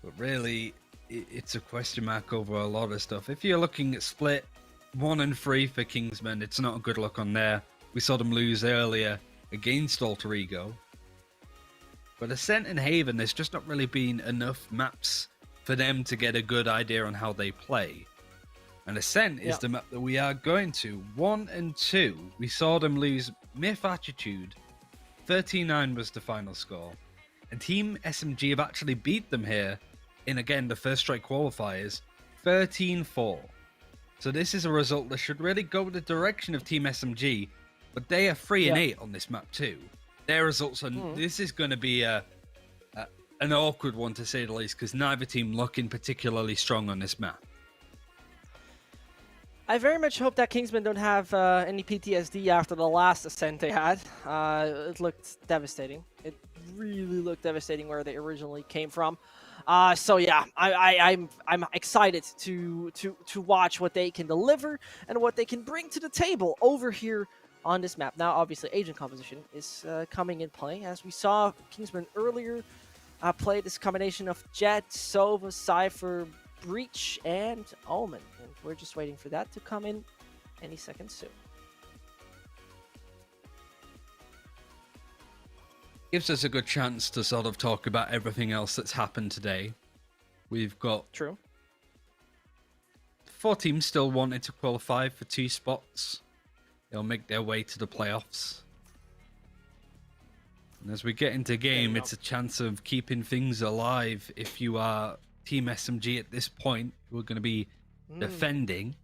But really, it's a question mark over a lot of stuff. If you're looking at split 1 and 3 for Kingsmen, it's not a good look on there. We saw them lose earlier against Alter Ego. But Ascent and Haven, there's just not really been enough maps for them to get a good idea on how they play. And Ascent is the map that we are going to. 1 and 2, we saw them lose MiTH.Attitude. 39 was the final score. And Team SMG have actually beat them here in, again, the first strike qualifiers, 13-4. So this is a result that should really go the direction of Team SMG, but they are 3-8 on this map too. Their results are, this is going to be an awkward one to say the least, because neither team looking particularly strong on this map. I very much hope that Kingsmen don't have any PTSD after the last Ascent they had. It looked devastating. It really looked devastating where they originally came from. So yeah, I'm excited to watch what they can deliver and what they can bring to the table over here on this map. Now, obviously, agent composition is coming in play, as we saw Kingsmen earlier play this combination of Jet, Sova, Cypher, Breach, and Omen. And we're just waiting for that to come in any second soon. Gives us a good chance to sort of talk about everything else that's happened today. We've got 4 teams still wanting to qualify for 2 spots. They'll make their way to the playoffs. And as we get into game, it's a chance of keeping things alive if you are Team SMG at this point. We're going to be defending.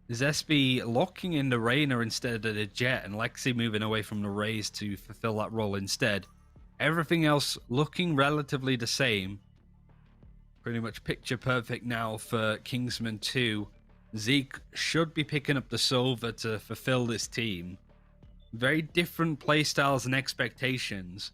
Is SB locking in the Reyna instead of the Jet, and Lexi moving away from the Raze to fulfill that role instead? Everything else looking relatively the same. Pretty much picture perfect now for Kingsman 2. Zeke should be picking up the Sova to fulfill this team. Very different playstyles and expectations.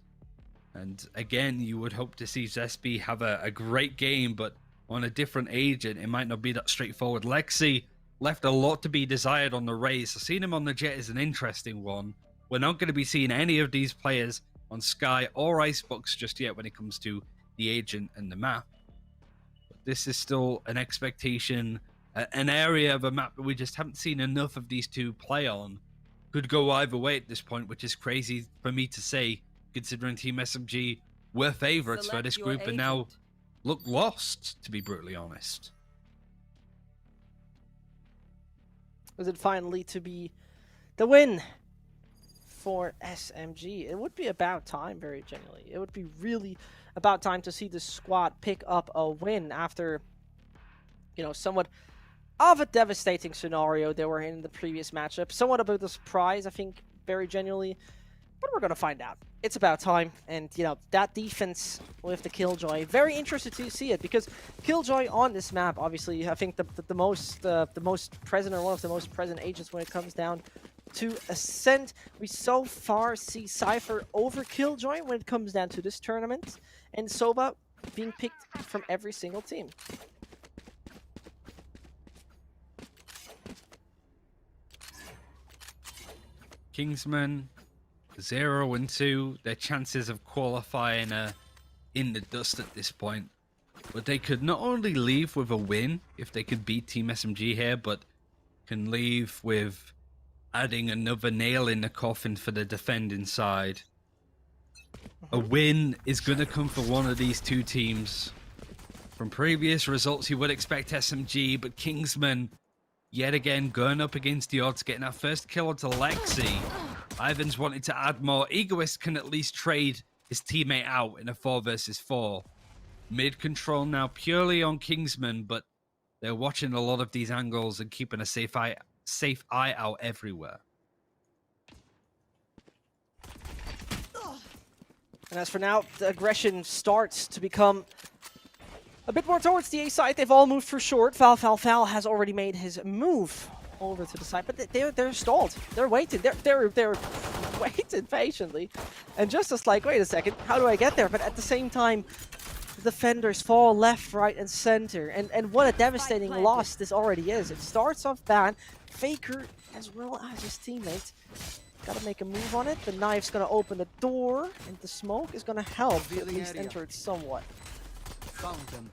And again, you would hope to see Zesby have a great game, but on a different agent, it might not be that straightforward. Lexi left a lot to be desired on the Raze. So seeing him on the Jet is an interesting one. we're not going to be seeing any of these players on Sky or Icebox just yet when it comes to the agent and the map. But this is still an expectation, an area of a map that we just haven't seen enough of these two play on. Could go either way at this point, which is crazy for me to say, considering Team SMG were favorites for Select this your group and now agent. look lost, to be brutally honest. Was it finally to be the win for SMG? It would be about time, very genuinely. It would be really about time to see the squad pick up a win after, you know, somewhat of a devastating scenario they were in the previous matchup. Somewhat about the surprise, I think, very genuinely. But we're going to find out. It's about time. And, you know, that defense with the Killjoy, very interested to see it. Because Killjoy on this map, obviously, I think the most present, or one of the most present agents when it comes down to Ascent. We so far see Cypher over Killjoy when it comes down to this tournament. And Sova being picked from every single team. Kingsmen 0-2. Their chances of qualifying are in the dust at this point. But they could not only leave with a win if they could beat Team SMG here, but can leave with adding another nail in the coffin for the defending side. A win is going to come for one of these two teams. From previous results, you would expect SMG, but Kingsmen, yet again, going up against the odds, getting that first kill onto Lexi. Ivan's wanted to add more. Egoist can at least trade his teammate out in a 4 versus 4. Mid control now purely on Kingsmen, but they're watching a lot of these angles and keeping a safe eye out everywhere. And as for now, the aggression starts to become a bit more towards the A side. They've all moved for short. Val has already made his move over to the side, but they're stalled. They're waiting. They're waiting patiently, and just as like, wait a second, how do I get there? But at the same time, the defenders fall left, right, and center, and what a devastating loss this already is. It starts off bad. Faker, as well as his teammate, gotta make a move on it. The knife's gonna open the door, and the smoke is gonna help at least enter it somewhat. Found them.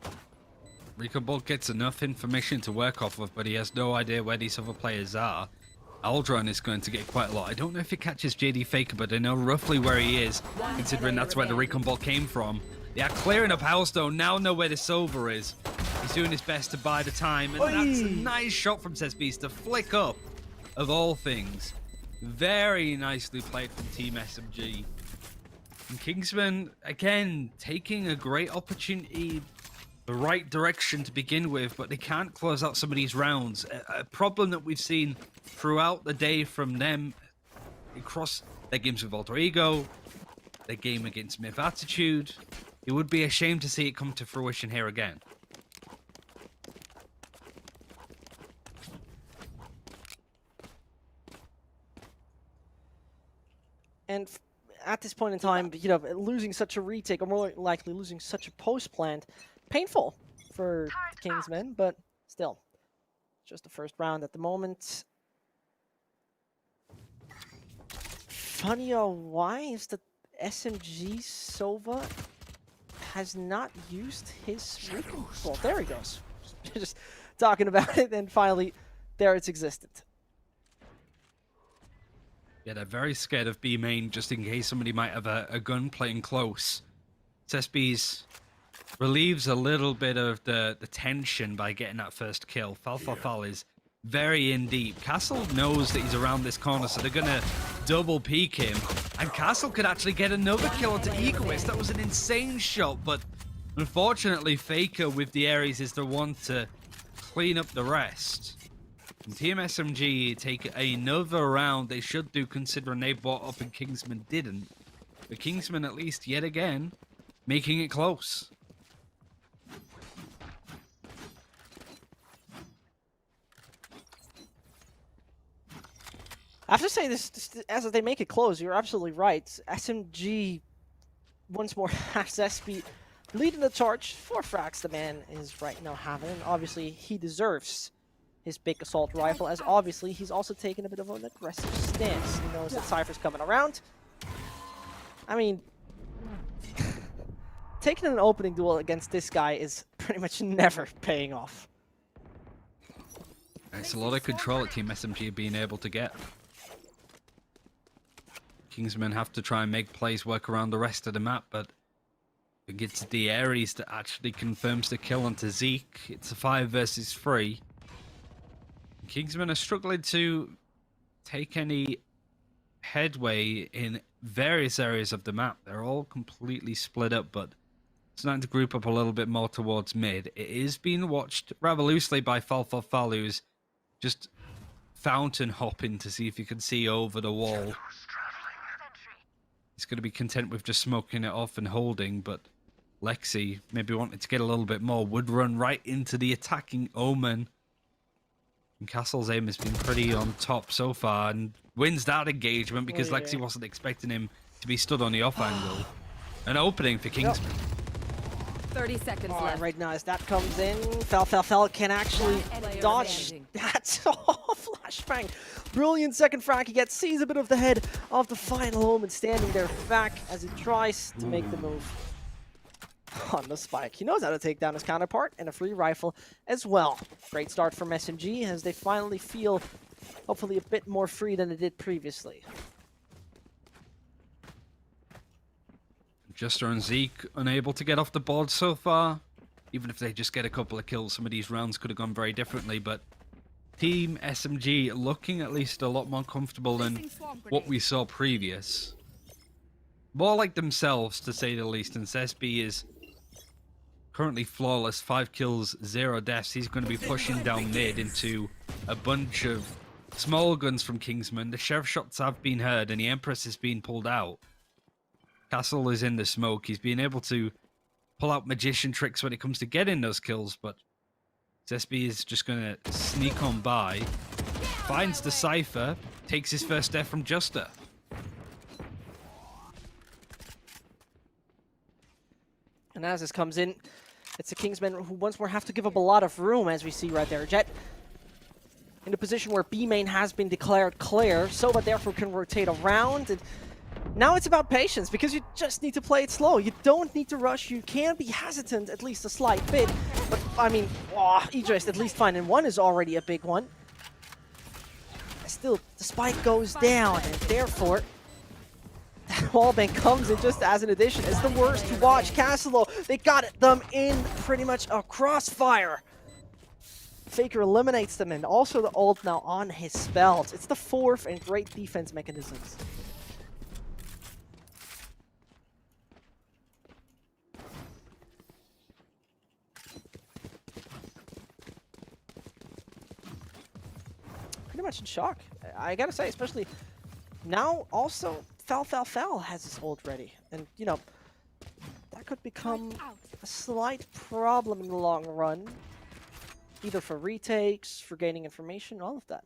Recon Bolt gets enough information to work off of, but he has no idea where these other players are. Aldron is going to get quite a lot. I don't know if it catches JD Faker, but I know roughly where he is, considering that's where the Recon Bolt came from. They are clearing up House, though. Now know where the Silver is. He's doing his best to buy the time, and that's a nice shot from Cespedes to flick up, of all things. Very nicely played from Team SMG. And Kingsman, again, taking a great opportunity, the right direction to begin with, but they can't close out some of these rounds. A problem that we've seen throughout the day from them across their games with Alter Ego, their game against MiTH.Attitude. It would be a shame to see it come to fruition here again. And at this point in time, you know, losing such a retake, or more likely losing such a post plant, painful for the Kingsmen, but still, just the first round at the moment. Funny why is that SMG Sova has not used his recon. Well, there he goes. Just talking about it, and finally, there it's existed. Yeah, they're very scared of B main just in case somebody might have a gun playing close. Cespedes relieves a little bit of the tension by getting that first kill. Fal is very in deep. Castle knows that he's around this corner, so they're going to double peek him. And Castle could actually get another kill onto Egoist. That was an insane shot, but unfortunately, Faker with the Ares is the one to clean up the rest. And Team SMG take another round. They should do, considering they bought up and Kingsman didn't. But Kingsman, at least, yet again, making it close. I have to say this as they make it close, you're absolutely right. SMG once more has SP leading the charge. 4 frags the man is right now having, and obviously he deserves his big assault rifle, as obviously he's also taken a bit of an aggressive stance. He knows that Cypher's coming around. I mean, taking an opening duel against this guy is pretty much never paying off. It's a lot of control that Team SMG are being able to get. Kingsmen have to try and make plays work around the rest of the map, but I think it's the Ares that actually confirms the kill onto Zeke. It's a 5 versus 3. Kingsmen are struggling to take any headway in various areas of the map. They're all completely split up, but starting to group up a little bit more towards mid. It is being watched rather loosely by Fal, who's just fountain hopping to see if he can see over the wall. He's going to be content with just smoking it off and holding, but Lexi maybe wanted to get a little bit more, would run right into the attacking Omen. And Castle's aim has been pretty on top so far and wins that engagement because Lexi wasn't expecting him to be stood on the off angle. An opening for Kingsman. 30 seconds Oh, left. right now, as that comes in, Fel can actually Player dodge standing. that. Flashbang. Brilliant second frag. He gets, sees a bit of the head of the final Omen standing there back as he tries to make the move on the spike. He knows how to take down his counterpart and a free rifle as well. Great start from SMG as they finally feel hopefully a bit more free than they did previously. Juster and Zeke unable to get off the board so far. Even if they just get a couple of kills, some of these rounds could have gone very differently, but Team SMG looking at least a lot more comfortable than what we saw previous. More like themselves, to say the least, and Cesby is currently flawless, 5 kills, 0 deaths. He's going to be pushing down mid into a bunch of small guns from Kingsman. The sheriff shots have been heard, and the Empress is being pulled out. Castle is in the smoke. He's been able to pull out magician tricks when it comes to getting those kills, but Zesby is just going to sneak on by, finds the Cypher, takes his first death from Juster. And as this comes in, it's the Kingsmen who once more have to give up a lot of room, as we see right there. Jet in a position where B main has been declared clear, Soba therefore can rotate around. And now it's about patience, because you just need to play it slow. You don't need to rush. You can be hesitant, at least a slight bit. But, I mean, Idris at least finding one is already a big one. Still, the spike goes down, and therefore, that wallbang comes in just as an addition. It's the worst to watch. Castle, they got them in pretty much a crossfire. Faker eliminates them, and also the ult now on his spells. It's the fourth and great defense mechanisms. Pretty much in shock. I gotta say, especially now also Fel has his ult ready. And, you know, that could become a slight problem in the long run. Either for retakes, for gaining information, all of that.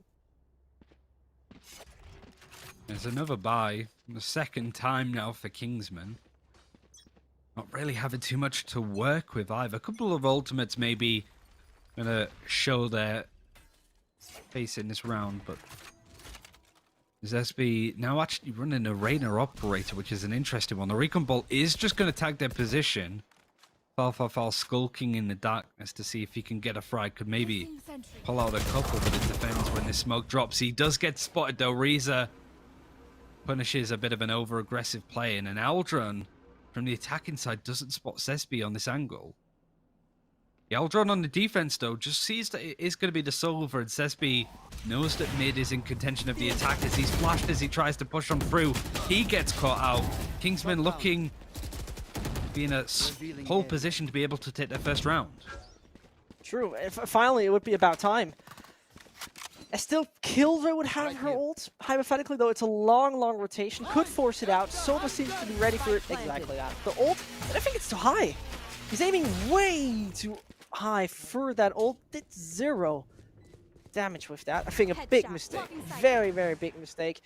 There's another buy. The second time now for Kingsman. Not really having too much to work with either. A couple of ultimates maybe gonna show their face in this round, but SB now actually running a Rainer operator, which is an interesting one. The recon ball is just going to tag their position. Fal skulking in the darkness to see if he can get a frag. Could maybe pull out a couple, but it depends when the smoke drops. He does get spotted though. Reza punishes a bit of an over-aggressive play, and an Aldron from the attacking side doesn't spot Cesby on this angle. The Aldron on the defense, though, just sees that it is going to be the Solver, and Cesby knows that mid is in contention of the attack as he's flashed as he tries to push on through. He gets caught out. Kingsman looking to be in a pole position to be able to take their first round. True. Finally, it would be about time. Still, Killra would have her ult. Hypothetically, though, it's a long rotation. Could force it out. Sova seems to be ready for it. Exactly that. The ult, but I think it's too high. He's aiming way too high for that ult. Did 0 damage with that. I think a big mistake. Very big mistake.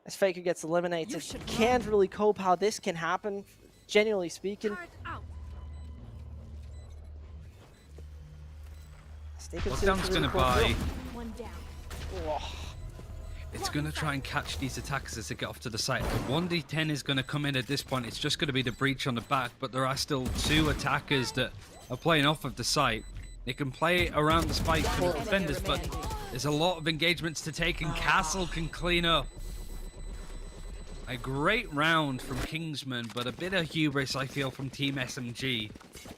As Faker gets eliminated. Can't really cope how this can happen, genuinely speaking. Lockdown's going to buy One down. It's going to try and catch these attackers as they get off to the side. The 1d10 is going to come in at this point. It's just going to be the breach on the back, but there are still 2 attackers that are playing off of the site. They can play around the spike for the defenders, but there's a lot of engagements to take, and Castle can clean up. A great round from Kingsmen, but a bit of hubris, I feel, from Team SMG.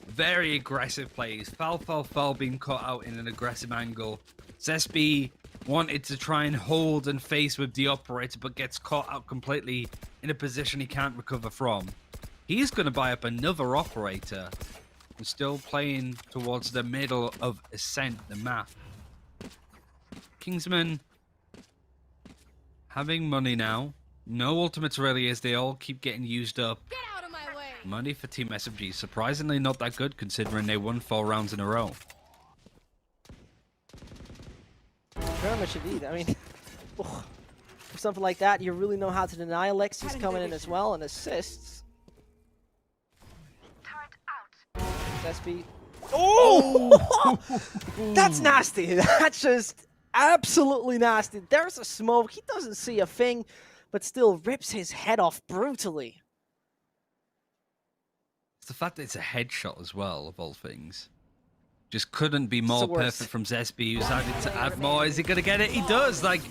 Very aggressive plays. Foul being caught out in an aggressive angle. Zesby wanted to try and hold and face with the operator, but gets caught out completely in a position he can't recover from. He's going to buy up another operator. And still playing towards the middle of Ascent, the map. Kingsmen having money now. No ultimates really, as they all keep getting used up. Get out of my way. Money for Team SMG, surprisingly not that good considering they won 4 rounds in a row. Very much indeed. I mean, for something like that, you really know how to deny. Alexi's coming in as well and assists. SB. Oh! That's nasty. That's just absolutely nasty. There's a smoke. He doesn't see a thing, but still rips his head off brutally. It's the fact that it's a headshot as well, of all things. Just couldn't be more perfect from Zesby, who's added to add more. Is he going to get it? He does. Like,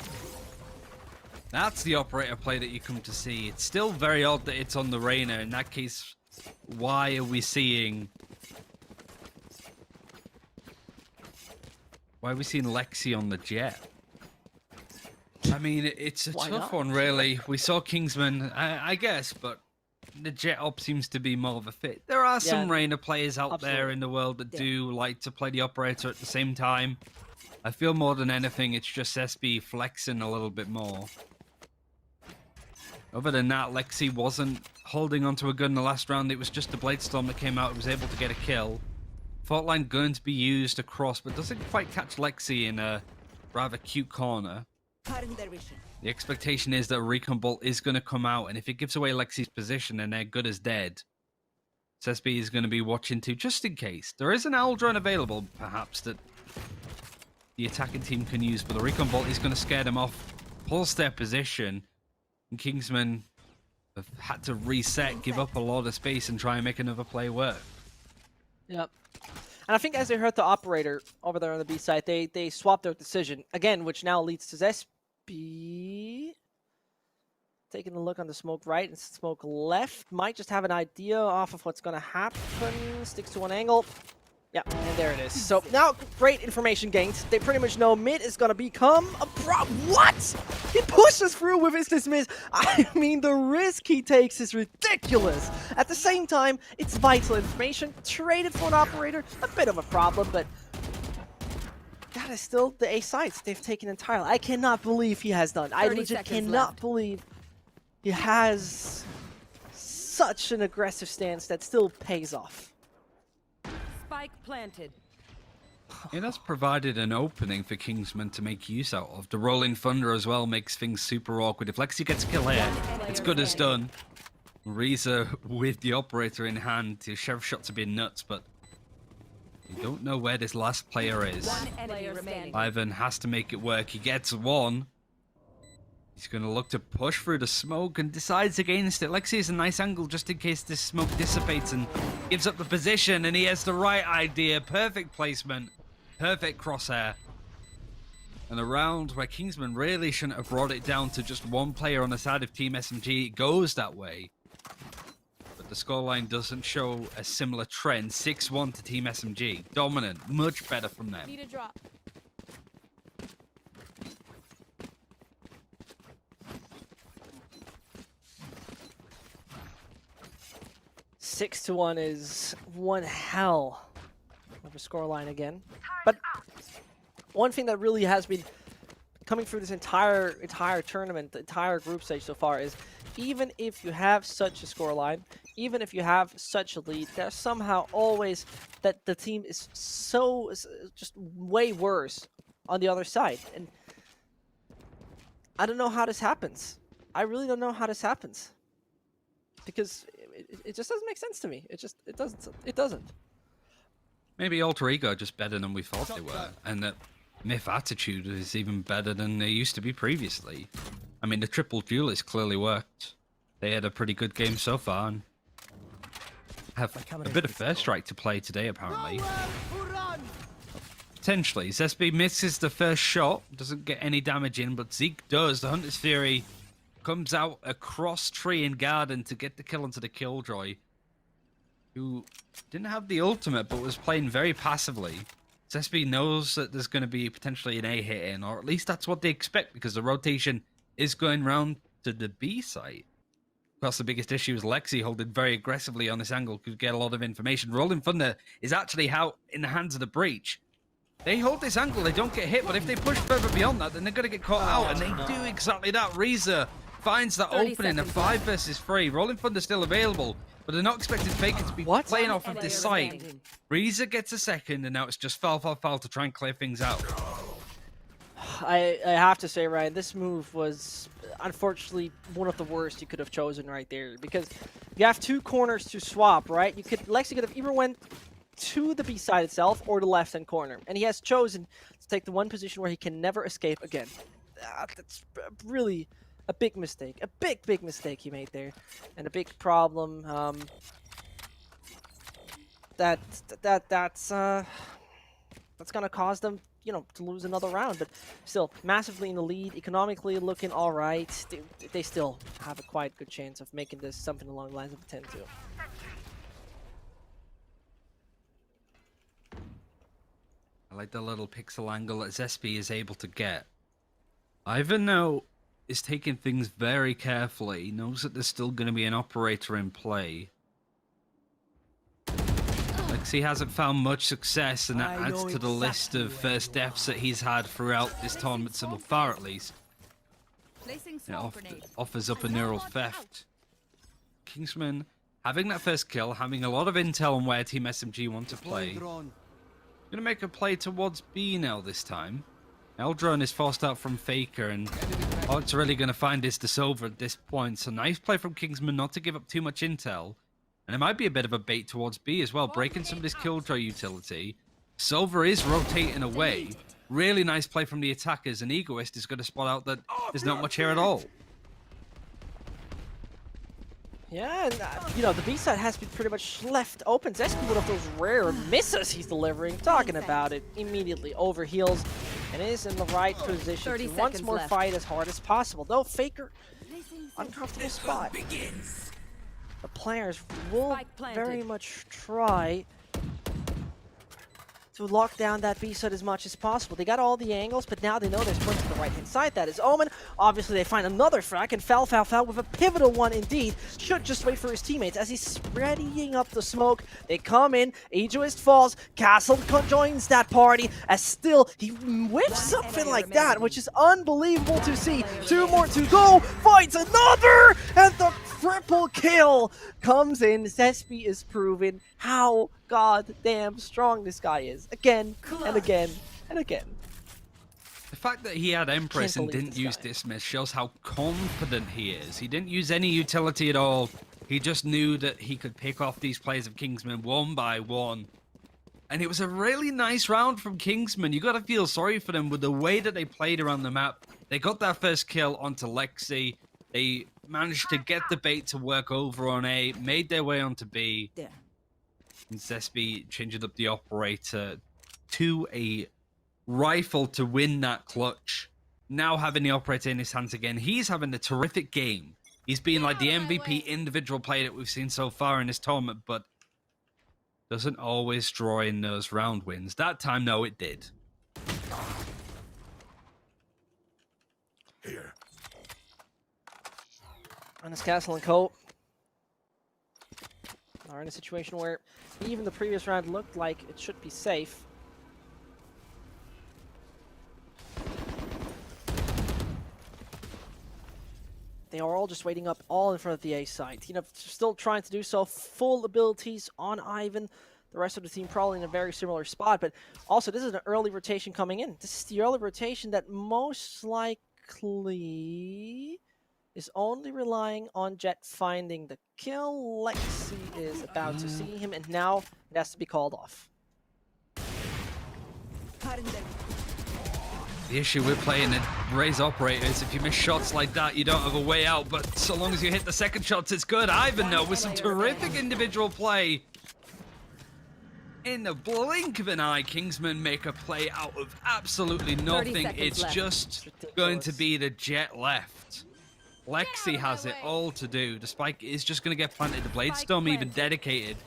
that's the operator play that you come to see. It's still very odd that it's on the Reyna. In that case, why are we seeing... Why are we seeing Lexi on the Jet? I mean, it's a tough one, really. We saw Kingsman, I guess, but the Jet op seems to be more of a fit. There are some Reyna players out there in the world that do like to play the operator at the same time. I feel more than anything, it's just SB flexing a little bit more. Other than that, Lexi wasn't holding onto a gun in the last round. It was just the Bladestorm that came out and was able to get a kill. Fault line going to be used across, but doesn't quite catch Lexi in a rather cute corner. The expectation is that a recon bolt is going to come out, and if it gives away Lexi's position, then they're good as dead. SB is going to be watching too, just in case. There is an owl drone available, perhaps, that the attacking team can use, but the recon bolt is going to scare them off, pulse their position, and Kingsmen have had to reset, give up a lot of space, and try and make another play work. Yep. And I think as they heard the operator over there on the B side, they swapped their decision again, which now leads to Zesby taking a look on the smoke right and smoke left. Might just have an idea off of what's going to happen. Sticks to one angle. Yeah, and there it is. So now great information gained. They pretty much know mid is going to become a What? He pushes through with his dismiss. I mean, the risk he takes is ridiculous. At the same time, it's vital information. Traded for an operator, a bit of a problem, but that is still the A sites they've taken entirely. I cannot believe he has done. I legit cannot believe he has such an aggressive stance that still pays off. Spike planted. It has provided an opening for Kingsman to make use out of. The Rolling Thunder as well makes things super awkward. If Lexi gets a kill here, it's good as done. Reza with the operator in hand. The sheriff shots have been nuts, but you don't know where this last player is. Ivan has to make it work. He gets one. He's going to look to push through the smoke and decides against it. Lexi is a nice angle just in case this smoke dissipates and gives up the position, and he has the right idea. Perfect placement. Perfect crosshair. And a round where Kingsman really shouldn't have brought it down to just one player on the side of Team SMG. It goes that way. But the scoreline doesn't show a similar trend. 6-1 to Team SMG. Dominant. Much better from them. Need a drop. Six to 1 is one hell of a scoreline again. But one thing that really has been coming through this entire tournament, the entire group stage so far, is even if you have such a scoreline, even if you have such a lead, there's somehow always that the team is so just way worse on the other side. And I don't know how this happens. I really don't know how this happens. Because it just doesn't make sense to me. It doesn't. Maybe Alter Ego are just better than we thought they were, and that MiTH.Attitude is even better than they used to be previously. I mean, the triple duelist clearly worked. They had a pretty good game so far, and have a bit of first strike to play today, apparently. Potentially. Zesby misses the first shot, doesn't get any damage in, but Zeke does. The Hunter's Fury comes out across tree and garden to get the kill onto the Killjoy, who didn't have the ultimate, but was playing very passively. Zesby knows that there's going to be potentially an A hit in, or at least that's what they expect, because the rotation is going round to the B site. Of course, the biggest issue is Lexi holding very aggressively on this angle, could get a lot of information. Rolling Thunder is actually out in the hands of the Breach. They hold this angle, they don't get hit, but if they push further beyond that, then they're going to get caught out, and they do exactly that. Reza finds that opening, a 5 versus 3. Rolling Thunder still available, but they're not expecting Faker to be playing off of this site. Reza gets a second, and now it's just foul to try and clear things out. I have to say, Ryan, this move was unfortunately one of the worst you could have chosen right there, because you have 2 corners to swap, right? Lexi could have either went to the B side itself or the left-hand corner, and he has chosen to take the one position where he can never escape again. That's really a big mistake, a big mistake he made there, and a big problem. That's gonna cause them, you know, to lose another round, but still massively in the lead, economically looking all right. They still have a quite good chance of making this something along the lines of a 10-2. I like the little pixel angle that Zesby is able to get. Ivan now is taking things very carefully. He knows that there's still going to be an operator in play. Lexi hasn't found much success, and that adds to the list of first deaths that he's had throughout this tournament so far, at least. It offers up a neural theft. Kingsmen having that first kill, having a lot of intel on where Team SMG want to play. Gonna make a play towards B now this time. Eldron is forced out from Faker, and all it's really gonna find is the Silver at this point. So nice play from Kingsman not to give up too much intel. And it might be a bit of a bait towards B as well, breaking some of this Killjoy utility. Silver is rotating away. Really nice play from the attackers, and Egoist is going to spot out that there's not much here at all. Yeah, and you know, the B side has been pretty much left open. Zesby, one of those rare misses he's delivering, talking about it, immediately overheals and is in the right position to once more fight as hard as possible. Though Faker, uncomfortable spot. The players will very much try to lock down that B side as much as possible. They got all the angles, but now they know there's one to the right-hand side. That is Omen. Obviously, they find another frag, and Foul with a pivotal one indeed. Should just wait for his teammates as he's spreading up the smoke. They come in, Egoist falls, Castle joins that party, as still he whiffs something like that, which is unbelievable to see. 2 more to go, finds another, and the triple kill comes in. Zesby is proven how goddamn strong this guy is. Again, and again, and again. The fact that he had Empress and didn't use Dismiss shows how confident he is. He didn't use any utility at all. He just knew that he could pick off these players of Kingsman one by one. And it was a really nice round from Kingsman. You got to feel sorry for them with the way that they played around the map. They got that first kill onto Lexi. They managed to get the bait to work over on A, made their way onto B. Yeah. And Zesby changing up the operator to a rifle to win that clutch. Now having the operator in his hands again, he's having a terrific game. He's been like the MVP individual player that we've seen so far in this tournament, but doesn't always draw in those round wins. That time, no, it did. Here. And this Castle and Co are in a situation where even the previous round looked like it should be safe. They are all just waiting up all in front of the A site. You know, still trying to do so. Full abilities on Ivan. The rest of the team probably in a very similar spot. But also, this is an early rotation coming in. This is the early rotation that most likely is only relying on Jet finding the kill. Lexi is about to see him, and now it has to be called off. The issue with playing a Raze operator is if you miss shots like that, you don't have a way out. But so long as you hit the second shots, it's good. Ivan, though, with some terrific individual play. In the blink of an eye, Kingsmen make a play out of absolutely nothing. seconds It's left. just It's going to ridiculous. be the Jet left. Lexi has it all to do. The spike is just going to get planted. The Blade Storm even dedicated.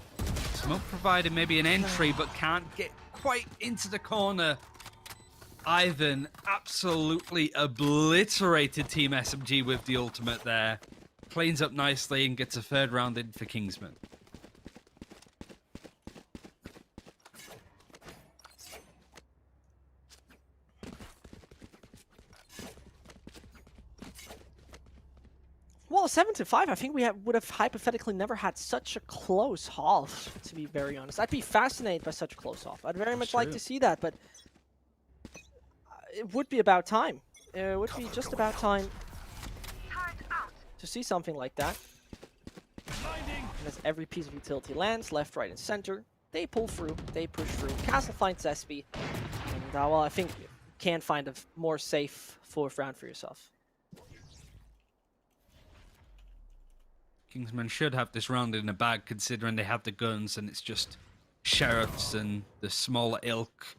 Smoke provided maybe an entry, but can't get quite into the corner. Ivan absolutely obliterated Team SMG with the ultimate there. Cleans up nicely and gets a third round in for Kingsmen. Well, 7-5. I think we would have hypothetically never had such a close half. To be very honest, I'd be fascinated by such a close half. I'd very much like true. to see that, but it would be about time. It would be just about time to see something like that. And as every piece of utility lands, left, right, and center, they pull through, they push through. Castle finds SP, and well, I think you can't find a more safe fourth round for yourself. Kingsmen should have this round in the bag, considering they have the guns and it's just sheriffs and the smaller ilk.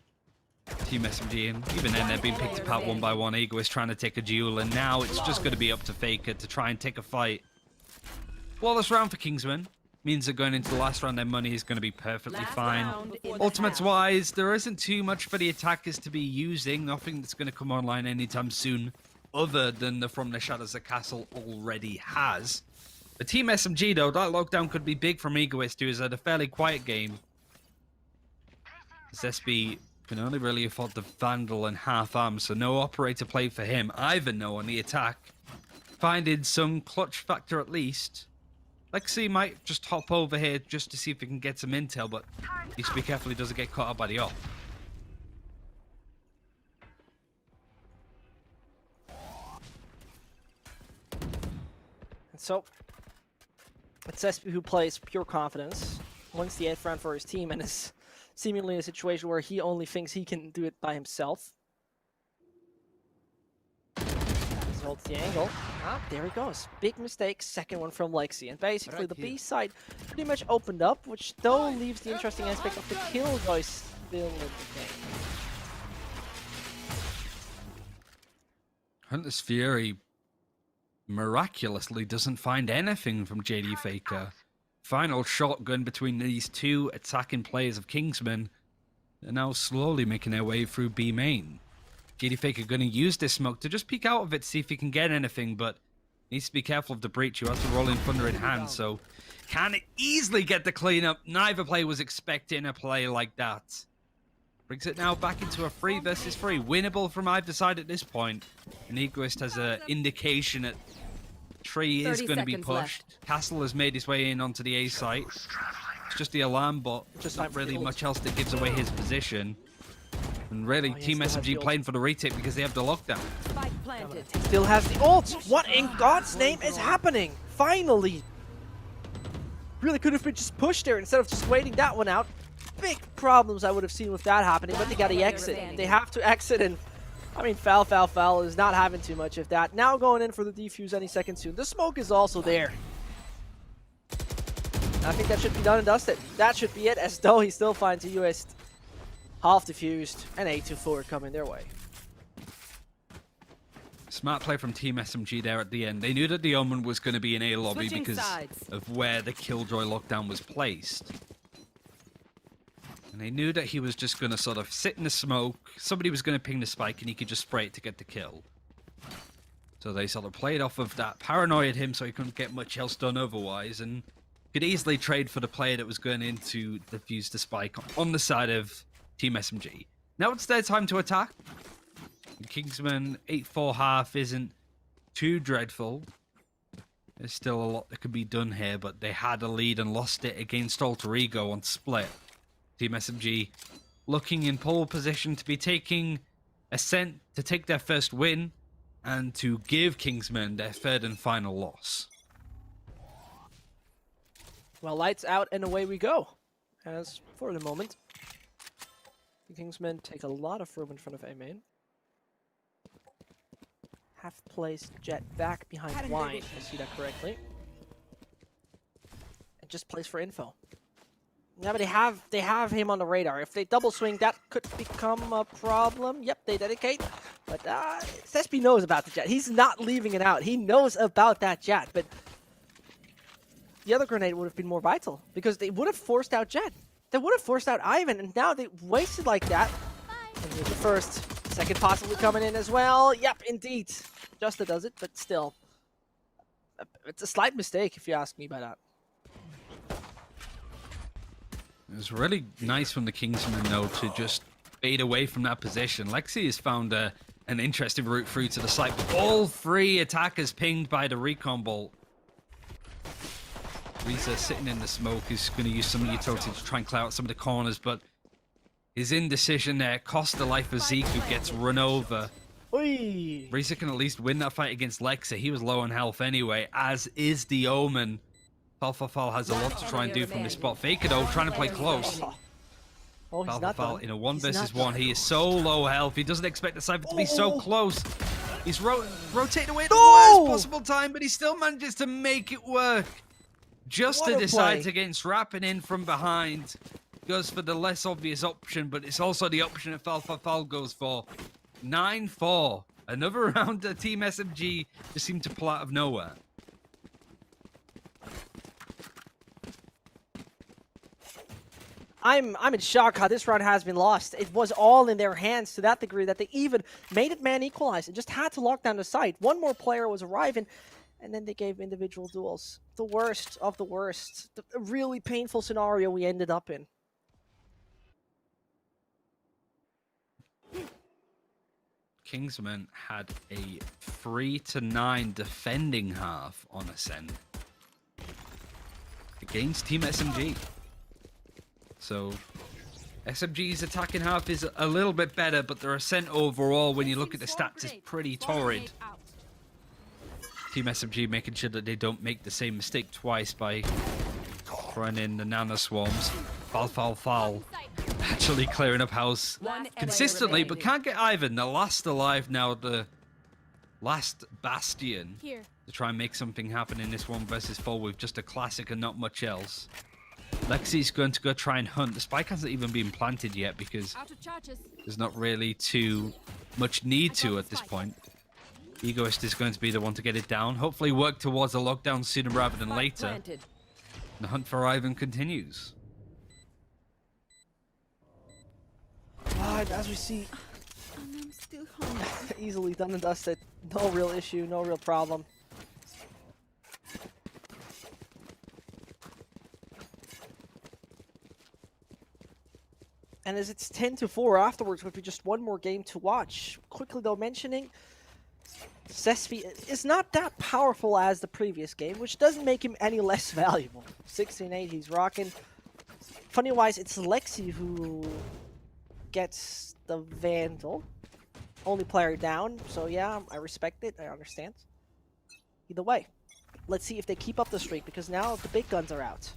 Team SMG, and even then they're being picked apart one by one. Ego is trying to take a duel, and now it's just going to be up to Faker to try and take a fight. Flawless round for Kingsmen. Means that going into the last round, their money is going to be perfectly fine. Ultimates-wise, there isn't too much for the attackers to be using. Nothing that's going to come online anytime soon, other than the From the Shadows the Castle already has. The Team SMG, though, that lockdown could be big from Egoist, who has had a fairly quiet game. As SB can only really afford the Vandal and half arm, so no operator play for him. Ivan, though, on the attack, finding some clutch factor at least. Lexi might just hop over here just to see if he can get some intel, but he needs to be careful he doesn't get caught up by the op. And so, it's SB who plays pure confidence, wins the 8th round for his team, and is seemingly in a situation where he only thinks he can do it by himself. He holds the angle. Ah, there he goes. Big mistake, second one from Lexi. And basically the B side pretty much opened up, which though leaves the interesting aspect of the Killjoy still in the game. Hunter's Fury miraculously doesn't find anything from JD Faker. Final shotgun between these two attacking players of Kingsmen. They're now slowly making their way through B main. JD Faker going to use this smoke to just peek out of it, see if he can get anything, but needs to be careful of the breach. You have to roll in Thunder in hand, so can easily get the cleanup. Neither player was expecting a play like that. Brings it now back into a 3 versus 3. Winnable from either side at this point. And Egoist has an indication that Tree is 30 going to be seconds pushed. left. Castle has made his way in onto the A site. It's just the alarm bot. Just not really much else that gives away his position. And really, he Team still has the SMG ult. playing for the retake because they have the lockdown. Spike planted. Still has the ult! What in God's name is happening? Finally! Really could have been just pushed there instead of just waiting that one out. Big problems I would have seen with that happening, but they gotta exit. They have to exit, and I mean, Foul is not having too much of that. Now going in for the defuse any second soon. The smoke is also there. I think that should be done and dusted. That should be it, as though he still finds US half defused and 8-4 coming their way. Smart play from Team SMG there at the end. They knew that the Omen was going to be in A lobby Switching because sides. of where the Killjoy lockdown was placed. And they knew that he was just going to sort of sit in the smoke. Somebody was going to ping the spike and he could just spray it to get the kill. So they sort of played off of that, paranoid him so he couldn't get much else done otherwise, and could easily trade for the player that was going in to defuse the spike on the side of Team SMG. Now it's their time to attack. Kingsman 8-4 half isn't too dreadful. There's still a lot that could be done here, but they had a lead and lost it against Alter Ego on split. Team SMG looking in pole position to be taking Ascent to take their first win and to give Kingsmen their third and final loss. Well, lights out and away we go. As for the moment, the Kingsmen take a lot of room in front of A main. have placed Jet back behind wine, if I see that correctly. And just plays for info. Yeah, but they have him on the radar. If they double swing, that could become a problem. Yep, they dedicate. But Zespi knows about the Jet. He's not leaving it out. He knows about that Jet, but the other grenade would have been more vital because they would have forced out Jet. They would have forced out Ivan, and now they wasted like that. And here's the first. Second possibly coming in as well. Yep, indeed. Justa does it, but still. It's a slight mistake if you ask me by that. It was really nice from the Kingsmen, though, to just fade away from that position. Lexi has found an interesting route through to the site. All three attackers pinged by the recon bolt. Reza sitting in the smoke is going to use some utility to try and clear out some of the corners, but his indecision there cost the life of Zeke, who gets run over. Oi. Reza can at least win that fight against Lexi. He was low on health anyway, as is the Omen. Falfafal has a lot to try and do from this spot. Faker, though, trying to play close. Oh, he's not Falfafal done. in a 1 He's versus not 1. done. He is so low health. He doesn't expect the Cypher to be so close. He's rotating away at the No! worst possible time, but he still manages to make it work. Just What to a decide play. against wrapping in from behind. Goes for the less obvious option, but it's also the option that Falfafal goes for. 9-4. Another round that Team SMG just seemed to pull out of nowhere. I'm in shock how this round has been lost. It was all in their hands to that degree that they even made it man equalized and just had to lock down the site. One more player was arriving, and then they gave individual duels. The worst of the worst. The really painful scenario we ended up in. Kingsmen had a 3-9 defending half on Ascent against Team SMG. So SMG's attacking half is a little bit better, but their Ascent overall, when you look at the stats, is pretty torrid. Team SMG making sure that they don't make the same mistake twice by throwing in the Nano Swarms. Foul. Actually clearing up house consistently, but can't get Ivan, the last alive now, the last bastion, Here. to try and make something happen in this 1 versus 4 with just a classic and not much else. Lexi's going to go try and hunt. The spike hasn't even been planted yet because Out of charges. there's not really too much need to at this point. Egoist is going to be the one to get it down. Hopefully work towards a lockdown sooner rather than later. The hunt for Ivan continues. God, as we see, I'm still hungry. easily done and dusted. No real issue, no real problem. And as it's 10-4 afterwards with just one more game to watch. Quickly though mentioning, Zespi is not that powerful as the previous game, which doesn't make him any less valuable. 16-8, he's rocking. Funny wise, it's Lexi who gets the Vandal. Only player down, so yeah, I respect it, I understand. Either way, let's see if they keep up the streak, because now the big guns are out.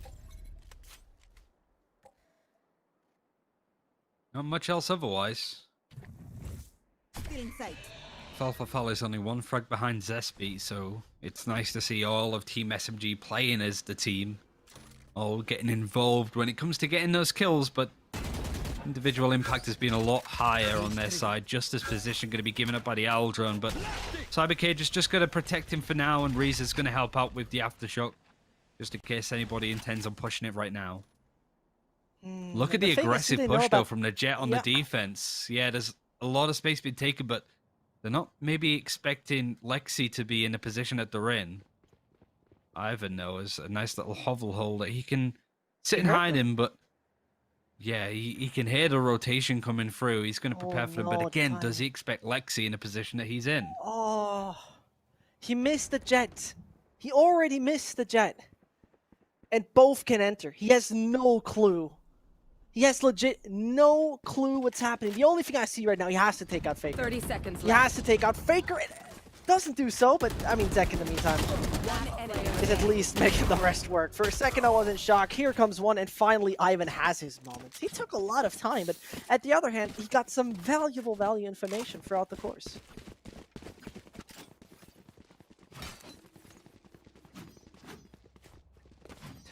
Not much else otherwise. Still in sight. Falfafal is only 1 frag behind Zespi, so it's nice to see all of Team SMG playing as the team. All getting involved when it comes to getting those kills, but individual impact has been a lot higher on their side. Justice position going to be given up by the Owl drone, but Cybercage is just going to protect him for now, and Reza's going to help out with the aftershock, just in case anybody intends on pushing it right now. Look at the aggressive push, though, from the Jet on the defense. Yeah, there's a lot of space being taken, but they're not maybe expecting Lexi to be in a position that they're in. Ivan, though, is a nice little hovel hole that he can sit and hide in, but yeah, he can hear the rotation coming through. He's going to prepare for them, but again, does he expect Lexi in a position that he's in? Oh, he missed the Jet. He already missed the Jet. And both can enter. He has no clue. He has legit no clue what's happening. The only thing I see right now, he has to take out Faker. 30 seconds He left. has to take out Faker. It doesn't do so, but I mean, Zek in the meantime One enemy is at least making the rest work. For a second, I was in shock. Here comes one, and finally, Ivan has his moments. He took a lot of time, but at the other hand, he got some valuable information throughout the course.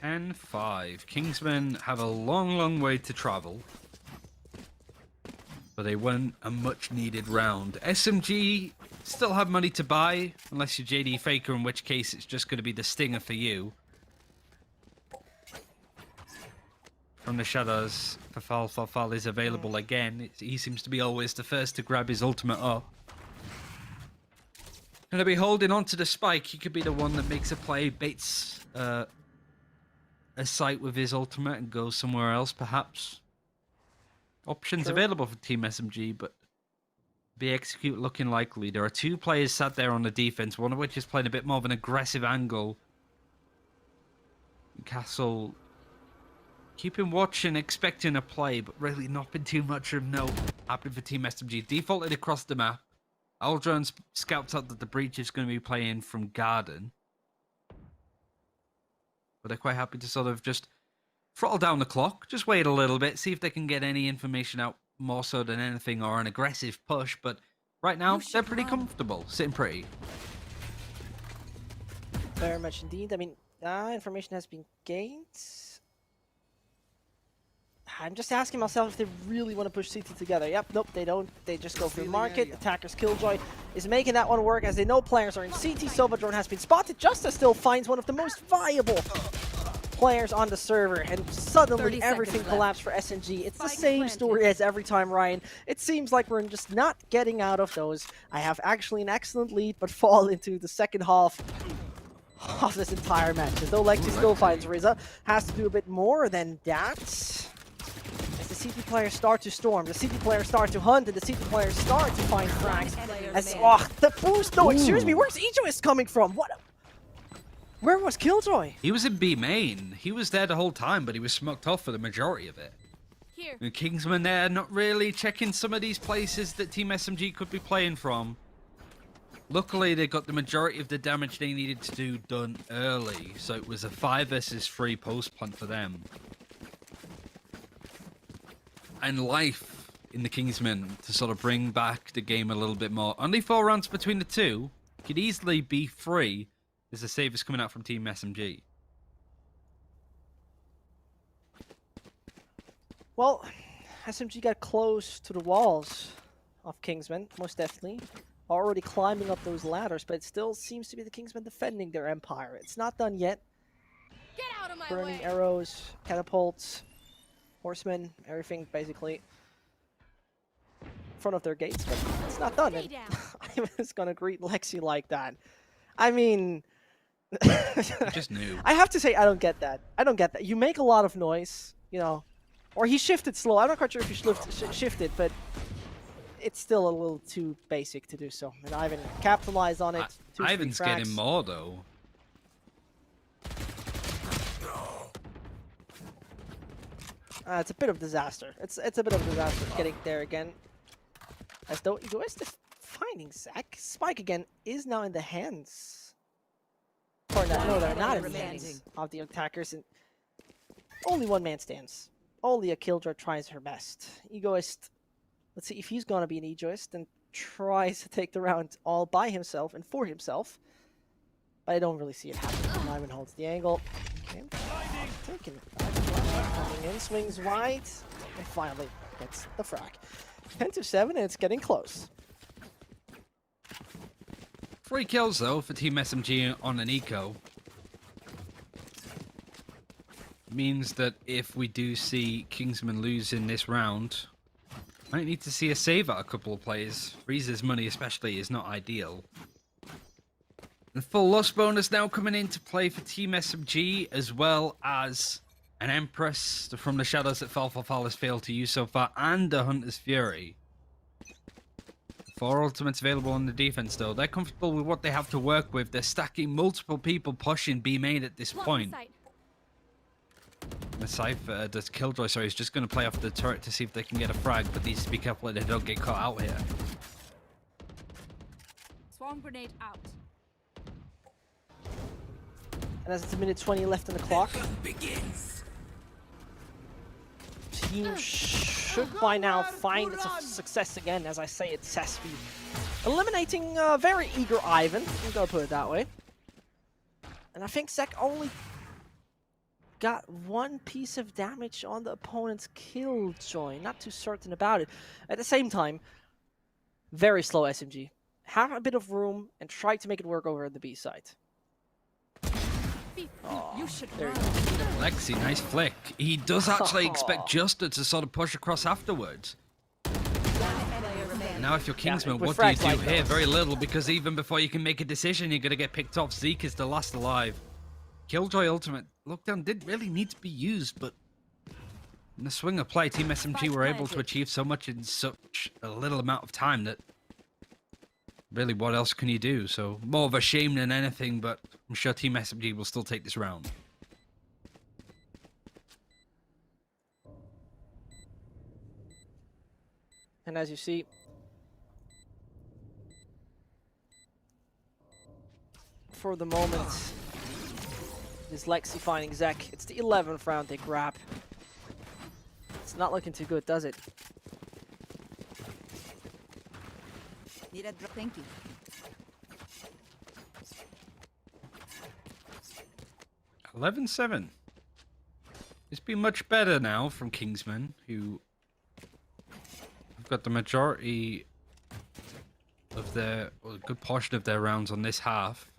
10-5. Kingsmen have a long, long way to travel. But they won a much-needed round. SMG still have money to buy, unless you're JD Faker, in which case it's just going to be the stinger for you. From the shadows, Fafal is available again. He seems to be always the first to grab his ultimate up. Gonna be holding on to the spike. He could be the one that makes a play, baits a site with his ultimate and goes somewhere else, perhaps. Options available for Team SMG, but be execute looking likely. There are two players sat there on the defense, one of which is playing a bit more of an aggressive angle. Castle keeping watch and expecting a play, but really not been too much of note happening for Team SMG. Defaulted across the map. Aldron scouts out that the breach is going to be playing from Garden. But they're quite happy to sort of just throttle down the clock, just wait a little bit, see if they can get any information out more so than anything, or an aggressive push. But right now, they're pretty comfortable, sitting pretty. Very much indeed. I mean, information has been gained. I'm just asking myself if they really want to push CT together. Yep, nope, they don't. They just go through market. Attacker's Killjoy is making that one work as they know players are in CT. Silverdrone has been spotted. Justice still finds one of the most viable players on the server, and suddenly everything collapsed for SNG. It's the same story as every time, Ryan. It seems like we're just not getting out of those. I have actually an excellent lead, but fall into the second half of this entire match. As though Lexi still finds Rizza. Has to do a bit more than that. The CT players start to storm, the CT players start to hunt, and the CT players start to find frags. As, the boost, no, excuse me, where's Egoist coming from? Where was Killjoy? He was in B main. He was there the whole time, but he was smoked off for the majority of it. Here. And Kingsmen there, not really checking some of these places that Team SMG could be playing from. Luckily, they got the majority of the damage they needed to do done early, so it was a 5 versus 3 post plant for them. And life in the Kingsmen to sort of bring back the game a little bit more. Only 4 rounds between the two. Could easily be 3 as the save is coming out from Team SMG. Well, SMG got close to the walls of Kingsmen, most definitely. Already climbing up those ladders, but it still seems to be the Kingsmen defending their empire. It's not done yet. Get out of my Burning way. arrows, catapults, horsemen, everything basically in front of their gates, but it's not done. And I was gonna greet Lexi like that. I mean, Just knew. I have to say, I don't get that. I don't get that. You make a lot of noise, you know, or he shifted slow. I'm not quite sure if he shifted, but it's still a little too basic to do so. And Ivan capitalized on it. Ivan's getting more though. It's a bit of disaster. It's a bit of a disaster getting there again. As though Egoist is finding Zac. Spike again is now in the hands. Or no, they're not in the hands of the attackers. And only one man stands. Only a Killjoy tries her best. Egoist, let's see if he's gonna be an Egoist and tries to take the round all by himself and for himself. But I don't really see it happening. Ivan holds the angle. Okay. Taking it back. Coming in, swings wide, and finally gets the frag. 10-7, and it's getting close. 3 kills though for Team SMG on an eco. Means that if we do see Kingsmen lose in this round, might need to see a save out a couple of players. Reese's money especially is not ideal. The full loss bonus now coming into play for Team SMG, as well as an Empress from the shadows that Fafal has failed to use so far, and a Hunter's Fury. 4 ultimates available on the defense though. They're comfortable with what they have to work with. They're stacking multiple people pushing B main at this point. The Cypher, the Killjoy, sorry, is just going to play off the turret to see if they can get a frag, but needs to be careful that they don't get caught out here. Swarm grenade out. And as it's a minute 20 left on the clock, team should by now find its success again. As I say, it's Sespi eliminating a very eager Ivan. I'm gonna put it that way. And I think Zac only got one piece of damage on the opponent's killjoy. Not too certain about it. At the same time, very slow SMG. Have a bit of room and try to make it work over at the B side. You should There you run. go. Lexi, nice flick. He does actually expect Justa to sort of push across afterwards. Player remaining. Now, if you're Kingsman, with what do you frags do like here? those. Very little, because even before you can make a decision, you're going to get picked off. Zeke is the last alive. Killjoy Ultimate Lockdown didn't really need to be used, but in the swing of play, Team SMG were able to achieve so much in such a little amount of time that really, what else can you do? So, more of a shame than anything, but I'm sure Team SMG will still take this round. And as you see, for the moment, is Lexi finding Zek. It's the 11th round they grab. It's not looking too good, does it? Need a drop. Thank you. 11-7. It's been much better now from Kingsmen, who have got the majority of their, well, a good portion of their rounds on this half.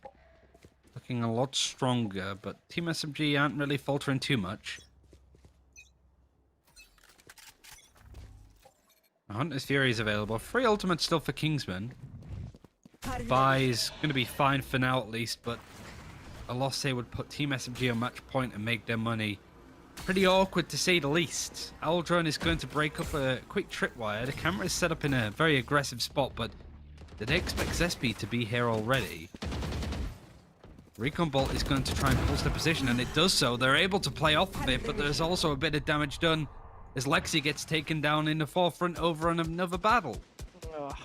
Looking a lot stronger, but Team SMG aren't really faltering too much. Hunter's Fury is available. Free ultimate still for Kingsmen. Buy's going to be fine for now at least, but a loss here would put Team SMG on match point and make their money pretty awkward to say the least. Aldrone is going to break up a quick tripwire. The camera is set up in a very aggressive spot, but did they expect Zespi to be here already? Recon Bolt is going to try and pulse the position, and it does so. They're able to play off of it, but there's also a bit of damage done as Lexi gets taken down in the forefront over on another battle. Ugh.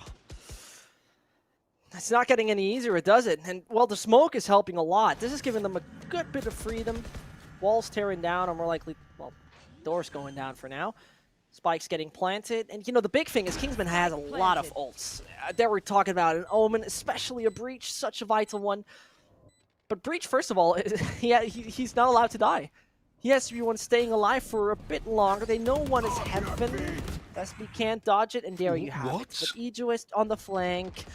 It's not getting any easier, does it? And, well, the smoke is helping a lot. This is giving them a good bit of freedom. Walls tearing down, or more likely, well, doors going down for now. Spikes getting planted. And, you know, the big thing is Kingsman has a lot of ults. There we're talking about an Omen, especially a Breach, such a vital one. But Breach, first of all, he's not allowed to die. He has to be one staying alive for a bit longer. They know one is Heaven. SB can't dodge it, and there you have What? it. But Egoist on the flank.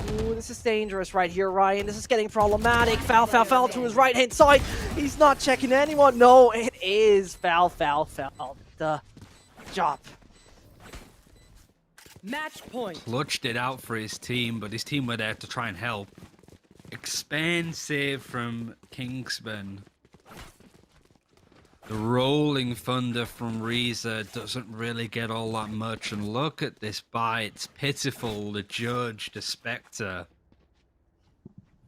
Ooh, this is dangerous right here, Ryan. This is getting problematic. Foul to his right-hand side. He's not checking anyone. No, it is foul. The job. Match point. Clutched it out for his team, but his team were there to try and help. Expensive from Kingsman. The rolling thunder from Reza doesn't really get all that much, and look at this buy. It's pitiful. The Judge, the Spectre.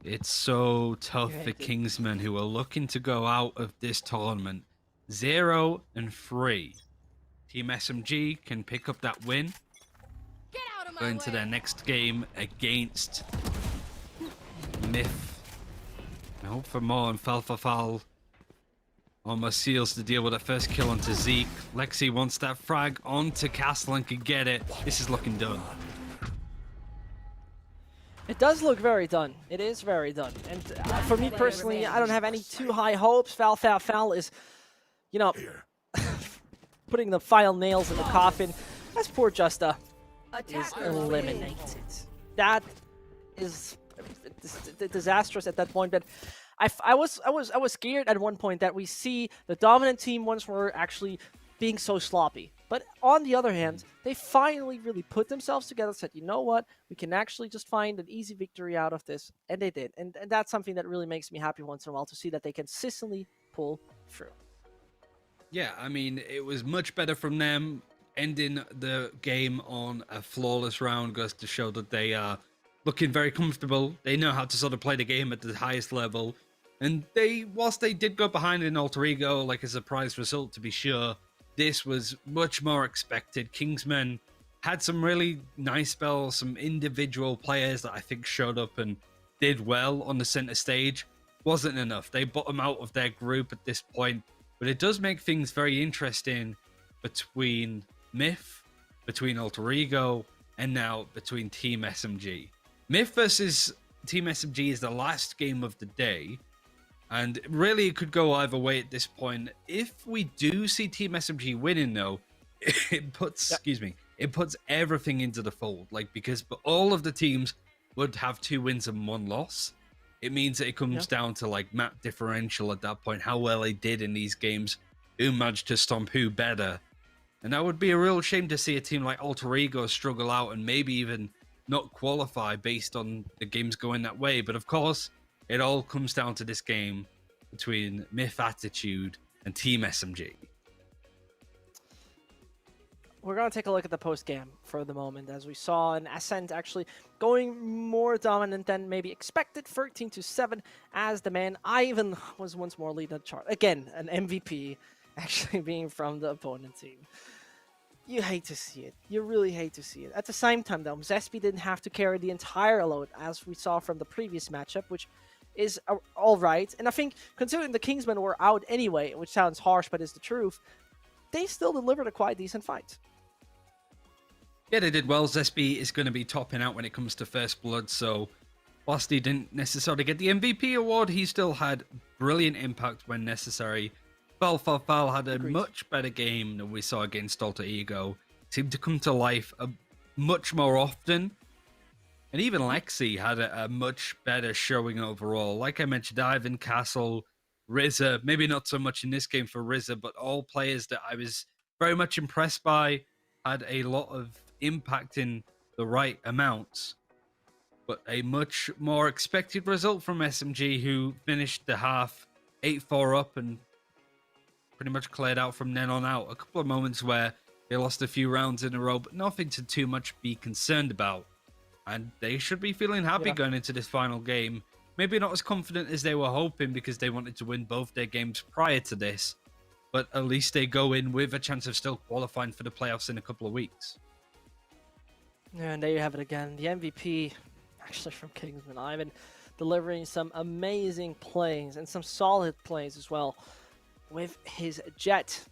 It's so tough for Kingsmen, who are looking to go out of this tournament 0-3. Team SMG can pick up that win, Get out of my go way. into their next game against MiTH. I hope for more, and Falfafal almost seals the deal with a first kill onto Zeke. Lexi wants that frag onto Castle and can get it. This is looking done. It does look very done. It is very done. And for me personally, I don't have any too high hopes. Foul is, you know, putting the final nails in the coffin. As poor Justa is eliminated. That is disastrous at that point. But I was scared at one point that we see the dominant team once were actually being so sloppy. But on the other hand, they finally really put themselves together, said, you know what, we can actually just find an easy victory out of this. And they did. And that's something that really makes me happy once in a while, to see that they consistently pull through. Yeah, I mean, it was much better from them. Ending the game on a flawless round goes to show that they are looking very comfortable. They know how to sort of play the game at the highest level. And whilst they did go behind in Alter Ego, like a surprise result to be sure, this was much more expected. Kingsmen had some really nice spells, some individual players that I think showed up and did well on the center stage. Wasn't enough. They bottom out of their group at this point. But it does make things very interesting between MiTH, between Alter Ego, and now between Team SMG. MiTH versus Team SMG is the last game of the day. And really, it could go either way at this point. If we do see Team SMG winning, though, it puts, excuse me, it puts everything into the fold. Like, because all of the teams would have 2 wins and 1 loss. It means that it comes down to like map differential at that point, how well they did in these games, who managed to stomp who better. And that would be a real shame to see a team like Alter Ego struggle out and maybe even not qualify based on the games going that way. But of course, it all comes down to this game between MiTH.Attitude and Team SMG. We're going to take a look at the post-game for the moment, as we saw an Ascent actually going more dominant than maybe expected, 13-7, as the man Ivan was once more leading the chart. Again, an MVP actually being from the opponent team. You hate to see it. You really hate to see it. At the same time, though, Zespi didn't have to carry the entire load, as we saw from the previous matchup, which is all right. And I think, considering the Kingsmen were out anyway, which sounds harsh, but is the truth, they still delivered a quite decent fight. Yeah, they did well. Zespi is going to be topping out when it comes to First Blood, so whilst he didn't necessarily get the MVP award, he still had brilliant impact when necessary. Val had a much better game than we saw against Alter Ego. Seemed to come to life much more often. And even Lexi had a much better showing overall. Like I mentioned, Ivan, Castle, RZA, maybe not so much in this game for RZA, but all players that I was very much impressed by, had a lot of impact in the right amounts. But a much more expected result from SMG, who finished the half 8-4 up and pretty much cleared out from then on out. A couple of moments where they lost a few rounds in a row, but nothing to too much be concerned about. And they should be feeling happy going into this final game. Maybe not as confident as they were hoping, because they wanted to win both their games prior to this. But at least they go in with a chance of still qualifying for the playoffs in a couple of weeks. Yeah, and there you have it again. The MVP, actually from Kingsman, Ivan, delivering some amazing plays and some solid plays as well with his Jet.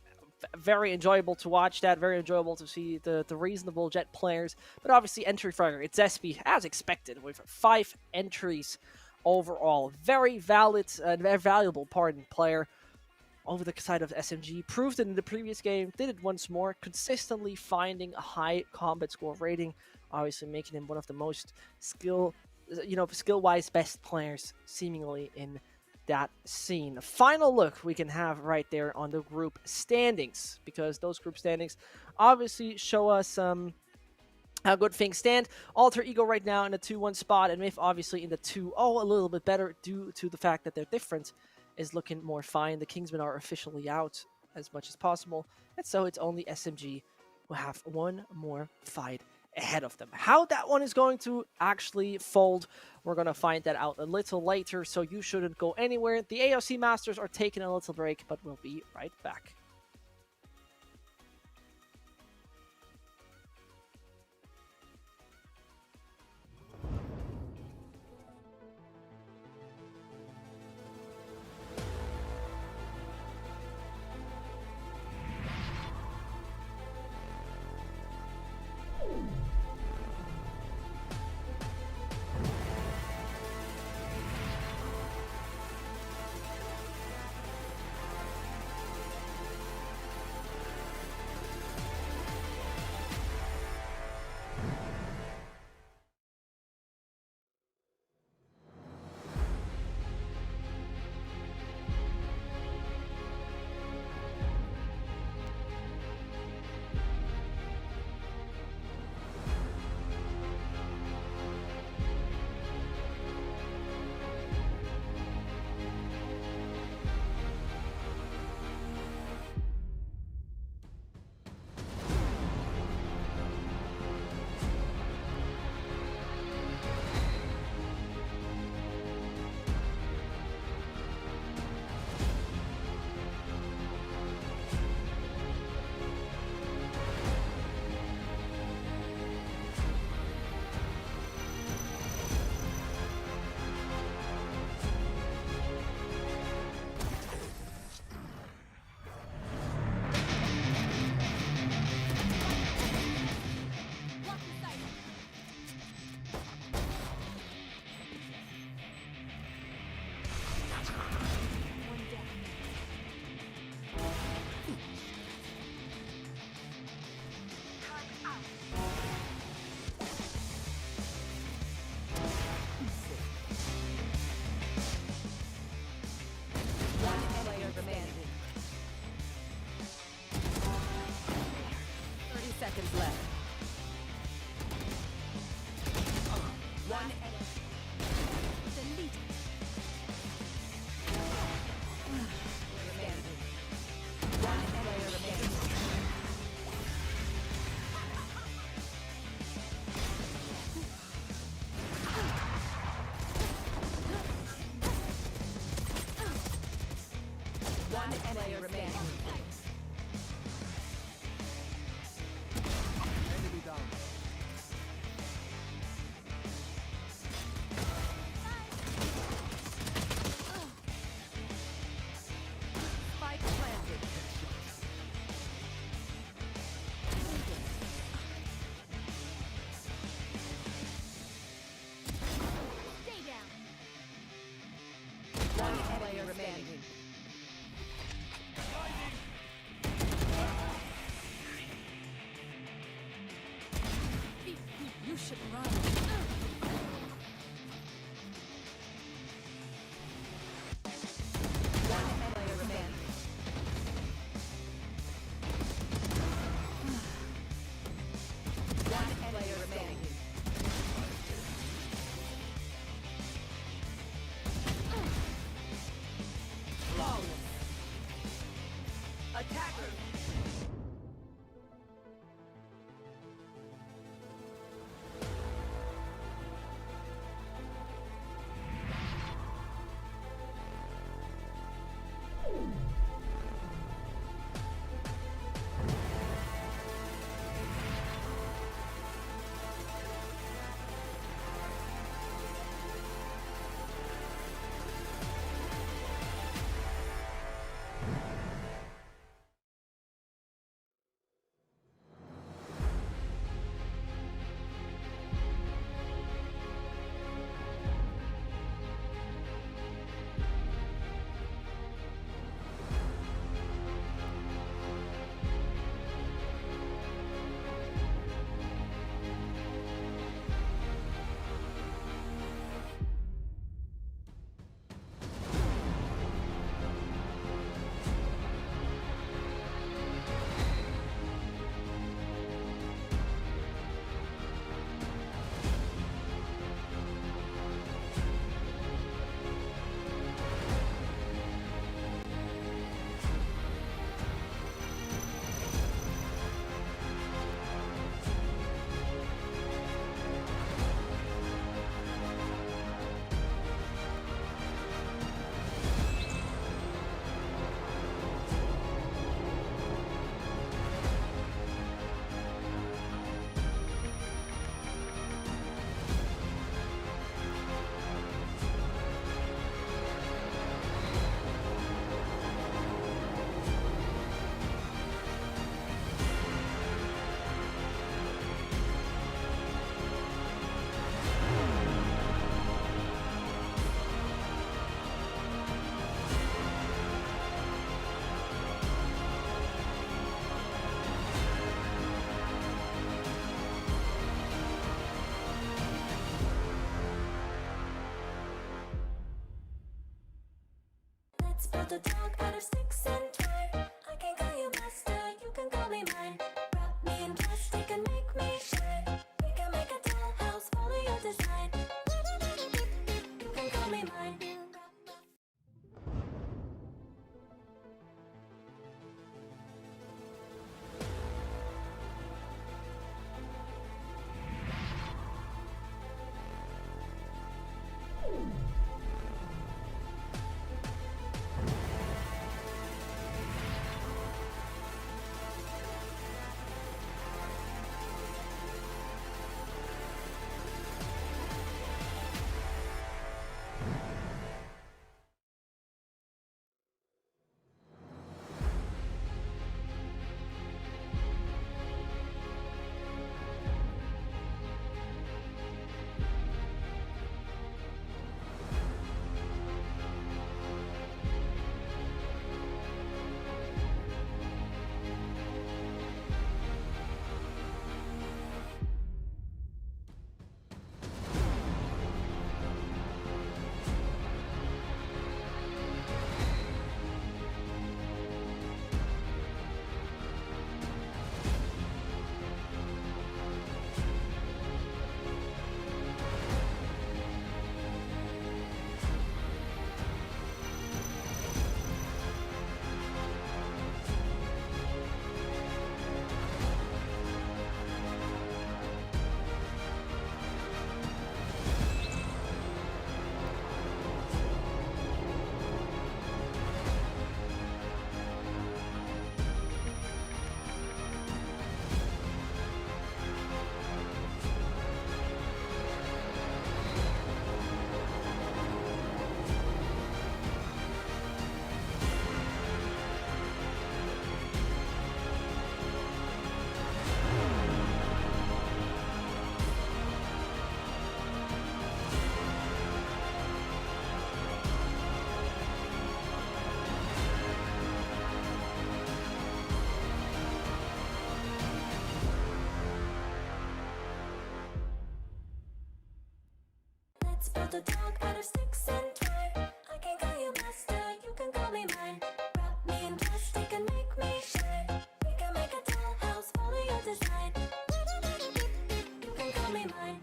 Very enjoyable to watch that, very enjoyable to see the reasonable Jet players. But obviously, entry fragger, it's Zespi, as expected, with 5 entries overall. Very valid, very valuable, player over the side of SMG. Proved it in the previous game, did it once more, consistently finding a high combat score rating, obviously making him one of the most skill-wise best players seemingly in that scene. A final look we can have right there on the group standings, because those group standings obviously show us how good things stand. Alter Ego right now in the 2-1 spot, and MiTH obviously in the 2-0, a little bit better due to the fact that their difference is looking more fine. The Kingsmen are officially out as much as possible, and so it's only SMG who have one more fight ahead of them. How that one is going to actually fold, we're going to find that out a little later, so you shouldn't go anywhere. The AOC Masters are taking a little break, but we'll be right back. player remaining. Enemy down. Spike planted. Stay down. One player remaining. You should run. One player remaining. One player remaining. Flawless. Attacker. Let's build a dog out of sticks and twine. I can call you master, you can call me mine. Wrap me in plastic and make me shine. We can make a dollhouse, follow your design. You can call me mine. build a dog out of sticks and twine. I can call you master, you can call me mine. Wrap me in plastic and make me shine. We can make a dollhouse, follow your design. You can call me mine.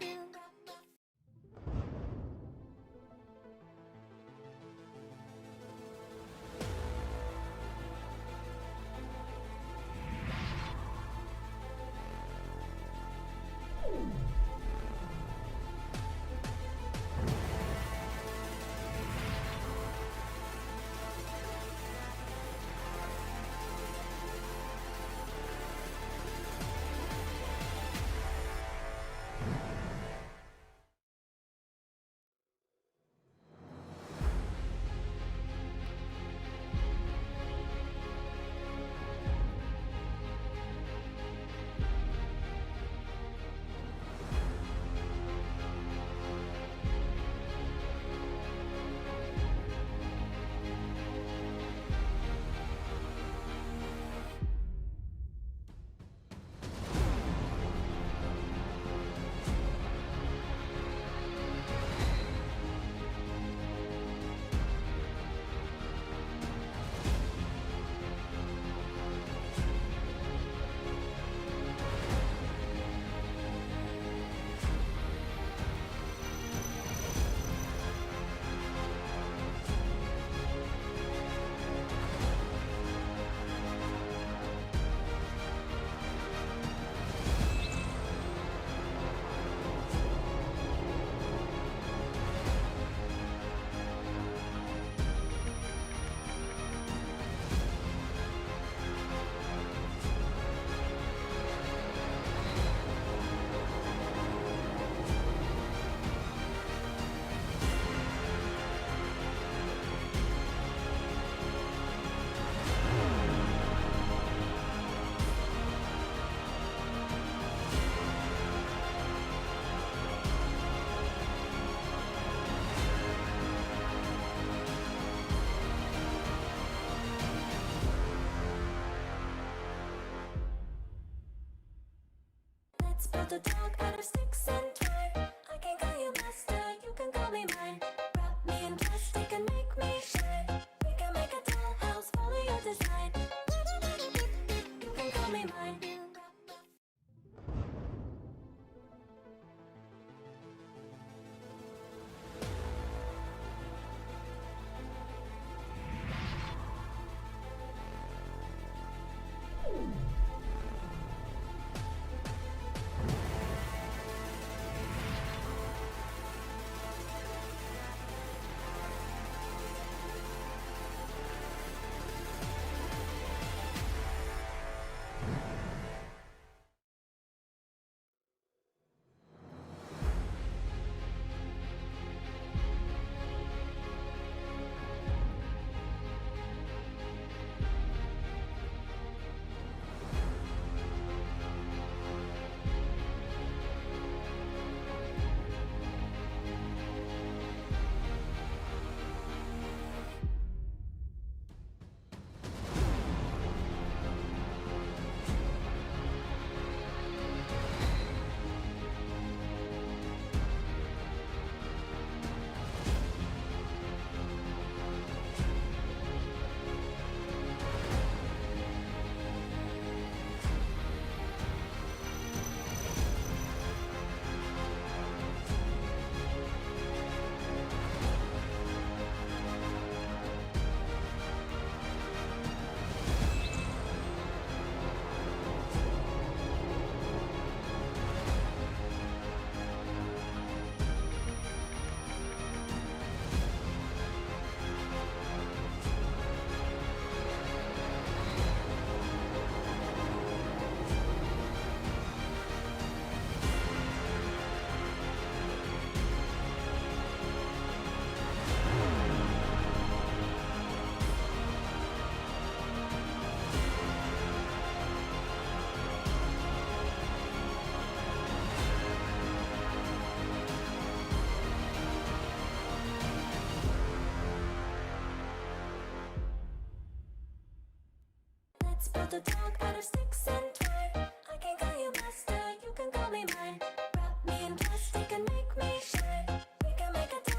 Let's build a dog out of sticks and twine. I can call you master, you can call me mine. Wrap me in plastic and make me shine. We can make a dollhouse, follow your design. You can call me mine. Let's build a dog out of sticks and twine. I can call you master, you can call me mine. Wrap me in plastic and make me shine. We can make a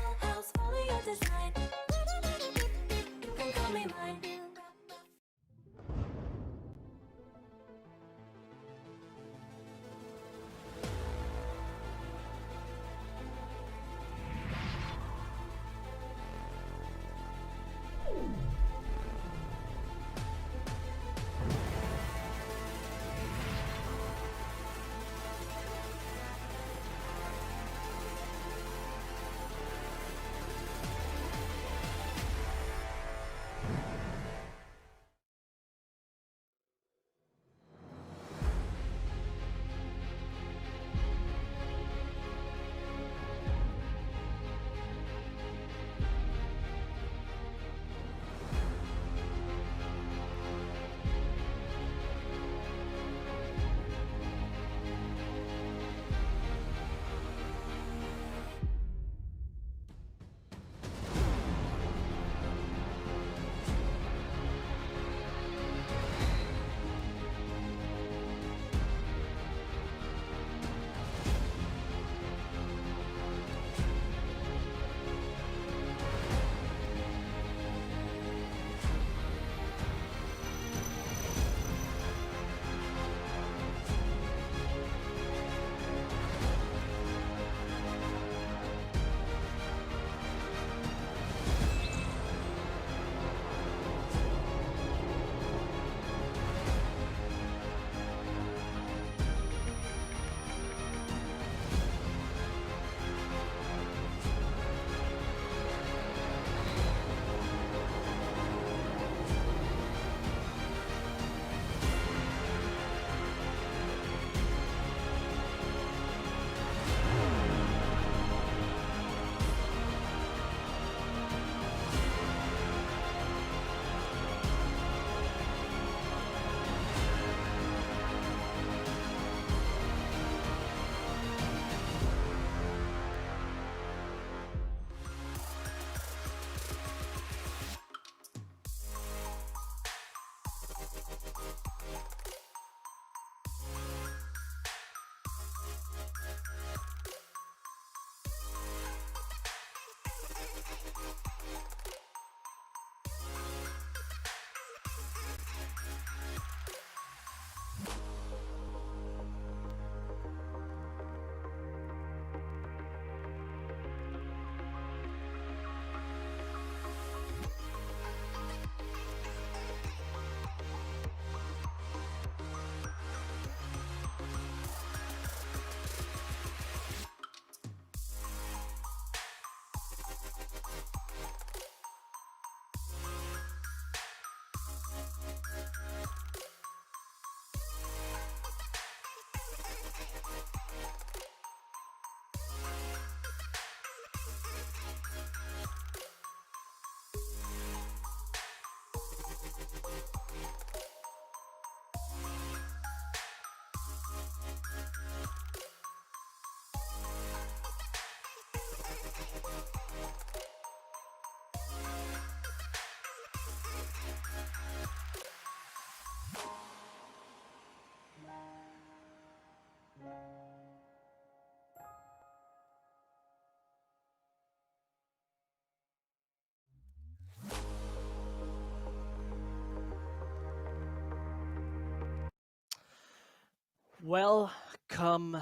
Welcome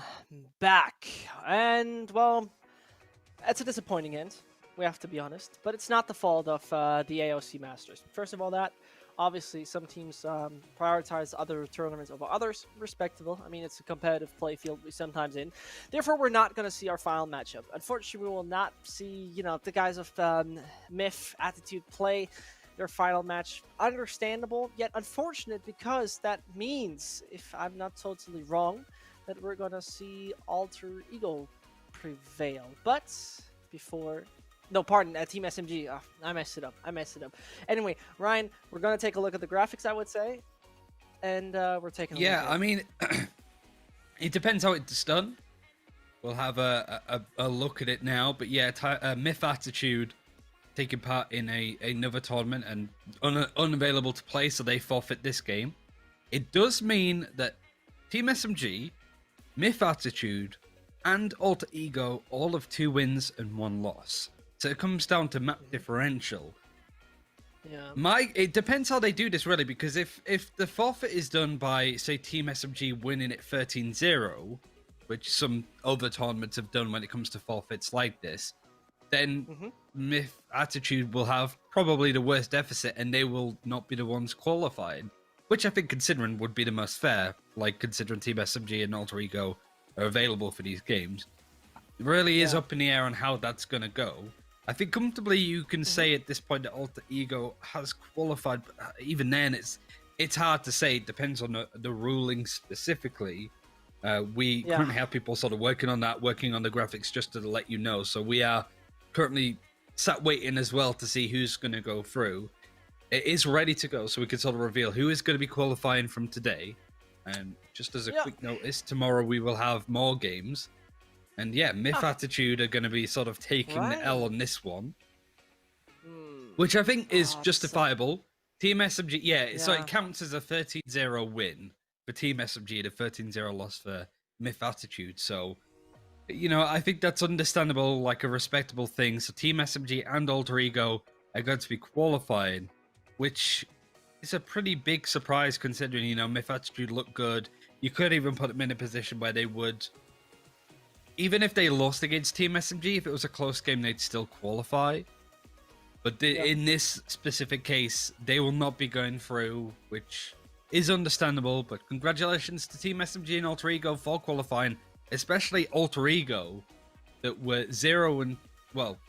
back. And, well, it's a disappointing end, we have to be honest. But it's not the fault of the AOC Masters. First of all, obviously, some teams prioritize other tournaments over others. Respectable. I mean, it's a competitive play field we sometimes in. Therefore, we're not going to see our final matchup. Unfortunately, we will not see, the guys of MiTH.Attitude play their final match. Understandable, yet unfortunate, because that means, if I'm not totally wrong, that we're gonna see Alter Ego prevail. But before, no, pardon, Team SMG. I messed it up. Anyway, Ryan, we're gonna take a look at the graphics, I would say, and we're taking a look at I mean, it depends how it's done. We'll have a look at it now, but yeah, MiTH.Attitude taking part in another tournament and unavailable to play, so they forfeit this game. It does mean that Team SMG, MiTH.Attitude, and Alter Ego all have 2 wins and 1 loss. So it comes down to map differential. Yeah. It depends how they do this, really, because if the forfeit is done by, say, Team SMG winning it 13-0, which some other tournaments have done when it comes to forfeits like this, then MiTH.Attitude will have probably the worst deficit, and they will not be the ones qualified, which I think, considering, would be the most fair, like considering Team SMG and Alter Ego are available for these games. It really is up in the air on how that's going to go. I think comfortably you can say at this point that Alter Ego has qualified, but even then it's hard to say. It depends on the ruling specifically. We currently have people sort of working on the graphics, just to let you know. So we are currently sat waiting as well to see who's going to go through. It is ready to go, so we can sort of reveal who is going to be qualifying from today. And just as a quick notice, tomorrow we will have more games. And yeah, MiTH.Attitude are going to be sort of taking the L on this one, which I think is justifiable. Team SMG, so it counts as a 13-0 win for Team SMG and a 13-0 loss for MiTH.Attitude. So, I think that's understandable, like a respectable thing. So Team SMG and Alter Ego are going to be qualifying, which is a pretty big surprise considering, MiTH.Attitude look good. You could even put them in a position where they would, even if they lost against Team SMG, if it was a close game, they'd still qualify. But in this specific case, they will not be going through, which is understandable. But congratulations to Team SMG and Alter Ego for qualifying, especially Alter Ego, that were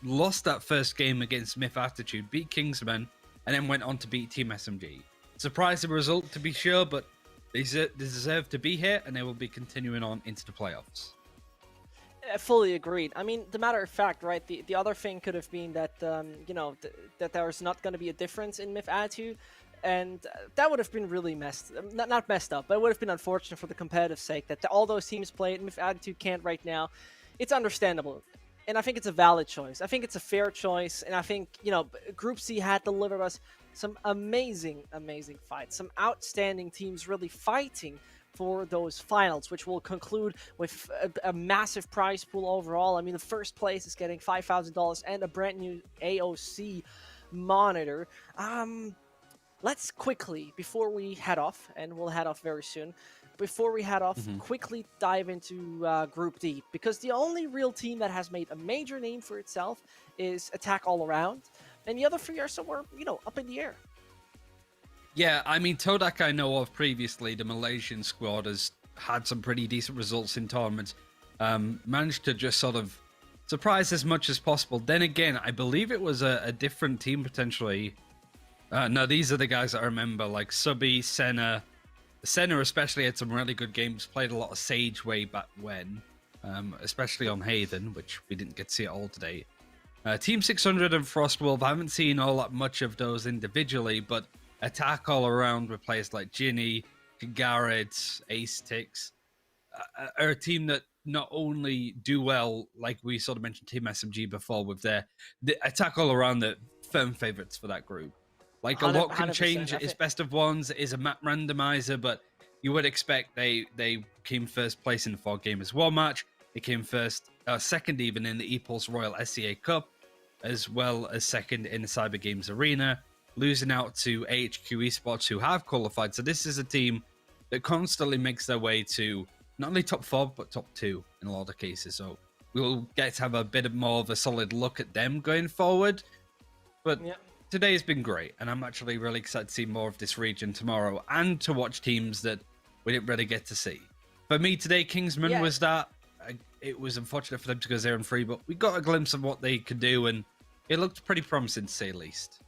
lost that first game against MiTH.Attitude, beat Kingsmen, and then went on to beat Team SMG. Surprising result, to be sure, but they deserve to be here, and they will be continuing on into the playoffs. Fully agreed. I mean, the matter of fact, right? The other thing could have been that that there's not going to be a difference in MiTH.Attitude, and that would have been really not messed up, but it would have been unfortunate for the competitive sake that all those teams played. MiTH.Attitude can't right now. It's understandable, and I think it's a valid choice. I think it's a fair choice, and I think Group C had delivered us some amazing fights, some outstanding teams really fighting for those finals, which will conclude with a massive prize pool overall. I mean, the first place is getting $5,000 and a brand new AOC monitor. Let's quickly, before we head off, and we'll head off very soon, quickly dive into Group D, because the only real team that has made a major name for itself is Attack All Around, and the other 3 are somewhere, up in the air. Yeah, I mean, Todak I know of previously, the Malaysian squad has had some pretty decent results in tournaments. Managed to just sort of surprise as much as possible. Then again, I believe it was a different team potentially. No, these are the guys that I remember, like Subby, Senna. Senna especially had some really good games, played a lot of Sage way back when, especially on Hayden, which we didn't get to see at all today. Team 600 and Frostwolf, I haven't seen all that much of those individually, but Attack All Around with players like Ginny, Garrett, Ace Tix, are a team that not only do well, like we sort of mentioned Team SMG before, with the Attack All Around, the firm favorites for that group. Like, a lot can change. It's best of ones. It is a map randomizer, but you would expect they came first place in the 4 gamers 1 match. They came second even in the ePulse Royal SCA Cup, as well as second in the Cyber Games Arena, losing out to AHQ Esports, who have qualified. So this is a team that constantly makes their way to not only top 4 but top 2 in a lot of cases. So we'll get to have a bit more of a solid look at them going forward. But Yeah. today has been great, and I'm actually really excited to see more of this region tomorrow and to watch teams that we didn't really get to see. For me today, Kingsmen Yeah. was that. It was unfortunate for them to go 0-3, but we got a glimpse of what they could do, and it looked pretty promising to say the least.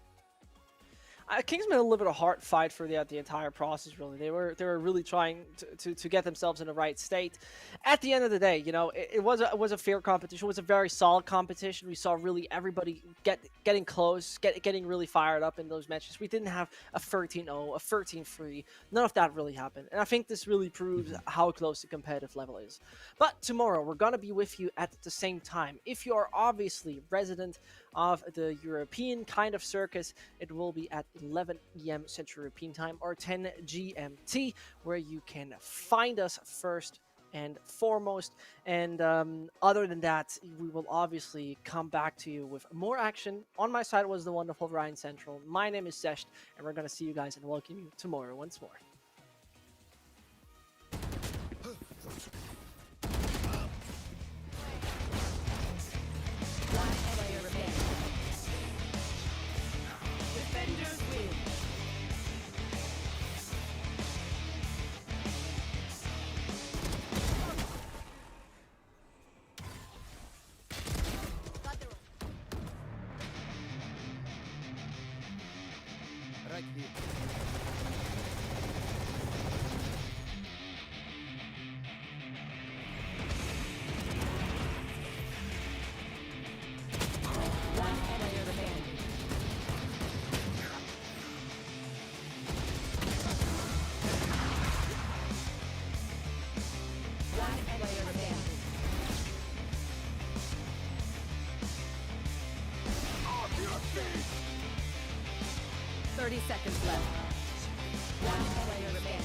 Kingsman had a little bit of heart fight for the entire process. Really, they were really trying to get themselves in the right state. At the end of the day, you know, it was a fair competition. It was a very solid competition. We saw really everybody getting close, getting really fired up in those matches. We didn't have a 13-0, a 13-3. None of that really happened, and I think this really proves how close the competitive level is. But tomorrow we're gonna be with you at the same time. If you are obviously resident of the European kind of circus, it will be at 11 EM Central European Time or 10 GMT, where you can find us first and foremost. And other than that, we will obviously come back to you with more action. On my side was the wonderful Ryan Central. My name is Sesh, and we're going to see you guys and welcome you tomorrow once more. Player remaining. Defenders win. Right here. 30 seconds left. One player remaining.